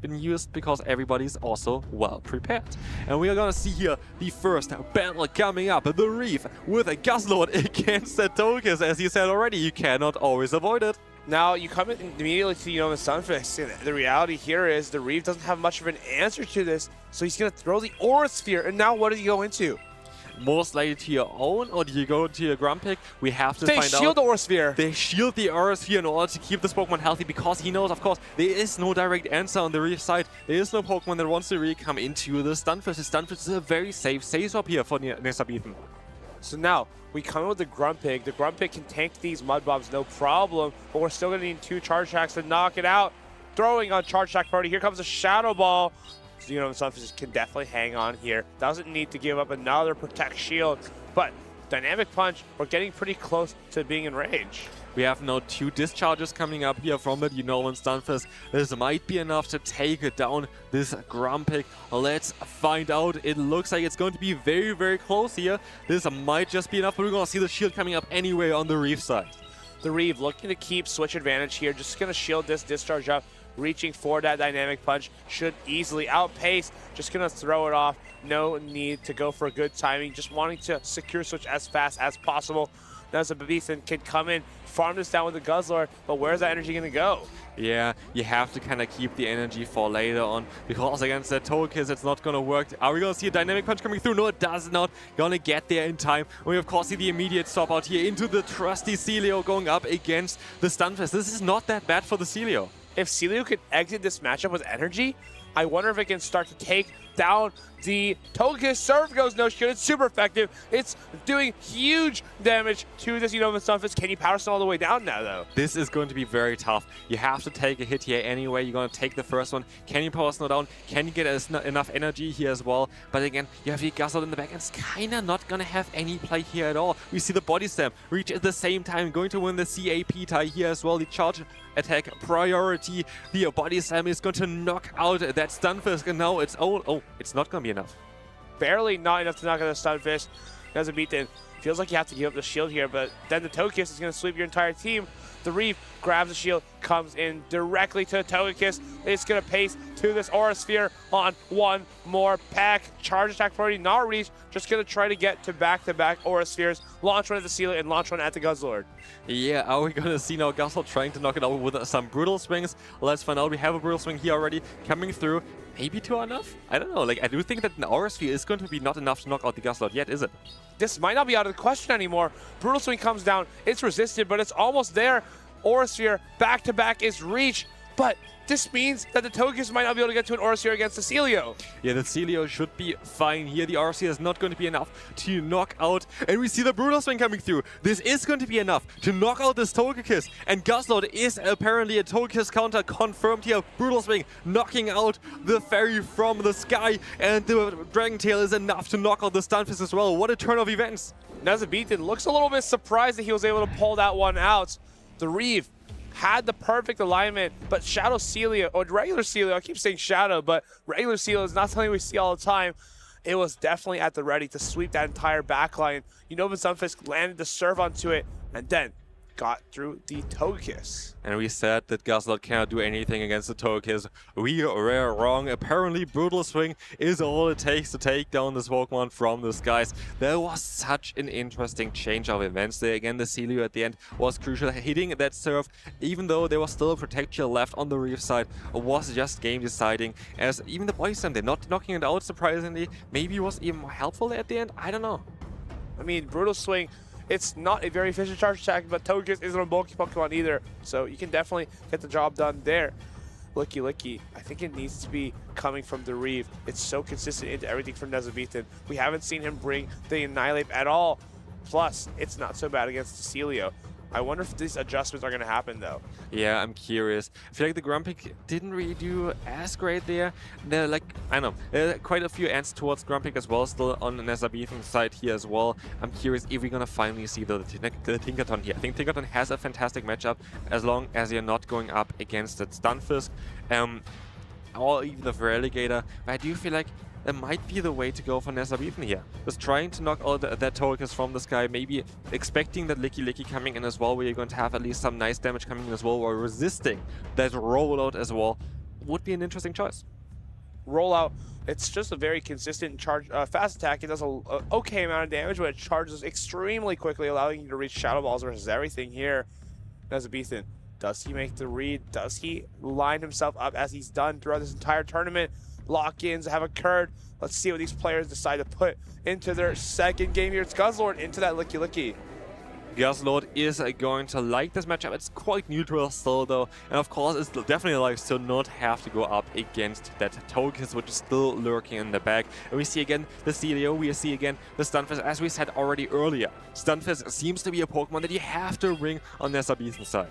been used because everybody's also well prepared. And we are gonna see here the first battle coming up, the Reef with a Guzzlord against the Togekiss. As you said already, you cannot always avoid it. Now, you come in immediately to the Unova Stunfisk, and the reality here is the Reeve doesn't have much of an answer to this, so he's going to throw the Aura Sphere, and now what does he go into? Most likely to your own, or do you go to your Grumpig? We have to find out. They shield the Aura Sphere. They shield the Aura Sphere in order to keep this Pokemon healthy, because he knows, of course, there is no direct answer on the Reef side. There is no Pokemon that wants to really come into the Stunfisk. The Stunfisk is a very safe swap here for Decisive. So now, we come in with the Grumpig. The Grumpig can tank these Mud Bombs, no problem, but we're still going to need 2 Charge Attacks to knock it out. Throwing on Charge Attack Party. Here comes a Shadow Ball. So, you know, Stunfisk can definitely hang on here. Doesn't need to give up another Protect Shield, but Dynamic Punch, we're getting pretty close to being in range. We have now 2 discharges coming up here from it, Stunfisk. This might be enough to take down this Grumpig. Let's find out. It looks like it's going to be very, very close here. This might just be enough, but we're going to see the shield coming up anyway on the Reef side. The Reeve looking to keep switch advantage here. Just going to shield this discharge up. Reaching for that Dynamic Punch. Should easily outpace. Just going to throw it off. No need to go for a good timing. Just wanting to secure switch as fast as possible. Now Bebeathan can come in, farm this down with the Guzzlord, but where's that energy going to go? Yeah, you have to kind of keep the energy for later on, because against that Togekiss, it's not going to work. Are we going to see a Dynamic Punch coming through? No, it does not. Going to get there in time. We, of course, see the immediate stop out here into the trusty Celio going up against the Stunfisk. This is not that bad for the Celio. If Celio could exit this matchup with energy, I wonder if it can start to take down the Togekiss. Surf goes no shield. It's super effective. It's doing huge damage to this Unova Stunfisk. Can you power stone all the way down now, though? This is going to be very tough. You have to take a hit here anyway. You're going to take the first one. Can you power snow down? Can you get enough energy here as well? But again, you have the Guzzlord in the back, and it's kind of not going to have any play here at all. We see the Body Slam reach at the same time, going to win the CAP tie here as well. The charge attack priority. The Body Slam is going to knock out that Stunfisk, and now it's it's not going to be enough. Barely not enough to knock out the Stunfisk. As a beatdown. Feels like you have to give up the shield here, but then the Togekiss is going to sweep your entire team. The Reef grabs the shield, comes in directly to Togekiss. It's going to pace to this Aura Sphere on one more pack. Charge attack priority not reached. Just going to try to get to back-to-back Aura Spheres. Launch one at the Sealer and launch one at the Guzzlord. Yeah, are we going to see now Guzzlord trying to knock it out with some Brutal Swings? Let's find out. We have a Brutal Swing here already coming through. Maybe two enough? I don't know. Like, I do think that an Aura Sphere is going to be not enough to knock out the Guzzlord yet, is it? This might not be out of the question anymore. Brutal Swing comes down. It's resisted, but it's almost there. Aura Sphere back-to-back is reached, but this means that the Togekiss might not be able to get to an Aura Sphere against the Celio. Yeah, the Celio should be fine here. The Aura Sphere is not going to be enough to knock out. And we see the Brutal Swing coming through. This is going to be enough to knock out this Togekiss. And Guzzlord is apparently a Togekiss counter confirmed here. Brutal Swing knocking out the Fairy from the sky. And the Dragon Tail is enough to knock out the Stunfisk as well. What a turn of events. Nazabeaton looks a little bit surprised that he was able to pull that one out. The Reeve had the perfect alignment, but Shadow Celio, or regular Celio, I keep saying Shadow, but regular Celio is not something we see all the time. It was definitely at the ready to sweep that entire backline. Unova Stunfisk landed the serve onto it, and then got through the Togekiss. And we said that Guzzlord cannot do anything against the Togekiss. We were wrong. Apparently, Brutal Swing is all it takes to take down this Pokemon from the skies. There was such an interesting change of events there. Again, the Celio at the end was crucial. Hitting that serve, even though there was still a protection left on the Reef side, was just game deciding. As even the Body Slam, they're not knocking it out, surprisingly. Maybe it was even more helpful at the end. I don't know. I mean, Brutal Swing, it's not a very efficient charge attack, but Togekiss isn't a bulky Pokemon either, so you can definitely get the job done there. Licky Licky, I think it needs to be coming from the Reeve. It's so consistent into everything from Nazabeaton. We haven't seen him bring the Annihilate at all. Plus, it's not so bad against the Celio. I wonder if these adjustments are going to happen, though. Yeah, I'm curious. I feel like the Grumpig didn't really do as great there. There, like, I don't know, quite a few ants towards Grumpig as well, still on the Nazabeaton's side here as well. I'm curious if we're going to finally see the Tinkaton here. I think Tinkaton has a fantastic matchup as long as you're not going up against that Stunfisk or even the Feraligatr. But I do feel like that might be the way to go for Nazabeaton here. Just trying to knock out that Togekiss from the sky, maybe expecting that Licky Licky coming in as well, where you're going to have at least some nice damage coming in as well, or resisting that rollout as well, would be an interesting choice. Rollout, it's just a very consistent charge, fast attack. It does an okay amount of damage, but it charges extremely quickly, allowing you to reach Shadow Balls versus everything here. Nazabeaton, does he make the read? Does he line himself up as he's done throughout this entire tournament? Lock-ins have occurred. Let's see what these players decide to put into their second game here. It's Guzzlord into that Licky Licky. Guzzlord is going to like this matchup. It's quite neutral still, though. And of course, it definitely likes to not have to go up against that Togekiss, which is still lurking in the back. And we see again the Celio, we see again the Stunfisk, as we said already earlier. Stunfisk seems to be a Pokemon that you have to bring on Nazabeaton's side.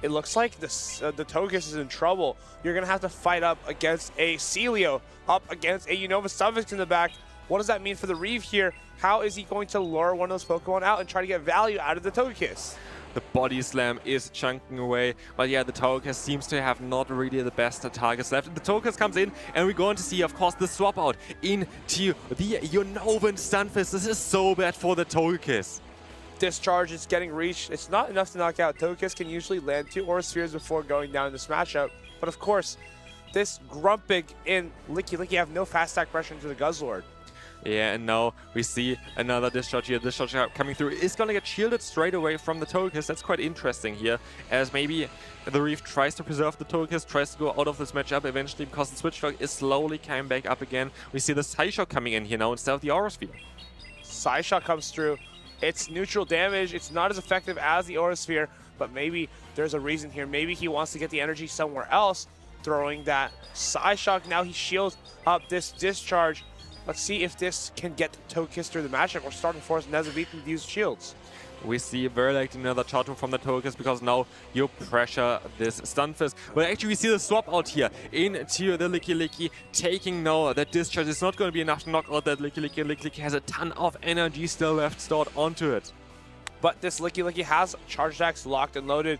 It looks like the Togekiss is in trouble. You're going to have to fight up against a Celio, up against a Unova Stunfisk in the back. What does that mean for the Reeve here? How is he going to lure one of those Pokemon out and try to get value out of the Togekiss? The Body Slam is chunking away, but yeah, the Togekiss seems to have not really the best targets left. The Togekiss comes in, and we're going to see, of course, the swap out into the Unovan Stunfisk. This is so bad for the Togekiss. Discharge is getting reached. It's not enough to knock out. Togekiss can usually land 2 Aura Spheres before going down in this matchup. But of course, this Grumpig and Licky Licky have no fast attack pressure into the Guzzlord. Yeah, and now we see another discharge here. Discharge coming through is going to get shielded straight away from the Togekiss. That's quite interesting here, as maybe the Reef tries to preserve the Togekiss, tries to go out of this matchup eventually because the Switch Dog is slowly coming back up again. We see the Psyshock coming in here now instead of the Aura Sphere. Psyshock comes through. It's neutral damage. It's not as effective as the Aura Sphere, but maybe there's a reason here. Maybe he wants to get the energy somewhere else, throwing that Psyshock. Now he shields up this discharge. Let's see if this can get Togekiss through the matchup. We're starting to force Nezabethan to use shields. We see very likely another charge move from the Togekiss because now you pressure this Stunfisk. But actually we see the swap out here into the Licky Licky, taking now that discharge is not going to be enough to knock out that Licky Licky. Licky Licky has a ton of energy still left stored onto it. But this Licky Licky has charge attacks locked and loaded.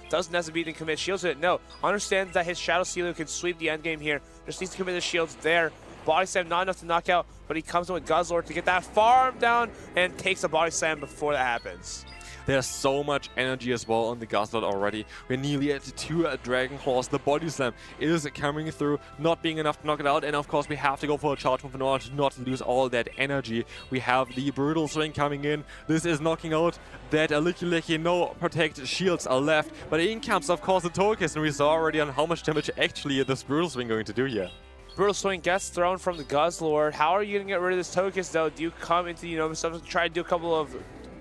Does Nezabethan commit shields to it? No. Understands that his Shadow Sealer can sweep the endgame here. Just needs to commit the shields there. Body Slam not enough to knock out, but he comes in with Guzzlord to get that farm down and takes a Body Slam before that happens. There's so much energy as well on the Guzzlord already. We're nearly at 2 Dragon Claws. The Body Slam is coming through, not being enough to knock it out. And of course, we have to go for a charge move in order to not lose all that energy. We have the Brutal Swing coming in. This is knocking out that Licky Licky. No protect shields are left. But in comes, of course, the Togekiss. And we saw already on how much damage actually this Brutal Swing going to do here. Brutal Swing gets thrown from the Guzzlord. How are you going to get rid of this Togekiss, though? Do you come into the Unova stuff and try to do a couple of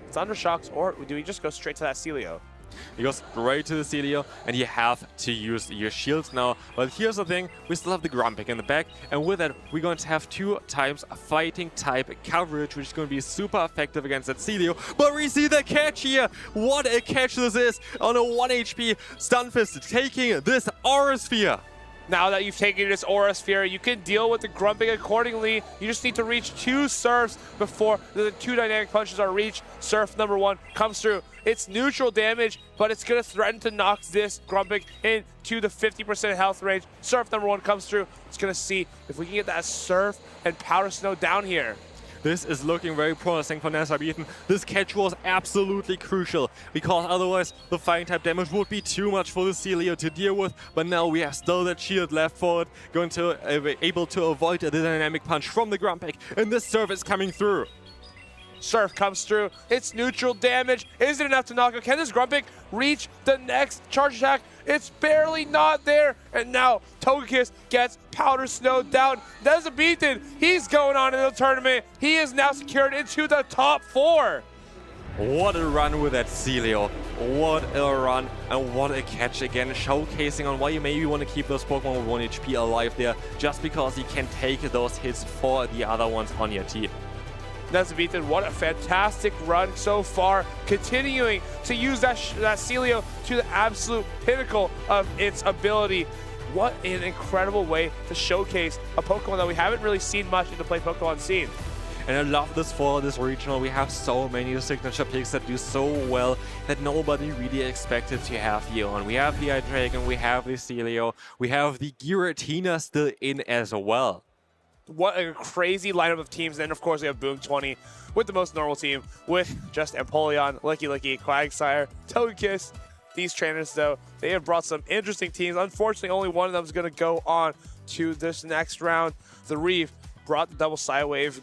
Thunder Shocks, or do we just go straight to that Celio? You go straight to the Celio, and you have to use your shields now. But here's the thing, we still have the Grumpig in the back, and with that, we're going to have 2 times fighting type coverage, which is going to be super effective against that Celio. But we see the catch here! What a catch this is on a 1 HP Stunfisk taking this Aura Sphere! Now that you've taken this Aura Sphere, you can deal with the Grumpig accordingly. You just need to reach 2 Surfs before the 2 Dynamic Punches are reached. Surf number 1 comes through. It's neutral damage, but it's going to threaten to knock this Grumpig into the 50% health range. Surf number 1 comes through. It's going to see if we can get that Surf and Powder Snow down here. This is looking very promising for Nezabethan. This catch was absolutely crucial, because otherwise the fighting type damage would be too much for the Celio to deal with. But now we have still that shield left for it, going to able to avoid the Dynamic Punch from the Grumpig, and this Surf is coming through. Surf comes through. It's neutral damage. Is it enough to knock out? Can this Grumpig reach the next charge attack? It's barely not there. And now Togekiss gets Powder Snow down. Nezabethan, he's going on in the tournament. He is now secured into the top 4. What a run with that Celio. What a run and what a catch again, showcasing on why you maybe want to keep those Pokemon with 1 HP alive there, just because you can take those hits for the other ones on your team. Nezabethan, what a fantastic run so far, continuing to use that Celio to the absolute pinnacle of its ability. What an incredible way to showcase a Pokemon that we haven't really seen much in the play Pokemon scene. And I love this for this regional. We have so many signature picks that do so well that nobody really expected to have here on. We have the Hydreigon, we have the Celio, we have the Giratina still in as well. What a crazy lineup of teams. Then, of course, we have Boom 20 with the most normal team, with just Empoleon, Licky Licky, Quagsire, Togekiss. These trainers, though, they have brought some interesting teams. Unfortunately, only one of them is going to go on to this next round. The Reef brought the double Psywave,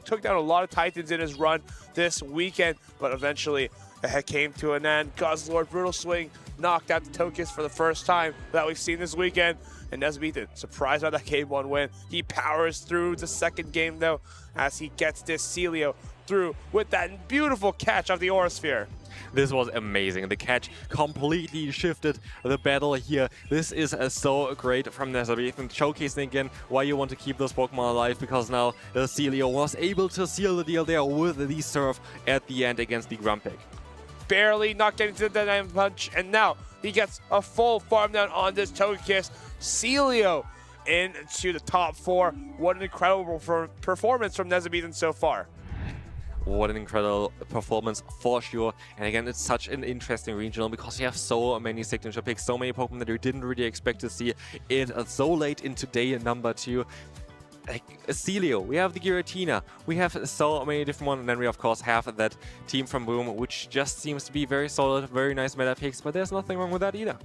took down a lot of Titans in his run this weekend, but eventually it came to an end. Guzzlord, Brutal Swing, knocked out the Togekiss for the first time that we've seen this weekend. And Nezabethan, surprised by that Game 1 win. He powers through the second game, though, as he gets this Celio through with that beautiful catch of the Aura Sphere. This was amazing. The catch completely shifted the battle here. This is so great from Nezabethan, showcasing again why you want to keep those Pokemon alive, because now the Celio was able to seal the deal there with the Surf at the end against the Grumpig. Barely knocked into the Dynamic Punch, and now he gets a full farm down on this Togekiss. Celio into the top 4. What an incredible performance from Nezabethan so far. What an incredible performance for sure. And again, it's such an interesting regional because you have so many signature picks, so many Pokemon that you didn't really expect to see it so late into day number 2. Like Celio, we have the Giratina, we have so many different ones, and then we of course have that team from Boom, which just seems to be very solid, very nice meta picks, but there's nothing wrong with that either.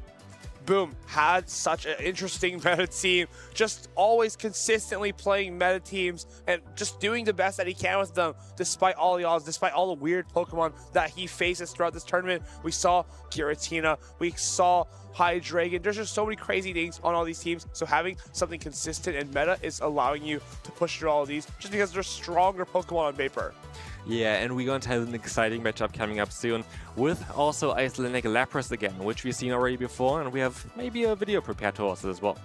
Boom had such an interesting meta team, just always consistently playing meta teams and just doing the best that he can with them, despite all the odds, despite all the weird Pokemon that he faces throughout this tournament. We saw Giratina, we saw Hydreigon. There's just so many crazy things on all these teams. So having something consistent and meta is allowing you to push through all of these just because they're stronger Pokemon on paper. Yeah, and we're going to have an exciting matchup coming up soon with also Icelandic Lapras again, which we've seen already before, and we have maybe a video prepared to us as well.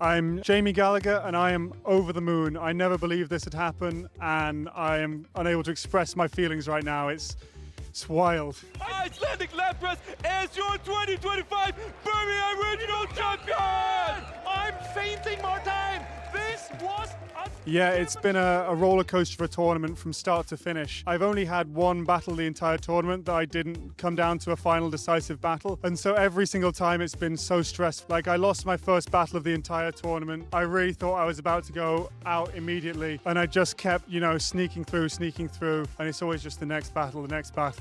I'm Jamie Gallagher and I am over the moon. I never believed this would happen and I am unable to express my feelings right now. It's wild. Icelandic Lapras as your 2025 Birmingham Regional Champion! I'm fainting more time. This was Yeah, it's been a roller coaster of a tournament from start to finish. I've only had one battle the entire tournament that I didn't come down to a final decisive battle. And so every single time it's been so stressful. Like I lost my first battle of the entire tournament. I really thought I was about to go out immediately. And I just kept, sneaking through. And it's always just the next battle,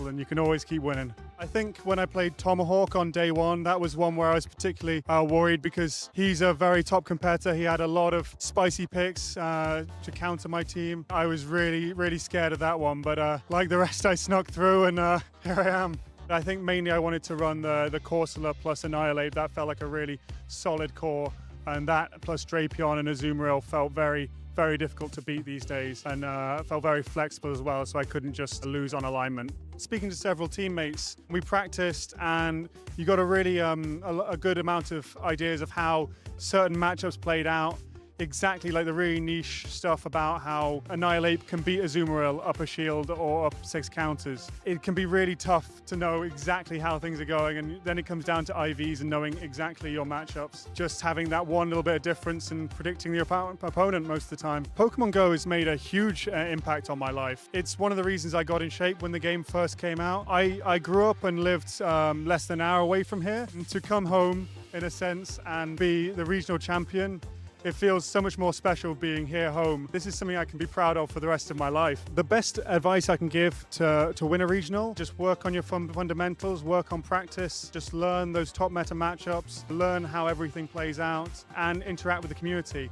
and you can always keep winning. I think when I played Tomahawk on day one, that was one where I was particularly worried because he's a very top competitor. He had a lot of spicy picks to counter my team. I was really scared of that one, but like the rest, I snuck through and here I am. I think mainly I wanted to run the Corsola plus Annihilate. That felt like a really solid core, and that plus Drapion and Azumarill felt very difficult to beat these days, and felt very flexible as well, so I couldn't just lose on alignment. Speaking to several teammates, we practiced and you got a really a good amount of ideas of how certain matchups played out. Exactly like the really niche stuff about how Annihilate can beat Azumarill up a shield or up 6 counters. It can be really tough to know exactly how things are going, and then it comes down to IVs and knowing exactly your matchups. Just having that one little bit of difference and predicting the opponent most of the time. Pokemon Go has made a huge impact on my life. It's one of the reasons I got in shape when the game first came out. I grew up and lived less than an hour away from here, and to come home in a sense and be the regional champion, it feels so much more special being here home. This is something I can be proud of for the rest of my life. The best advice I can give to win a regional, just work on your fundamentals, work on practice, just learn those top meta matchups, learn how everything plays out, and interact with the community.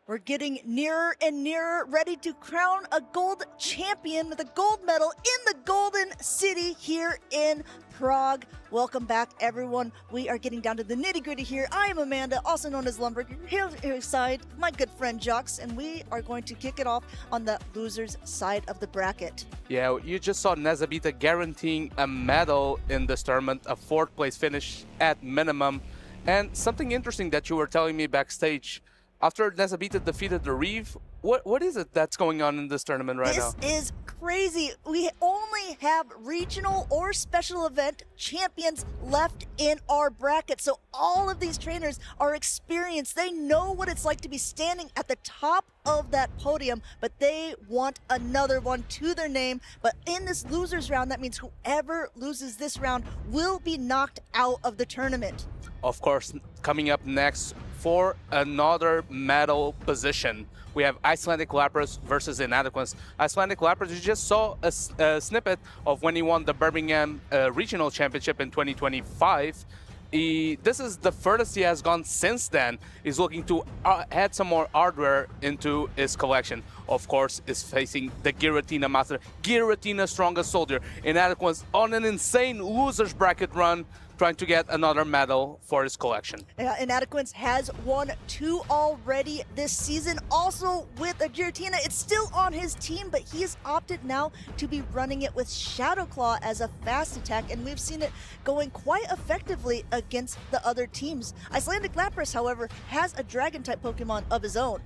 We're getting nearer and nearer, ready to crown a gold champion with a gold medal in the Golden City here in Prague. Welcome back, everyone. We are getting down to the nitty-gritty here. I am Amanda, also known as Lumberg, here side, my good friend Jux, and we are going to kick it off on the losers side of the bracket. Yeah, you just saw Nezabita guaranteeing a medal in this tournament, a 4th place finish at minimum. And something interesting that you were telling me backstage, after Nezabita defeated the Reeve, what is it that's going on in this tournament right now? This is crazy. We only have regional or special event champions left in our bracket. So all of these trainers are experienced. They know what it's like to be standing at the top of that podium, but they want another one to their name. But in this losers round, that means whoever loses this round will be knocked out of the tournament. Of course, coming up next for another medal position, we have Icelandic Lapras versus Inadequance. Icelandic Lapras, you just saw a snippet of when he won the Birmingham Regional Championship in 2025. This is the furthest he has gone since then. He's looking to add some more hardware into his collection. Of course, is facing the Giratina master, Giratina strongest soldier. Inadequance on an insane losers bracket run. trying to get another medal for his collection. Inadequance has won 2 already this season. Also with Giratina, it's still on his team, but he has opted now to be running it with Shadow Claw as a fast attack, and we've seen it going quite effectively against the other teams. Icelandic Lapras, however, has a Dragon-type Pokemon of his own.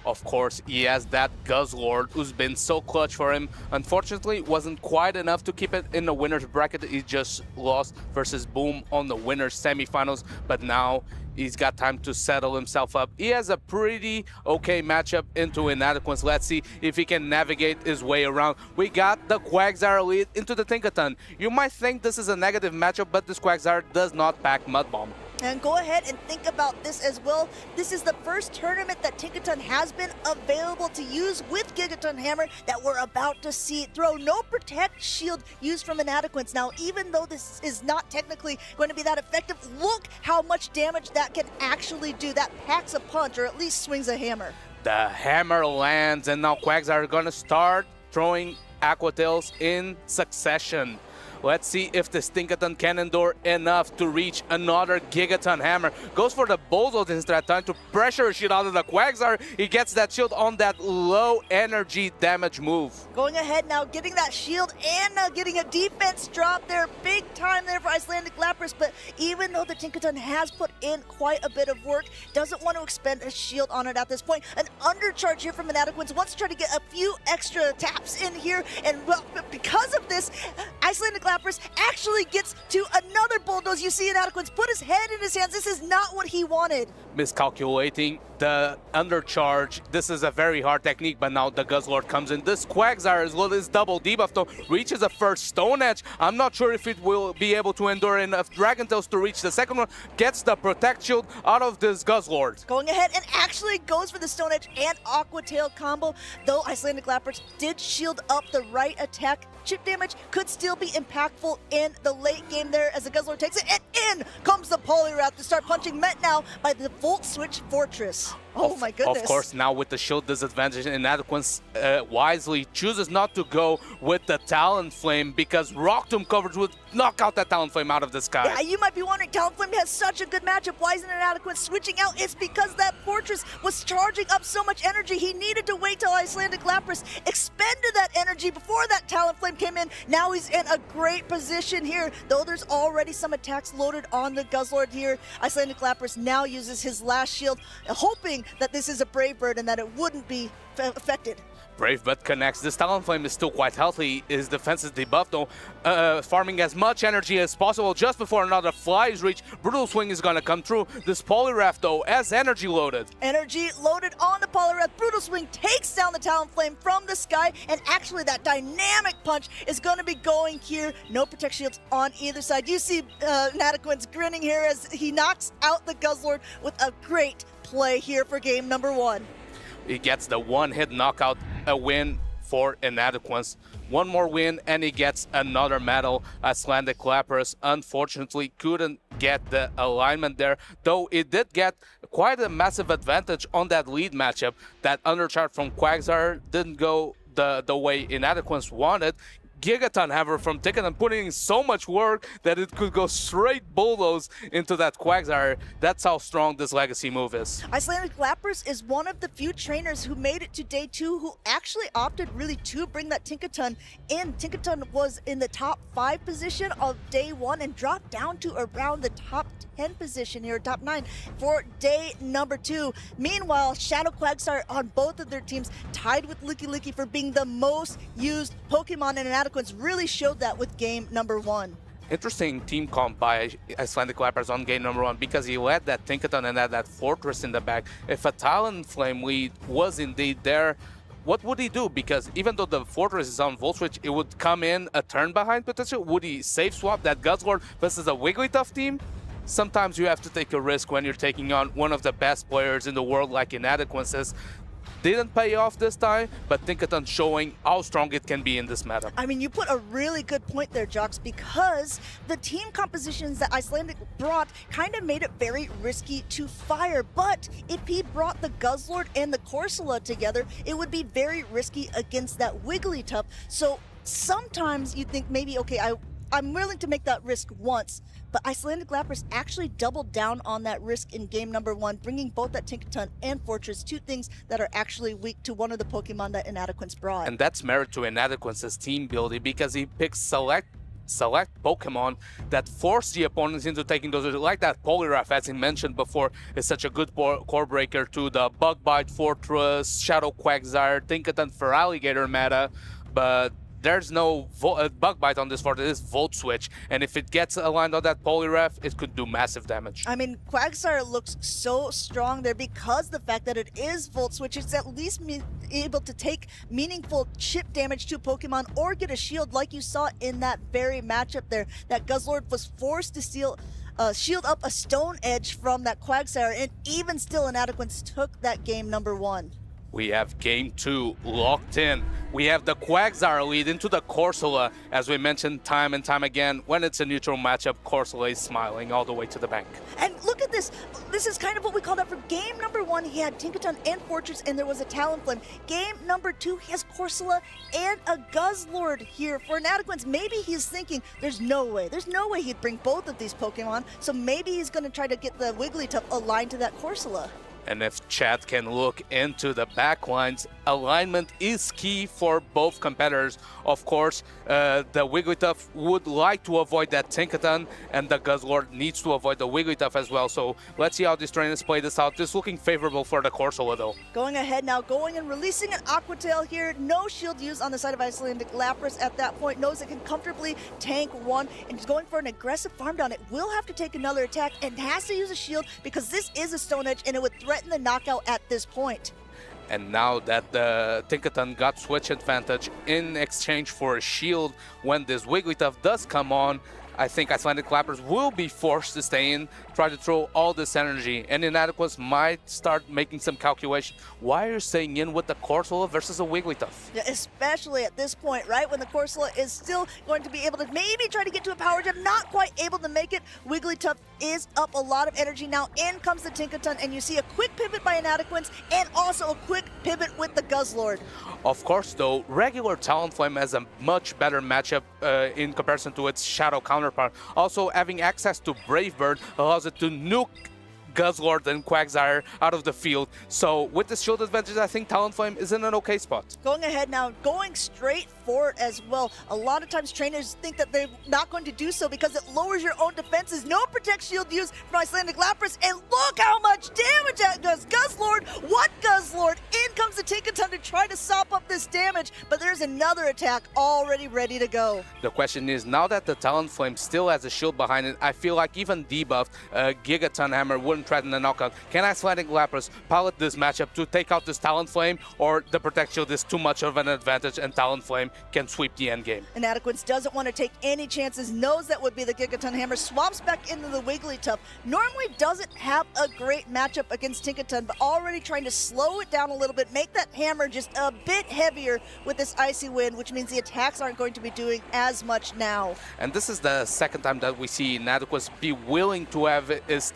Of course, he has that Guzzlord who's been so clutch for him. Unfortunately, wasn't quite enough to keep it in the winner's bracket. He just lost versus Boom on the winner's semifinals, but now he's got time to settle himself up. He has a pretty okay matchup into Inadequance. Let's see if he can navigate his way around. We got the Quagsire lead into the Tinkaton. You might think this is a negative matchup, but this Quagsire does not pack Mud Bomb. And go ahead and think about this as well. This is the first tournament that Tinkaton has been available to use with Gigaton Hammer that we're about to see throw no Protect Shield used from Inadequance. Now, even though this is not technically going to be that effective, look how much damage that can actually do. That packs a punch, or at least swings a hammer. The hammer lands, and now Quagsire are going to start throwing Aqua Tails in succession. Let's see if this Tinkaton can endure enough to reach another Gigaton Hammer. Goes for the Bozo instead, trying to pressure a shield out of the Quagsire. He gets that shield on that low energy damage move. Going ahead now, getting that shield and getting a defense drop there. Big time there for Icelandic Lapras, but even though the Tinkaton has put in quite a bit of work, doesn't want to expend a shield on it at this point. An undercharge here from Inadequance, wants to try to get a few extra taps in here, and well, because of this, Icelandic Lapras actually gets to another bulldoze. You see Inadequance put his head in his hands. This is not what he wanted. Miscalculating the undercharge. This is a very hard technique, but now the Guzzlord comes in. This Quagsire, as well as double debuff, though, reaches the first Stone Edge. I'm not sure if it will be able to endure enough Dragon Tails to reach the second one. Gets the Protect Shield out of this Guzzlord. Going ahead and actually goes for the Stone Edge and Aqua Tail combo, though Icelandic Lapras did shield up the right attack. Chip damage could still be impactful in the late game there as the Guzzlord takes it, and in comes the Poliwrath to start punching, met now by the Volt Switch Fortress. Oh my goodness. Of course, now with the shield disadvantage, Inadequance wisely chooses not to go with the Talonflame because Rock Tomb coverage would knock out that Talonflame out of the sky. Yeah, you might be wondering, Talonflame has such a good matchup. Why isn't Inadequance switching out? It's because that Fortress was charging up so much energy. He needed to wait till Icelandic Lapras expended that energy before that Talonflame came in. Now he's in a great position here, though there's already some attacks loaded on the Guzzlord here. Icelandic Lapras now uses his last shield, hoping that this is a Brave Bird and that it wouldn't be affected. Brave Bird connects. This Talonflame is still quite healthy. His defense is debuffed though, farming as much energy as possible just before another fly is reached. Brutal Swing is gonna come through. This Poliwrath though has energy loaded. Energy loaded on the Poliwrath. Brutal Swing takes down the Talonflame from the sky, and actually that dynamic punch is gonna be going here. No Protect Shields on either side. You see Inadequance grinning here as he knocks out the Guzzlord with a great play here for game number 1. He gets the one-hit knockout, a win for Inadequance. One more win and he gets another medal. Icelandic Lapras unfortunately couldn't get the alignment there, though it did get quite a massive advantage on that lead matchup. That undercharge from Quagsire didn't go the way Inadequance wanted. Gigaton Hammer from Tinkaton putting in so much work that it could go straight bulldoze into that Quagsire. That's how strong this legacy move is. Icelandic Lapras is one of the few trainers who made it to day 2 who actually opted really to bring that Tinkaton in. Tinkaton was in the top 5 position of day 1 and dropped down to around the top 10 position here, top 9 for day number 2. Meanwhile, Shadow Quagsire on both of their teams tied with Licky Licky for being the most used Pokemon, and Inadequance really showed that with game number 1. Interesting team comp by Icelandic Lapras on game number 1 because he led that Tinkaton and had that Fortress in the back. If a Talonflame lead was indeed there, what would he do? Because even though the Fortress is on Volt Switch, it would come in a turn behind potential. Would he safe swap that Guzzlord versus a Wigglytuff team? Sometimes you have to take a risk when you're taking on one of the best players in the world like Inadequance. Didn't pay off this time, but Tinkaton showing how strong it can be in this meta. I mean, you put a really good point there, Jocks, because the team compositions that Icelandic brought kind of made it very risky to fire. But if he brought the Guzzlord and the Corsola together, it would be very risky against that Wigglytuff. So sometimes you think maybe, okay, I'm willing to make that risk once, but Icelandic Lapras actually doubled down on that risk in game number 1, bringing both that Tinkaton and Fortress, 2 things that are actually weak to one of the Pokemon that Inadequance brought. And that's merit to Inadequance's team building because he picks select Pokemon that force the opponents into taking those, like that Poliwrath, as he mentioned before, is such a good core breaker to the Bug Bite, Fortress, Shadow Quagsire, Tinkaton for Alligator meta, but there's no Bug Bite on this Fortress, it is Volt Switch, and if it gets aligned on that Poliwrath, it could do massive damage. I mean, Quagsire looks so strong there because the fact that it is Volt Switch, it's at least able to take meaningful chip damage to Pokemon or get a shield like you saw in that very matchup there. That Guzzlord was forced to shield up a Stone Edge from that Quagsire, and even still Inadequance took that game number 1. We have game 2 locked in. We have the Quagsire lead into the Corsola. As we mentioned time and time again, when it's a neutral matchup, Corsola is smiling all the way to the bank. And look at this. This is kind of what we called out for game number 1. He had Tinkaton and Fortress, and there was a Talonflame. Game number 2, he has Corsola and a Guzzlord here for Inadequance. Maybe he's thinking, there's no way he'd bring both of these Pokemon, so maybe he's going to try to get the Wigglytuff aligned to that Corsola. And if Chad can look into the backlines, alignment is key for both competitors. Of course, the Wigglytuff would like to avoid that Tinkaton, and the Guzzlord needs to avoid the Wigglytuff as well. So let's see how these trainers play this out. This looking favorable for the Corsola though. Going ahead now, going and releasing an Aqua Tail here. No shield used on the side of Icelandic Lapras at that point. Knows it can comfortably tank 1, and is going for an aggressive farm down. It will have to take another attack and has to use a shield because this is a Stone Edge and it would threaten the knockout at this point. And now that the Tinkaton got switch advantage in exchange for a shield, when this Wigglytuff does come on, I think Icelandic Lapras will be forced to stay in, try to throw all this energy, and Inadequance might start making some calculation. Why are you staying in with the Corsola versus a Wigglytuff? Yeah, especially at this point, right? When the Corsola is still going to be able to maybe try to get to a power gem, not quite able to make it. Wigglytuff is up a lot of energy now. In comes the Tinkaton, and you see a quick pivot by Inadequance, and also a quick pivot with the Guzzlord. Of course, though, regular Talonflame has a much better matchup in comparison to its Shadow counterpart. Also, having access to Brave Bird allows it to nuke Guzzlord and Quagsire out of the field. So with the shield advantage, I think Talonflame is in an okay spot. Going ahead now, going straight for it as well. A lot of times trainers think that they're not going to do so because it lowers your own defenses. No Protect Shield used from Icelandic Lapras, and look how much damage that does. Guzzlord, what Guzzlord? In comes the Tinkaton to try to sop up this damage, but there's another attack already ready to go. The question is, now that the Talonflame still has a shield behind it, I feel like even debuffed Gigaton Hammer wouldn't threaten the knockout. Can Icelandic Lapras pilot this matchup to take out this Talonflame, or the Protect Shield is too much of an advantage and Talonflame can sweep the end game? Inadequance doesn't want to take any chances, knows that would be the Gigaton Hammer, swaps back into the Wigglytuff. Normally doesn't have a great matchup against Tinkaton, but already trying to slow it down a little bit, make that hammer just a bit heavier with this Icy Wind, which means the attacks aren't going to be doing as much now. And this is the second time that we see Inadequance be willing to have his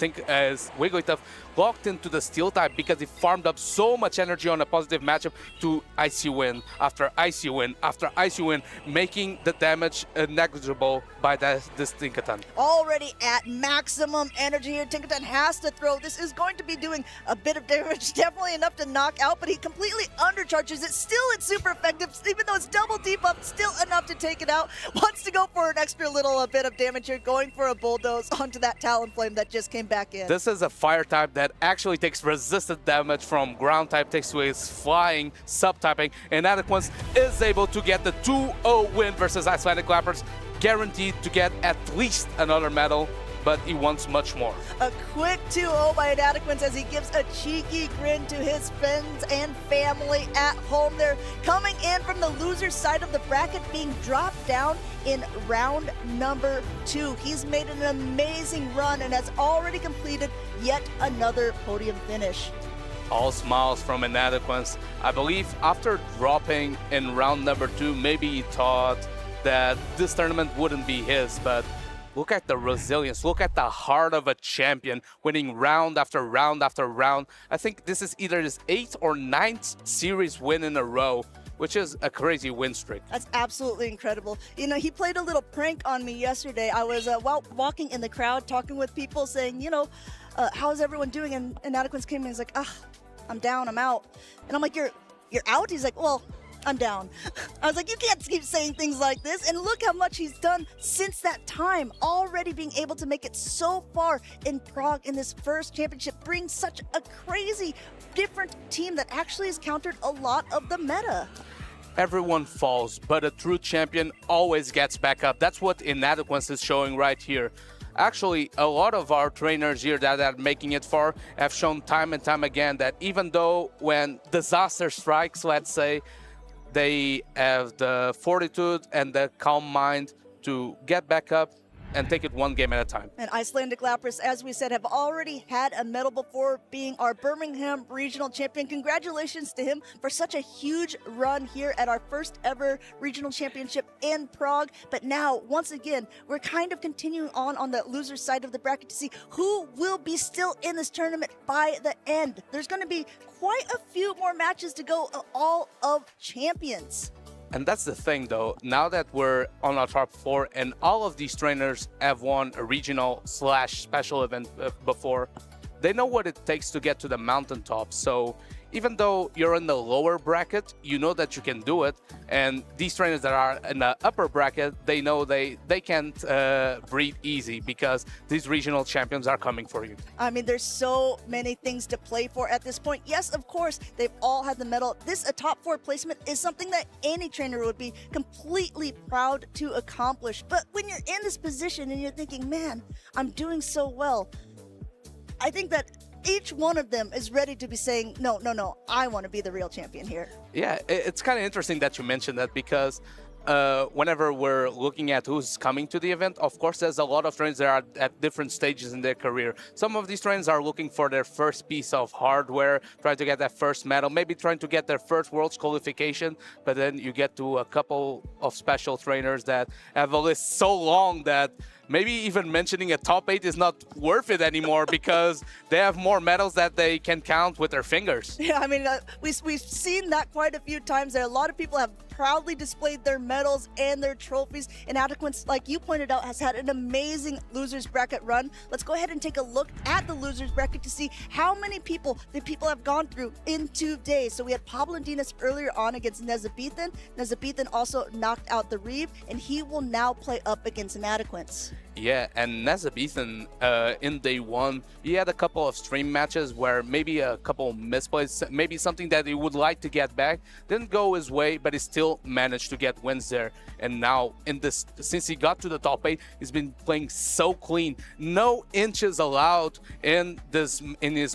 Wigglytuff locked into the Steel type because he farmed up so much energy on a positive matchup to Icy Wind after Icy Wind after Icy Wind, making the damage negligible by this Tinkaton. Already at maximum energy here, Tinkaton has to throw. This is going to be doing a bit of damage, definitely enough to knock out, but he completely undercharges it. Still, it's super effective, even though it's double debuff, still enough to take it out. Wants to go for an extra little bit of damage here, going for a Bulldoze onto that Talonflame that just came back in. This is a fire type that actually takes resisted damage from ground type, takes to his flying subtyping, and Inadequance is able to get the 2-0 win versus Icelandic Lapras, guaranteed to get at least another medal, but he wants much more. A quick 2-0 by Inadequance as he gives a cheeky grin to his friends and family at home. They're coming in from the loser side of the bracket, being dropped down in round number 2. He's made an amazing run and has already completed yet another podium finish. All smiles from Inadequance. I believe after dropping in round number 2, maybe he thought that this tournament wouldn't be his, but look at the resilience, look at the heart of a champion, winning round after round after round. I think this is either his 8th or 9th series win in a row, which is a crazy win streak. That's absolutely incredible. You know, he played a little prank on me yesterday. I was walking in the crowd, talking with people, saying, you know, how's everyone doing? And Inadequence came in and he's like, I'm down, I'm out. And I'm like, you're out? He's like, well, I'm down. I was like, you can't keep saying things like this. And look how much he's done since that time. Already being able to make it so far in Prague in this first championship brings such a crazy, different team that actually has countered a lot of the meta. Everyone falls, but a true champion always gets back up. That's what Inadequance is showing right here. Actually, a lot of our trainers here that are making it far have shown time and time again that even though when disaster strikes, let's say, they have the fortitude and the calm mind to get back up and take it one game at a time. And Icelandic Lapras, as we said, have already had a medal before, being our Birmingham regional champion. Congratulations to him for such a huge run here at our first ever regional championship in Prague. But now, once again, we're kind of continuing on the loser side of the bracket to see who will be still in this tournament by the end. There's going to be quite a few more matches to go, all of champions. And that's the thing, though. Now that we're on our top 4 and all of these trainers have won a regional/special event before, they know what it takes to get to the mountaintop. So even though you're in the lower bracket, you know that you can do it. And these trainers that are in the upper bracket, they know they can't breathe easy because these regional champions are coming for you. I mean, there's so many things to play for at this point. Yes, of course, they've all had the medal. A top 4 placement is something that any trainer would be completely proud to accomplish. But when you're in this position and you're thinking, man, I'm doing so well, I think that each one of them is ready to be saying, no, I want to be the real champion here. Yeah, it's kind of interesting that you mentioned that because whenever we're looking at who's coming to the event, of course, there's a lot of trainers that are at different stages in their career. Some of these trainers are looking for their first piece of hardware, trying to get that first medal, maybe trying to get their first Worlds qualification, but then you get to a couple of special trainers that have a list so long that maybe even mentioning a top 8 is not worth it anymore because they have more medals that they can count with their fingers. Yeah, I mean, we've seen that quite a few times there. A lot of people have proudly displayed their medals and their trophies. Inadequance, like you pointed out, has had an amazing losers bracket run. Let's go ahead and take a look at the losers bracket to see how many people have gone through in 2 days. So we had Pablo Dinas earlier on against Nezabethan. Nezabethan also knocked out the Reeve, and he will now play up against Inadequance. Yeah, and Nezabethan in day 1, he had a couple of stream matches where maybe a couple misplays, maybe something that he would like to get back, didn't go his way, but he still managed to get wins there. And now, since he got to the top 8, he's been playing so clean, no inches allowed in his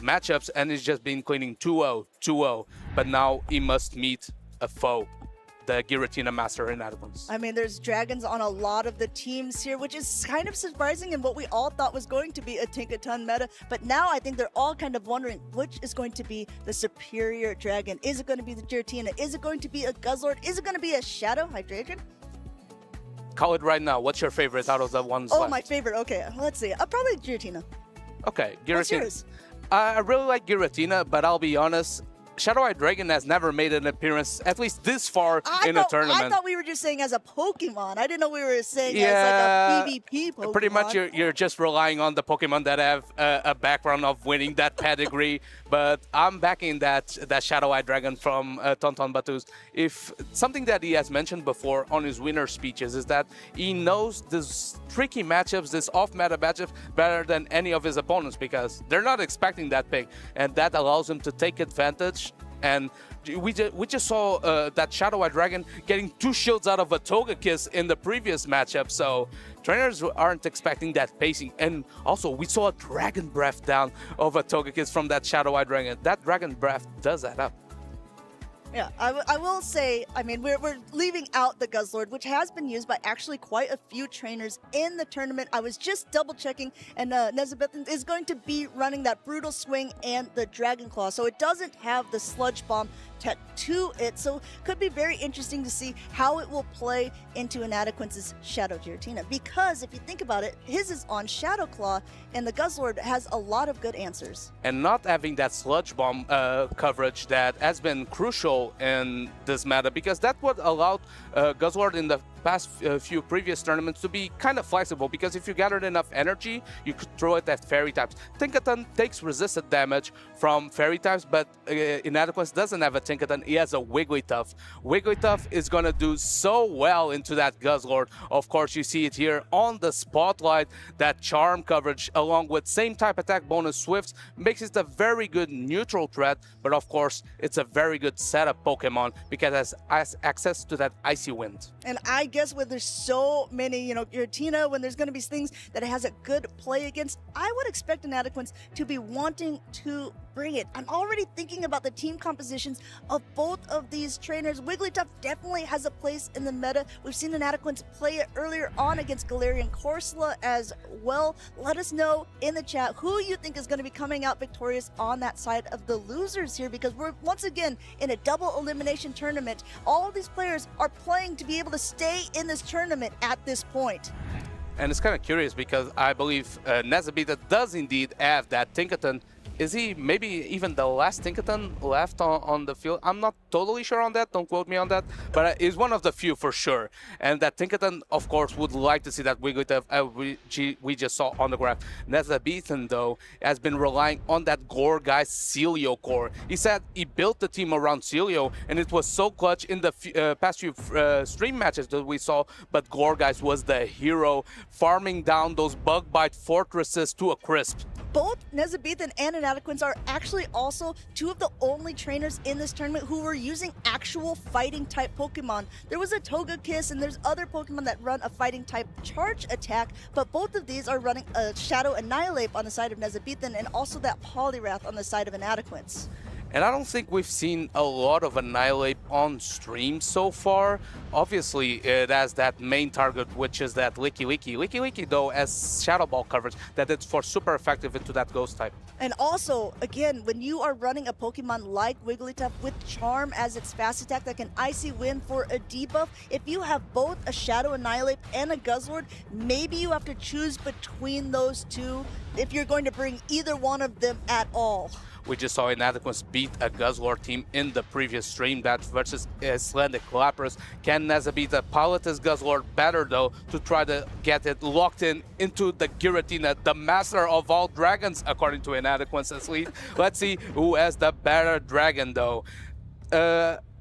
matchups, and he's just been cleaning 2-0, 2-0. But now he must meet a foe, the Giratina Master Inadequance. I mean, there's dragons on a lot of the teams here, which is kind of surprising in what we all thought was going to be a Tinkaton meta. But now I think they're all kind of wondering which is going to be the superior dragon. Is it going to be the Giratina? Is it going to be a Guzzlord? Is it going to be a Shadow Hydreigon? Call it right now. What's your favorite out of the ones left? My favorite. Okay, let's see. Probably Giratina. Okay, Giratina. What's yours? I really like Giratina, but I'll be honest, Shadow Hydreigon has never made an appearance, at least this far in a tournament. I thought we were just saying as a Pokemon. I didn't know we were saying as like a PvP Pokemon. Pretty much you're just relying on the Pokemon that have a background of winning that pedigree. But I'm backing that Shadow Hydreigon from Tonton Batus. If something that he has mentioned before on his winner speeches is that he knows this tricky matchups, this off-meta matchups better than any of his opponents because they're not expecting that pick. And that allows him to take advantage. And we just saw that Shadow Hydreigon getting 2 shields out of a Togekiss in the previous matchup, so trainers aren't expecting that pacing. And also, we saw a Dragon Breath down of a Togekiss from that Shadow Hydreigon. That Dragon Breath does add up. Yeah, I will say, I mean, we're leaving out the Guzzlord, which has been used by actually quite a few trainers in the tournament. I was just double checking, and Nezabethan is going to be running that Brutal Swing and the Dragon Claw, so it doesn't have the Sludge Bomb tech to it, so could be very interesting to see how it will play into Inadequance's Shadow Giratina, because if you think about it, his is on Shadow Claw, and the Guzzlord has a lot of good answers. And not having that Sludge Bomb coverage that has been crucial flexible in this meta, because that's what allowed Guzzlord in the past few previous tournaments to be kind of flexible, because if you gathered enough energy, you could throw it at fairy types. Tinkaton takes resisted damage from fairy types, but Inadequance doesn't have a Tinkaton, he has a Wigglytuff. Wigglytuff is going to do so well into that Guzzlord. Of course, you see it here on the spotlight, that charm coverage along with same type attack bonus Swifts makes it a very good neutral threat, but of course, it's a very good setup Pokemon because it has access to that Icy Wind. And I guess when there's so many, Giratina, when there's going to be things that it has a good play against, I would expect Inadequance to be wanting to bring it. I'm already thinking about the team compositions of both of these trainers. Wigglytuff definitely has a place in the meta. We've seen Inadequance play it earlier on against Galarian Corsola as well. Let us know in the chat who you think is going to be coming out victorious on that side of the losers here, because we're once again in a double elimination tournament. All of these players are playing to be able to stay in this tournament at this point. And it's kind of curious because I believe Nazabita does indeed have that Tinkaton. Is he maybe even the last Tinkaton left on the field? I'm not totally sure on that, don't quote me on that, but he's one of the few for sure. And that Tinkaton, of course, would like to see that Wigglytuff we just saw on the graph. Nazabita, though, has been relying on that Gourgeist Celio core. He said he built the team around Celio, and it was so clutch in the past few stream matches that we saw, but Gourgeist was the hero, farming down those bug bite fortresses to a crisp. Both Nezabethan and Inadequance are actually also two of the only trainers in this tournament who were using actual fighting type Pokemon. There was a Togekiss and there's other Pokemon that run a fighting type charge attack, but both of these are running a Shadow Annihilate on the side of Nezabethan and also that Poliwrath on the side of Inadequance. And I don't think we've seen a lot of Annihilate on stream so far. Obviously, it has that main target, which is that Licky Licky. Licky Licky, though, has Shadow Ball coverage that it's for super effective into that Ghost type. And also, again, when you are running a Pokemon like Wigglytuff with Charm as its fast attack that can Icy Wind for a debuff, if you have both a Shadow Annihilate and a Guzzlord, maybe you have to choose between those two if you're going to bring either one of them at all. We just saw Inadequance beat a Guzzlord team in the previous stream, that versus Icelandic Lapras. Can Nazabita pilot his Guzzlord better, though, to try to get it locked into the Giratina, the master of all dragons, according to Inadequance's lead? Let's see who has the better dragon, though.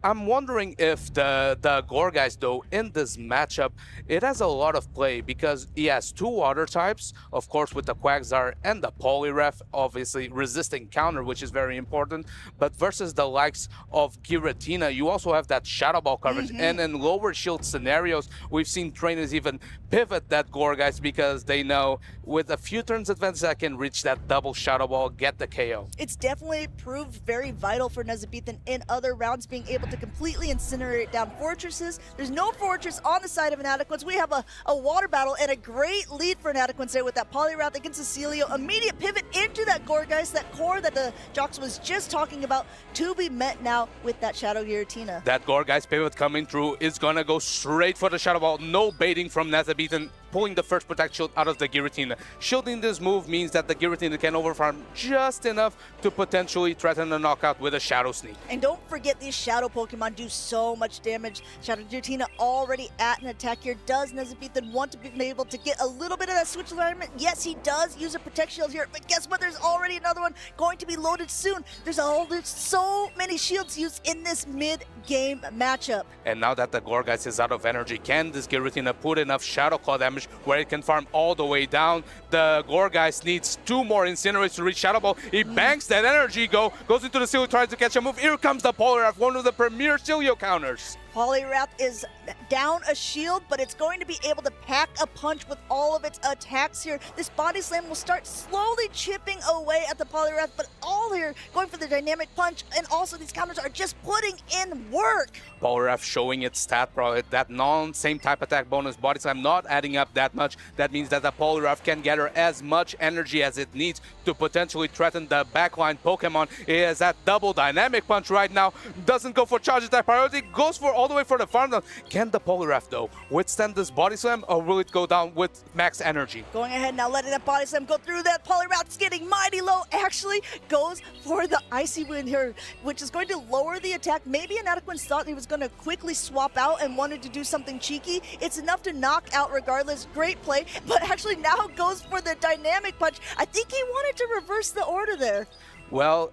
I'm wondering if the Gourgeist, though, in this matchup, it has a lot of play because he has two water types, of course, with the Quagsire and the Poliwrath, obviously resisting counter, which is very important. But versus the likes of Giratina, you also have that Shadow Ball coverage. And in lower shield scenarios, we've seen trainers even pivot that Gourgeist because they know with a few turns advantage, I can reach that double Shadow Ball, get the KO. It's definitely proved very vital for Nezabethan in other rounds, being able to completely incinerate down fortresses. There's no fortress on the side of Inadequance. We have a water battle and a great lead for Inadequance there with that Poliwrath against the Celio. Immediate pivot into that Gourgeist, that core that the Jox was just talking about, to be met now with that Shadow Giratina. That Gourgeist pivot coming through is gonna go straight for the Shadow Ball. No baiting from Nazabethan, pulling the first Protect Shield out of the Giratina. Shielding this move means that the Giratina can overfarm just enough to potentially threaten a knockout with a Shadow Sneak. And don't forget, these Shadow Pokemon do so much damage. Shadow Giratina already at an attack here. Does Nezabethan want to be able to get a little bit of that switch alignment? Yes, he does use a Protect Shield here, but guess what? There's already another one going to be loaded soon. There's so many shields used in this mid-game matchup. And now that the Gourgeist is out of energy, can this Giratina put enough Shadow Claw damage where it can farm all the way down? The Gourgeist needs 2 more Incinerates to reach Shadow Ball. He banks that energy, goes into the Celio, tries to catch a move. Here comes the Poliwrath, one of the premier Celio counters. Poliwrath is down a shield, but it's going to be able to pack a punch with all of its attacks here. This Body Slam will start slowly chipping away at the Poliwrath, but all here going for the Dynamic Punch, and also these counters are just putting in work. Poliwrath showing its stat pro, that non-same type attack bonus Body Slam not adding up that much. That means that the Poliwrath can gather as much energy as it needs to potentially threaten the backline Pokemon. It has that double Dynamic Punch right now. Doesn't go for charge attack priority, goes for all the way for the farm down. Can the Poliwrath, though, withstand this body slam, or will it go down with max energy? Going ahead now, letting that body slam go through that. Poliwrath's getting mighty low. Actually goes for the Icy Wind here, which is going to lower the attack. Maybe Inadequance thought he was going to quickly swap out and wanted to do something cheeky. It's enough to knock out regardless. Great play, but actually now goes for the dynamic punch. I think he wanted to reverse the order there. Well,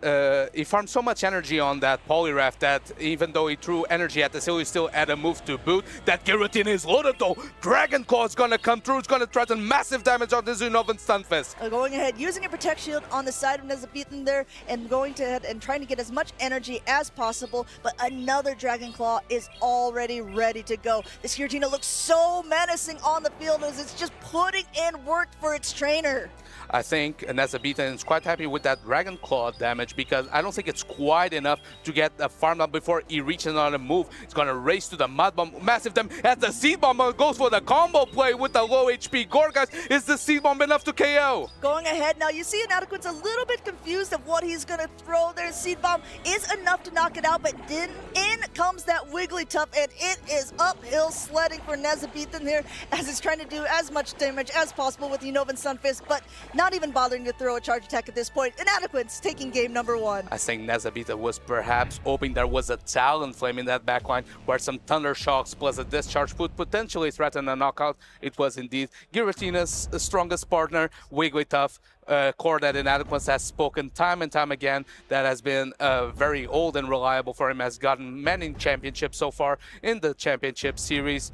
he farmed so much energy on that Poliwrath that even though he threw energy at the seal, he still had a move to boot. That Giratina is loaded though. Dragon Claw is gonna come through. It's gonna threaten massive damage on this Unovan Stunfisk. Going ahead, using a Protect Shield on the side of Nezabethan there and going to ahead and trying to get as much energy as possible, but another Dragon Claw is already ready to go. This Giratina looks so menacing on the field as it's just putting in work for its trainer. I think Nezabethan is quite happy with that Dragon Claw damage because I don't think it's quite enough to get a farm up before he reaches another move. He's gonna race to the Mud Bomb. Massive damage as the Seed Bomb goes for the combo play with the low HP Gorgas. Is the Seed Bomb enough to KO? Going ahead now, you see Inadequate's a little bit confused of what he's gonna throw there. Seed Bomb is enough to knock it out, but then in comes that Wigglytuff, and it is uphill sledding for Nezabethan here as he's trying to do as much damage as possible with Unovan Stunfisk, but not even bothering to throw a charge attack at this point. Inadequate's taking game number one. I think Nezabethan was perhaps hoping there was a Talon Flame in that backline where some Thunder Shocks plus a Discharge would potentially threaten a knockout. It was indeed Giratina's strongest partner, Wigglytuff. Core that Inadequance has spoken time and time again, that has been very old and reliable for him, has gotten many championships so far in the championship series.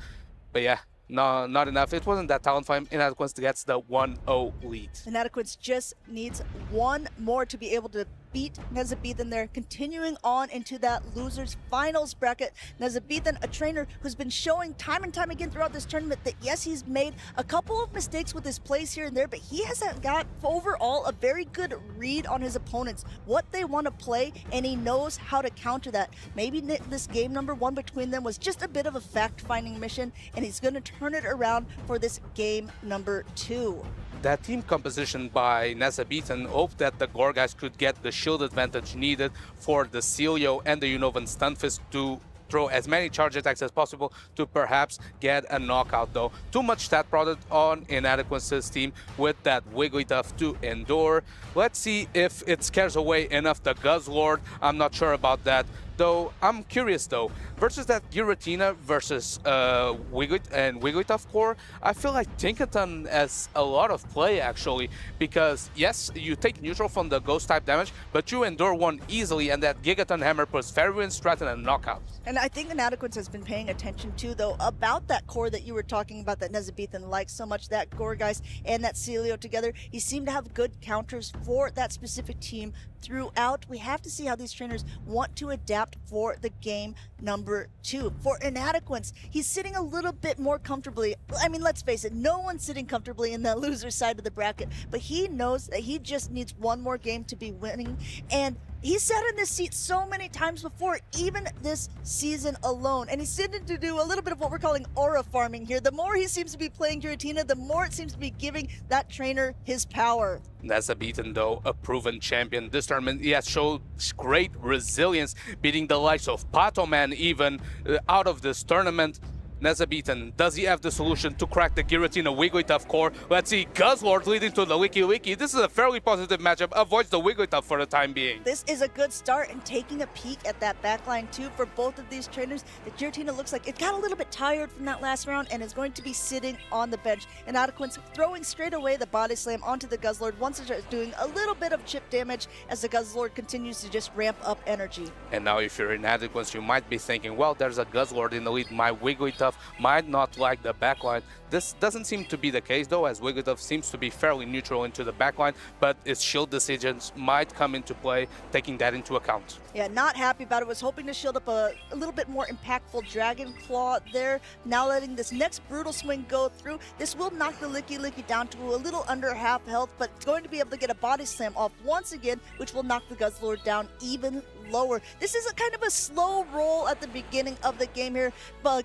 But yeah, no, not enough. It wasn't that Talon Flame. Inadequance gets the 1-0 lead. Inadequance just needs one more to be able to beat Nezabethan there, continuing on into that losers finals bracket. Nezabethan, a trainer who's been showing time and time again throughout this tournament that yes, he's made a couple of mistakes with his plays here and there, but he hasn't got overall a very good read on his opponents, what they want to play, and he knows how to counter that. Maybe this game number one between them was just a bit of a fact-finding mission, and he's going to turn it around for this game number two. That team composition by Nezabethan hoped that the Gorgas could get the shield advantage needed for the Celio and the Unovan Stunfisk to throw as many charge attacks as possible to perhaps get a knockout though. Too much stat product on Inadequance's team with that Wigglytuff to endure. Let's see if it scares away enough the Guzzlord. I'm not sure about that. Though I'm curious though, versus that Giratina versus Wigglytuff core, I feel like Tinkaton has a lot of play actually, because yes, you take neutral from the ghost type damage, but you endure one easily, and that Gigaton Hammer puts Fairwind, Stratton, and knockout. And I think Inadequance has been paying attention too, though, about that core that you were talking about that Nezabethan likes so much, that Gorgeist and that Celio together. He seemed to have good counters for that specific team throughout. We have to see how these trainers want to adapt for the game number two. For Inadequance, he's sitting a little bit more comfortably. I mean, let's face it, no one's sitting comfortably in the loser side of the bracket, but he knows that he just needs one more game to be winning, and he's sat in this seat so many times before, even this season alone, and he's tended to do a little bit of what we're calling aura farming here. The more he seems to be playing Giratina, the more it seems to be giving that trainer his power. Nezabethan, though, a proven champion this tournament, he has showed great resilience, beating the likes of Patoman even out of this tournament. Nezabethan, does he have the solution to crack the Giratina Wigglytuff core? Let's see, Guzzlord leading to the Licky. This is a fairly positive matchup, avoids the Wigglytuff for the time being. This is a good start, and taking a peek at that backline too for both of these trainers. The Giratina looks like it got a little bit tired from that last round and is going to be sitting on the bench. Inadequance throwing straight away the body slam onto the Guzzlord once it starts doing a little bit of chip damage as the Guzzlord continues to just ramp up energy. And now if you're Inadequance, you might be thinking, well, there's a Guzzlord in the lead, my Wigglytuff might not like the backline. This doesn't seem to be the case though, as Wigglytuff seems to be fairly neutral into the backline, but its shield decisions might come into play, taking that into account. Yeah, not happy about it. Was hoping to shield up a little bit more impactful Dragon Claw there. Now letting this next Brutal Swing go through. This will knock the Licky down to a little under half health, but it's going to be able to get a body slam off once again, which will knock the Guzzlord down even lower. This is a kind of a slow roll at the beginning of the game here,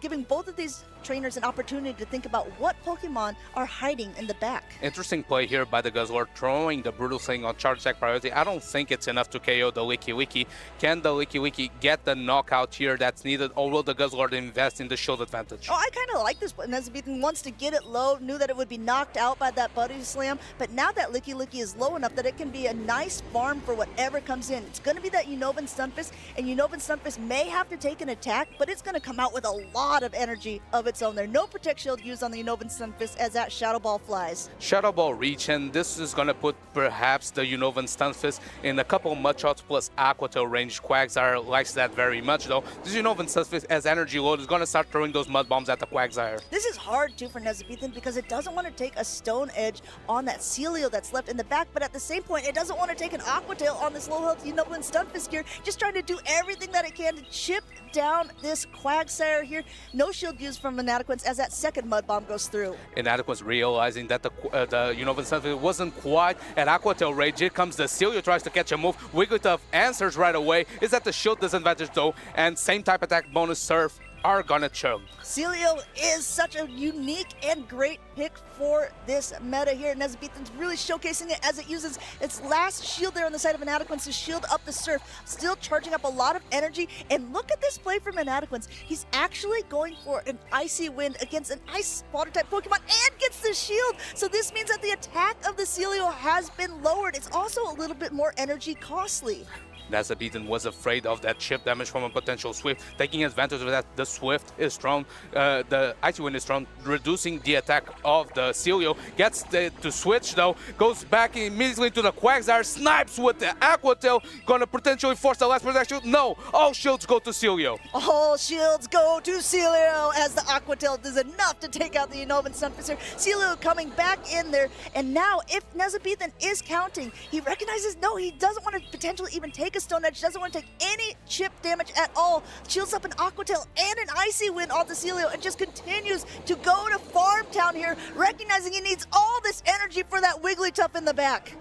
giving both of these trainers an opportunity to think about what Pokemon are hiding in the back. Interesting play here by the Guzzlord, throwing the Brutal Sling on charge attack priority. I don't think it's enough to KO the Licky. Can the Licky get the knockout here that's needed, or will the Guzzlord invest in the shield advantage? Oh, I kind of like this, but Nezabethan wants to get it low, knew that it would be knocked out by that Buddy Slam, but now that Licky is low enough that it can be a nice farm for whatever comes in. It's going to be that Unova Stunfisk, and Unova Stunfisk may have to take an attack, but it's going to come out with a lot of energy of its own. There's no Protect Shield used on the Unova Stunfisk as that Shadow Ball flies. Shadow Ball reach, and this is going to put perhaps the Unova Stunfisk in a couple Mudshots plus Aqua Tail range. Quagsire likes that very much, though. This Unova Stunfisk, as energy load, is going to start throwing those Mud Bombs at the Quagsire. This is hard, too, for Nezabethan because it doesn't want to take a Stone Edge on that Celio that's left in the back, but at the same point, it doesn't want to take an Aqua Tail on this low health Unova Stunfisk here, just trying to do everything that it can to chip down this Quagsire here. No shield used from Inadequance as that second Mud Bomb goes through. Inadequance realizing that the Unova Stunfisk wasn't quite at Aqua Tail range. Here comes the Celio, tries to catch a move. Wigglytuff answers right away. Is at the shield disadvantage though, and same type attack bonus Surf are gonna choke. Celio is such a unique and great pick for this meta here. Nezabethan's really showcasing it as it uses its last shield there on the side of Inadequance to shield up the Surf, still charging up a lot of energy. And look at this play from Inadequance. He's actually going for an Icy Wind against an Ice Water type Pokemon and gets the shield. So this means that the attack of the Celio has been lowered. It's also a little bit more energy costly. Nezabethan was afraid of that chip damage from a potential Swift, taking advantage of that. The Swift is strong, the Icy Wind is strong, reducing the attack of the Celio. Gets to switch though, goes back immediately to the Quagsire, snipes with the Aqua Tail, gonna potentially force the last protection. No, all shields go to Celio. All shields go to Celio as the Aqua Tail does enough to take out the Unova Stunfisk here. Celio coming back in there, and now if Nezabethan is counting, he recognizes no, he doesn't want to potentially even take a Stone Edge, doesn't want to take any chip damage at all. Shields up an Aqua Tail and an Icy Wind off the Celio and just continues to go to Farm Town here, recognizing he needs all this energy for that Wigglytuff in the back.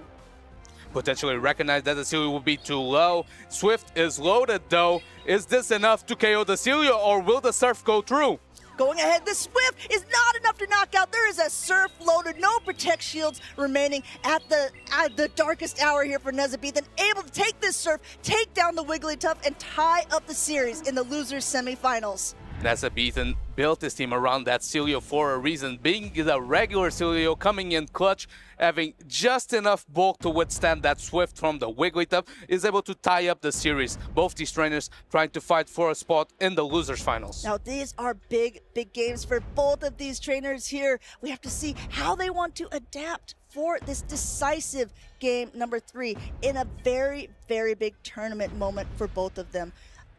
Potentially recognize that the Celio will be too low. Swift is loaded though. Is this enough to KO the Celio, or will the Surf go through? Going ahead, the Swift is not enough to knock out. There is a Surf loaded, no Protect Shields remaining at the darkest hour here for Nezabethan. Able to take this Surf, take down the Wigglytuff, and tie up the series in the losers semifinals. Nezabethan built his team around that Celio for a reason, being the regular Celio coming in clutch, having just enough bulk to withstand that Swift from the Wigglytuff, is able to tie up the series. Both these trainers trying to fight for a spot in the losers finals. Now these are big games for both of these trainers here. We have to see how they want to adapt for this decisive game number 3 in a very big tournament moment for both of them.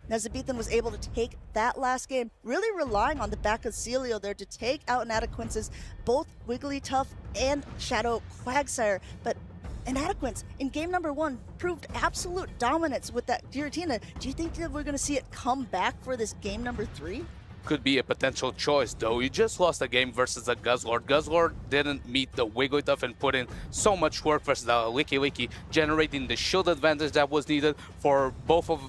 Nezabethan was able to take that last game, really relying on the back of Celio there to take out Inadequance's both Wigglytuff and Shadow Quagsire. But Inadequance in game number 1 proved absolute dominance with that Giratina. Do you think that we're going to see it come back for this game number 3? Could be a potential choice, though. You just lost a game versus a Guzzlord. Guzzlord didn't meet the Wigglytuff and put in so much work versus the Licky, generating the shield advantage that was needed for both of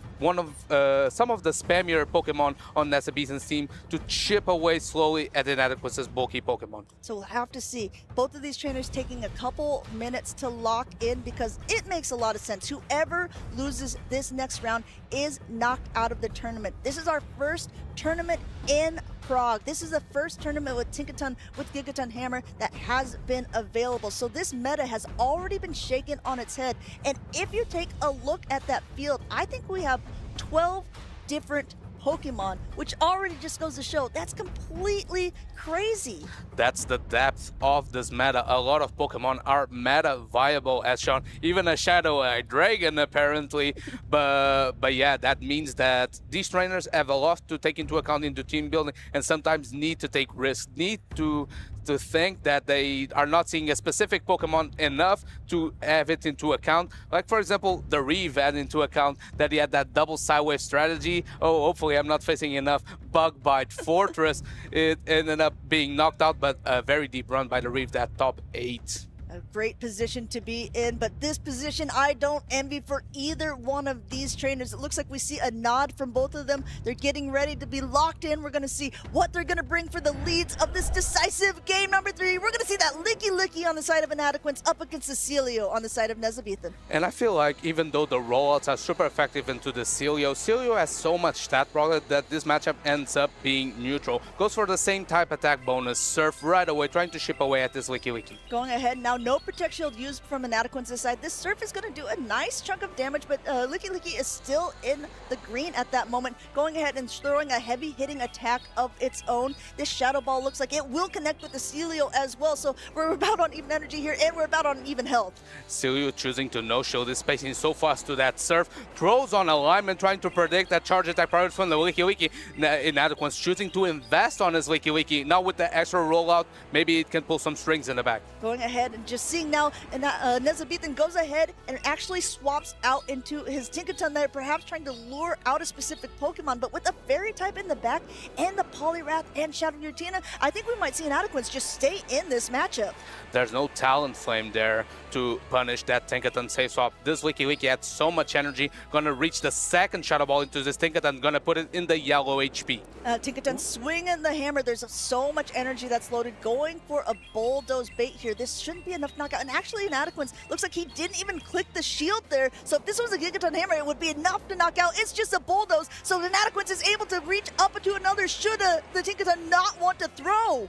some of the spammier Pokemon on Nezabethan's team to chip away slowly at Inadequance's bulky Pokemon. So we'll have to see. Both of these trainers taking a couple minutes to lock in because it makes a lot of sense. Whoever loses this next round is knocked out of the tournament. This is our first tournament in Prague. This is the first tournament with Tinkaton, with Gigaton Hammer that has been available. So this meta has already been shaken on its head. And if you take a look at that field, I think we have 12 different Pokemon, which already just goes to show that's completely crazy. That's the depth of this meta. A lot of Pokemon are meta viable, as shown. Even a Shadow Dragon, apparently. but yeah, that means that these trainers have a lot to take into account into team building, and sometimes need to take risks, need to think that they are not seeing a specific Pokemon enough to have it into account. Like, for example, the Reeve had into account that he had that double sidewave strategy. Oh, hopefully I'm not facing enough Bug Bite Fortress. It ended up being knocked out, but a very deep run by the Reeve, that top 8. A great position to be in, but this position I don't envy for either one of these trainers. It looks like we see a nod from both of them. They're getting ready to be locked in. We're going to see what they're going to bring for the leads of this decisive game number 3. We're going to see that Licky on the side of Inadequance up against Cecilio on the side of Nezabethan. And I feel like even though the rollouts are super effective into the Celio has so much stat progress that this matchup ends up being neutral. Goes for the same type attack bonus, Surf right away, trying to chip away at this Licky. Going ahead now, no Protect Shield used from Inadequance's side. This Surf is going to do a nice chunk of damage, but Licky is still in the green at that moment. Going ahead and throwing a heavy hitting attack of its own. This Shadow Ball looks like it will connect with the Celio as well, so we're about on even energy here, and we're about on even health. Celio choosing to no-show this spacing so fast to that Surf. Throws on alignment, trying to predict that charge attack priority from the Licky. Inadequance choosing to invest on his Licky. Now with the extra rollout, maybe it can pull some strings in the back. Going ahead and just seeing now, and Nezabethan goes ahead and actually swaps out into his Tinkaton there, perhaps trying to lure out a specific Pokemon, but with a Fairy type in the back and the Poliwrath and Shadow Giratina, I think we might see Inadequance just stay in this matchup. There's no Talent Flame there to punish that Tinkaton safe swap. This Licky had so much energy, gonna reach the second Shadow Ball into this Tinkaton, gonna put it in the yellow HP. Tinkaton swinging the hammer. There's so much energy that's loaded, going for a Bulldoze bait here. This shouldn't be enough knockout, and actually Inadequance looks like he didn't even click the shield there, so if this was a Gigaton hammer, it would be enough to knock out. It's just a Bulldoze, so Inadequance is able to reach up into another should the Tinkaton not want to throw.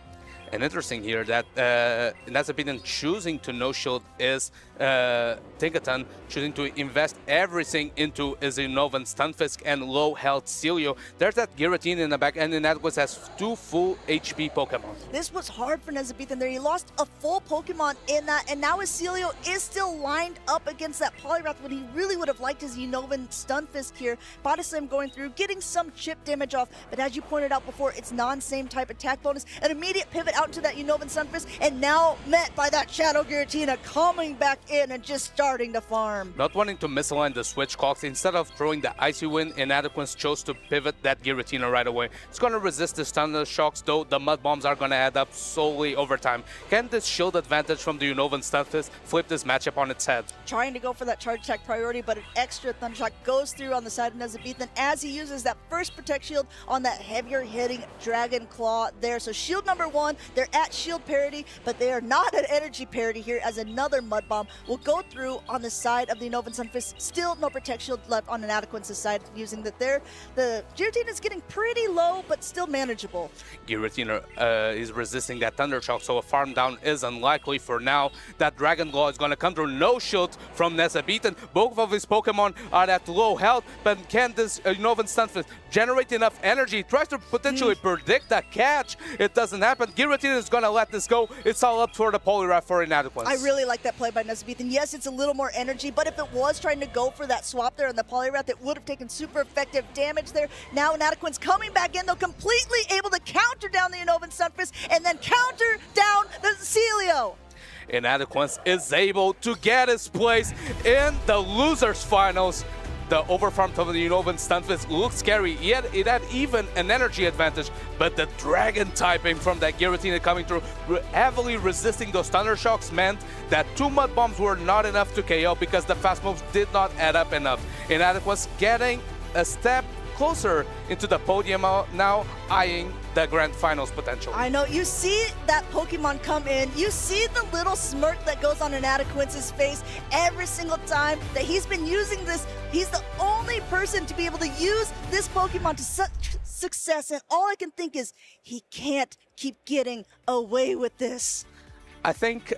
And interesting here that Nezabethan choosing to no-shield is Tinkaton choosing to invest everything into Inovan, Stunfisk, and low-health Celio. There's that Giratina in the back, and Inadequance has 2 full HP Pokemon. This was hard for Nezabethan there. He lost a full Pokemon in that, and now his Celio is still lined up against that Poliwrath when he really would have liked his Inovan Stunfisk here. Body Slam going through, getting some chip damage off, but as you pointed out before, it's non-same type attack bonus. An immediate pivot out into that Inovan Stunfisk, and now met by that Shadow Giratina coming back in and just starting to farm. Not wanting to misalign the switch clocks, instead of throwing the Icy Wind, Inadequance chose to pivot that Giratina right away. It's going to resist the Thunder Shocks, though the Mud Bombs are going to add up slowly over time. Can this shield advantage from the Inovan Stunfisk flip this matchup on its head? Trying to go for that charge attack priority, but an extra Thunder Shock goes through on the side of Nezabethan as he uses that first Protect Shield on that heavier hitting Dragon Claw there. So shield number 1, they're at shield parity, but they are not at energy parity here, as another Mud Bomb will go through on the side of the Inovan Stunfisk. Still no Protect Shield left on Inadequance's side, using that there. The Giratina is getting pretty low, but still manageable. Giratina is resisting that Thunder Shock, so a farm down is unlikely for now. That Dragon Claw is going to come through. No shield from Nezabethan. Both of his Pokemon are at low health, but can this Inovan Stunfisk generate enough energy? Tries to potentially predict that catch. It doesn't happen. Giratina is going to let this go. It's all up for the Poliwrath for Inadequance. I really like that play by Nezabethan. Yes, it's a little more energy, but if it was trying to go for that swap there on the Poliwrath, it would have taken super effective damage there. Now Inadequance coming back in, though, completely able to counter down the Inovan Stunfisk and then counter down the Celio. Inadequance is able to get his place in the losers finals. The overfarm of the Inovan Stunfisk looks scary, yet it had even an energy advantage, but the Dragon typing from that Giratina coming through, heavily resisting those Thunder Shocks, meant that 2 Mud Bombs were not enough to KO because the fast moves did not add up enough. Inadequance getting a step closer into the podium now, eyeing the grand finals potential. I know, you see that Pokemon come in, you see the little smirk that goes on Inadequance's face every single time that he's been using this. He's the only person to be able to use this Pokemon to such success, and all I can think is he can't keep getting away with this. I think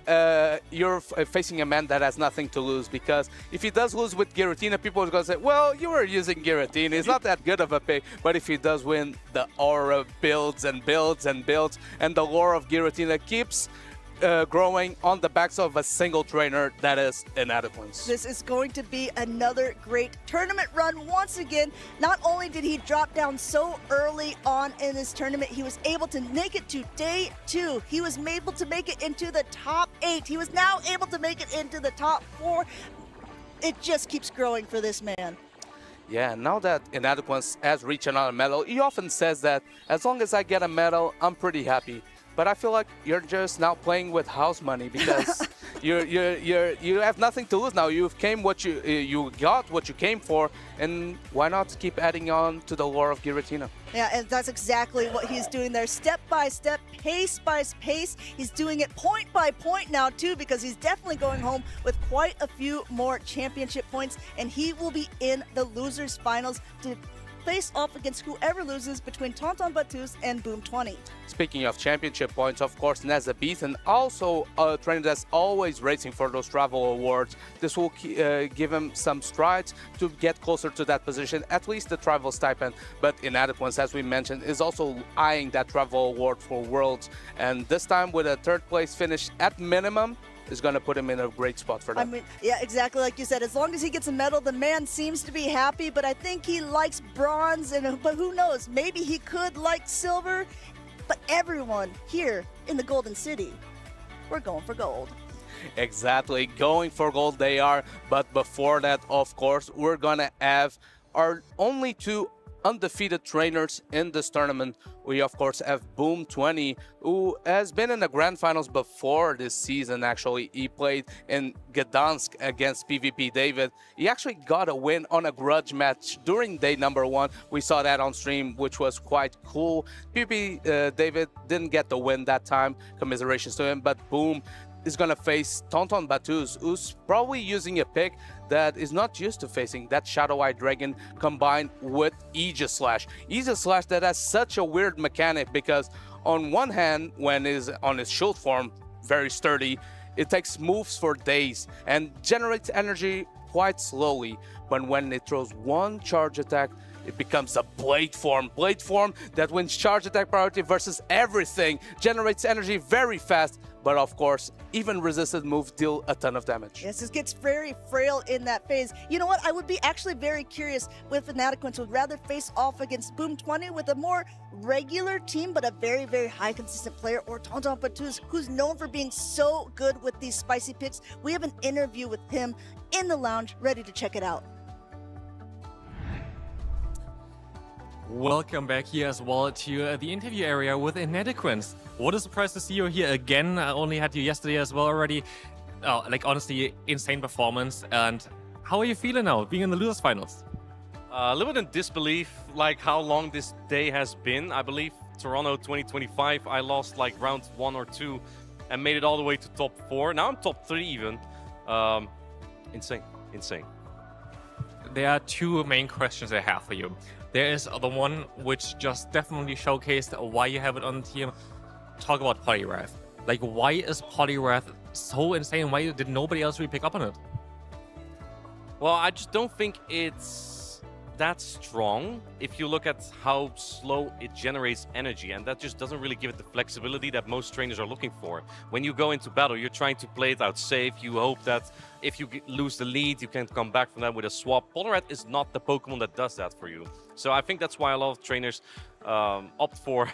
you're facing a man that has nothing to lose, because if he does lose with Giratina, people are going to say, well, you were using Giratina. It's not that good of a pick. But if he does win, the aura builds and builds and builds, and the lore of Giratina keeps growing on the backs of a single trainer, that is Inadequance. This is going to be another great tournament run once again. Not only did he drop down so early on in this tournament, he was able to make it to day 2. He was able to make it into the top 8. He was now able to make it into the top 4. It just keeps growing for this man. Yeah, now that Inadequance has reached another medal, he often says that as long as I get a medal, I'm pretty happy. But I feel like you're just now playing with house money, because You have nothing to lose now. You've came what you got what you came for, and why not keep adding on to the lore of Giratina? Yeah, and that's exactly what he's doing there. Step by step, pace by pace. He's doing it point by point now, too, because he's definitely going home with quite a few more championship points, and he will be in the losers finals to face off against whoever loses between Tonton Batus and Boom 20. Speaking of championship points, of course, Nezabethan, also a trainer that's always racing for those travel awards. This will give him some strides to get closer to that position, at least the travel stipend. But Inadequance, as we mentioned, is also eyeing that travel award for Worlds. And this time with a third place finish at minimum, is going to put him in a great spot for that. I mean, yeah, exactly like you said. As long as he gets a medal, the man seems to be happy, but I think he likes bronze, but who knows? Maybe he could like silver, but everyone here in the Golden City, we're going for gold. Exactly, going for gold they are, but before that, of course, we're going to have our only two undefeated trainers in this tournament. We of course have Boom 20, who has been in the grand finals before this season. Actually, he played in Gdansk against PvP David. He actually got a win on a grudge match during day number 1. We saw that on stream, which was quite cool. PvP David didn't get the win that time, commiserations to him, but Boom is going to face Tonton Batus, who's probably using a pick that is not used to facing, that Shadow Eye Dragon combined with Aegis Slash. Aegis Slash that has such a weird mechanic, because on one hand, when it's on his shield form, very sturdy, it takes moves for days and generates energy quite slowly. But when it throws one charge attack, it becomes a blade form. Blade form that wins charge attack priority versus everything, generates energy very fast, but of course, even resisted moves deal a ton of damage. Yes, it gets very frail in that phase. You know what? I would be actually very curious with Inadequance would rather face off against Boom 20 with a more regular team, but a very, very high consistent player, or Tonton Batus, who's known for being so good with these spicy picks. We have an interview with him in the lounge, ready to check it out. Welcome back here as well to the interview area with Inadequance. What a surprise to see you here again. I only had you yesterday as well already. Oh, like honestly, insane performance. And how are you feeling now, being in the losers finals? A little bit in disbelief, like how long this day has been. I believe Toronto 2025, I lost like round 1 or 2 and made it all the way to top 4. Now I'm top 3 even. Insane. There are two main questions I have for you. There is the one which just definitely showcased why you have it on the team. Talk about Poliwrath. Like, why is Poliwrath so insane? Why did nobody else really pick up on it? Well, I just don't think it's that strong if you look at how slow it generates energy, and that just doesn't really give it the flexibility that most trainers are looking for. When you go into battle, you're trying to play it out safe. You hope that if you lose the lead, you can come back from that with a swap. Poliwrath is not the Pokemon that does that for you. So I think that's why a lot of trainers opt for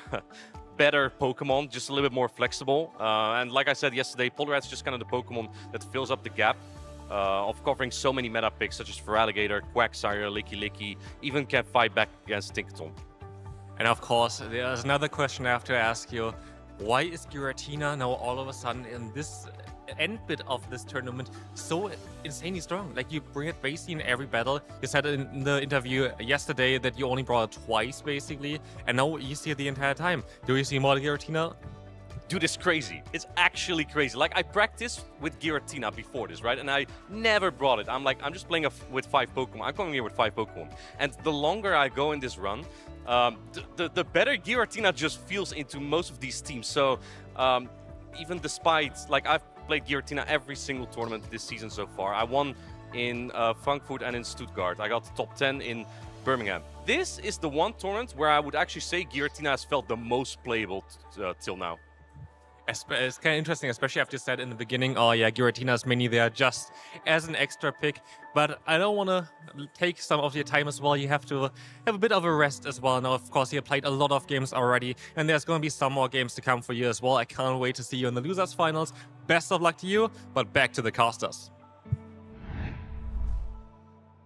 better Pokemon, just a little bit more flexible. And like I said yesterday, Poliwrath's just kind of the Pokemon that fills up the gap of covering so many meta picks such as Feraligatr, Quagsire, Licky, even can fight back against Tinkaton. And of course, there's another question I have to ask you. Why is Giratina now all of a sudden in this end bit of this tournament so insanely strong? Like, you bring it basically in every battle. You said in the interview yesterday that you only brought it twice basically, and now you see it the entire time. Do you see more Giratina? Dude, it's crazy. It's actually crazy. Like, I practiced with Giratina before this, right? And I never brought it. I'm like, I'm just playing with 5 Pokemon. I'm coming here with 5 Pokemon. And the longer I go in this run, the better Giratina just feels into most of these teams. So even despite, like, I've played Giratina every single tournament this season so far. I won in Frankfurt and in Stuttgart. I got the top 10 in Birmingham. This is the one tournament where I would actually say Giratina has felt the most playable till now. It's kind of interesting, especially after you said in the beginning, oh yeah, Giratina's mini there just as an extra pick. But I don't want to take some of your time as well. You have to have a bit of a rest as well. Now, of course, you played a lot of games already, and there's going to be some more games to come for you as well. I can't wait to see you in the losers finals. Best of luck to you, but back to the casters.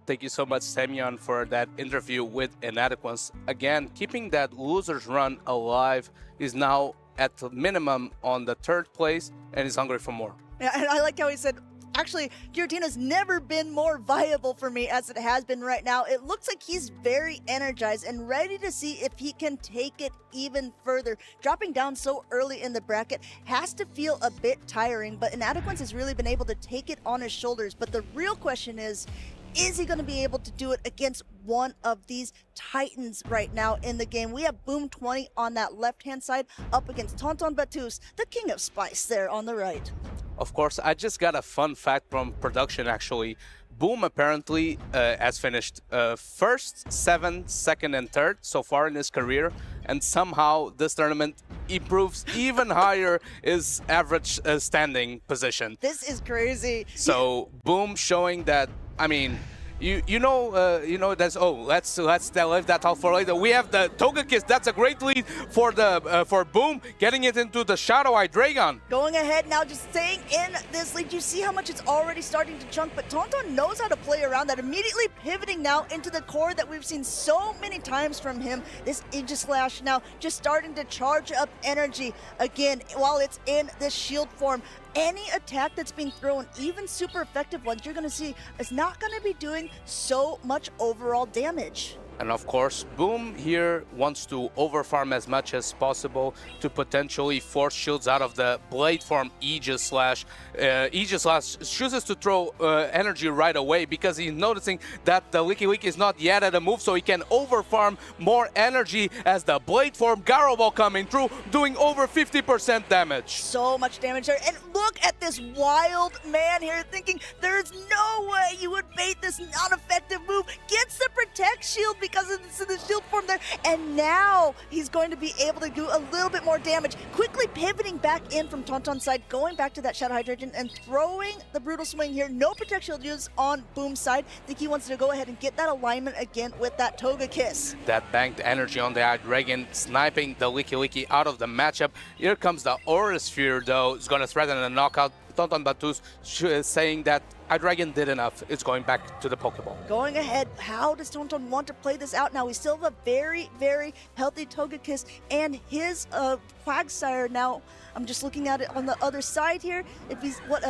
Thank you so much, Semyon, for that interview with Inadequance. Again, keeping that losers run alive is now at the minimum on the 3rd place and is hungry for more. Yeah, and I like how he said, actually, Giratina's never been more viable for me as it has been right now. It looks like he's very energized and ready to see if he can take it even further. Dropping down so early in the bracket has to feel a bit tiring, but Inadequence has really been able to take it on his shoulders. But the real question is he going to be able to do it against one of these titans right now in the game? We have Boom 20 on that left-hand side up against Tonton Batus, the king of spice there on the right. Of course, I just got a fun fact from production, actually. Boom apparently has finished first, 7th, 2nd, and 3rd so far in his career. And somehow this tournament improves even higher his average standing position. This is crazy. So Boom showing that, I mean, you know that's let's leave that out for later. We have the Togekiss. That's a great lead for the for Boom, getting it into the Shadow Hydreigon. Going ahead now, just staying in this lead. You see how much it's already starting to chunk, but Tonton knows how to play around that. Immediately pivoting now into the core that we've seen so many times from him. This Aegislash now just starting to charge up energy again while it's in this shield form. Any attack that's being thrown, even super effective ones, you're going to see is not going to be doing so much overall damage. And of course, Boom here wants to overfarm as much as possible to potentially force shields out of the blade form Aegislash. Aegislash chooses to throw energy right away because he's noticing that the Licky Licky is not yet at a move, so he can overfarm more energy as the blade form Garrow Ball coming through, doing over 50% damage. So much damage there. And look at this wild man here thinking there's no way you would bait this non-effective move. Gets the Protect Shield because of the shield form there, and now he's going to be able to do a little bit more damage. Quickly pivoting back in from Tonton's side, going back to that Shadow Hydreigon and throwing the Brutal Swing here. No Protect Shield used on Boom's side. I think he wants to go ahead and get that alignment again with that Togekiss. That banked energy on the Hydreigon, sniping the Licky Licky out of the matchup. Here comes the Aura Sphere, though. It's going to threaten a knockout. Tonton Batus saying that Hydreigon did enough. It's going back to the Pokeball. Going ahead, how does Tonton want to play this out now? We still have a very, very healthy Togekiss and his Quagsire now. I'm just looking at it on the other side here. If he's what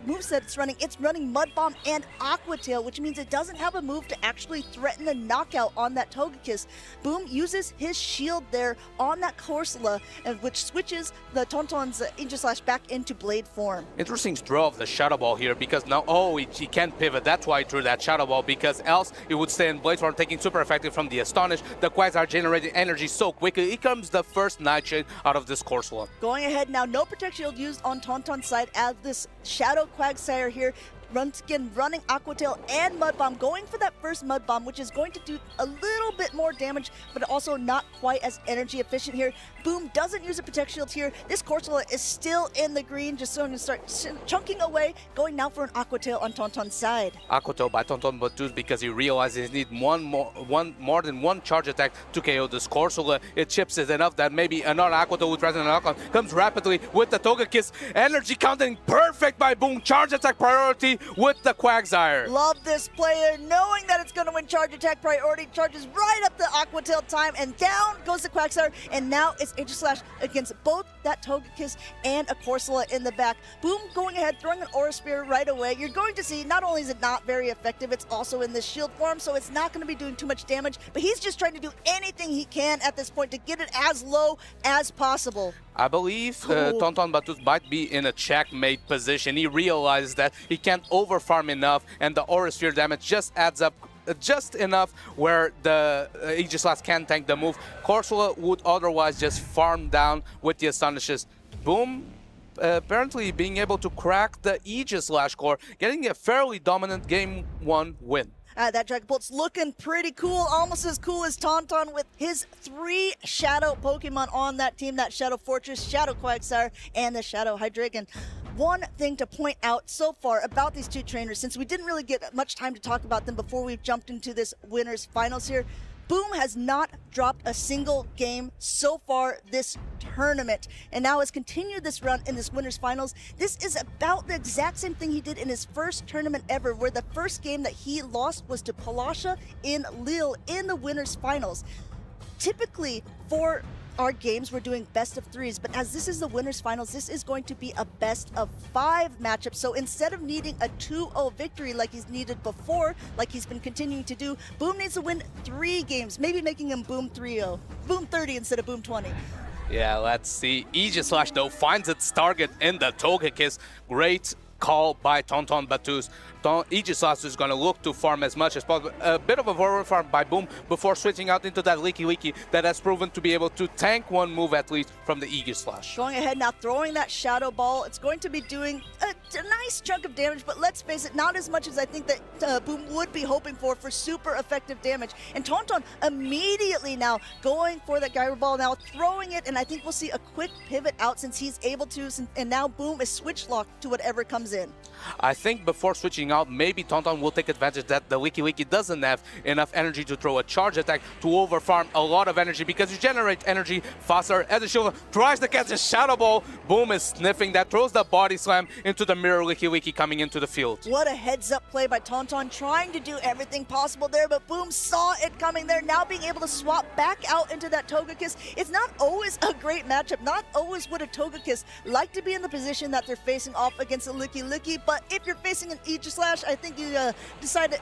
moveset it's running Mud Bomb and Aqua Tail, which means it doesn't have a move to actually threaten a knockout on that Togekiss. Boom uses his shield there on that Corsola, which switches the Tonton's Aegislash back into blade form. Interesting throw of the Shadow Ball here because now, he can't pivot. That's why he threw that Shadow Ball, because else it would stay in blade form, taking super effective from the Astonish. The Quags are generating energy so quickly. Here comes the first Nightshade out of this Corsola. Going ahead now, no Protect Shield used on Tonton's side as this Shadow Quagsire here running Aqua Tail and Mud Bomb, going for that first Mud Bomb, which is going to do a little bit more damage, but also not quite as energy efficient here. Boom doesn't use a Protect Shield here. This Corsola is still in the green, just going to start chunking away, going now for an Aqua Tail on Tonton's side. Aqua Tail by Tonton Batus because he realizes he needs more than one charge attack to KO this Corsola. It chips it enough that maybe another Aqua Tail with Resonant Knock-on comes rapidly with the Togekiss. Energy counting perfect by Boom. Charge attack priority with the Quagsire. Love this player, knowing that it's going to win charge attack priority, charges right up the Aqua Tail time, and down goes the Quagsire, and now it's Aegislash against both that Togekiss and a Corsola in the back. Boom going ahead, throwing an Aura Sphere right away. You're going to see, not only is it not very effective, it's also in this shield form, so it's not going to be doing too much damage, but he's just trying to do anything he can at this point to get it as low as possible. I believe Tonton Batus might be in a checkmate position. He realizes that he can't overfarm enough, and the Aura Sphere damage just adds up just enough where the Aegislash can tank the move. Corsola would otherwise just farm down with the Astonishes. Boom apparently being able to crack the Aegislash core, getting a fairly dominant Game 1 win. That Dragon Bolt's looking pretty cool, almost as cool as Tonton with his 3 Shadow Pokemon on that team, that Shadow Fortress, Shadow Quagsire, and the Shadow Hydreigon. One thing to point out so far about these two trainers, since we didn't really get much time to talk about them before we jumped into this winners finals here, Boom has not dropped a single game so far this tournament, and now has continued this run in this winners finals. This is about the exact same thing he did in his first tournament ever, where the first game that he lost was to Palasha in Lille in the winners finals. Typically for our games, we're doing best of 3s, but as this is the winners finals, this is going to be a best of 5 matchup. So instead of needing a 2-0 victory like he's needed before, like he's been continuing to do, Boom needs to win 3 games, maybe making him Boom 3-0, Boom 30 instead of Boom 20. Yeah, let's see. Aegislash, though, finds its target in the Togekiss. Great call by Tonton Batus. Aegislash is going to look to farm as much as possible. A bit of a forward farm by Boom before switching out into that Leaky Leaky that has proven to be able to tank one move at least from the Aegislash. Going ahead now, throwing that Shadow Ball. It's going to be doing a nice chunk of damage, but let's face it, not as much as I think that Boom would be hoping for super effective damage. And Tonton immediately now going for that Gyro Ball, now throwing it, and I think we'll see a quick pivot out since he's able to, and now Boom is switch locked to whatever comes in. I think before switching out, maybe Tonton will take advantage that the Leaky Leaky doesn't have enough energy to throw a charge attack to overfarm a lot of energy, because you generate energy faster. As the shield tries to catch a Shadow Ball, Boom is sniffing that, throws the Body Slam into the mirror Leaky Leaky coming into the field. What a heads-up play by Tonton, trying to do everything possible there, but Boom saw it coming there, now being able to swap back out into that Togekiss. It's not always a great matchup, not always would a Togekiss like to be in the position that they're facing off against a Leaky Leaky, but if you're facing an Aegislash, I think you decide that,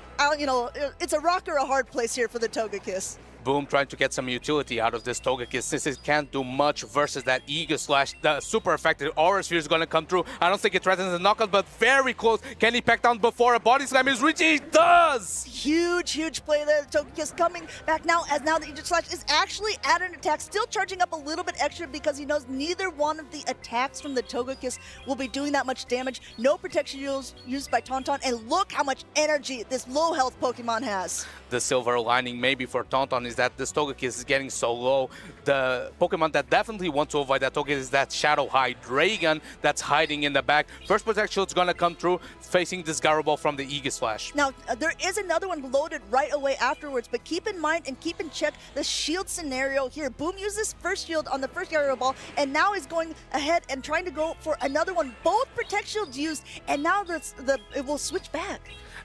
it's a rock or a hard place here for the Togekiss. Boom trying to get some utility out of this Togekiss since it can't do much versus that Aegislash. The super effective Aura Sphere is going to come through. I don't think it threatens the knockout, but very close. Can he pack down before a Body Slam is reaching? He does! Huge play there. The Togekiss coming back now, as now the Aegislash is actually at an attack, still charging up a little bit extra because he knows neither one of the attacks from the Togekiss will be doing that much damage. No protection used by Tonton, and look how much energy this low health Pokemon has. The silver lining maybe for Tonton is that this Togekiss is getting so low. The Pokemon that definitely wants to avoid that Togekiss is that Shadow Hydreigon that's hiding in the back. First Protect Shield's gonna come through, facing this Gyro Ball from the Aegislash. Now, there is another one loaded right away afterwards, but keep in mind and keep in check the shield scenario here. Boom uses first shield on the first Gyro Ball, and now is going ahead and trying to go for another one. Both Protect Shields used, and now it will switch back.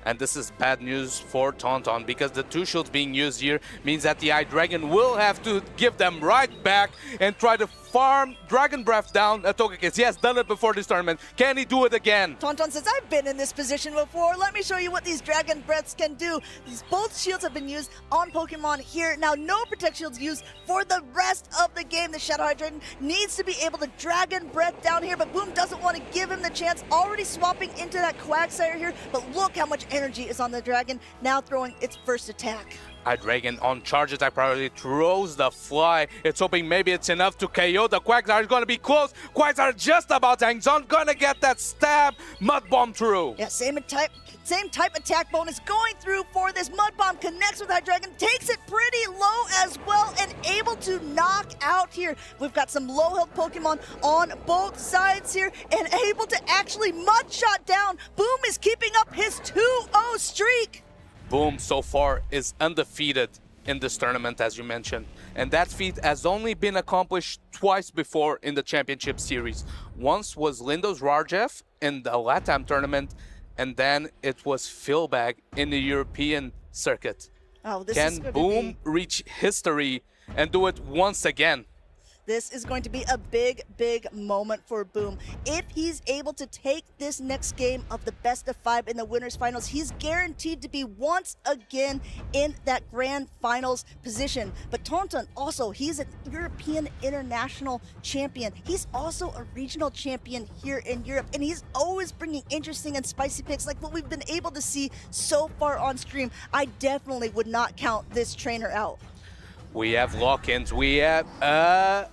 And this is bad news for Tonton, because the 2 shields being used here means that the Hydreigon will have to give them right back and try to farm Dragon Breath down a Togekiss. He has done it before this tournament. Can he do it again? Tonton says, I've been in this position before. Let me show you what these Dragon Breaths can do. Both shields have been used on Pokemon here. Now, no Protect Shields used for the rest of the game. The Shadow Hydreigon needs to be able to Dragon Breath down here, but Boom doesn't want to give him the chance. Already swapping into that Quagsire here, but look how much energy is on the Dragon, now throwing its first attack. Hydreigon on charge attack priority throws the fly. It's hoping maybe it's enough to KO the Quagsire. It's going to be close. Quagsire just about hangs on. Going to get that stab. Mud Bomb through. Yeah, same type attack bonus going through for this. Mud Bomb connects with Hydreigon, takes it pretty low as well, and able to knock out here. We've got some low health Pokemon on both sides here, and able to actually Mud Shot down. Boom is keeping up his 2-0 streak. Boom so far is undefeated in this tournament, as you mentioned. And that feat has only been accomplished twice before in the championship series. Once was Lindos Rarjev in the LATAM tournament, and then it was Philbag in the European circuit. Oh, this Can is going Boom to be... reach history and do it once again? This is going to be a big moment for Boom. If he's able to take this next game of the best of 5 in the winners finals, he's guaranteed to be once again in that grand finals position. But Tonton also, he's a European international champion. He's also a regional champion here in Europe, and he's always bringing interesting and spicy picks like what we've been able to see so far on stream. I definitely would not count this trainer out. We have lock-ins, we have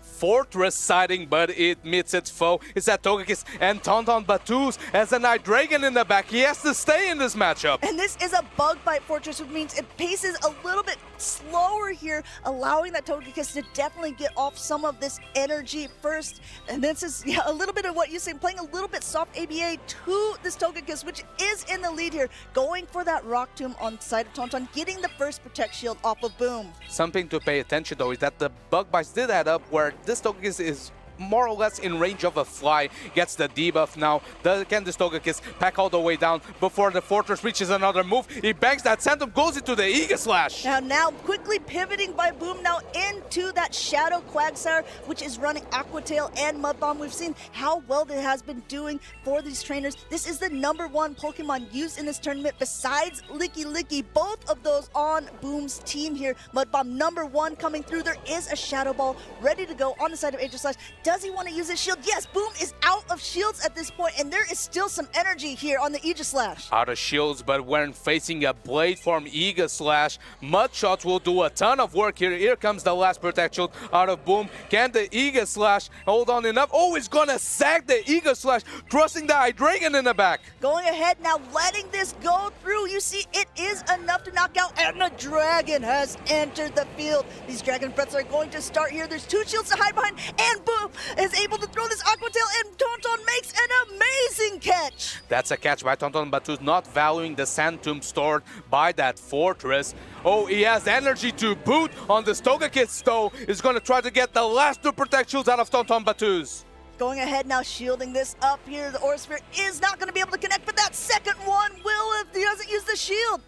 Fortress sighting, but it meets its foe. It's that Togekiss, and Tonton Batus has a Hydreigon in the back. He has to stay in this matchup. And this is a Bug Bite Fortress, which means it paces a little bit slower here, allowing that Togekiss to definitely get off some of this energy first. And this is a little bit of what you say, playing a little bit soft ABA to this Togekiss, which is in the lead here, going for that Rock Tomb on the side of Tonton, getting the first Protect Shield off of Boom. Something to pay attention though is that the Bug Bites did add up, where this Togekiss is more or less in range of a fly. Gets the debuff now. Can this Togekiss pack all the way down before the Fortress reaches another move? He bangs that Phantom, goes into the Eagle Slash. Now quickly pivoting by Boom now into that Shadow Quagsire, which is running Aqua Tail and Mud Bomb. We've seen how well it has been doing for these trainers. This is the #1 Pokemon used in this tournament besides Licky. Both of those on Boom's team here. Mud Bomb #1 coming through. There is a Shadow Ball ready to go on the side of Aegislash. Does he want to use his shield? Yes, Boom is out of shields at this point, and there is still some energy here on the Aegislash. Out of shields, but when facing a Blade Form Aegislash, Mud Shots will do a ton of work here. Here comes the last Protect Shield out of Boom. Can the Aegislash hold on enough? Oh, he's gonna sack the Aegislash, thrusting the Hydreigon in the back. Going ahead now, letting this go through. You see, it is enough to knock out, and the Dragon has entered the field. These Dragon Breaths are going to start here. There's 2 shields to hide behind, and Boom is able to throw this Aqua Tail, and Tonton makes an amazing catch. That's a catch by Tonton Batu's, not valuing the Sand Tomb stored by that Fortress. Oh, he has energy to boot on this Togekiss, though. Is going to try to get the last 2 Protect Shields out of Tonton Batu's. Going ahead now, shielding this up here. The Aura Sphere is not going to be able to connect, but that second one will if he doesn't use the shield.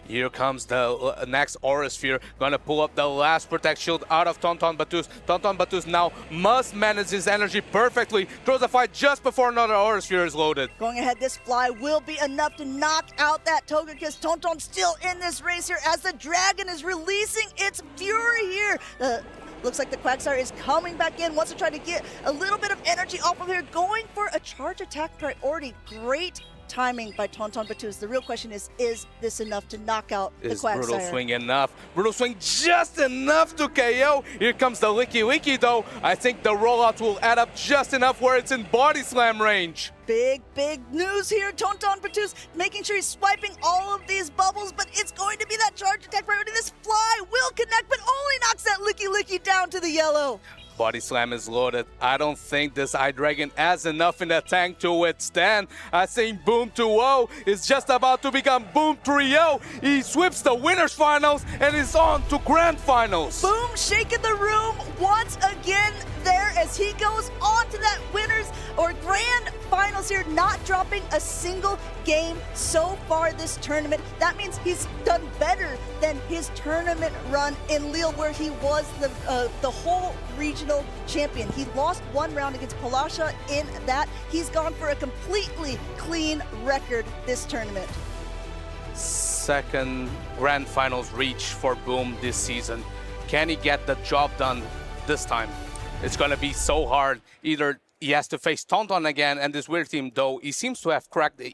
Here comes the next Aura Sphere. Gonna pull up the last Protect Shield out of Tonton Batu's. Tonton Batu's now must manage his energy perfectly. Throws a fight just before another Aura Sphere is loaded. Going ahead, this fly will be enough to knock out that Togekiss. Tonton still in this race here as the Dragon is releasing its fury here. Looks like the Quagsire is coming back in, wants to try to get a little bit of energy off of here, going for a charge attack priority. Great timing by Tonton Batu's. The real question is this enough to knock out the Quagsire? Is Brutal Swing enough? Brutal Swing just enough to KO. Here comes the Licky though. I think the rollout will add up just enough where it's in Body Slam range. Big news here. Tonton Batu's making sure he's swiping all of these bubbles, but it's going to be that charge attack priority. This fly will connect, but only knocks that Licky down to the yellow. Body Slam is loaded. I don't think this Hydreigon has enough in the tank to withstand. I think Boom 2-0 is just about to become Boom 3-0. He sweeps the winners finals and is on to grand finals. Boom shaking the room once again there as he goes on to that winners or grand finals here, not dropping a single game so far this tournament. That means he's done better than his tournament run in Lille, where he was the whole regional champion. He lost 1 round against Palasha in that. He's gone for a completely clean record this tournament. Second grand finals reach for Boom this season. Can he get the job done this time? It's going to be so hard. Either he has to face Tonton again, and this weird team, though he seems to have cracked the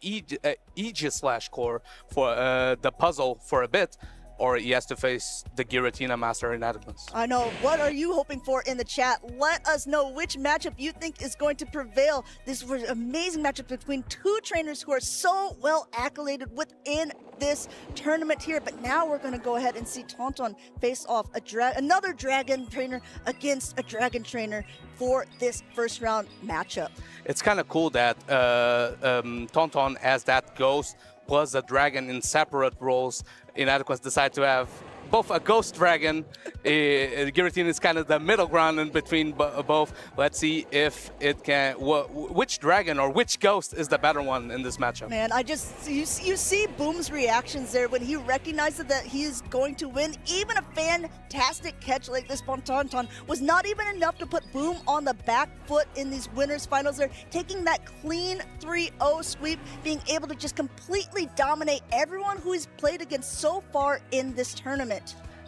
Aegislash core for the puzzle for a bit, or he has to face the Giratina Master in Adamance. I know. What are you hoping for in the chat? Let us know which matchup you think is going to prevail. This was an amazing matchup between 2 trainers who are so well accoladed within this tournament here. But now we're going to go ahead and see Tonton face off another Dragon trainer against a Dragon trainer for this first round matchup. It's kind of cool that Tonton has that Ghost plus a Dragon in separate roles. Inadequates decide to have both a Ghost Dragon. Giratina is kind of the middle ground in between both. Let's see if it can, which Dragon or which Ghost is the better one in this matchup. Man, you see Boom's reactions there when he recognizes that he is going to win. Even a fantastic catch like this from Tonton was not even enough to put Boom on the back foot in these winners finals. They're taking that clean 3-0 sweep, being able to just completely dominate everyone who he's played against so far in this tournament.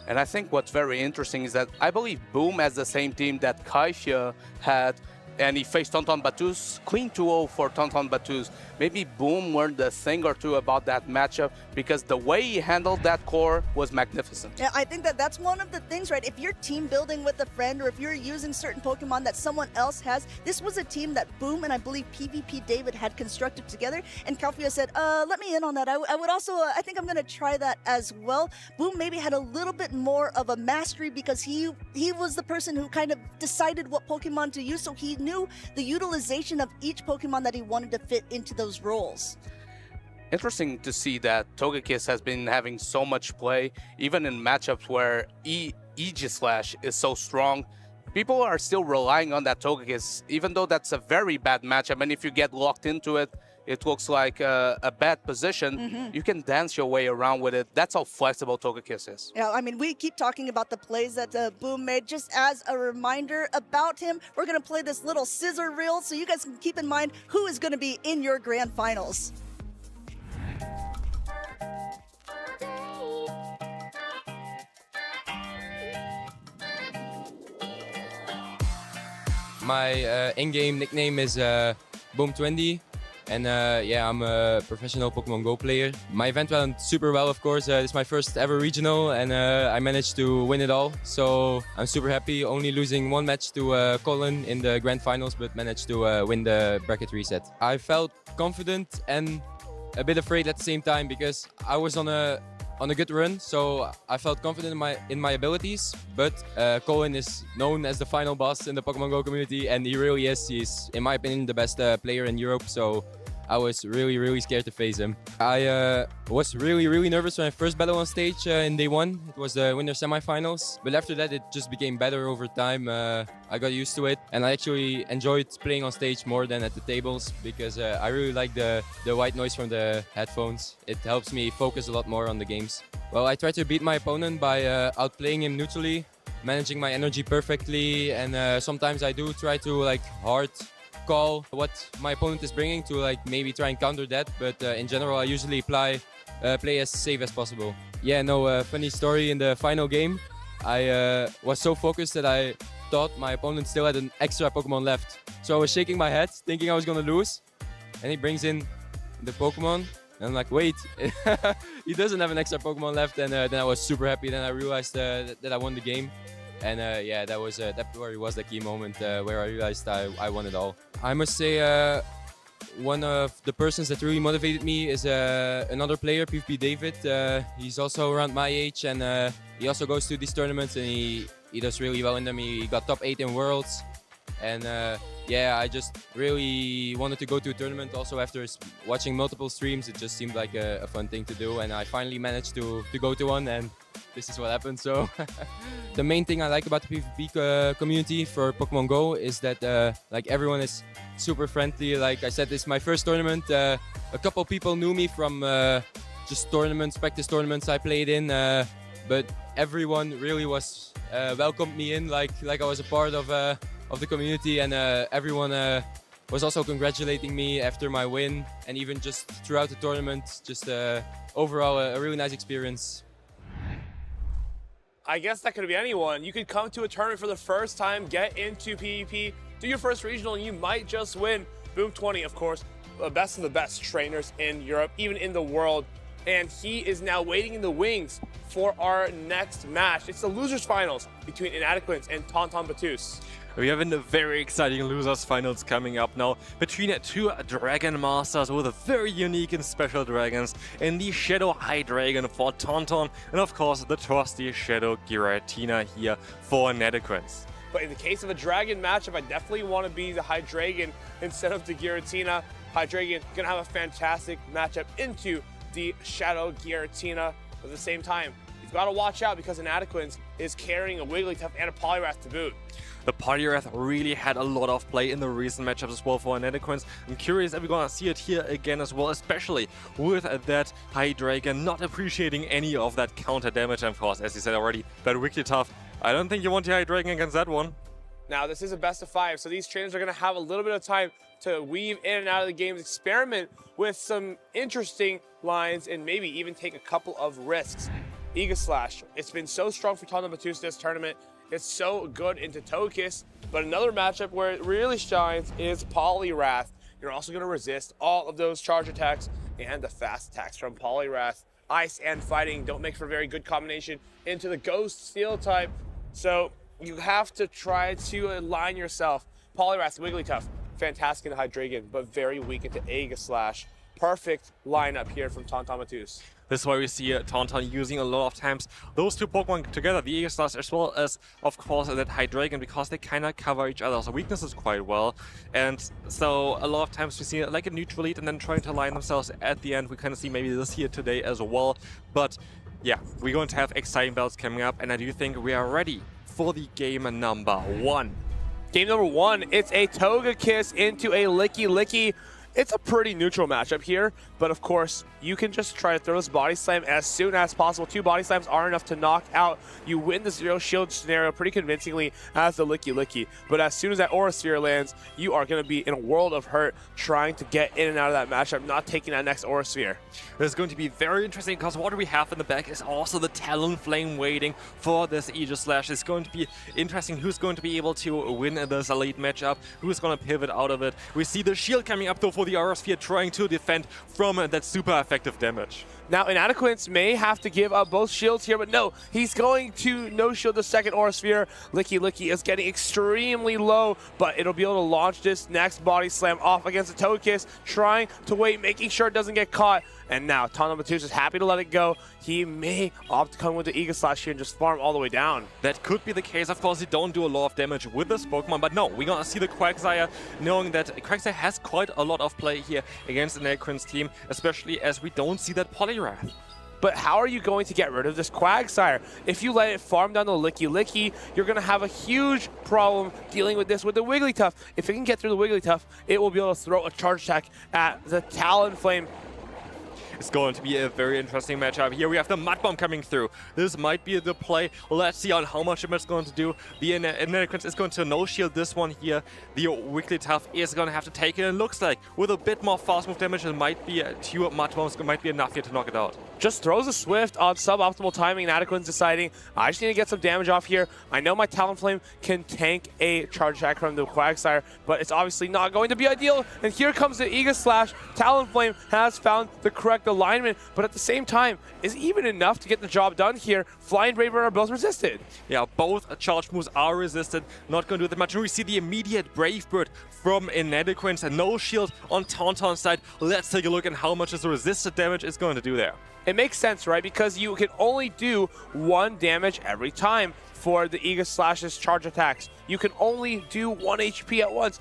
And I think what's very interesting is that I believe Boom has the same team that Kaifia had, and he faced Tonton Batu's. Clean 2-0 for Tonton Batu's. Maybe Boom learned a thing or two about that matchup, because the way he handled that core was magnificent. Yeah, I think that's one of the things, right? If you're team building with a friend, or if you're using certain Pokemon that someone else has, this was a team that Boom and I believe PvP David had constructed together, and Kaifia said, let me in on that. I would also, I think I'm going to try that as well. Boom maybe had a little bit more of a mastery because he was the person who kind of decided what Pokemon to use, so he knew the utilization of each Pokemon that he wanted to fit into those roles. Interesting to see that Togekiss has been having so much play, even in matchups where Aegislash is so strong. people are still relying on that Togekiss, even though that's a very bad matchup. And if you get locked into it, it looks like a bad position. You can dance your way around with it. That's how flexible Togekiss is. Yeah, I mean, we keep talking about the plays that Boom made. Just as a reminder about him, we're going to play this little scissor reel so you guys can keep in mind who is going to be in your grand finals. My in-game nickname is Boom20. And yeah, I'm a professional Pokemon Go player. My event went super well, of course. It's my first ever regional, and I managed to win it all. So I'm super happy. Only losing one match to Colin in the grand finals, but managed to win the bracket reset. I felt confident and a bit afraid at the same time because I was on a good run, so I felt confident in my abilities. But Colin is known as the final boss in the Pokemon Go community, and he really is. He's, in my opinion, the best player in Europe. So I was really scared to face him. I was really nervous when I first battled on stage in day one. It was the winter semifinals, but after that it just became better over time. I got used to it, and I actually enjoyed playing on stage more than at the tables because I really like the white noise from the headphones. It helps me focus a lot more on the games. Well, I try to beat my opponent by outplaying him neutrally, managing my energy perfectly, and sometimes I do try to hard call what my opponent is bringing to maybe try and counter that, but in general I usually play as safe as possible. Yeah, no, funny story, in the final game I was so focused that I thought my opponent still had an extra Pokemon left. So I was shaking my head thinking I was gonna lose, and he brings in the Pokemon and I'm like, wait, he doesn't have an extra Pokemon left, and then I was super happy. Then I realized that I won the game. And yeah, that probably was the key moment where I realized I won it all. I must say one of the persons that really motivated me is another player, PvP David. He's also around my age, and he also goes to these tournaments, and he does really well in them. He got top 8 in Worlds. And yeah, I just really wanted to go to a tournament. Also, after watching multiple streams, it just seemed like a fun thing to do. And I finally managed to go to one, and this is what happened. So the main thing I like about the PvP community for Pokemon Go is that everyone is super friendly. Like I said, this is my first tournament. A couple people knew me from just tournaments, practice tournaments I played in, but everyone really was welcomed me in like I was a part of the community, and everyone was also congratulating me after my win, and even just throughout the tournament. Just overall a really nice experience. I guess that could be anyone. You could come to a tournament for the first time, get into PvP, do your first regional, and you might just win. Boom20, of course, the best of the best trainers in Europe, even in the world. And he is now waiting in the wings for our next match. It's the losers finals between Inadequates and Tauntaun Battus. We have a very exciting losers finals coming up now between two Dragon Masters with very unique and special dragons, in the Shadow Hydreigon for Tauntaun, and of course the trusty Shadow Giratina here for Inadequates. But in the case of a dragon matchup, I definitely want to be the Hydreigon instead of the Giratina. Hydreigon gonna have a fantastic matchup into the Shadow Giratina. But at the same time, you've got to watch out because Inadequates is carrying a Wigglytuff and a Poliwrath to boot. The Poliwrath really had a lot of play in the recent matchups as well for Inadequates. I'm curious if we're gonna see it here again as well, especially with that Hydreigon not appreciating any of that counter damage. And of course, as you said already, that Wigglytuff, I don't think you want the Hydreigon against that one. Now, this is a best of 5, so these trainers are going to have a little bit of time to weave in and out of the games, experiment with some interesting lines, and maybe even take a couple of risks. Aegislash, it's been so strong for Tauntaun Battus this tournament. It's so good into Togekiss, but another matchup where it really shines is Poliwrath. You're also going to resist all of those charge attacks and the fast attacks from Poliwrath. Ice and fighting don't make for a very good combination into the Ghost Steel type, so you have to try to align yourself. Poliwrath, Wigglytuff, fantastic into Hydreigon, but very weak into Aegislash. Perfect lineup here from Tauntaun Battus. This is why we see Tauntaun using a lot of times those two Pokemon together, the Aegislash as well as, of course, that Hydreigon, because they kind of cover each other's weaknesses quite well. And so a lot of times we see like a neutral lead and then trying to align themselves at the end. We kind of see maybe this here today as well. But yeah, we're going to have exciting battles coming up, and I do think we are ready for the game number 1. Game number 1, it's a Togekiss into a Licky Licky. It's a pretty neutral matchup here, but of course, you can just try to throw this body slam as soon as possible. 2 body slams are enough to knock out. You win the zero shield scenario pretty convincingly as the Licky Licky, but as soon as that Aura Sphere lands, you are going to be in a world of hurt trying to get in and out of that matchup, not taking that next Aura Sphere. This is going to be very interesting because what we have in the back is also the Talonflame waiting for this Aegislash. It's going to be interesting who's going to be able to win this elite matchup, who's going to pivot out of it. We see the shield coming up though for the Aura Sphere, trying to defend from that super effective damage. Now, Inadequence may have to give up both shields here, but no, he's going to no-shield the second Aura Sphere. Licky Licky is getting extremely low, but it'll be able to launch this next body slam off against the Togekiss, trying to wait, making sure it doesn't get caught. And now, Tonamatus is happy to let it go. He may opt to come with the Aegislash here and just farm all the way down. That could be the case. Of course, you don't do a lot of damage with this Pokemon, but no, we're gonna see the Quagsire, knowing that Quagsire has quite a lot of play here against the Inadequence's team, especially as we don't see that Poliwrath. But how are you going to get rid of this Quagsire? If you let it farm down the Licky Licky, you're going to have a huge problem dealing with this with the Wigglytuff. If it can get through the Wigglytuff, it will be able to throw a charge attack at the Talonflame. It's going to be a very interesting matchup. Here we have the Mud Bomb coming through. This might be the play. Let's see on how much damage it's going to do. The Inadequence is going to no-shield this one here. The Wigglytuff is going to have to take it. And looks like with a bit more fast move damage, it might be 2 Mud Bombs. It might be enough here to knock it out. Just throws a Swift on suboptimal timing. Inadequence deciding, I just need to get some damage off here. I know my Talonflame can tank a charge attack from the Quagsire, but it's obviously not going to be ideal. And here comes the Aegislash. Talonflame has found the correct alignment, but at the same time, is even enough to get the job done here. Flying Brave Bird are both resisted. Yeah, both charge moves are resisted. Not going to do that much. And we see the immediate Brave Bird from Inadequence and no shield on Tauntaun's side. Let's take a look at how much this resisted damage is going to do there. It makes sense, right? Because you can only do 1 damage every time for the Aegislash's charge attacks. You can only do 1 HP at once.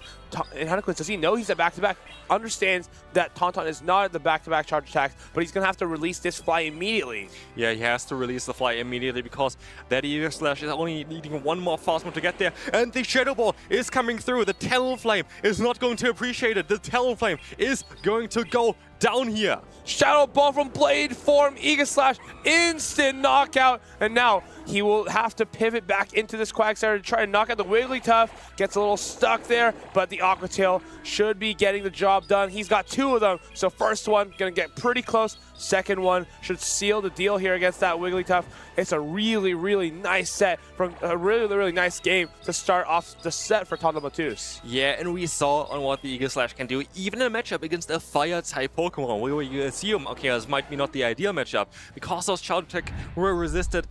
Inadequence, does he know he's at back-to-back? Understands that Tauntaun is not at the back-to-back charge attacks, but he's going to have to release this fly immediately. Yeah, he has to release the fly immediately because that Aegislash is only needing 1 more fast move to get there. And the Shadow Ball is coming through. The Talonflame is not going to appreciate it. The Talonflame is going to go down here. Shadow Ball from Blade Form, Aegislash, instant knockout. And now he will have to pivot back into this Quagsire to try and knock out the Wigglytuff. Gets a little stuck there, but the Aqua Tail should be getting the job done. He's got 2 of them, so first one gonna get pretty close. Second one should seal the deal here against that Wigglytuff. It's a really, really nice set from a really, really nice game to start off the set for Tonamatus. Yeah, and we saw on what the Aegislash can do, even in a matchup against a Fire-type Pokemon, where you assume, okay, this might be not the ideal matchup, because those Charge Attack were resisted,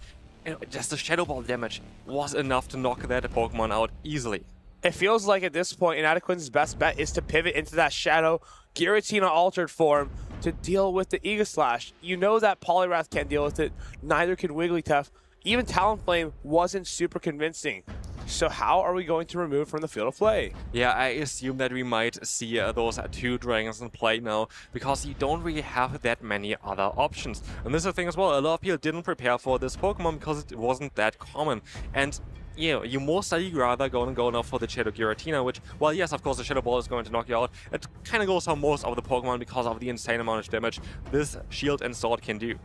and just the Shadow Ball damage was enough to knock that Pokemon out easily. It feels like at this point, Inadequence's best bet is to pivot into that Shadow Giratina altered form to deal with the Aegislash. You know that Poliwrath can't deal with it, neither can Wigglytuff. Even Talonflame wasn't super convincing. So how are we going to remove from the field of play? Yeah, I assume that we might see those 2 dragons in play now, because you don't really have that many other options. And this is the thing as well, a lot of people didn't prepare for this Pokemon because it wasn't that common. And you know, you most likely rather going to go now for the Shadow Giratina, which, well, yes, of course, the Shadow Ball is going to knock you out. It kind of goes on most of the Pokemon because of the insane amount of damage this Shield and Sword can do.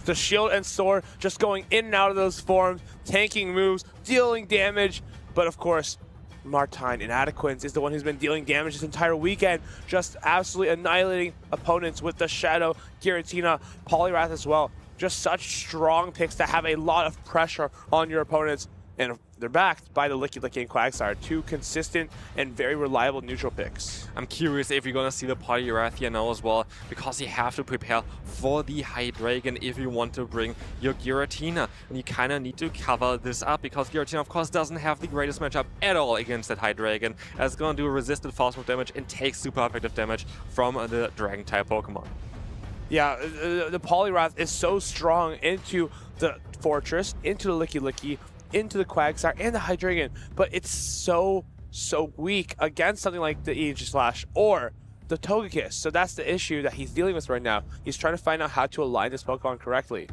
The Shield and Sword just going in and out of those forms, tanking moves, dealing damage. But of course, Martine Inadequence is the one who's been dealing damage this entire weekend, just absolutely annihilating opponents with the Shadow Giratina, Poliwrath as well. Just such strong picks that have a lot of pressure on your opponents. And they're backed by the Licky Licky and Quagsire, 2 consistent and very reliable neutral picks. I'm curious if you're gonna see the Poliwrath here now as well, because you have to prepare for the Hydreigon if you want to bring your Giratina. And you kind of need to cover this up, because Giratina, of course, doesn't have the greatest matchup at all against that Hydreigon, as it's gonna do resisted fast move damage and take super effective damage from the Dragon-type Pokemon. Yeah, the Poliwrath is so strong into the Fortress, into the Licky Licky, into the Quagsire and the Hydreigon, but it's so weak against something like the Aegislash or the Togekiss. So that's the issue that he's dealing with right now. He's trying to find out how to align this Pokemon correctly.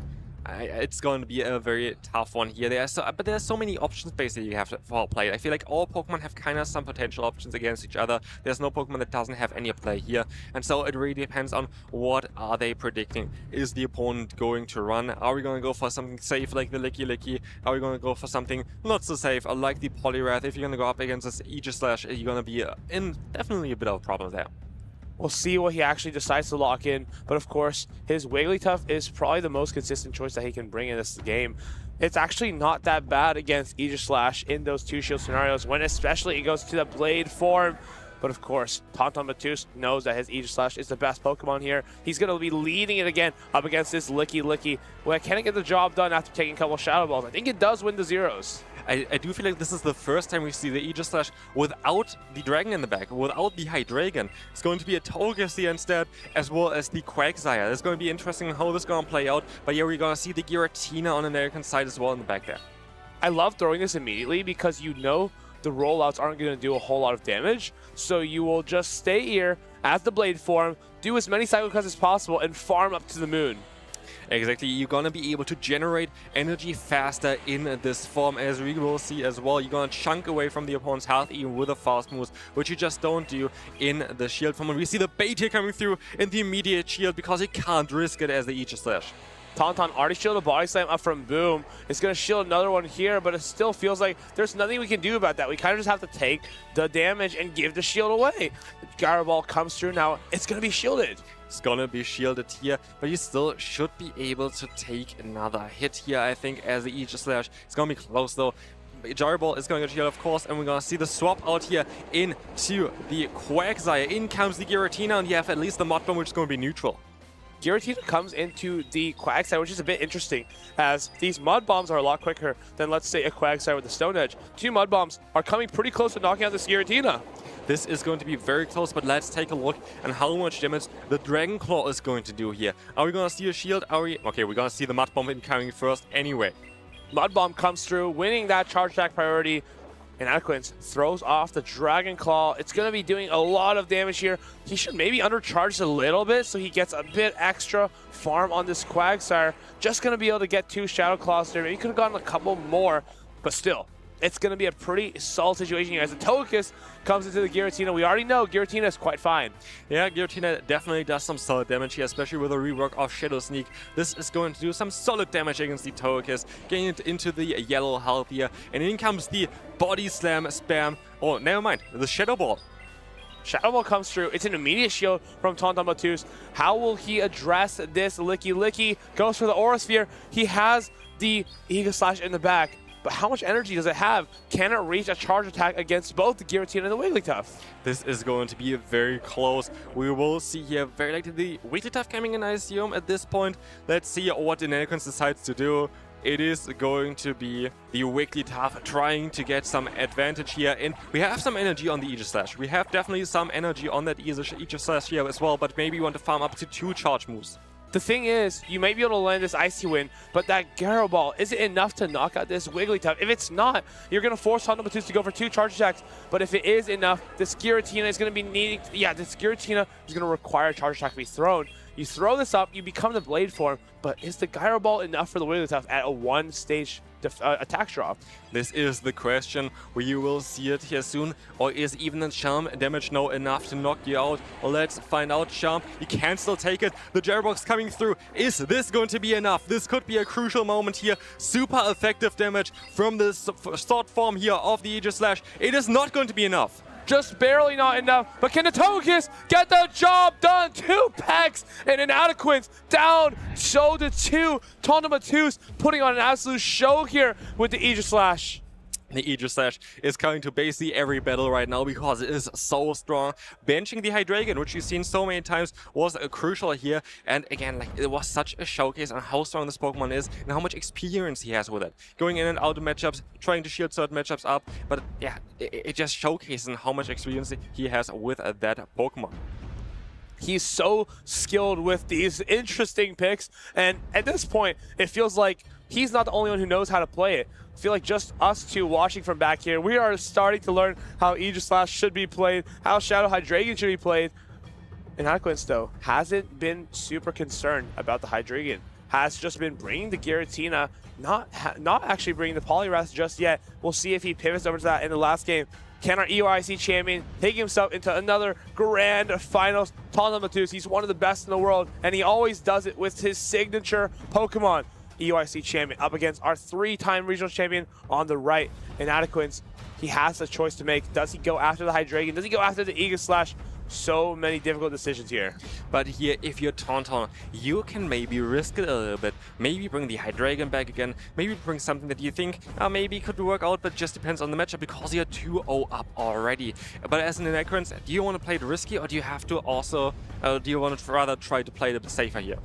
it's going to be a very tough one here. But there's so many options basically you have for play. I feel like all Pokemon have kind of some potential options against each other. There's no Pokemon that doesn't have any play here, and so it really depends on what are they predicting. Is the opponent going to run? Are we going to go for something safe like the Licky? Are we going to go for something not so safe like the Poliwrath? If you're going to go up against this Aegislash, you're going to be in definitely a bit of a problem there. We'll see what he actually decides to lock in, but of course, his Wigglytuff is probably the most consistent choice that he can bring in this game. It's actually not that bad against Aegislash in those two shield scenarios, when especially it goes to the Blade form. But of course, Tauntaun Matus knows that his Aegislash is the best Pokemon here. He's going to be leading it again up against this Licky. Well, can it get the job done after taking a couple Shadow Balls? I think it does win the zeros. I do feel like this is the first time we see the Aegislash without the Dragon in the back, without the Hydreigon. It's going to be a Togekiss here instead, as well as the Quagsire. It's going to be interesting how this is going to play out, but yeah, we're going to see the Giratina on the American side as well in the back there. I love throwing this immediately because you know the rollouts aren't going to do a whole lot of damage, so you will just stay here as the Blade form, do as many Psycho Cuts as possible, and farm up to the moon. Exactly, you're gonna be able to generate energy faster in this form, as we will see as well. You're gonna chunk away from the opponent's health even with a fast move, which you just don't do in the shield form. And we see the bait here coming through in the immediate shield because he can't risk it as the Aegislash. Tauntaun already shielded a Body Slam up from Boom. It's going to shield another one here, but it still feels like there's nothing we can do about that. We kind of just have to take the damage and give the shield away. Gyro Ball comes through now. It's going to be shielded. It's gonna be shielded here, but you still should be able to take another hit here, I think, as the Aegislash. It's gonna be close though. Gyro Ball is going to shield, of course, and we're gonna see the swap out here into the Quagsire. In comes the Giratina, and you have at least the Mud Bomb, which is going to be neutral. Giratina comes into the Quagsire, which is a bit interesting, as these Mud Bombs are a lot quicker than, let's say, a Quagsire with a Stone Edge. Two Mud Bombs are coming pretty close to knocking out this Giratina. This is going to be very close, but let's take a look at how much damage the Dragon Claw is going to do here. Are we going to see a shield? Okay, we're going to see the Mud Bomb incoming first anyway. Mud Bomb comes through, winning that charge attack priority. And Anaquins throws off the Dragon Claw. It's going to be doing a lot of damage here. He should maybe undercharge a little bit so he gets a bit extra farm on this Quagsire. Just going to be able to get two Shadow Claws there. Maybe he could have gotten a couple more, but still. It's going to be a pretty solid situation here. As the Togekiss comes into the Giratina, we already know Giratina is quite fine. Yeah, Giratina definitely does some solid damage here, especially with a rework of Shadow Sneak. This is going to do some solid damage against the Togekiss, getting it into the yellow health here. And in comes the Body Slam spam. Oh, never mind, the Shadow Ball. Shadow Ball comes through. It's an immediate shield from Tauntaun Matus. How will he address this? Licky goes for the Aura Sphere. He has the Aegislash in the back. But how much energy does it have? Can it reach a charge attack against both the Giratina and the Wigglytuff? This is going to be very close. We will see here very likely the Wigglytuff coming in, I assume, at this point. Let's see what the Niantic decides to do. It is going to be the Wigglytuff trying to get some advantage here. And we have some energy on the Aegislash. We have definitely some energy on that Aegislash here as well, but maybe we want to farm up to 2 charge moves. The thing is, you may be able to land this Icy Wind, but that Gyro Ball, is it enough to knock out this Wigglytuff? If it's not, you're going to force Tauntaun Matus to go for 2 charge attacks. But if it is enough, this Giratina is going to be needing... this Giratina is going to require a charge attack to be thrown. You throw this up, you become the Blade form, but is the Gyro Ball enough for the Wigglytuff at a 1-stage attack drop? This is the question. We will see it here soon. Or is even a Charm damage now enough to knock you out? Well, let's find out. Charm, you can still take it. The Gyrobox coming through. Is this going to be enough? This could be a crucial moment here. Super effective damage from the sword form here of the Aegislash. It is not going to be enough. Just barely not enough, but can the Togekiss get the job done? 2 packs and an Anaquins down, show to 2. Tauntaun Matus putting on an absolute show here with the Aegislash. The Aegislash is coming to basically every battle right now because it is so strong. Benching the Hydreigon, which you've seen so many times, was crucial here. And again, like, it was such a showcase on how strong this Pokemon is and how much experience he has with it. Going in and out of matchups, trying to shield certain matchups up. But yeah, it just showcases how much experience he has with that Pokemon. He's so skilled with these interesting picks. And at this point, it feels like he's not the only one who knows how to play it. I feel like just us two watching from back here, we are starting to learn how Aegislash should be played, how Shadow Hydreigon should be played. And Anaquins, though, hasn't been super concerned about the Hydreigon. has just been bringing the Giratina, not actually bringing the Poliwrath just yet. We'll see if he pivots over to that in the last game. Can our EYC champion take himself into another grand finals? Matus, he's one of the best in the world, and he always does it with his signature Pokemon. EYC champion up against our 3-time regional champion on the right. Inadequance, he has a choice to make. Does he go after the Hydreigon? Does he go after the Aegislash? So many difficult decisions here. But here, if you're Tauntaun, you can maybe risk it a little bit. Maybe bring the Hydreigon back again. Maybe bring something that you think maybe could work out, but just depends on the matchup because you're 2-0 up already. But as an Inadequance, do you want to play it risky, or do you have to also, do you want to rather try to play it a bit safer here?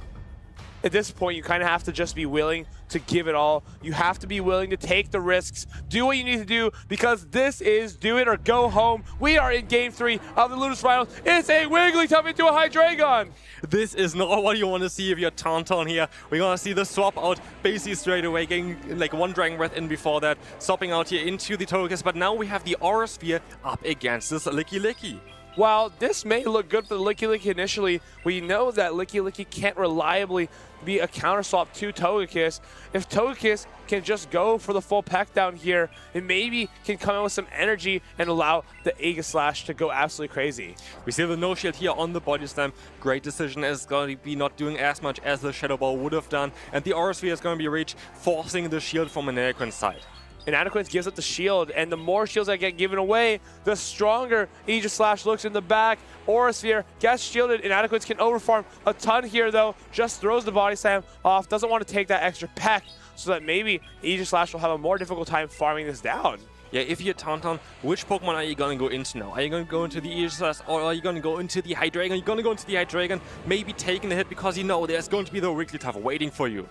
At this point, you kind of have to just be willing to give it all. You have to be willing to take the risks, do what you need to do, because this is do it or go home. We are in Game 3 of the Lunas Finals. It's a Wigglytuff into a Hydreigon. This is not what you want to see if you're Tauntaun here. We're going to see the swap out basically straight away, getting like one Dragon Breath in before that, swapping out here into the Togekiss, but now we have the Aura Sphere up against this Licky Licky. While this may look good for the Licky Licky initially, we know that Licky Licky can't reliably be a counter swap to Togekiss. If Togekiss can just go for the full peck down here, it maybe can come in with some energy and allow the Aegislash to go absolutely crazy. We see the no shield here on the body slam. Great decision, is going to be not doing as much as the Shadow Ball would have done, and the Aura Sphere is going to be reached, forcing the shield from an Inadequance side. Inadequance gives up the shield, and the more shields that get given away, the stronger Aegislash looks in the back. Aura Sphere gets shielded. Inadequance can overfarm a ton here, though. Just throws the body slam off. Doesn't want to take that extra peck, so that maybe Aegislash will have a more difficult time farming this down. Yeah, if you're Tauntaun, which Pokemon are you going to go into now? Are you going to go into the Aegislash, or are you going to go into the Hydreigon? You're going to go into the Hydreigon, maybe taking the hit because you know there's going to be the Wigglytuff waiting for you.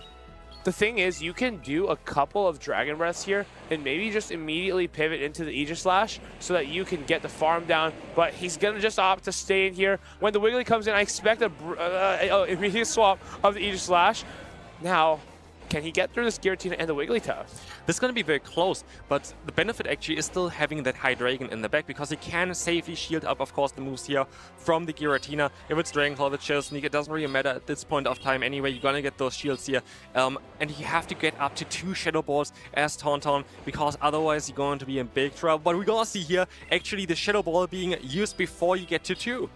The thing is, you can do a couple of Dragon Breaths here and maybe just immediately pivot into the Aegislash so that you can get the farm down, but he's going to just opt to stay in here. When the Wiggly comes in, I expect a immediate swap of the Aegislash. Now, can he get through this Giratina and the Wigglytuff? This is going to be very close, but the benefit actually is still having that Hydreigon in the back because he can safely shield up, of course, the moves here from the Giratina. If it's Dragon Claw, if it's Shell Sneak, it doesn't really matter at this point of time anyway. You're going to get those shields here, and you have to get up to 2 Shadow Balls as Tauntaun because otherwise you're going to be in big trouble. But we're going to see here actually the Shadow Ball being used before you get to 2.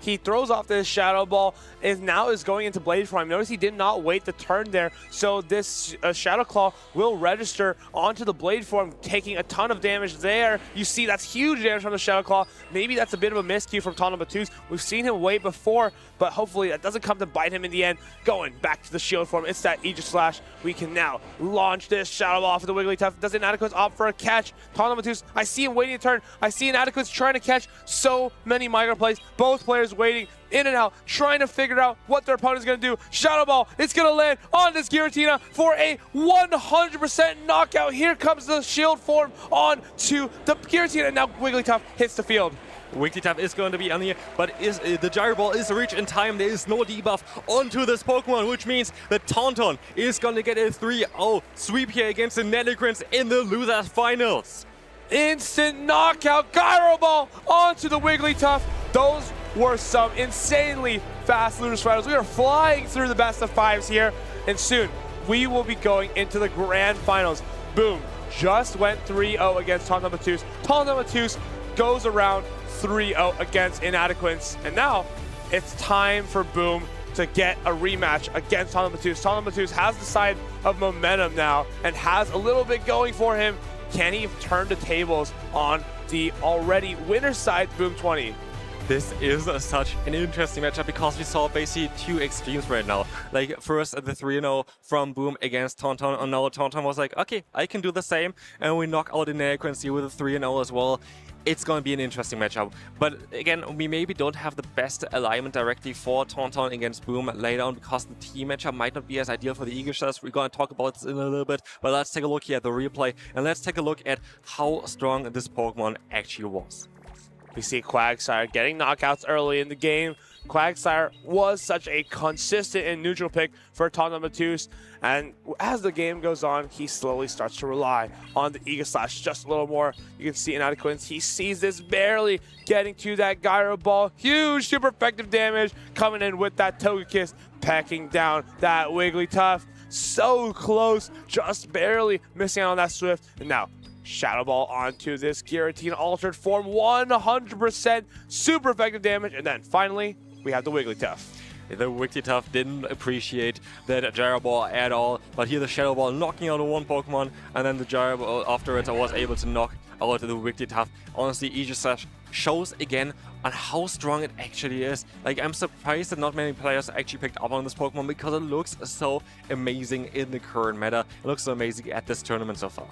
He throws off this Shadow Ball and now is going into Blade Form. Notice he did not wait the turn there, so this Shadow Claw will register onto the Blade Form, taking a ton of damage there. You see that's huge damage from the Shadow Claw. Maybe that's a bit of a miscue from Matus. We've seen him wait before, but hopefully that doesn't come to bite him in the end. Going back to the Shield Form, it's that Aegislash. We can now launch this Shadow Ball off of the Wigglytuff. Does Inadequance opt for a catch? Matus, I see him waiting a turn. I see Inadequance trying to catch so many micro plays. Both players waiting in and out, trying to figure out what their opponent's going to do. Shadow Ball, it's going to land on this Giratina for a 100% knockout. Here comes the shield form on to the Giratina, and now Wigglytuff hits the field. Wigglytuff is going to be on here, but the Gyro Ball is reached in time. There is no debuff onto this Pokemon, which means that Tauntaun is going to get a 3-0 sweep here against the Inadequance in the Losers Finals. Instant knockout, Gyro Ball onto the Wigglytuff. Those were some insanely fast Lunas Finals. We are flying through the best of 5s here, and soon we will be going into the grand finals. Boom, just went 3-0 against Matus. Matus goes around 3-0 against Inadequance, and now it's time for Boom to get a rematch against Matus. Matus has the side of momentum now and has a little bit going for him. Can he turn the tables on the already winner side, Boom 20? This is such an interesting matchup because we saw basically 2 extremes right now. Like first the 3-0 from Boom against Tauntaun, and now Tauntaun was like, okay, I can do the same, and we knock out Inadequance with a 3-0 as well. It's going to be an interesting matchup. But again, we maybe don't have the best alignment directly for Tauntaun against Boom later on because the team matchup might not be as ideal for the Aegislash. We're going to talk about this in a little bit, but let's take a look here at the replay and let's take a look at how strong this Pokemon actually was. We see Quagsire getting knockouts early in the game. Quagsire was such a consistent and neutral pick for Tonton Matus, and as the game goes on, he slowly starts to rely on the Ega Slash just a little more. You can see Inadequance, he sees this barely getting to that Gyro Ball. Huge, super effective damage coming in with that Togekiss, pecking down that Wigglytuff. So close, just barely missing out on that Swift, and now Shadow Ball onto this Giratina altered form, 100% super effective damage, and then finally, we have the Wigglytuff. The Wigglytuff didn't appreciate that Gyro Ball at all, but here the Shadow Ball knocking out one Pokemon, and then the Gyro Ball afterwards I was able to knock out the Wigglytuff. Honestly, Aegislash shows again on how strong it actually is. Like, I'm surprised that not many players actually picked up on this Pokemon because it looks so amazing in the current meta. It looks so amazing at this tournament so far.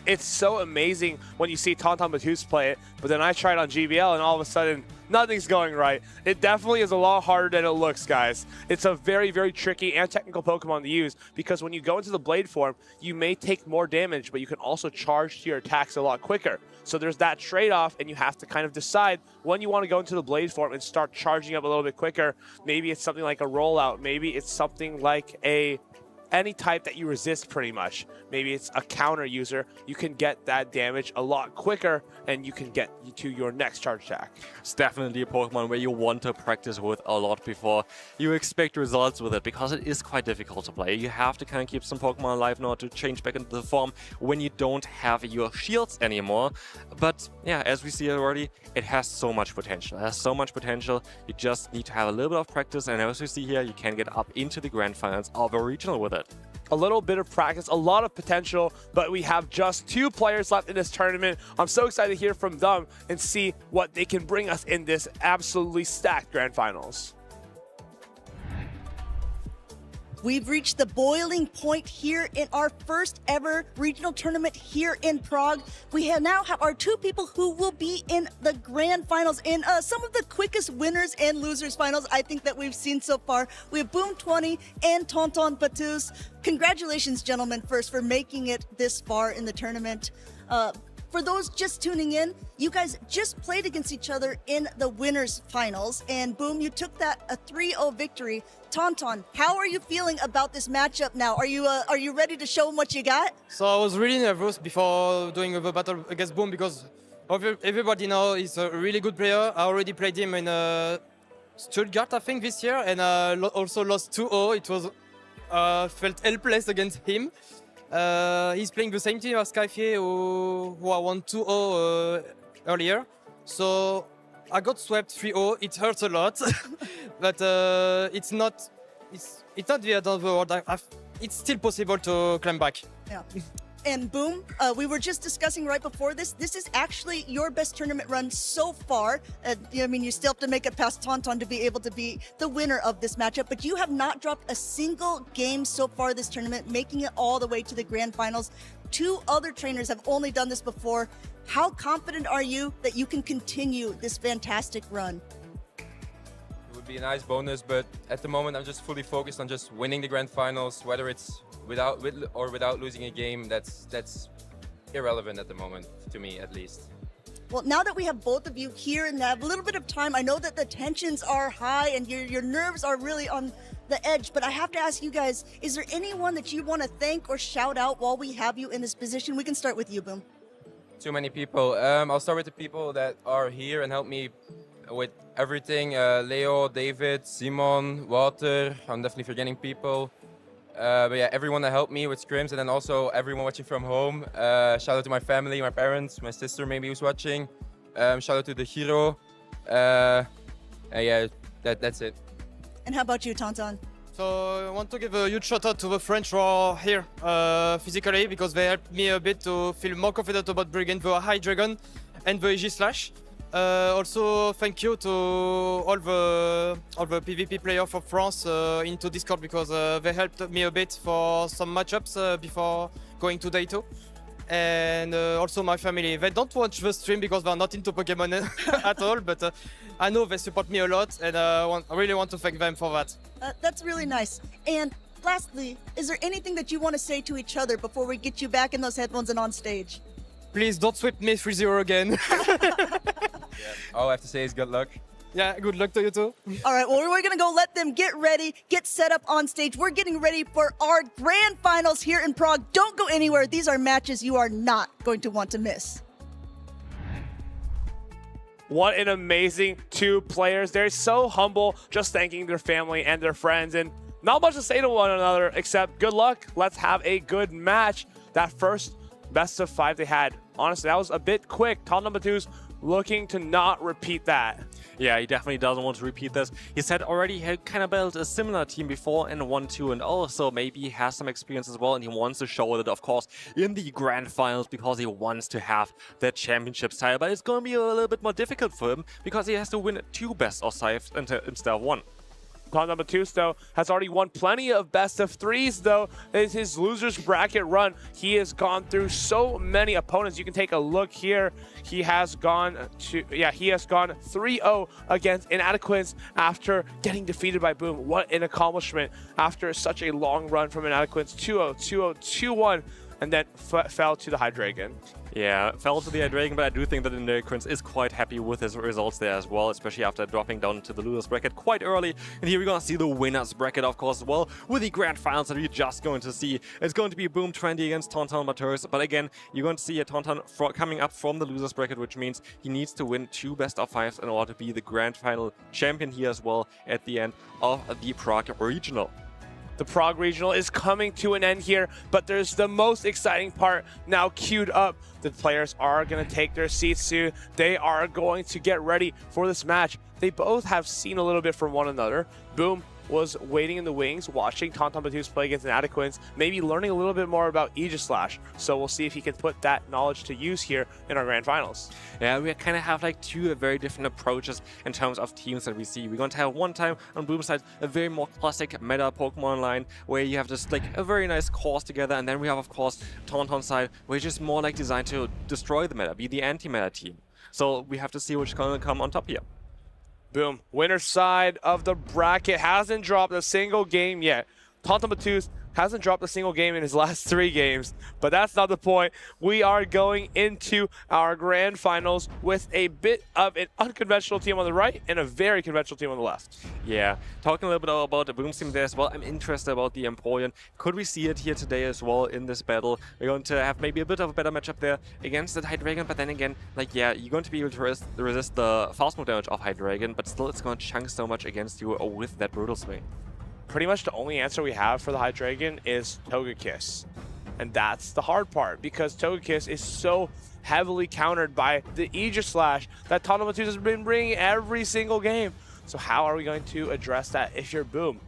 It's so amazing when you see Tonton Matus play it, but then I try it on GBL and all of a sudden, nothing's going right. It definitely is a lot harder than it looks, guys. It's a very, very tricky and technical Pokemon to use because when you go into the Blade form, you may take more damage, but you can also charge to your attacks a lot quicker. So there's that trade-off, and you have to kind of decide when you want to go into the Blade form and start charging up a little bit quicker. Maybe it's something like a Rollout. Maybe it's something like any type that you resist pretty much. Maybe it's a counter user. You can get that damage a lot quicker and you can get to your next charge attack. It's definitely a Pokemon where you want to practice with a lot before you expect results with it, because it is quite difficult to play. You have to kind of keep some Pokemon alive in order to change back into the form when you don't have your shields anymore. But yeah, as we see already, it has so much potential. It has so much potential. You just need to have a little bit of practice, and as we see here, you can get up into the grand finals of a regional with it. A little bit of practice, a lot of potential, but we have just 2 players left in this tournament. I'm so excited to hear from them and see what they can bring us in this absolutely stacked grand finals. We've reached the boiling point here in our first ever regional tournament here in Prague. We now have our 2 people who will be in the grand finals in some of the quickest winners and losers finals I think that we've seen so far. We have Boom20 and Tonton Matus. Congratulations, gentlemen, first for making it this far in the tournament. For those just tuning in, you guys just played against each other in the winners finals, and Boom, you took that a 3-0 victory. Tonton, how are you feeling about this matchup now? Are you ready to show them what you got? So I was really nervous before doing the battle against Boom because everybody knows he's a really good player. I already played him in Stuttgart, I think, this year, and also lost 2-0. It was felt helpless against him. He's playing the same team as Skyfie, who I won 2-0 earlier. So I got swept 3-0. It hurts a lot, but it's not the end of the world. It's still possible to climb back. Yeah. And Boom, we were just discussing right before this. This is actually your best tournament run so far. I mean, you still have to make it past Tonton to be able to be the winner of this matchup, but you have not dropped a single game so far this tournament, making it all the way to the grand finals. 2 other trainers have only done this before. How confident are you that you can continue this fantastic run? It would be a nice bonus, but at the moment I'm just fully focused on just winning the grand finals, whether it's without losing a game. That's irrelevant at the moment, to me at least. Well, now that we have both of you here and have a little bit of time, I know that the tensions are high and your nerves are really on the edge, but I have to ask you guys, is there anyone that you want to thank or shout out while we have you in this position? We can start with you, Boom. Too many people. I'll start with the people that are here and help me with everything. Leo, David, Simon, Walter. I'm definitely forgetting people. But yeah, everyone that helped me with scrims, and then also everyone watching from home. Shout out to my family, my parents, my sister maybe who's watching. Shout out to the hero. Yeah, that's it. And how about you, Tonton? So I want to give a huge shout out to the French who are here physically, because they helped me a bit to feel more confident about bringing the High Dragon and the Aegislash. Also, thank you to all the PvP players from France into Discord, because they helped me a bit for some matchups before going to Day 2. And also my family. They don't watch the stream because they're not into Pokemon at all, but I know they support me a lot, and I really want to thank them for that. That's really nice. And lastly, is there anything that you want to say to each other before we get you back in those headphones and on stage? Please don't sweep me 3-0 again. All I have to say is good luck. Yeah, good luck to you too. All right, well, we're going to go let them get ready, get set up on stage. We're getting ready for our grand finals here in Prague. Don't go anywhere. These are matches you are not going to want to miss. What an amazing two players. They're so humble, just thanking their family and their friends, and not much to say to one another except good luck. Let's have a good match. That first best of 5 they had, honestly, that was a bit quick. Tall number 2's looking to not repeat that. Yeah, he definitely doesn't want to repeat this. He said already he had kind of built a similar team before and 1-2, and also maybe he has some experience as well, and he wants to show it, of course, in the grand finals because he wants to have that championship title. But it's going to be a little bit more difficult for him because he has to win 2 best of 5 instead of 1. Tall number 2, though, has already won plenty of best of 3s, though, in his losers bracket run. He has gone through so many opponents. You can take a look here. He has gone 3-0 against Inadequates after getting defeated by Boom. What an accomplishment after such a long run from Inadequates. 2-0, 2-0, 2-1, and then fell to the Hydreigon. Yeah, fell to the Hydreigon, but I do think that Inadequates is quite happy with his results there as well, especially after dropping down to the losers bracket quite early. And here we're going to see the winners bracket, of course, as well, with the grand finals that we're just going to see. It's going to be Boom 20 against Tauntaun Batters, but again, you're going to see a Tauntaun coming up from the losers bracket, which means he needs to win 2 best of 5s in order to be the grand final champion here as well at the end of the Prague Regional. The Prague Regional is coming to an end here, but there's the most exciting part now queued up. The players are going to take their seats soon. They are going to get ready for this match. They both have seen a little bit from one another. Boom was waiting in the wings, watching Tauntaun Batters play against Inadequates, maybe learning a little bit more about Aegislash. So we'll see if he can put that knowledge to use here in our grand finals. Yeah, we kind of have like 2 very different approaches in terms of teams that we see. We're going to have one time on Boom's side a very more classic meta Pokemon line where you have just like a very nice course together, and then we have, of course, Tauntaun's side, which is more like designed to destroy the meta, be the anti-meta team. So we have to see which is going to come on top here. Boom. Winner's side of the bracket hasn't dropped a single game yet. Tauntaun Batters hasn't dropped a single game in his last 3 games, but that's not the point. We are going into our grand finals with a bit of an unconventional team on the right and a very conventional team on the left. Yeah, talking a little bit about the Boom team there as well, I'm interested about the Empoleon. Could we see it here today as well in this battle? We're going to have maybe a bit of a better matchup there against the Hydreigon, but then again, like, yeah, you're going to be able to resist the fast move damage of Hydreigon, but still it's going to chunk so much against you with that Brutal Swing. Pretty much the only answer we have for the Hydreigon is Togekiss. And that's the hard part, because Togekiss is so heavily countered by the Aegislash that Tauntaun Batters has been bringing every single game. So how are we going to address that if you're Boom?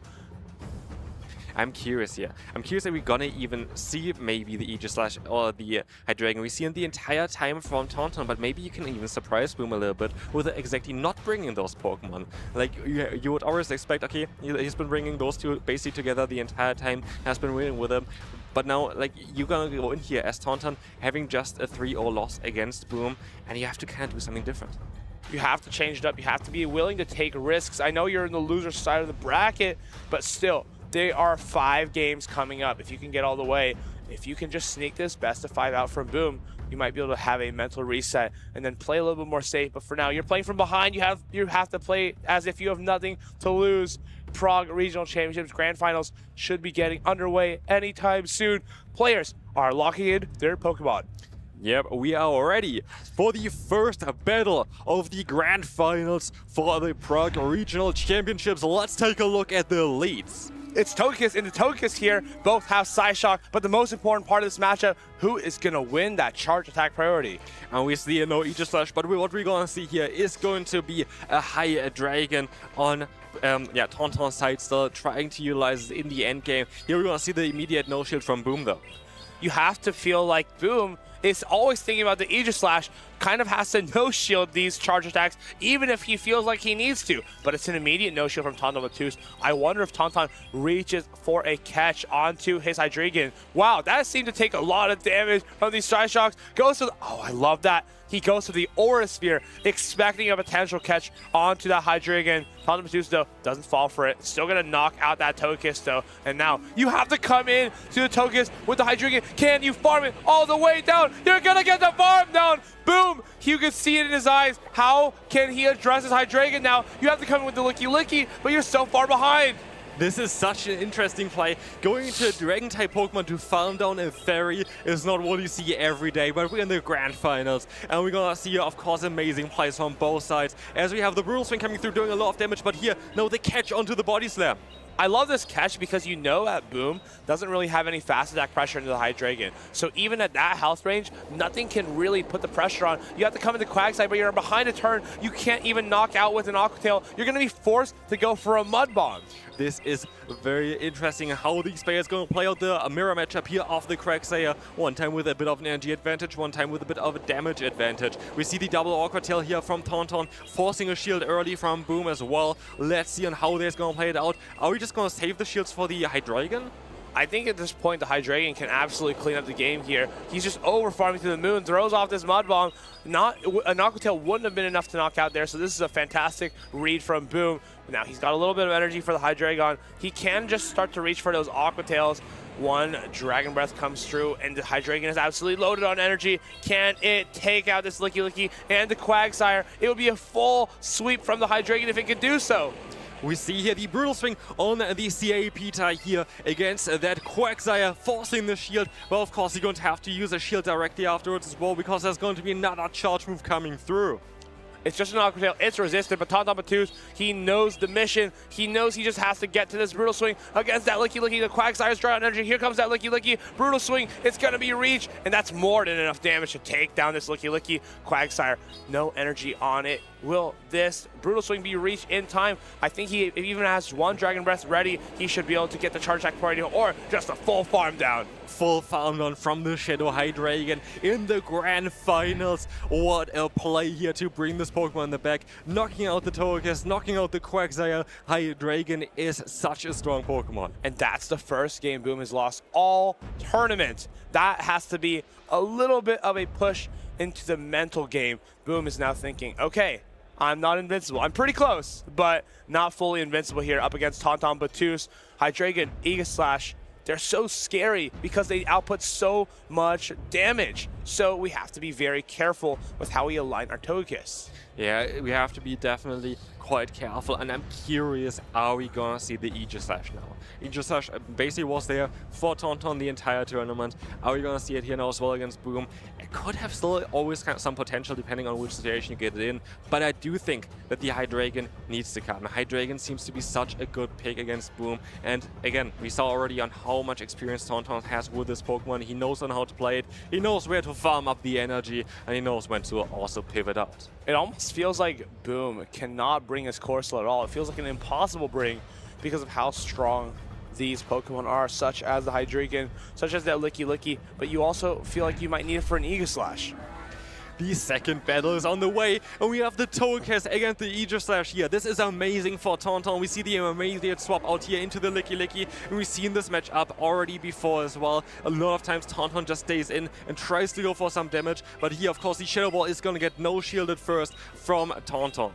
I'm curious here. I'm curious that we're gonna even see maybe the Aegislash or the Hydreigon we see in the entire time from Tauntaun, but maybe you can even surprise Boom a little bit with exactly not bringing those Pokemon. Like, you would always expect, okay, he's been bringing those 2 basically together the entire time, has been winning with them, but now, like, you're gonna go in here as Tauntaun having just a 3-0 loss against Boom, and you have to kind of do something different. You have to change it up. You have to be willing to take risks. I know you're in the loser side of the bracket, but still, there are 5 games coming up. If you can get all the way, if you can just sneak this best of 5 out from Boom, you might be able to have a mental reset and then play a little bit more safe. But for now, you're playing from behind. You have to play as if you have nothing to lose. Prague Regional Championships Grand Finals should be getting underway anytime soon. Players are locking in their Pokemon. Yep, we are ready for the first battle of the Grand Finals for the Prague Regional Championships. Let's take a look at the leads. It's Togekiss and the Togekiss here. Both have Psyshock, but the most important part of this matchup, who is going to win that charge attack priority? And we see no Aegislash, but what we're going to see here is going to be a Hydreigon on Tauntaun's side, still trying to utilize it in the end game. Here we're going to see the immediate no shield from Boom, though. You have to feel like Boom is always thinking about the Aegislash, kind of has to no-shield these charge attacks, even if he feels like he needs to. But it's an immediate no-shield from Tauntaun Batters. I wonder if Tauntaun reaches for a catch onto his Hydreigon. Wow, that seemed to take a lot of damage from these Psyshocks. Goes to the, oh, I love that. He goes to the Aura Sphere, expecting a potential catch onto that Hydreigon. Tauntaun Batters, though, doesn't fall for it. Still going to knock out that Togekiss, though. And now you have to come in to the Togekiss with the Hydreigon. Can you farm it all the way down? You're going to get the farm down. Boom Boom! You can see it in his eyes. How can he address his Hydreigon now? You have to come in with the Licky Licky, but you're so far behind. This is such an interesting play. Going into a Dragon-type Pokemon to farm down a Fairy is not what you see every day, but we're in the Grand Finals, and we're gonna see, of course, amazing plays from both sides, as we have the Brutal Swing coming through doing a lot of damage, but here, no, they catch onto the Body Slam. I love this catch because you know that Boom doesn't really have any fast attack pressure into the Hydreigon. So even at that health range, nothing can really put the pressure on. You have to come into Quagsire, but you're behind a turn. You can't even knock out with an Aqua Tail. You're going to be forced to go for a Mud Bomb. This is very interesting how these players going to play out the mirror matchup here of the Quagsire. One time with a bit of an energy advantage, one time with a bit of a damage advantage. We see the double Aqua Tail here from Tauntaun, forcing a shield early from Boom as well. Let's see on how they're going to play it out. Are we just going to save the shields for the Hydreigon? I think at this point, the Hydreigon can absolutely clean up the game here. He's just over-farming to the moon, throws off this Mud Bomb. An Aqua Tail wouldn't have been enough to knock out there, so this is a fantastic read from Boom. Now, he's got a little bit of energy for the Hydreigon. He can just start to reach for those Aqua Tails. One Dragon Breath comes through, and the Hydreigon is absolutely loaded on energy. Can it take out this Licky Licky and the Quagsire? It would be a full sweep from the Hydreigon if it could do so. We see here the Brutal Swing on the CAP tie here against that Quagsire, forcing the shield. Well, of course, you're going to have to use a shield directly afterwards as well, because there's going to be another charge move coming through. It's just an Aqua Tail. It's resistant, but Tauntaun Battus, he knows the mission. He knows he just has to get to this Brutal Swing against that Licky Licky. The Quagsire's drawing energy. Here comes that Licky Licky. Brutal Swing. It's going to be reach, and that's more than enough damage to take down this Licky Licky. Quagsire, no energy on it. Will this Brutal Swing be reached in time? I think he even has one Dragon Breath ready. He should be able to get the charge attack party, or just a full farm down. Full farm down from the Shadow Hydreigon in the Grand Finals. What a play here to bring this Pokemon in the back. Knocking out the Togekiss, knocking out the Quagsire. Hydreigon is such a strong Pokemon. And that's the first game Boom has lost all tournament. That has to be a little bit of a push into the mental game. Boom is now thinking, okay, I'm not invincible. I'm pretty close, but not fully invincible here up against Tauntaun Battus. Hydreigon, Aegislash, they're so scary because they output so much damage. So we have to be very careful with how we align our Togekiss. Yeah, we have to be definitely quite careful, and I'm curious, are we gonna see the Aegislash now? Aegislash basically was there for Tauntaun the entire tournament. Are we gonna see it here now as well against Boom? It could have still always kind of some potential depending on which situation you get it in, but I do think that the Hydreigon needs to come. Hydreigon seems to be such a good pick against Boom, and again, we saw already on how much experience Tauntaun has with this Pokemon. He knows on how to play it, he knows where to farm up the energy, and he knows when to also pivot out. It almost feels like Boom cannot bring his Corsola at all. It feels like an impossible bring because of how strong these Pokemon are, such as the Hydreigon, such as that Licky Licky, but you also feel like you might need it for an Aegislash. The second battle is on the way, and we have the Togekiss against the Aegislash here. This is amazing for Tauntaun. We see the amazing swap out here into the Licky Licky, and we've seen this matchup already before as well. A lot of times Tauntaun just stays in and tries to go for some damage, but here, of course, the Shadow Ball is going to get no shield at first from Tauntaun.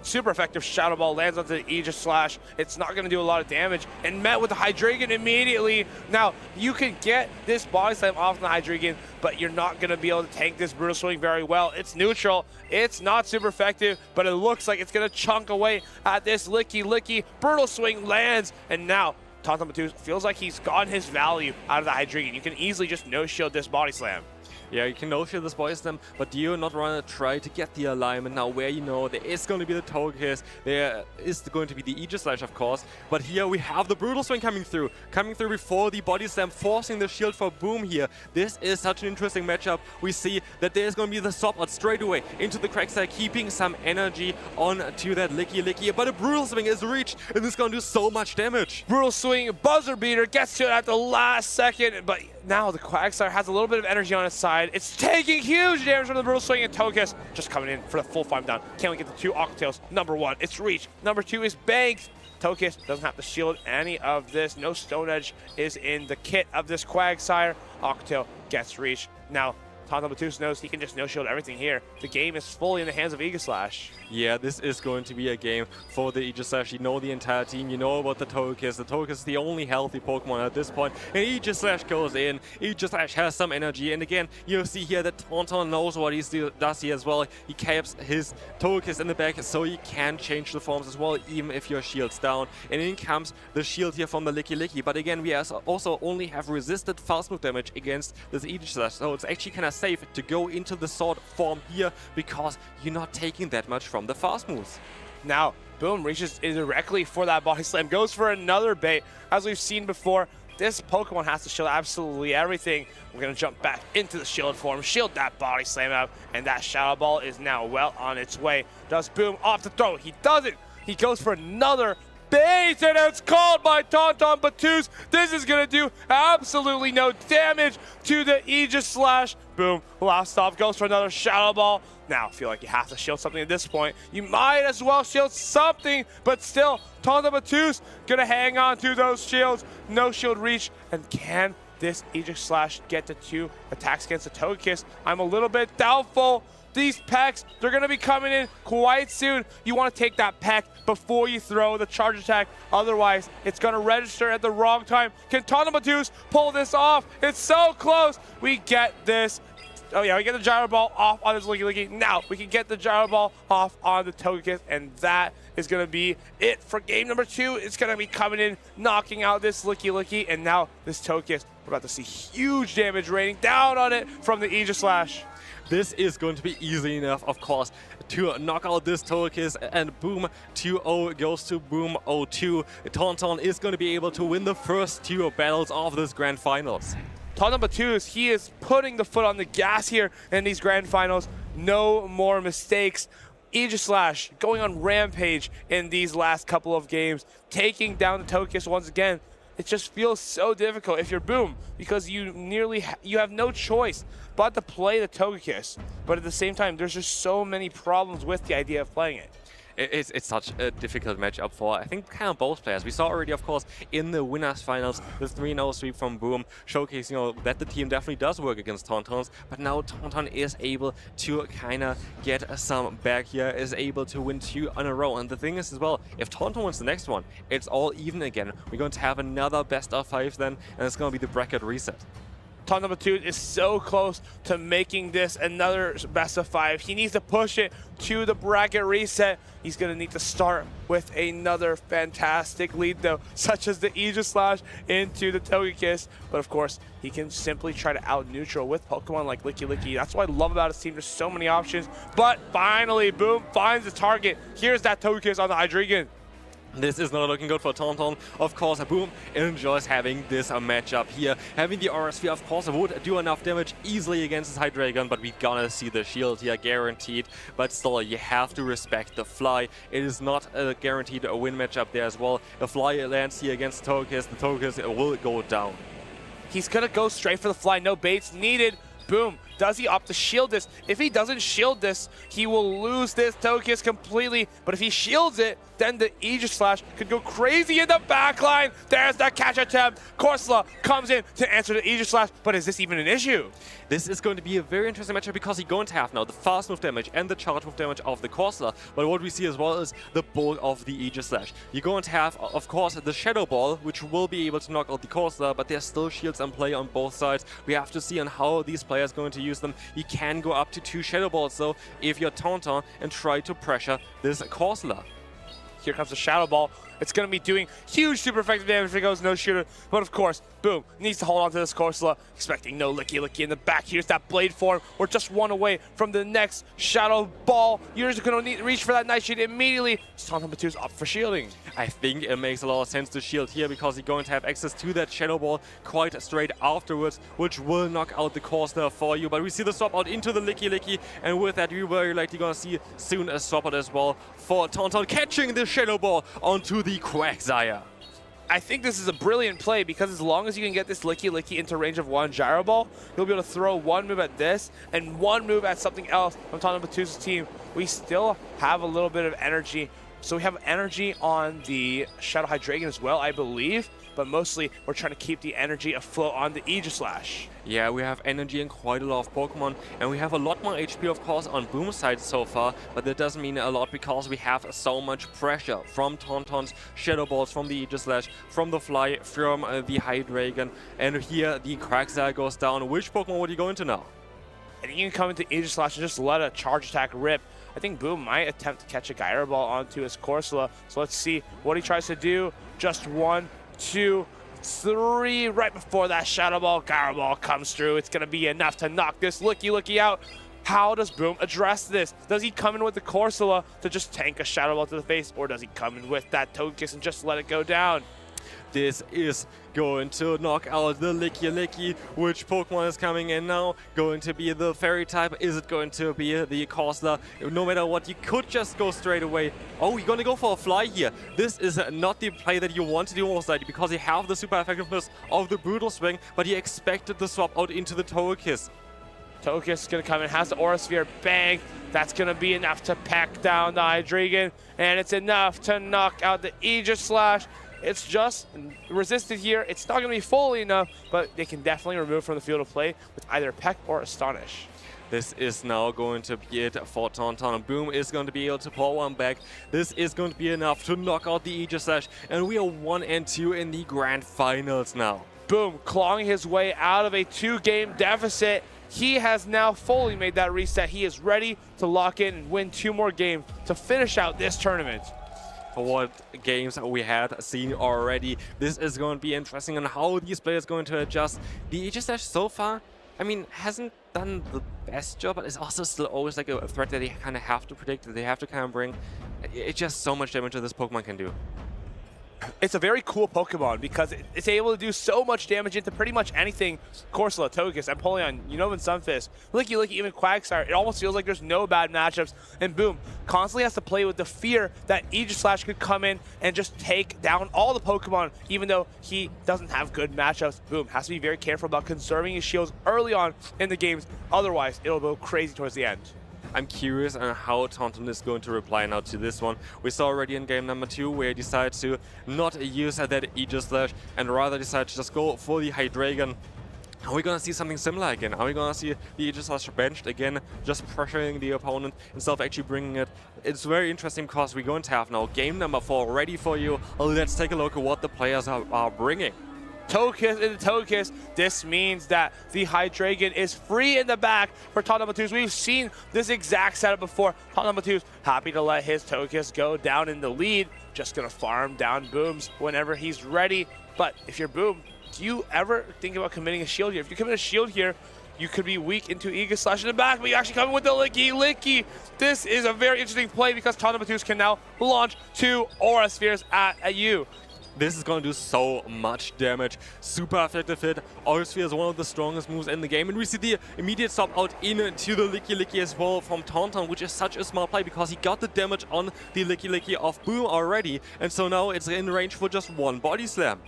Super effective Shadow Ball lands onto the Aegislash. It's not going to do a lot of damage, and met with the Hydreigon immediately. Now, you can get this Body Slam off the Hydreigon, but you're not going to be able to tank this Brutal Swing very well. It's neutral. It's not super effective, but it looks like it's going to chunk away at this Licky Licky. Brutal Swing lands, and now Tauntaun Battus feels like he's gotten his value out of the Hydreigon. You can easily just no-shield this Body Slam. Yeah, you can no-shield this Body Slam, but do you not want to try to get the alignment now where you know there is going to be the Togekiss, there is going to be the Aegislash, of course, but here we have the Brutal Swing coming through before the Body Slam, forcing the shield for Boom here. This is such an interesting matchup. We see that there's going to be the swap out straight away into the Quagsire, keeping some energy on to that Licky Licky, but a Brutal Swing is reached, and it's going to do so much damage. Brutal Swing, Buzzer Beater, gets to it at the last second, but now the Quagsire has a little bit of energy on its side. It's taking huge damage from the Brutal Swing, and Togekiss just coming in for the full farm down. Can we get the two Aqua Tails? Number one, it's reached. Number two is banked. Togekiss doesn't have to shield any of this. No Stone Edge is in the kit of this Quagsire. Aqua Tail gets reached. Now, Tauntaun Battus knows he can just no-shield everything here. The game is fully in the hands of Aegislash. Yeah, this is going to be a game for the Aegis Slash. You know the entire team, you know about the Togekiss. The Togekiss is the only healthy Pokemon at this point. And Aegis Slash goes in. Aegis Slash has some energy. And again, you see here that Tauntaun knows what he does here as well. He caps his Togekiss in the back so he can change the forms as well, even if your shield's down. And in comes the shield here from the Licky Licky. But again, we also only have resisted fast move damage against this Aegis Slash. So it's actually kind of safe to go into the sword form here because you're not taking that much from the fast moves. Now, Boom reaches directly for that body slam, goes for another bait. As we've seen before, this Pokemon has to shield absolutely everything. We're going to jump back into the shield form, shield that body slam out, and that Shadow Ball is now well on its way. Does Boom off the throw? He doesn't. He goes for another bait, and it's called by Tauntaun Battus. This is going to do absolutely no damage to the Aegis Slash. Boom, last off, goes for another Shadow Ball. Now, I feel like you have to shield something at this point. You might as well shield something, but still, Tauntaun Battus gonna hang on to those shields. No shield reach, and can this Aegis Slash get the 2 attacks against the Togekiss? I'm a little bit doubtful. These pecks, they're gonna be coming in quite soon. You wanna take that peck before you throw the charge attack. Otherwise, it's gonna register at the wrong time. Can Tauntaun Battus pull this off? It's so close. We get this. Oh yeah, we get the Gyro Ball off on this Licky Licky. Now we can get the Gyro Ball off on the Togekiss, and that is going to be it for game number 2. It's going to be coming in, knocking out this Licky Licky, and now this Togekiss, we're about to see huge damage raining down on it from the Aegis Slash. This is going to be easy enough, of course, to knock out this Togekiss, and Boom 2-0 goes to Boom 0-2. Tauntaun is going to be able to win the first 2 battles of this Grand Finals. Tauntaun Battus, he is putting the foot on the gas here in these grand finals. No more mistakes. Aegis Slash going on rampage in these last couple of games, taking down the Togekiss once again. It just feels so difficult if you're Boom, because you have no choice but to play the Togekiss. But at the same time, there's just so many problems with the idea of playing it. It's such a difficult matchup for, I think, kind of both players. We saw already, of course, in the winners finals, the 3-0 sweep from Boom, showcasing that the team definitely does work against Tauntauns, but now Tauntaun is able to kind of get some back here, is able to win 2 in a row. And the thing is as well, if Tauntaun wins the next one, it's all even again. We're going to have another best of 5 then, and it's going to be the bracket reset. Tauntaun Battus is so close to making this another best of 5. He needs to push it to the bracket reset. He's going to need to start with another fantastic lead, though, such as the Aegis Slash into the Togekiss. But of course, he can simply try to out-neutral with Pokemon like Licky Licky. That's what I love about his team. There's so many options. But finally, Boom finds the target. Here's that Togekiss on the Hydreigon. This is not looking good for Tauntaun. Of course, Boom enjoys having this matchup here. Having the Aura Sphere, of course, would do enough damage easily against his Hydreigon, but we're gonna see the shield here, guaranteed. But still, you have to respect the Fly. It is not a guaranteed win matchup there as well. The Fly lands here against Togekiss. The Togekiss will go down. He's gonna go straight for the Fly. No baits needed. Boom. Does he opt to shield this? If he doesn't shield this, he will lose this Togekiss completely. But if he shields it, then the Aegis Slash could go crazy in the backline. There's the catch attempt. Corsola comes in to answer the Aegis Slash. But is this even an issue? This is going to be a very interesting matchup because he's going to have now the fast move damage and the charge move damage of the Corsola. But what we see as well is the bulk of the Aegis Slash. You're going to have, of course, the Shadow Ball, which will be able to knock out the Corsola, but there's still shields in play on both sides. We have to see on how these players are going to use them. You can go up to 2 Shadow Balls, though, if you're Tauntaun, and try to pressure this Corsola. Here comes the Shadow Ball. It's going to be doing huge super effective damage if it goes no shooter. But of course, Boom needs to hold on to this Corsola, expecting no Licky Licky in the back. Here's that Blade form. We're just 1 away from the next Shadow Ball. You're just going to reach for that Nightshade immediately. Tauntaun Battus up for shielding. I think it makes a lot of sense to shield here because you're going to have access to that Shadow Ball quite straight afterwards, which will knock out the Corsola for you. But we see the swap out into the Licky Licky, and with that, we're very likely going to see soon a swap out as well for Tauntaun, catching the Shadow Ball onto the Quagsire. I think this is a brilliant play because as long as you can get this Licky Licky into range of 1 Gyro Ball, you'll be able to throw 1 move at this and 1 move at something else from Tauntaun Battus' team. We still have a little bit of energy So we have energy on the Shadow Hydreigon as well, I believe. But mostly, we're trying to keep the energy afloat on the Aegislash. Yeah, we have energy in quite a lot of Pokemon, and we have a lot more HP, of course, on Boom's side so far, but that doesn't mean a lot because we have so much pressure from Tauntaun's Shadow Balls, from the Aegislash, from the Fly, from the Hydreigon, and here the Quagsire goes down. Which Pokemon would you go into now? And you can come into Aegislash and just let a charge attack rip. I think Boom might attempt to catch a Gyro Ball onto his Corsola, so let's see what he tries to do. Just 1, 2, 3, right before that Shadow Ball, Gyro Ball comes through. It's gonna be enough to knock this Licky out. How does Boom address this? Does he come in with the Corsola to just tank a Shadow Ball to the face, or does he come in with that Togekiss and just let it go down? This is going to knock out the Licky. Which Pokemon is coming in now? Going to be the Fairy type? Is it going to be the Corsola? No matter what, you could just go straight away. Oh, you're going to go for a Fly here. This is not the play that you want to do most likely because you have the super effectiveness of the Brutal Swing, but you expected the swap out into the Togekiss. Togekiss is going to come in, has the Aura Sphere, bang. That's going to be enough to pack down the Hydreigon, and it's enough to knock out the Aegislash. It's just resisted here. It's not going to be fully enough, but they can definitely remove from the field of play with either Peck or Astonish. This is now going to be it for Tauntaun. Boom is going to be able to pull one back. This is going to be enough to knock out the Aegislash, and we are 1-2 in the grand finals now. Boom, clawing his way out of a 2-game deficit. He has now fully made that reset. He is ready to lock in and win 2 more games to finish out this tournament. For what games we had seen already, this is going to be interesting on how these players are going to adjust. The Aegislash so far, I mean, hasn't done the best job, but it's also still always like a threat that they kind of have to predict, that they have to kind of bring. It's just so much damage that this Pokemon can do. It's a very cool Pokemon because it's able to do so much damage into pretty much anything. Corsola, Togekiss, Empoleon, Unova, Sunfist, Licky, even Quagsire. It almost feels like there's no bad matchups. And Boom constantly has to play with the fear that Aegislash could come in and just take down all the Pokemon, even though he doesn't have good matchups. Boom has to be very careful about conserving his shields early on in the games. Otherwise, it'll go crazy towards the end. I'm curious on how Tauntaun is going to reply now to this one. We saw already in game number 2 where he decided to not use that Aegislash and rather decide to just go for the Hydreigon. Are we going to see something similar again? Are we going to see the Aegislash benched again, just pressuring the opponent instead of actually bringing it? It's very interesting because we're going to have now game number 4 ready for you. Let's take a look at what the players are bringing. Togekiss into Togekiss. This means that the Hydreigon is free in the back for Tauntaun Batus. We've seen this exact setup before. Tauntaun Batus happy to let his Togekiss go down in the lead. Just going to farm down Boom's whenever he's ready. But if you're Boom, do you ever think about committing a shield here? If you commit a shield here, you could be weak into Aegislash in the back, but you actually come in with the Licky. This is a very interesting play because Tauntaun Batus can now launch 2 Aura Spheres at you. This is going to do so much damage. Super effective hit. Aura Sphere is one of the strongest moves in the game. And we see the immediate stop out into the Licky as well from Tauntaun, which is such a smart play because he got the damage on the Licky of Boom already. And so now it's in range for just 1 Body Slam.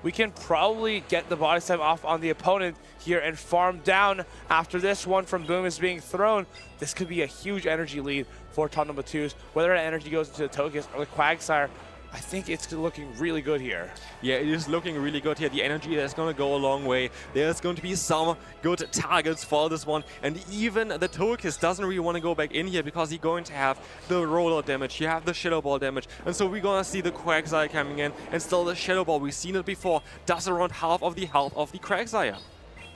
We can probably get the Body Slam off on the opponent here and farm down after this one from Boom is being thrown. This could be a huge energy lead for Tauntaun Batus. Whether that energy goes into the Togekiss or the Quagsire, I think it's looking really good here. Yeah, it is looking really good here. The energy is going to go a long way. There's going to be some good targets for this one. And even the Togekiss doesn't really want to go back in here because he's going to have the roller damage. You have the Shadow Ball damage. And so we're going to see the Quagsire coming in. And still the Shadow Ball, we've seen it before, does around half of the health of the Quagsire.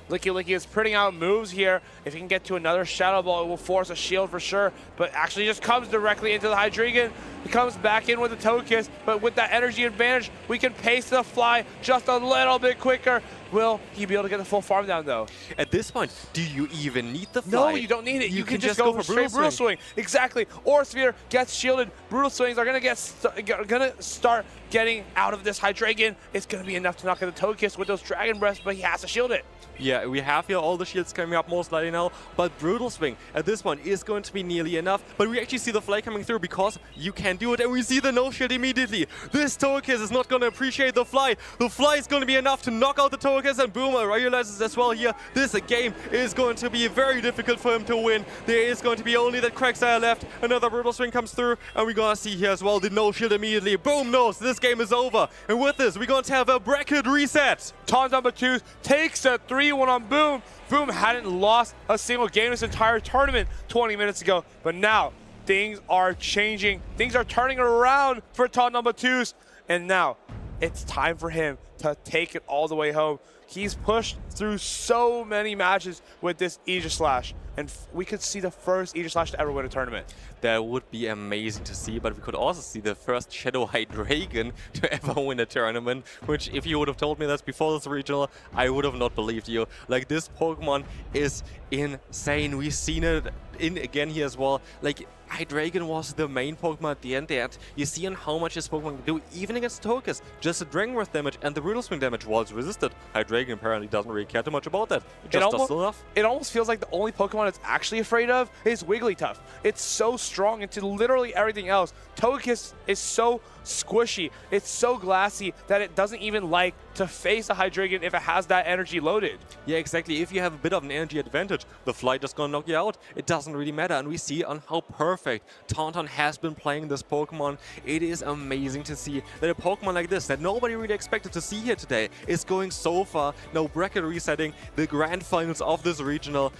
Licky is putting out moves here. If he can get to another Shadow Ball, it will force a shield for sure. But actually just comes directly into the Hydreigon. He comes back in with the Togekiss, but with that energy advantage, we can pace the Fly just a little bit quicker. Will he be able to get the full farm down though? At this point, do you even need the Fly? No, you don't need it. You can just go for Brutal Swing. Exactly. Aura Sphere gets shielded. Brutal Swings are gonna start getting out of this Hydreigon. It's gonna be enough to knock out the Togekiss with those Dragon Breaths, but he has to shield it. Yeah, we have here all the shields coming up most likely now, but Brutal Swing at this point is going to be nearly enough. But we actually see the Fly coming through because you can do it, and we see the no shield immediately. This Togekiss is not going to appreciate the Fly. The Fly is going to be enough to knock out the Togekiss. Togekiss, and Boom realizes as well here, this game is going to be very difficult for him to win. There is going to be only that Quagsire left. Another Brutal Swing comes through, and we're gonna see here as well the no shield immediately. Boom knows this game is over. And with this, we're going to have a bracket reset. Taunt number 2 takes a 3-1 on Boom. Boom hadn't lost a single game this entire tournament 20 minutes ago, but now things are changing. Things are turning around for Taunt number 2s, and now it's time for him to take it all the way home. He's pushed through so many matches with this Aegislash, and we could see the first Aegislash to ever win a tournament. That would be amazing to see, but we could also see the first Shadow Hydreigon to ever win a tournament, which if you would have told me that before this regional, I would have not believed you. Like, this Pokemon is insane. We've seen it in again here as well. Like, Hydreigon was the main Pokemon at the end there. You see on how much this Pokemon can do, even against Togekiss. Just the Dragon Breath damage and the Brutal Swing damage was resisted. Hydreigon apparently doesn't really care too much about that. It just does enough. It almost feels like the only Pokemon it's actually afraid of is Wigglytuff. It's so strong into literally everything else. Togekiss is so squishy, it's so glassy that it doesn't even like to face a Hydreigon if it has that energy loaded. Yeah, exactly. If you have a bit of an energy advantage, the Flight is gonna knock you out. It doesn't really matter, and we see on how perfect Tauntaun has been playing this Pokemon. It is amazing to see that a Pokemon like this, that nobody really expected to see here today, is going so far. Now bracket resetting the grand finals of this regional.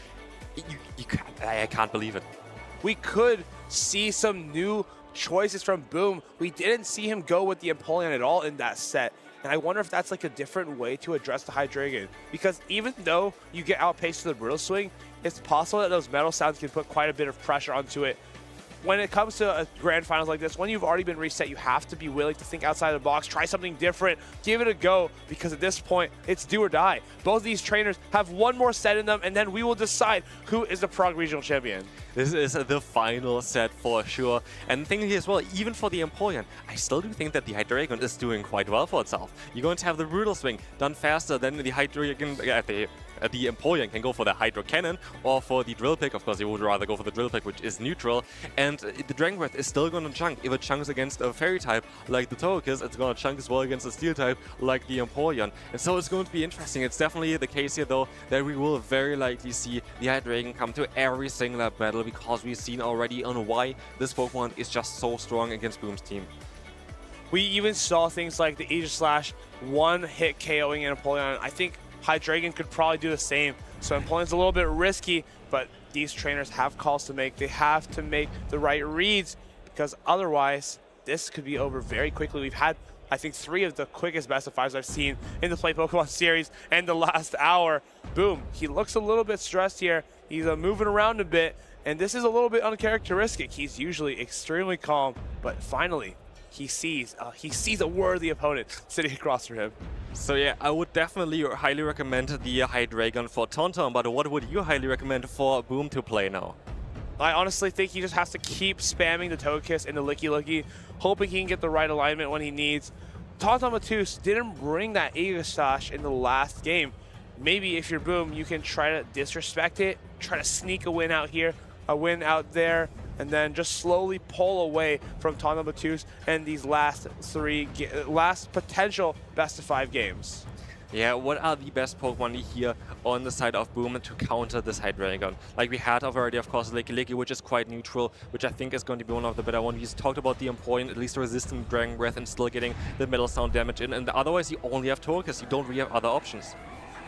I can't believe it. We could see some new choices from Boom. We didn't see him go with the Empoleon at all in that set. And I wonder if that's like a different way to address the Hydreigon. Because even though you get outpaced with the Brutal Swing, it's possible that those Metal Sounds can put quite a bit of pressure onto it. When it comes to a grand finals like this, when you've already been reset, you have to be willing to think outside the box, try something different, give it a go, because at this point, it's do or die. Both of these trainers have one more set in them, and then we will decide who is the Prague Regional Champion. This is the final set for sure. And the thing here as well, even for the Empoleon, I still do think that the Hydreigon is doing quite well for itself. You're going to have the Brutal Swing done faster than the Hydreigon, the Empoleon can go for the Hydro Cannon or for the Drill Pick. Of course, you would rather go for the Drill Pick, which is neutral. And the Dragon Breath is still going to chunk. If it chunks against a Fairy type like the Togekiss, it's going to chunk as well against a Steel type like the Empoleon. And so it's going to be interesting. It's definitely the case here, though, that we will very likely see the Hydreigon come to every single battle, because we've seen already on why this Pokemon is just so strong against Boom's team. We even saw things like the Aegislash one-hit KOing an Empoleon. I think Hydreigon could probably do the same. So Empoleon's a little bit risky, but these trainers have calls to make. They have to make the right reads, because otherwise this could be over very quickly. We've had, I think, 3 of the quickest best of 5s I've seen in the Play Pokemon series in the last hour. Boom, he looks a little bit stressed here. He's moving around a bit, and this is a little bit uncharacteristic. He's usually extremely calm, but finally he sees a worthy opponent sitting across from him. So yeah, I would definitely highly recommend the Hydreigon for Tauntaun, but what would you highly recommend for Boom to play now? I honestly think he just has to keep spamming the Togekiss and the Licky Licky, hoping he can get the right alignment when he needs. Tauntaun Matus didn't bring that Aegislash in the last game. Maybe if you're Boom, you can try to disrespect it, try to sneak a win out here, a win out there, and then just slowly pull away from Tauntaun Matus and these last potential best of 5 games. Yeah, what are the best Pokemon here on the side of Boom to counter this Hydreigon? Like we had already, of course, Licky Licky, which is quite neutral, which I think is going to be one of the better ones. He's talked about the Empoleon, at least resisting Dragon Breath and still getting the Metal Sound damage in. And otherwise, you only have Togekiss. You don't really have other options.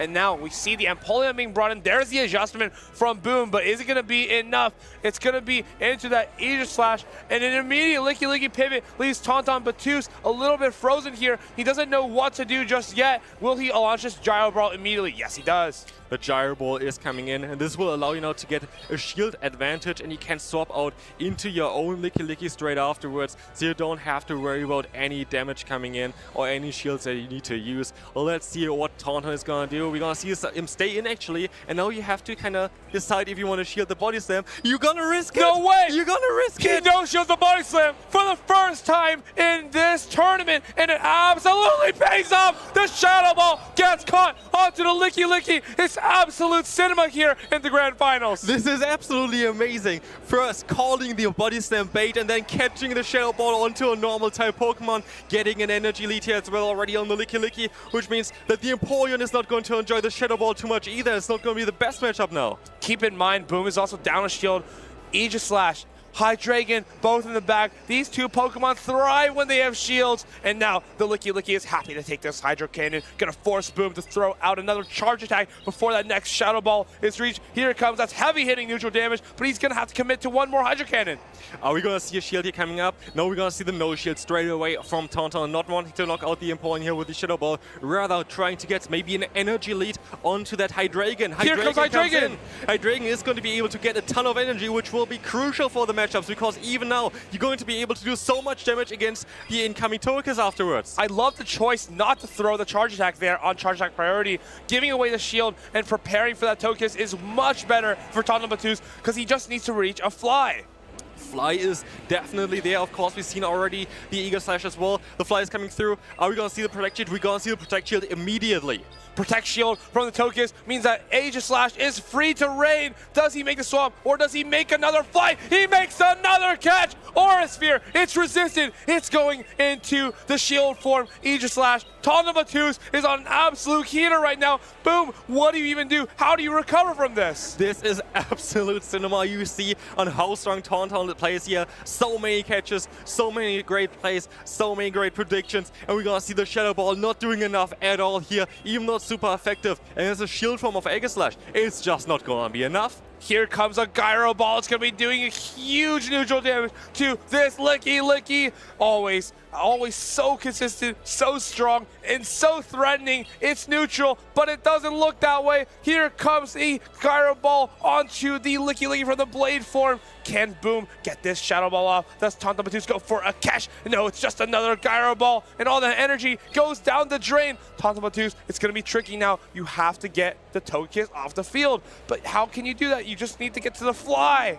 And now we see the Empoleon being brought in. There's the adjustment from Boom, but is it going to be enough? It's going to be into that Aegislash, and an immediate Licky Licky pivot leaves Tauntaun Matus a little bit frozen here. He doesn't know what to do just yet. Will he launch this Gyro Ball immediately? Yes, he does. The Gyro Ball is coming in, and this will allow you now to get a shield advantage, and you can swap out into your own Licky Licky straight afterwards, so you don't have to worry about any damage coming in or any shields that you need to use. Well, let's see what Tauntaun is going to do. We're going to see him stay in, actually, and now you have to kind of decide if you want to shield the Body Slam. You're going to risk it! No way! You're going to risk it! He no-shields the Body Slam for the first time in this tournament! tournament, and it absolutely pays off. The Shadow Ball gets caught onto the Licky Licky. It's absolute cinema here in the Grand Finals. This is absolutely amazing. First, calling the Body Slam bait and then catching the Shadow Ball onto a normal type Pokemon, getting an energy lead here as well already on the Licky Licky, which means that the Empoleon is not going to enjoy the Shadow Ball too much either. It's not going to be the best matchup now. Keep in mind, Boom is also down a shield. Aegislash, Hydreigon, both in the back. These two Pokemon thrive when they have shields. And now the Licky Licky is happy to take this Hydro Cannon. Gonna force Boom to throw out another charge attack before that next Shadow Ball is reached. Here it comes. That's heavy hitting neutral damage, but he's gonna have to commit to one more Hydro Cannon. Are we gonna see a shield here coming up? No, we're gonna see the no shield straight away from Tauntaun. Not wanting to knock out the Empoleon here with the Shadow Ball, rather trying to get maybe an energy lead onto that Hydreigon. Here comes Hydreigon. Hydreigon is going to be able to get a ton of energy, which will be crucial for the matchups, because even now you're going to be able to do so much damage against the incoming Togekiss afterwards. I love the choice not to throw the charge attack there on charge attack priority. Giving away the shield and preparing for that Togekiss is much better for Tauntaun Battus because he just needs to reach a Fly. Fly is definitely there. Of course, we've seen already the Aegislash as well. The Fly is coming through. Are we going to see the Protect Shield? We're going to see the Protect Shield immediately. Protect Shield from the Togekiss means that Aegislash is free to raid. Does he make the swap or does he make another flight? He makes another catch. Aura Sphere, it's resisted. It's going into the shield form. Aegislash, Tauntaun Battus is on an absolute heater right now. Boom, what do you even do? How do you recover from this? This is absolute cinema. You see on how strong Tauntaun plays here. So many catches, so many great plays, so many great predictions. And we're going to see the Shadow Ball not doing enough at all here, even though it's super effective. And it's a shield form of Aegislash. It's just not going to be enough. Here comes a Gyro Ball. It's going to be doing a huge neutral damage to this Licky Licky. Always so consistent, so strong, and so threatening. It's neutral, but it doesn't look that way. Here comes the Gyro Ball onto the Licky Licky from the Blade form. Can Boom get this Shadow Ball off? Does Tauntaun Battus go for a catch? No, it's just another Gyro Ball, and all that energy goes down the drain. Tauntaun Battus, it's going to be tricky now. You have to get the Togekiss off the field, but how can you do that? You just need to get to the Fly.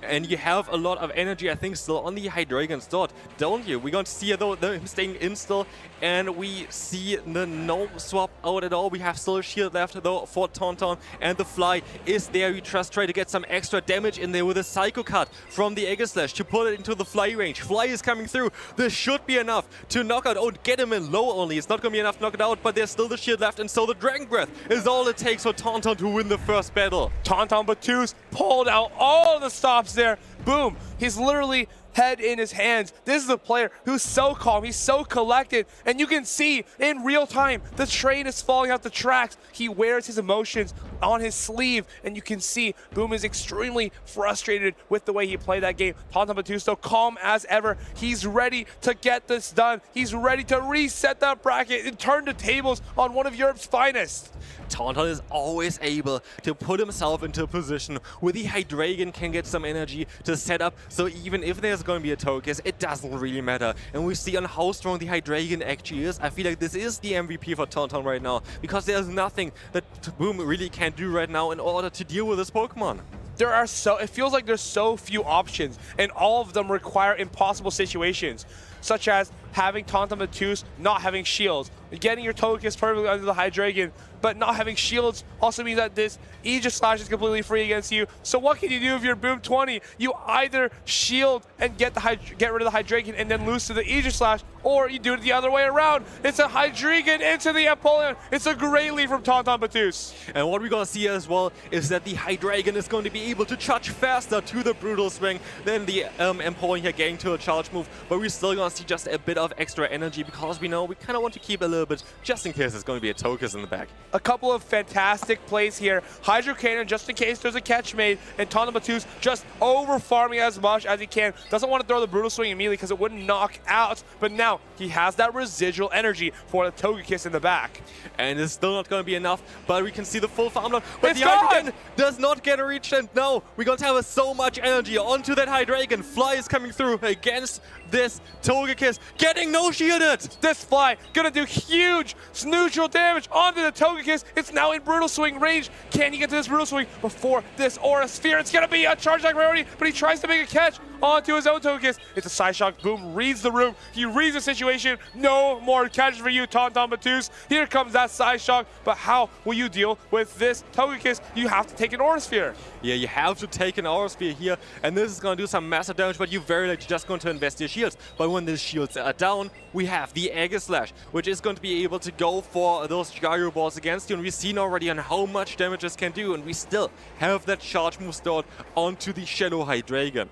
And you have a lot of energy, I think, still on the Hydreigon's dot, don't you? We're going to see though him staying in still, and we see the no swap out at all. We have still a shield left though for Tauntaun, and the Fly is there. We just try to get some extra damage in there with a Psycho Cut from the Aegislash to pull it into the Fly range. Fly is coming through. This should be enough to knock out. Oh, get him in low only. It's not going to be enough to knock it out, but there's still the shield left, and so the Dragon Breath is all it takes for Tauntaun to win the first battle. Tauntaun Battus pulled out all the stops there. Boom, he's literally head in his hands. This is a player who's so calm, he's so collected, and you can see in real time the train is falling off the tracks. He wears his emotions on his sleeve, and you can see Boom is extremely frustrated with the way he played that game. Tauntaun Battus, though, calm as ever. He's ready to get this done. He's ready to reset that bracket and turn the tables on one of Europe's finest. Tauntaun is always able to put himself into a position where the Hydreigon can get some energy to set up, so even if there's going to be a Togekiss, it doesn't really matter. And we see on how strong the Hydreigon actually is. I feel like this is the MVP for Tauntaun right now, because there's nothing that Boom really can do right now in order to deal with this Pokemon. It feels like there's so few options, and all of them require impossible situations, such as having Tauntaun Battus not having shields, getting your Togekiss perfectly under the Hydreigon, but not having shields also means that this Aegislash is completely free against you. So what can you do if you're Boom 20? You either shield and get rid of the Hydreigon and then lose to the Aegislash, or you do it the other way around. It's a Hydreigon into the Empoleon. It's a great lead from Tauntaun Battus. And what we're going to see as well is that the Hydreigon is going to be able to charge faster to the Brutal Swing than the Empoleon here getting to a charge move, but we're still going to see just a bit of extra energy because we know we kind of want to keep a little bit just in case there's going to be a Togekiss in the back. A couple of fantastic plays here. Hydro Cannon just in case there's a catch made, and Tauntaun Battus just over farming as much as he can. Doesn't want to throw the Brutal Swing immediately because it wouldn't knock out, but now he has that residual energy for the Togekiss in the back. And it's still not going to be enough, but we can see the full farm down. But the Hydreigon does not get a reach, and now we're going to have so much energy onto that Hydreigon. Fly is coming through against this Togekiss, getting no shielded. This Fly gonna do huge neutral damage onto the Togekiss. Togekiss is now in Brutal Swing range. Can he get to this Brutal Swing before this Aura Sphere? It's gonna be a charge attack priority, but he tries to make a catch onto his own Togekiss. It's a Side Shock. Boom reads the room. He reads the situation. No more catches for you, Tauntaun Battus. Here comes that Side Shock, but how will you deal with this Togekiss? You have to take an Aura Sphere. Yeah, you have to take an Aura Sphere here, and this is going to do some massive damage, but you very likely just going to invest your shields. But when the shields are down, we have the Aegislash, which is going to be able to go for those Gyro Balls against you, and we've seen already on how much damage this can do, and we still have that charge move stored onto the Shadow Hydreigon.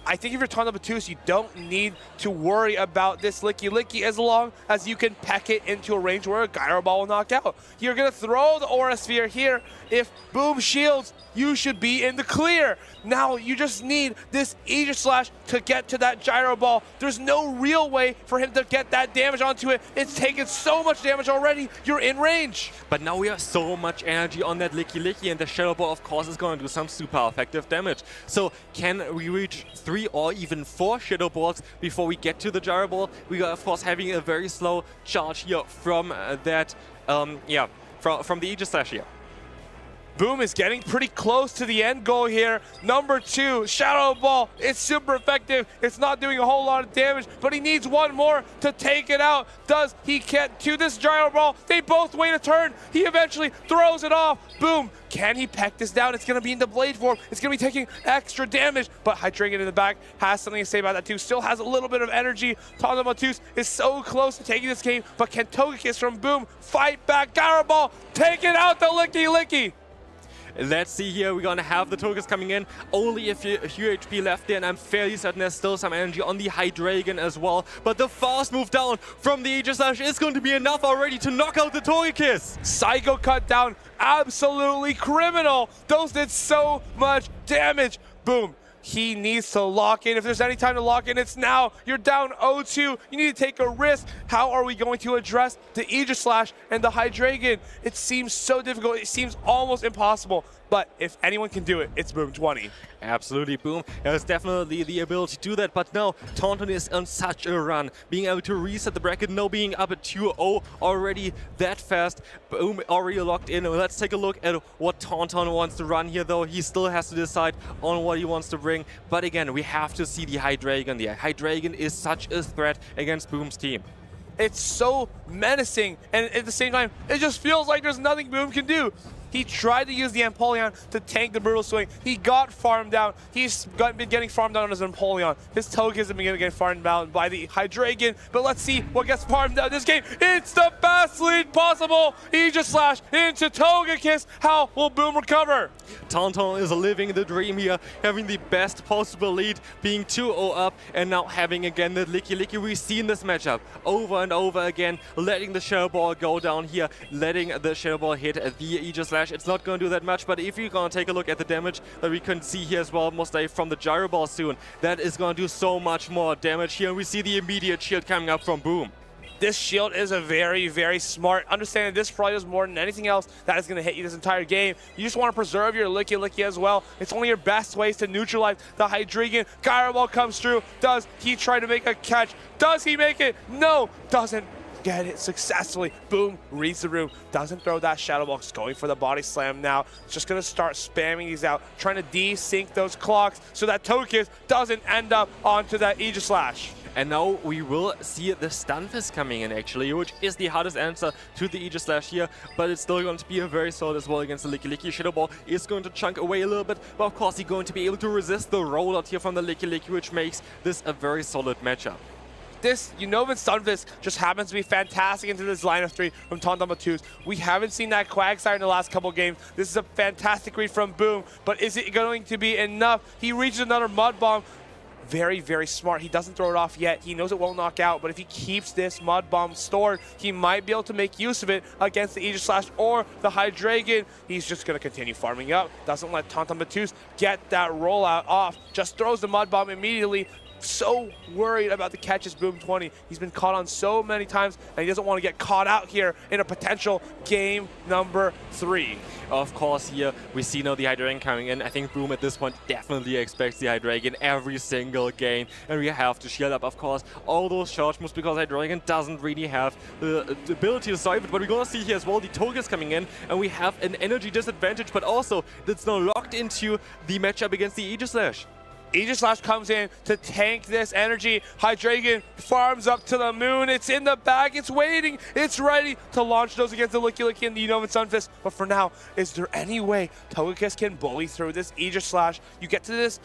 I think if you're Tauntaun Battus, you don't need to worry about this Licky as long as you can peck it into a range where a Gyro Ball will knock out. You're going to throw the Aura Sphere here. If Boom shields, you should be in the clear. Now you just need this Aegislash to get to that Gyro Ball. There's no real way for him to get that damage onto it. It's taken so much damage already. You're in range. But now we have so much energy on that Licky, and the Shadow Ball, of course, is going to do some super effective damage. So can we reach 3 or even 4 Shadow Balls before we get to the Gyro Ball? We are, of course, having a very slow charge here from that, from the Aegislash here. Boom is getting pretty close to the end goal here. Number 2, Shadow Ball. It's super effective. It's not doing a whole lot of damage, but he needs one more to take it out. Does he get to this Gyro Ball? They both wait a turn. He eventually throws it off. Boom. Can he peck this down? It's going to be into Blade form. It's going to be taking extra damage, but Hydreigon in the back has something to say about that too. Still has a little bit of energy. Tauntaun Battus is so close to taking this game, but can Togekiss from Boom fight back? Gyro Ball, take it out the Licky. Let's see here, we're gonna have the Togekiss coming in. Only a few HP left there, and I'm fairly certain there's still some energy on the Hydreigon as well. But the fast move down from the Aegislash is going to be enough already to knock out the Togekiss. Psycho cut down, absolutely criminal. Those did so much damage. Boom. He needs to lock in. If there's any time to lock in, it's now. You're down 0-2. You need to take a risk. How are we going to address the Aegislash and the Hydreigon? It seems so difficult. It seems almost impossible. But if anyone can do it, it's Boom 20. Absolutely, Boom has definitely the ability to do that, but now Tauntaun is on such a run, being able to reset the bracket, now being up at 2-0 already that fast. Boom already locked in. Let's take a look at what Tauntaun wants to run here, though. He still has to decide on what he wants to bring, but again, we have to see the Hydreigon. The Hydreigon is such a threat against Boom's team. It's so menacing, and at the same time, it just feels like there's nothing Boom can do. He tried to use the Empoleon to tank the Brutal Swing. He got farmed down. He's been getting farmed down on his Empoleon. His Togekiss have been getting farmed down by the Hydreigon. But let's see what gets farmed down this game. It's the best lead possible. Aegislash into Togekiss. How will Boom recover? Tauntaun is living the dream here, having the best possible lead, being 2-0 up, and now having again the Licky. We've seen this matchup over and over again, letting the Shadow Ball go down here, letting the Shadow Ball hit the Aegislash. It's not going to do that much, but if you're going to take a look at the damage that we can see here as well, most likely from the Gyro Ball soon, that is going to do so much more damage here. And we see the immediate shield coming up from Boom. This shield is a very, very smart. Understanding this probably does more than anything else that is going to hit you this entire game. You just want to preserve your Licky as well. It's only your best ways to neutralize the Hydreigon. Gyro Ball comes through. Does he try to make a catch? Does he make it? No, doesn't get it successfully. Boom reads the room, doesn't throw that Shadow Ball, going for the body slam now. Just gonna start spamming these out, trying to desync those clocks so that Togekiss doesn't end up onto that Aegislash. And now we will see the Stunfisk coming in, actually, which is the hardest answer to the Aegislash here, but it's still going to be a very solid as well against the Licky. Shadow Ball is going to chunk away a little bit, but of course he's going to be able to resist the rollout here from the Licky, which makes this a very solid matchup. This Unova Stunfisk just happens to be fantastic into this line of 3 from Tauntaun Battus. We haven't seen that Quagsire in the last couple games. This is a fantastic read from Boom, but is it going to be enough? He reaches another Mud Bomb. Very, very smart. He doesn't throw it off yet. He knows it won't knock out, but if he keeps this Mud Bomb stored, he might be able to make use of it against the Aegislash or the Hydreigon. He's just going to continue farming up. Doesn't let Tauntaun Battus get that rollout off. Just throws the Mud Bomb immediately. so worried about the catches Boom 20. He's been caught on so many times, and he doesn't want to get caught out here in a potential game number 3. Of course, here we see now the Hydreigon coming in. I think Boom at this point definitely expects the Hydreigon every single game, and we have to shield up, of course, all those charge moves because Hydreigon doesn't really have the ability to survive it. But we're gonna see here as well the Togekiss coming in, and we have an energy disadvantage, but also that's now locked into the matchup against the Aegislash. Aegislash comes in to tank this energy. Hydreigon farms up to the moon. It's in the bag. It's waiting. It's ready to launch those against the Licky Licky and the Unova Sunfist. But for now, is there any way Togekiss can bully through this Aegislash? You get to this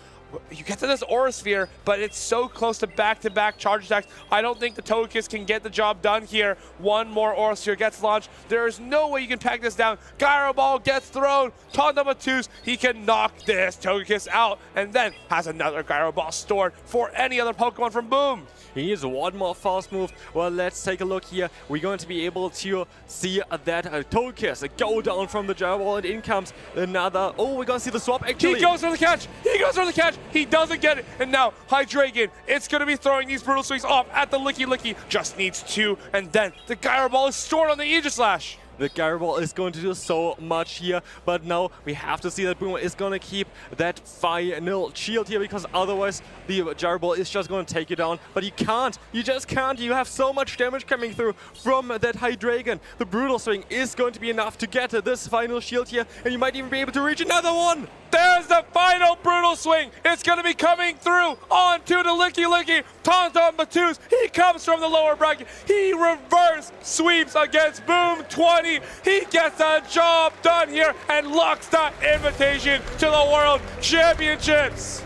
Aura Sphere, but it's so close to back-to-back charge attacks. I don't think the Togekiss can get the job done here. One more Aura Sphere gets launched. There is no way you can pack this down. Gyro Ball gets thrown. Tondomatus, he can knock this Togekiss out, and then has another Gyro Ball stored for any other Pokemon from Boom. He needs one more fast move. Well, let's take a look here. We're going to be able to see that Togekiss go down from the Gyro Ball, and in comes another. Oh, we're going to see the swap actually. He goes for the catch. He goes for the catch. He doesn't get it. And now Hydreigon, it's going to be throwing these Brutal Swings off at the Licky Licky. Just needs 2. And then the Gyro Ball is stored on the Aegislash. The Gyro Ball is going to do so much here, but now we have to see that Boom is going to keep that final shield here, because otherwise the Gyro Ball is just going to take you down. But you can't. You just can't. You have so much damage coming through from that Hydreigon. The Brutal Swing is going to be enough to get this final shield here, and you might even be able to reach another one. There's the final Brutal Swing. It's going to be coming through onto the Licky Licky. Tondomatus, he comes from the lower bracket. He reverse sweeps against Boom 20. He gets a job done here and locks the invitation to the World Championships.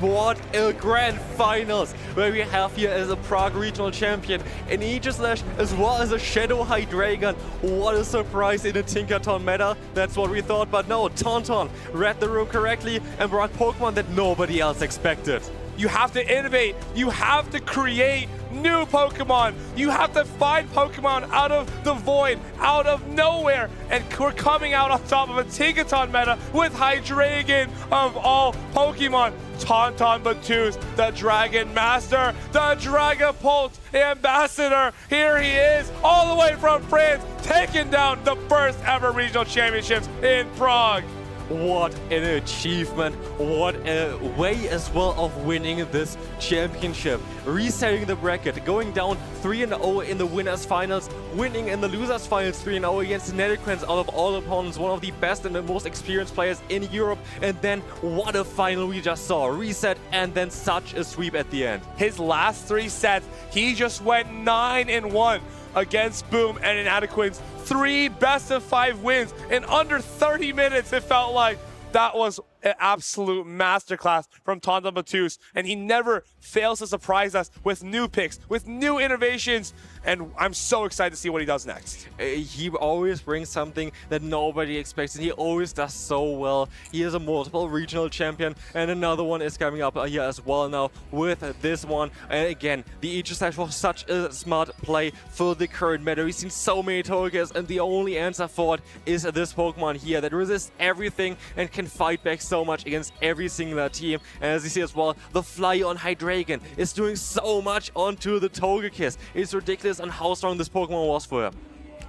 What a grand finals where we have here as a Prague Regional Champion an Aegislash as well as a Shadow Hydreigon. What a surprise in a Tinkaton meta. That's what we thought, but no, Tauntaun read the room correctly and brought Pokemon that nobody else expected. You have to innovate. You have to create new Pokemon. You have to find Pokemon out of the void, out of nowhere. And we're coming out on top of a Tinkaton meta with Hydreigon of all Pokemon. Tondomatus, the Dragon Master, the Dragapult Ambassador. Here he is, all the way from France, taking down the first ever regional championships in Prague. What an achievement. What a way as well of winning this championship. Resetting the bracket, going down 3-0 in the winners finals, winning in the losers finals 3-0 against Niantic out of all opponents, one of the best and the most experienced players in Europe. And then what a final we just saw. Reset and then such a sweep at the end. His last 3 sets, he just went 9-1 against Boom and Inadequates. 3 best-of-5 wins in under 30 minutes, it felt like. That was an absolute masterclass from Tondomatus, and he never fails to surprise us with new picks, with new innovations, and I'm so excited to see what he does next. He always brings something that nobody expects, and he always does so well. He is a multiple regional champion, and another one is coming up here as well now with this one. And again, the Aegislash was such a smart play for the current meta. We've seen so many Togekiss, and the only answer for it is this Pokemon here that resists everything and can fight back so much against every single team. And as you see as well, the fly on Hydreigon is doing so much onto the Togekiss. It's ridiculous on how strong this Pokemon was for him.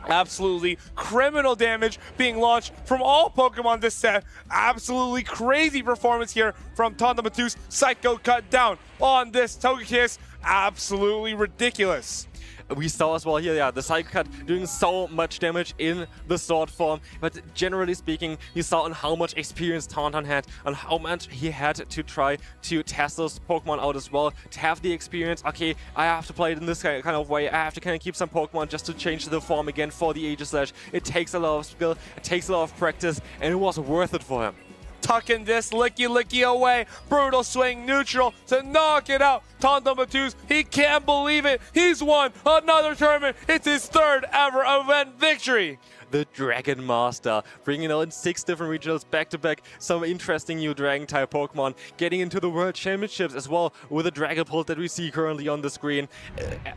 Absolutely criminal damage being launched from all Pokemon this set. Absolutely crazy performance here from Tondomatus. Psycho cut down on this Togekiss. Absolutely ridiculous. We saw as well here, yeah, the Psycho Cut doing so much damage in the sword form, but generally speaking, you saw on how much experience Tauntaun had, on how much he had to try to test those Pokemon out as well, to have the experience, okay, I have to play it in this kind of way, I have to kind of keep some Pokemon just to change the form again for the Aegislash. It takes a lot of skill, it takes a lot of practice, and it was worth it for him. Tucking this Licky Licky away. Brutal Swing neutral to knock it out. Tondomatus, he can't believe it. He's won another tournament. It's his 3rd ever event victory. The Dragon Master, bringing out 6 different regionals back-to-back, some interesting new Dragon-type Pokemon, getting into the World Championships as well with the Dragapult that we see currently on the screen.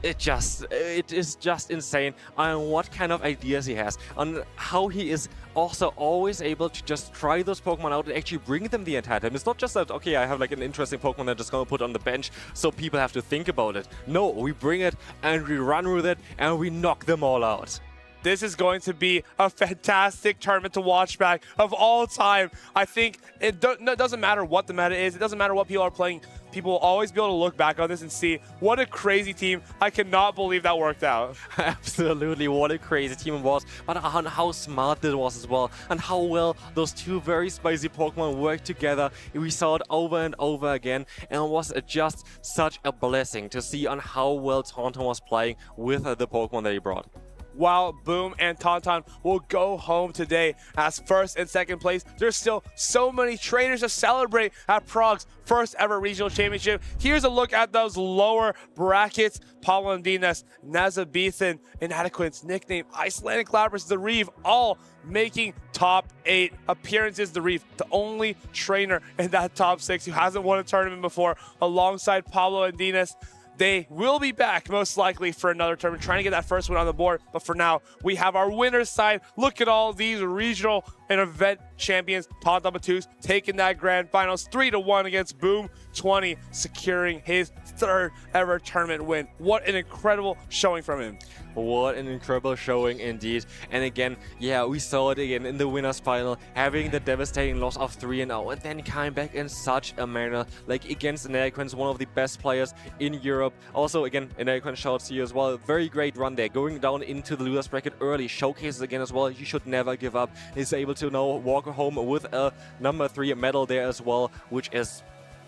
It is just insane on what kind of ideas he has, on how he is also always able to just try those Pokemon out and actually bring them the entire time. It's not just that, okay, I have like an interesting Pokemon that I'm just gonna put on the bench so people have to think about it. No, we bring it and we run with it and we knock them all out. This is going to be a fantastic tournament to watch back of all time. I think it doesn't matter what the meta is. It doesn't matter what people are playing. People will always be able to look back on this and see what a crazy team. I cannot believe that worked out. Absolutely, what a crazy team it was. But on how smart it was as well. And how well those two very spicy Pokemon worked together. We saw it over and over again. And it was just such a blessing to see on how well Tauntaun was playing with the Pokemon that he brought. While Boom and Tauntaun will go home today as first and second place, there's still so many trainers to celebrate at Prague's first ever regional championship. Here's a look at those lower brackets. Paulindinas, Nazabethan, Inadequate's nickname, Icelandic Lapras, the Reeve, all making top 8 appearances. The Reeve, the only trainer in that top 6 who hasn't won a tournament before, alongside Pablo Andinas. They will be back most likely for another tournament, trying to get that first win on the board. But for now, we have our winners side. Look at all these regional and event champions. Tauntaun Batus taking that grand finals 3-1 against Boom 20, securing his 3rd ever tournament win. What an incredible showing from him. What an incredible showing indeed. And again, yeah, we saw it again in the winners final, having the devastating loss of 3-0 and then coming back in such a manner, like against Inadequate, one of the best players in Europe. Also, again, Inadequate shouts to you as well. Very great run there, going down into the losers bracket early, showcases again as well. You should never give up. He's able to now walk home with a number 3 medal there as well, which is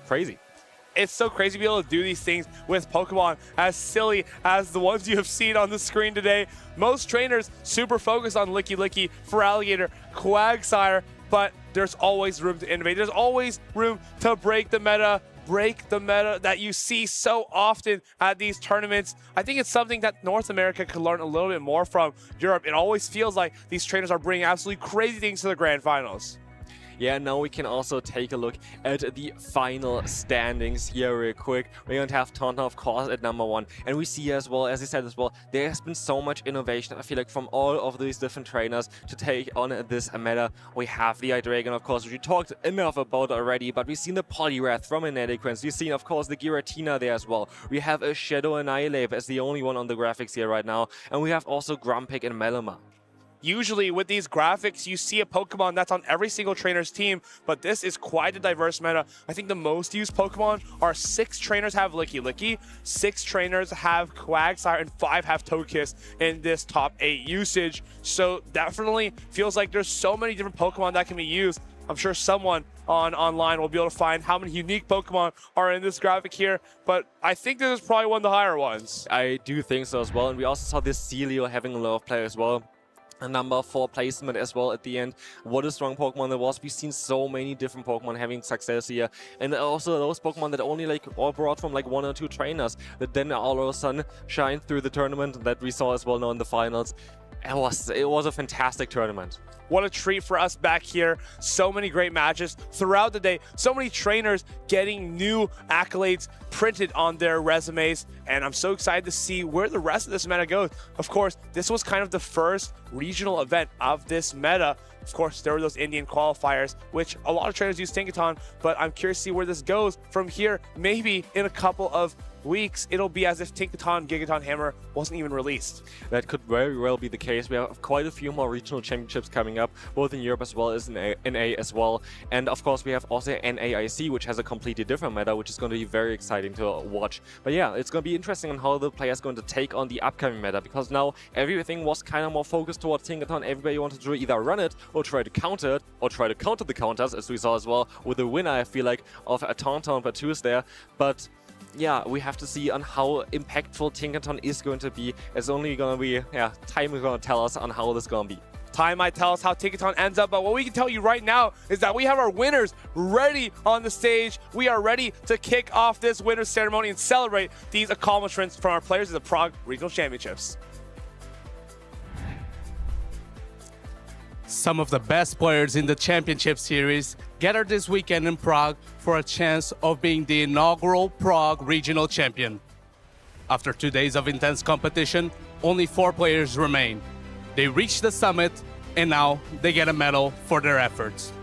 crazy. It's so crazy to be able to do these things with Pokemon as silly as the ones you have seen on the screen today. Most trainers super focused on Licky Licky, Feraligatr, Quagsire, but there's always room to innovate. There's always room to break the meta that you see so often at these tournaments. I think it's something that North America could learn a little bit more from Europe. It always feels like these trainers are bringing absolutely crazy things to the grand finals. Yeah, now we can also take a look at the final standings here real quick. We're going to have Tauntaun, of course, at number 1. And we see as well, as I said as well, there has been so much innovation, I feel like, from all of these different trainers to take on this meta. We have the Hydreigon, of course, which we talked enough about already, but we've seen the Poliwrath from Inadequate. We've seen, of course, the Giratina there as well. We have a Shadow Annihilate as the only one on the graphics here right now. And we have also Grumpig and Meloma. Usually with these graphics, you see a Pokemon that's on every single trainer's team, but this is quite a diverse meta. I think the most used Pokemon are 6 trainers have Licky Licky, 6 trainers have Quagsire, and 5 have Togekiss in this top 8 usage. So definitely feels like there's so many different Pokemon that can be used. I'm sure someone online will be able to find how many unique Pokemon are in this graphic here, but I think this is probably one of the higher ones. I do think so as well, and we also saw this Celio having a lot of play as well. A number 4 placement as well at the end. What a strong Pokemon that was. We've seen so many different Pokemon having success here. And also those Pokemon that only like all brought from like 1 or 2 trainers that then all of a sudden shine through the tournament that we saw as well now in the finals. It was a fantastic tournament. What a treat for us back here. So many great matches throughout the day. So many trainers getting new accolades printed on their resumes. And I'm so excited to see where the rest of this meta goes. Of course, this was kind of the first regional event of this meta. Of course, there were those Indian qualifiers, which a lot of trainers use Tinkaton, but I'm curious to see where this goes from here. Maybe in a couple of weeks, it'll be as if Tinkaton, Gigaton, Hammer wasn't even released. That could very well be the case. We have quite a few more regional championships coming up, both in Europe as well as in NA as well. And of course, we have also NAIC, which has a completely different meta, which is going to be very exciting to watch. But yeah, it's going to be interesting on how the players are going to take on the upcoming meta, because now everything was kind of more focused towards Tinkaton. Everybody wanted to either run it or try to counter it, or try to counter the counters, as we saw as well with the winner, I feel like, of a Tauntaun Batus there. But yeah, we have to see on how impactful Tinkaton is going to be. It's only going to be, time is going to tell us on how this is going to be. Time might tell us how Tinkaton ends up, but what we can tell you right now is that we have our winners ready on the stage. We are ready to kick off this winners ceremony and celebrate these accomplishments from our players at the Prague Regional Championships. Some of the best players in the championship series gathered this weekend in Prague for a chance of being the inaugural Prague Regional Champion. After 2 days of intense competition, only 4 players remain. They reached the summit and now they get a medal for their efforts.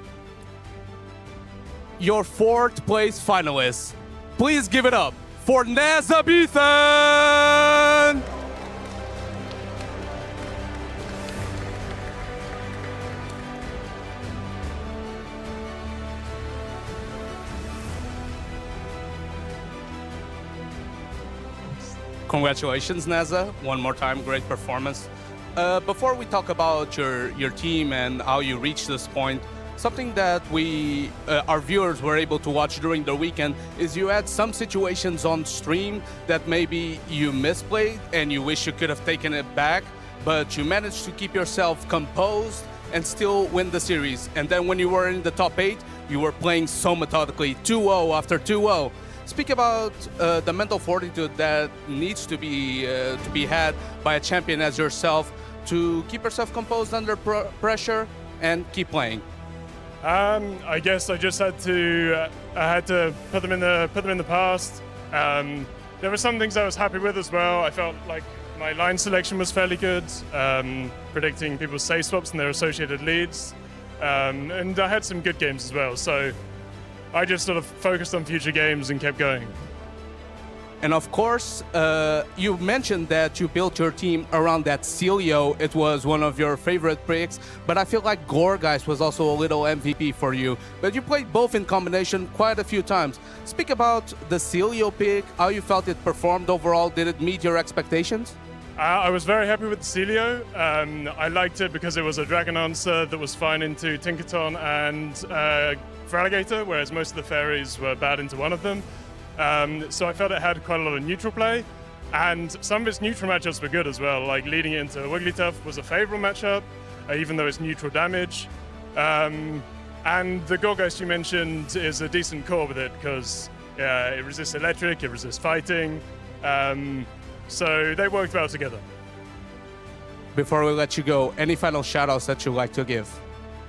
Your 4th place finalists, please give it up for Nazabethan! Congratulations, Naza. One more time, great performance. Before we talk about your team and how you reached this point, something that our viewers were able to watch during the weekend is you had some situations on stream that maybe you misplayed and you wish you could have taken it back, but you managed to keep yourself composed and still win the series. And then when you were in the top 8, you were playing so methodically, 2-0 after 2-0. Speak about the mental fortitude that needs to be had by a champion as yourself to keep yourself composed under pressure and keep playing. I guess I just had to put them in the past. There were some things I was happy with as well. I felt like my line selection was fairly good, predicting people's safe swaps and their associated leads, and I had some good games as well. So I just sort of focused on future games and kept going. And of course, you mentioned that you built your team around that Celio. It was one of your favorite picks, but I feel like Gorgeist was also a little MVP for you. But you played both in combination quite a few times. Speak about the Celio pick, how you felt it performed overall. Did it meet your expectations? I was very happy with the Celio. I liked it because it was a Dragon answer that was fine into Tinkerton and Feraligatr, whereas most of the fairies were bad into one of them. So I felt it had quite a lot of neutral play, and some of its neutral matchups were good as well, like leading it into Wigglytuff was a favorable matchup, even though it's neutral damage. And the Gorgeist you mentioned is a decent core with it, because it resists electric, it resists fighting, so they worked well together. Before we let you go, any final shoutouts that you'd like to give?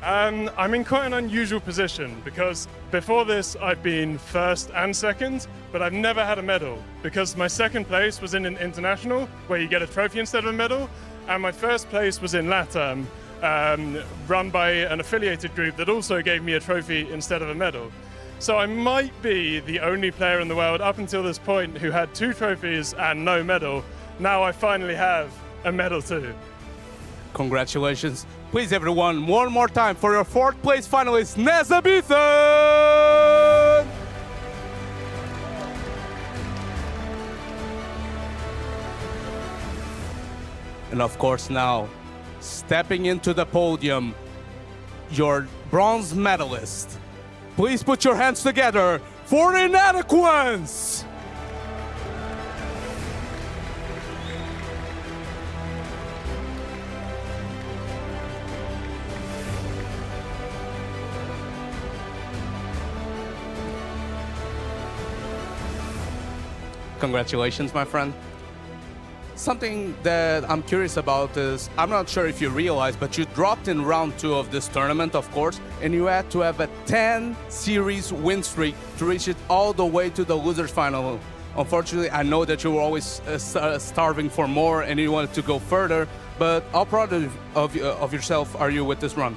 I'm in quite an unusual position because before this I've been first and second, but I've never had a medal because my second place was in an international where you get a trophy instead of a medal, and my first place was in LATAM, run by an affiliated group that also gave me a trophy instead of a medal. So I might be the only player in the world up until this point who had 2 trophies and no medal. Now I finally have a medal too. Congratulations. Please, everyone, one more time for your 4th place finalist, Nazabethan! And of course now, stepping into the podium, your bronze medalist. Please put your hands together for Inadequance! Congratulations, my friend. Something that I'm curious about is, I'm not sure if you realize, but you dropped in round 2 of this tournament, of course, and you had to have a 10-series win streak to reach it all the way to the losers final. Unfortunately, I know that you were always starving for more and you wanted to go further, but how proud of yourself are you with this run?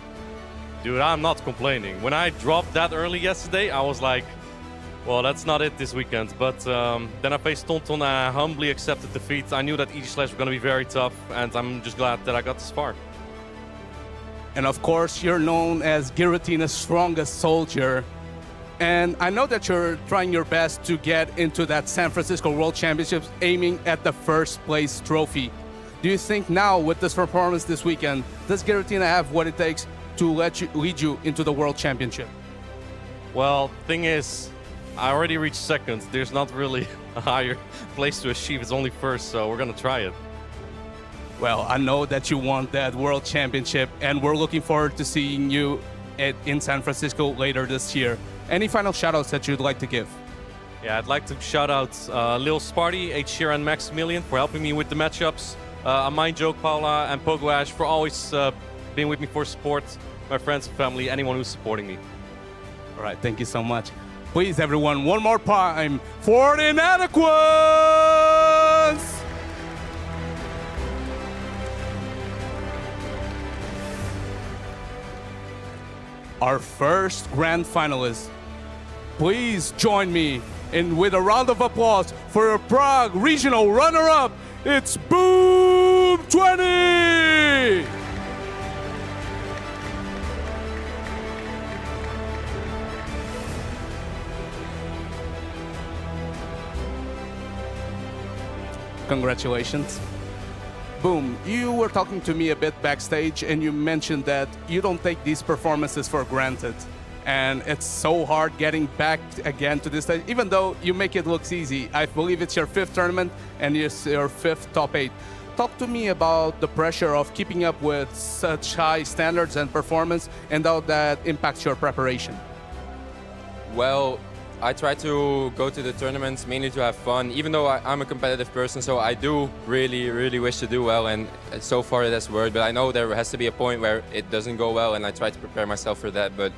Dude, I'm not complaining. When I dropped that early yesterday, I was like, well, that's not it this weekend. But then I faced Tonton and I humbly accepted defeat. I knew that Aegislash were going to be very tough, and I'm just glad that I got this far. And of course, you're known as Giratina's strongest soldier. And I know that you're trying your best to get into that San Francisco World Championships, aiming at the 1st place trophy. Do you think now, with this performance this weekend, does Giratina have what it takes to lead you into the World Championship? Well, thing is, I already reached 2nd. There's not really a higher place to achieve. It's only 1st, so we're going to try it. Well, I know that you want that World Championship, and we're looking forward to seeing you in San Francisco later this year. Any final shoutouts that you'd like to give? Yeah, I'd like to shout out Lil Sparty, H. and Maximilian for helping me with the matchups. Amine, Joke, Paula, and Pogoash for always being with me for support. My friends and family, anyone who's supporting me. All right, thank you so much. Please, everyone, one more time for Inadequance! our first grand finalist. Please join me with a round of applause for our Prague Regional runner-up. It's Boom 20! Congratulations. Boom, you were talking to me a bit backstage and you mentioned that you don't take these performances for granted. And it's so hard getting back again to this stage, even though you make it look easy. I believe it's your 5th tournament and it's your 5th top 8. Talk to me about the pressure of keeping up with such high standards and performance and how that impacts your preparation. Well, I try to go to the tournaments mainly to have fun, even though I'm a competitive person, so I do really wish to do well, and so far it has worked, but I know there has to be a point where it doesn't go well, and I try to prepare myself for that, but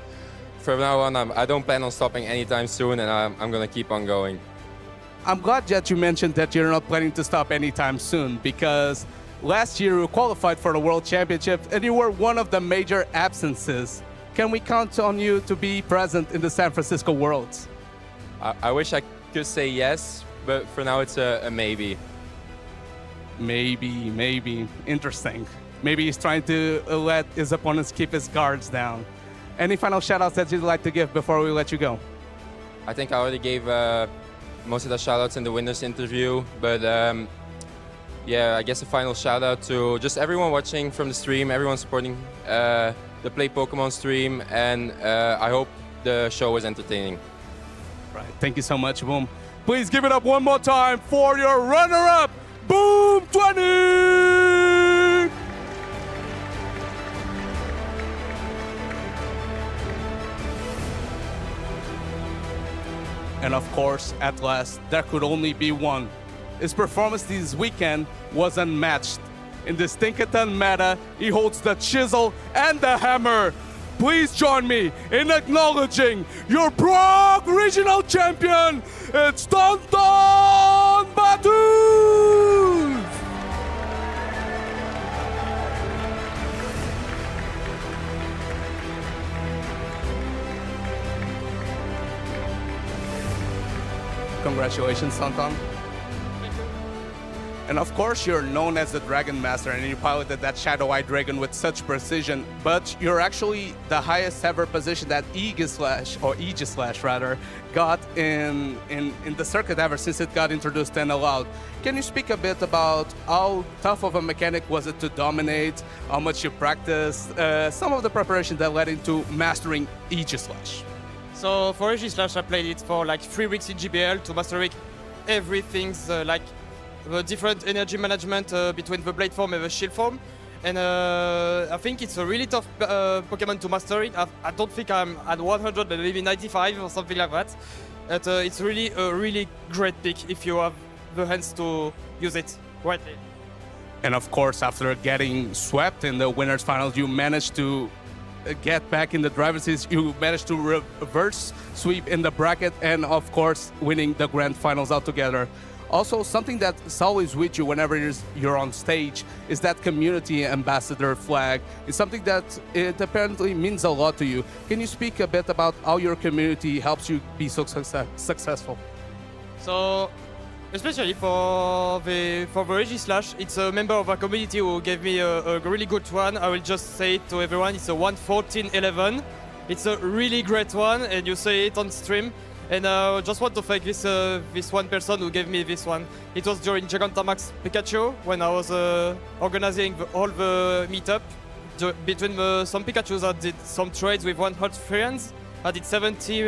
from now on, I don't plan on stopping anytime soon, and I'm going to keep on going. I'm glad that you mentioned that you're not planning to stop anytime soon, because last year you qualified for the World Championships, and you were one of the major absences. Can we count on you to be present in the San Francisco Worlds? I wish I could say yes, but for now it's a maybe. Maybe. Interesting. Maybe he's trying to let his opponents keep his guards down. Any final shoutouts that you'd like to give before we let you go? I think I already gave most of the shoutouts in the winners interview, but yeah, I guess a final shoutout to just everyone watching from the stream, everyone supporting the Play Pokemon stream, and I hope the show was entertaining. Right. Thank you so much, Boom. Please give it up one more time for your runner-up, Boom 20! And of course, at last, there could only be one. His performance this weekend was unmatched. In this Tinkaton meta, he holds the chisel and the hammer. Please join me in acknowledging your Prague Regional Champion. It's Tonton Batus! Congratulations, Tonton. And of course, you're known as the Dragon Master, and you piloted that Shadow-Eye Dragon with such precision, but you're actually the highest ever position that Aegislash rather, got in the circuit ever since it got introduced and allowed. Can you speak a bit about how tough of a mechanic was it to dominate, how much you practiced, some of the preparation that led into mastering Aegislash? So for Aegislash, I played it for like 3 weeks in GBL to master it. Everything's like the different energy management between the blade form and the shield form. And I think it's a really tough Pokemon to master it. I don't think I'm at 100, but maybe 95 or something like that. But it's really a really great pick if you have the hands to use it rightly. And of course, after getting swept in the winners finals, you managed to get back in the driver's seat. You managed to reverse sweep in the bracket, and of course, winning the grand finals altogether. Also, something that's always with you whenever you're on stage is that community ambassador flag. It's something that it apparently means a lot to you. Can you speak a bit about how your community helps you be so successful? So, especially for the Aegislash, it's a member of our community who gave me a really good one. I will just say it to everyone, it's a 11411. It's a really great one, and you say it on stream. And I just want to thank this one person who gave me this one. It was during Gigantamax Pikachu when I was organizing all the meetup. Between some Pikachus, I did some trades with 100 friends. I did 70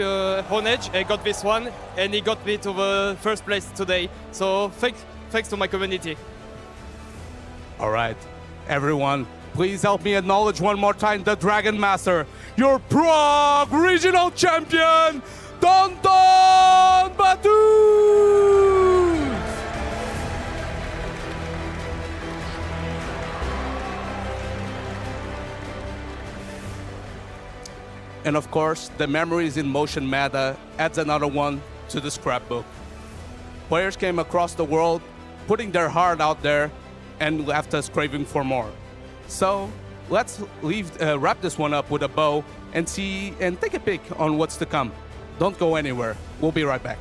honage, I got this one, and he got me to the first place today. So thanks to my community. All right, everyone, please help me acknowledge one more time the Dragon Master, your Prague Regional Champion, Tonton Batus! And of course, the Memories in Motion meta adds another one to the scrapbook. Players came across the world, putting their heart out there, and left us craving for more. So let's wrap this one up with a bow and see and take a peek on what's to come. Don't go anywhere. We'll be right back.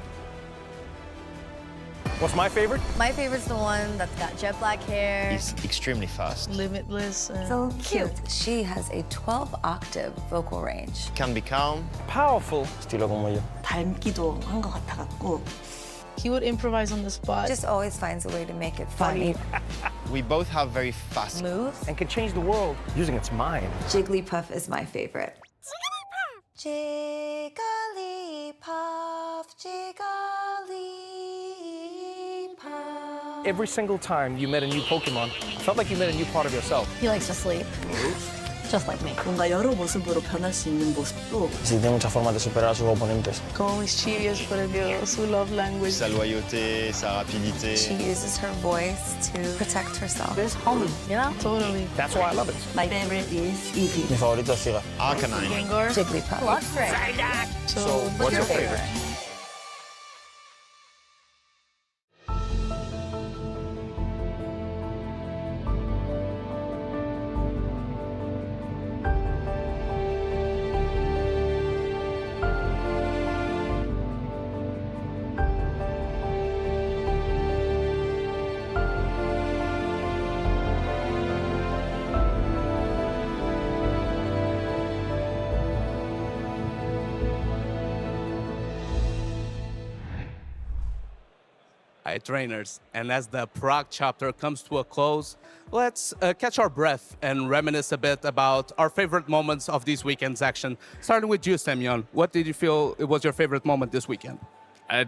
What's my favorite? My favorite's the one that's got jet black hair. He's extremely fast. Limitless. So cute. She has a 12-octave vocal range. Can be calm. Powerful. Estilo como yo. 닮기도 한 것 같아갖고. He would improvise on the spot. Just always finds a way to make it funny. We both have very fast moves. And can change the world using its mind. Jigglypuff is my favorite. Jigglypuff, Jigglypuff. Every single time you met a new Pokemon, it felt like you met a new part of yourself. He likes to sleep. Just like me. 뭔가 여러 모습으로 변할 수 있는 모습도. Sí, tiene muchas formas de superar a sus oponentes. Como mis chivias, por Dios, su love language. Sa loyauté, sa rapidité. She uses her voice to protect herself. It's homey, you know? Totally. That's why I love it. My favorite is Eevee. Mi favorito es Sira. Arcanine. Gengar. Jigglypuff. Luxray. So what's your favorite? Hi, trainers. And as the Prague chapter comes to a close, let's catch our breath and reminisce a bit about our favorite moments of this weekend's action. Starting with you, Semyon. What did you feel was your favorite moment this weekend?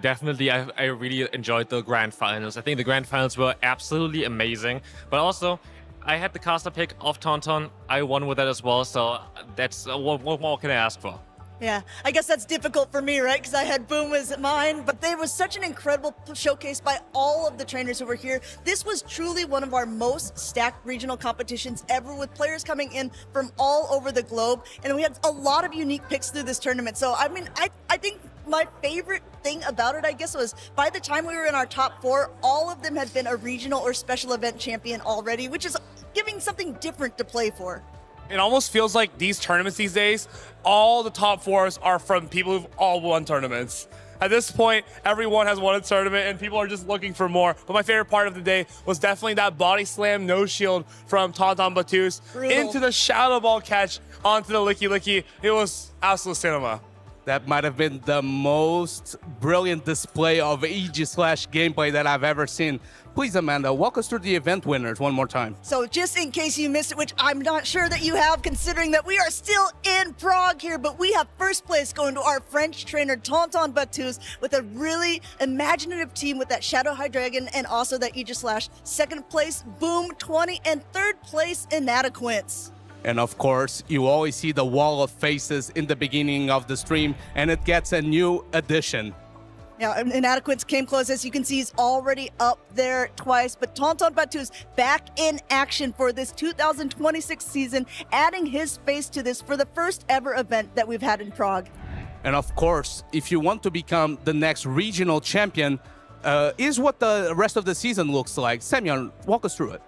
Definitely, I really enjoyed the grand finals. I think the grand finals were absolutely amazing. But also, I had the caster pick of Tauntaun. I won with that as well, so that's what more can I ask for? Yeah, I guess that's difficult for me, right? Because I had Boom as mine, but there was such an incredible showcase by all of the trainers who were here. This was truly one of our most stacked regional competitions ever, with players coming in from all over the globe, and we had a lot of unique picks through this tournament. So, I mean, I think my favorite thing about it, I guess, was by the time we were in our top 4, all of them had been a regional or special event champion already, which is giving something different to play for. It almost feels like these tournaments these days, all the top 4s are from people who've all won tournaments. At this point, everyone has won a tournament and people are just looking for more. But my favorite part of the day was definitely that body slam no shield from Tauntaun Battus into the Shadow Ball catch onto the Licky Licky. It was absolute cinema. That might have been the most brilliant display of EG Slash gameplay that I've ever seen. Please, Amanda, walk us through the event winners one more time. So just in case you missed it, which I'm not sure that you have, considering that we are still in Prague here, but we have first place going to our French trainer, Tauntaun Battus, with a really imaginative team with that Shadow Hydreigon and also that Aegis Slash. Second place, Boom 20, and third place, Inadequance. And of course, you always see the wall of faces in the beginning of the stream, and it gets a new addition. Now, Inadequance came close. As you can see, he's already up there twice. But Tauntaun Battus back in action for this 2026 season, adding his face to this for the first ever event that we've had in Prague. And of course, if you want to become the next regional champion, is what the rest of the season looks like. Semyon, walk us through it.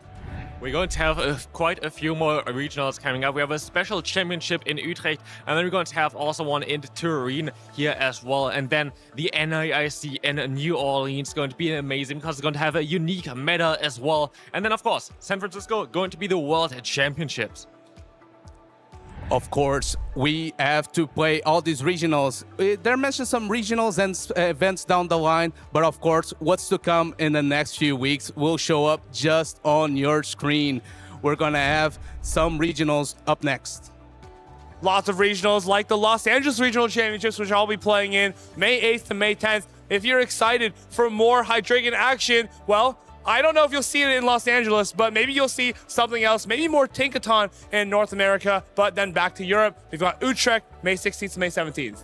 We're going to have quite a few more regionals coming up. We have a special championship in Utrecht, and then we're going to have also one in Turin here as well. And then the NAIC in New Orleans is going to be amazing because it's going to have a unique meta as well. And then, of course, San Francisco going to be the World Championships. Of course, we have to play all these regionals. There mentioned some regionals and events down the line, but of course, what's to come in the next few weeks will show up just on your screen. We're gonna have some regionals up next. Lots of regionals like the Los Angeles Regional Championships, which I'll be playing in May 8th to May 10th. If you're excited for more Hydreigon action, well, I don't know if you'll see it in Los Angeles, but maybe you'll see something else, maybe more Tinkaton in North America, but then back to Europe. We've got Utrecht, May 16th to May 17th.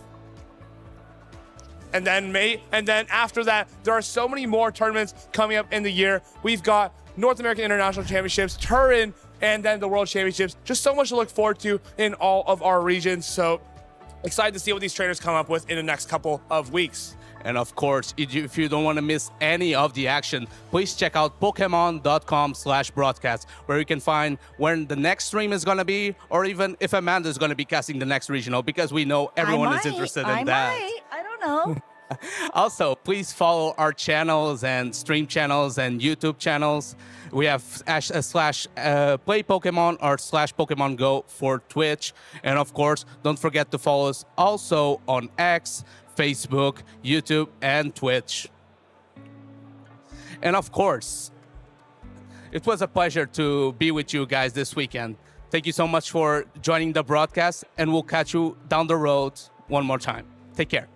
And then after that, there are so many more tournaments coming up in the year. We've got North American International Championships, Turin, and then the World Championships. Just so much to look forward to in all of our regions. So excited to see what these trainers come up with in the next couple of weeks. And of course, if you don't want to miss any of the action, please check out Pokemon.com/broadcast, where you can find when the next stream is going to be, or even if Amanda is going to be casting the next regional, because we know everyone is interested in that. I don't know. Also, please follow our channels and stream channels and YouTube channels. We have /play Pokemon or /Pokemon Go for Twitch. And of course, don't forget to follow us also on X, Facebook, YouTube, and Twitch. And of course, it was a pleasure to be with you guys this weekend. Thank you so much for joining the broadcast, and we'll catch you down the road one more time. Take care.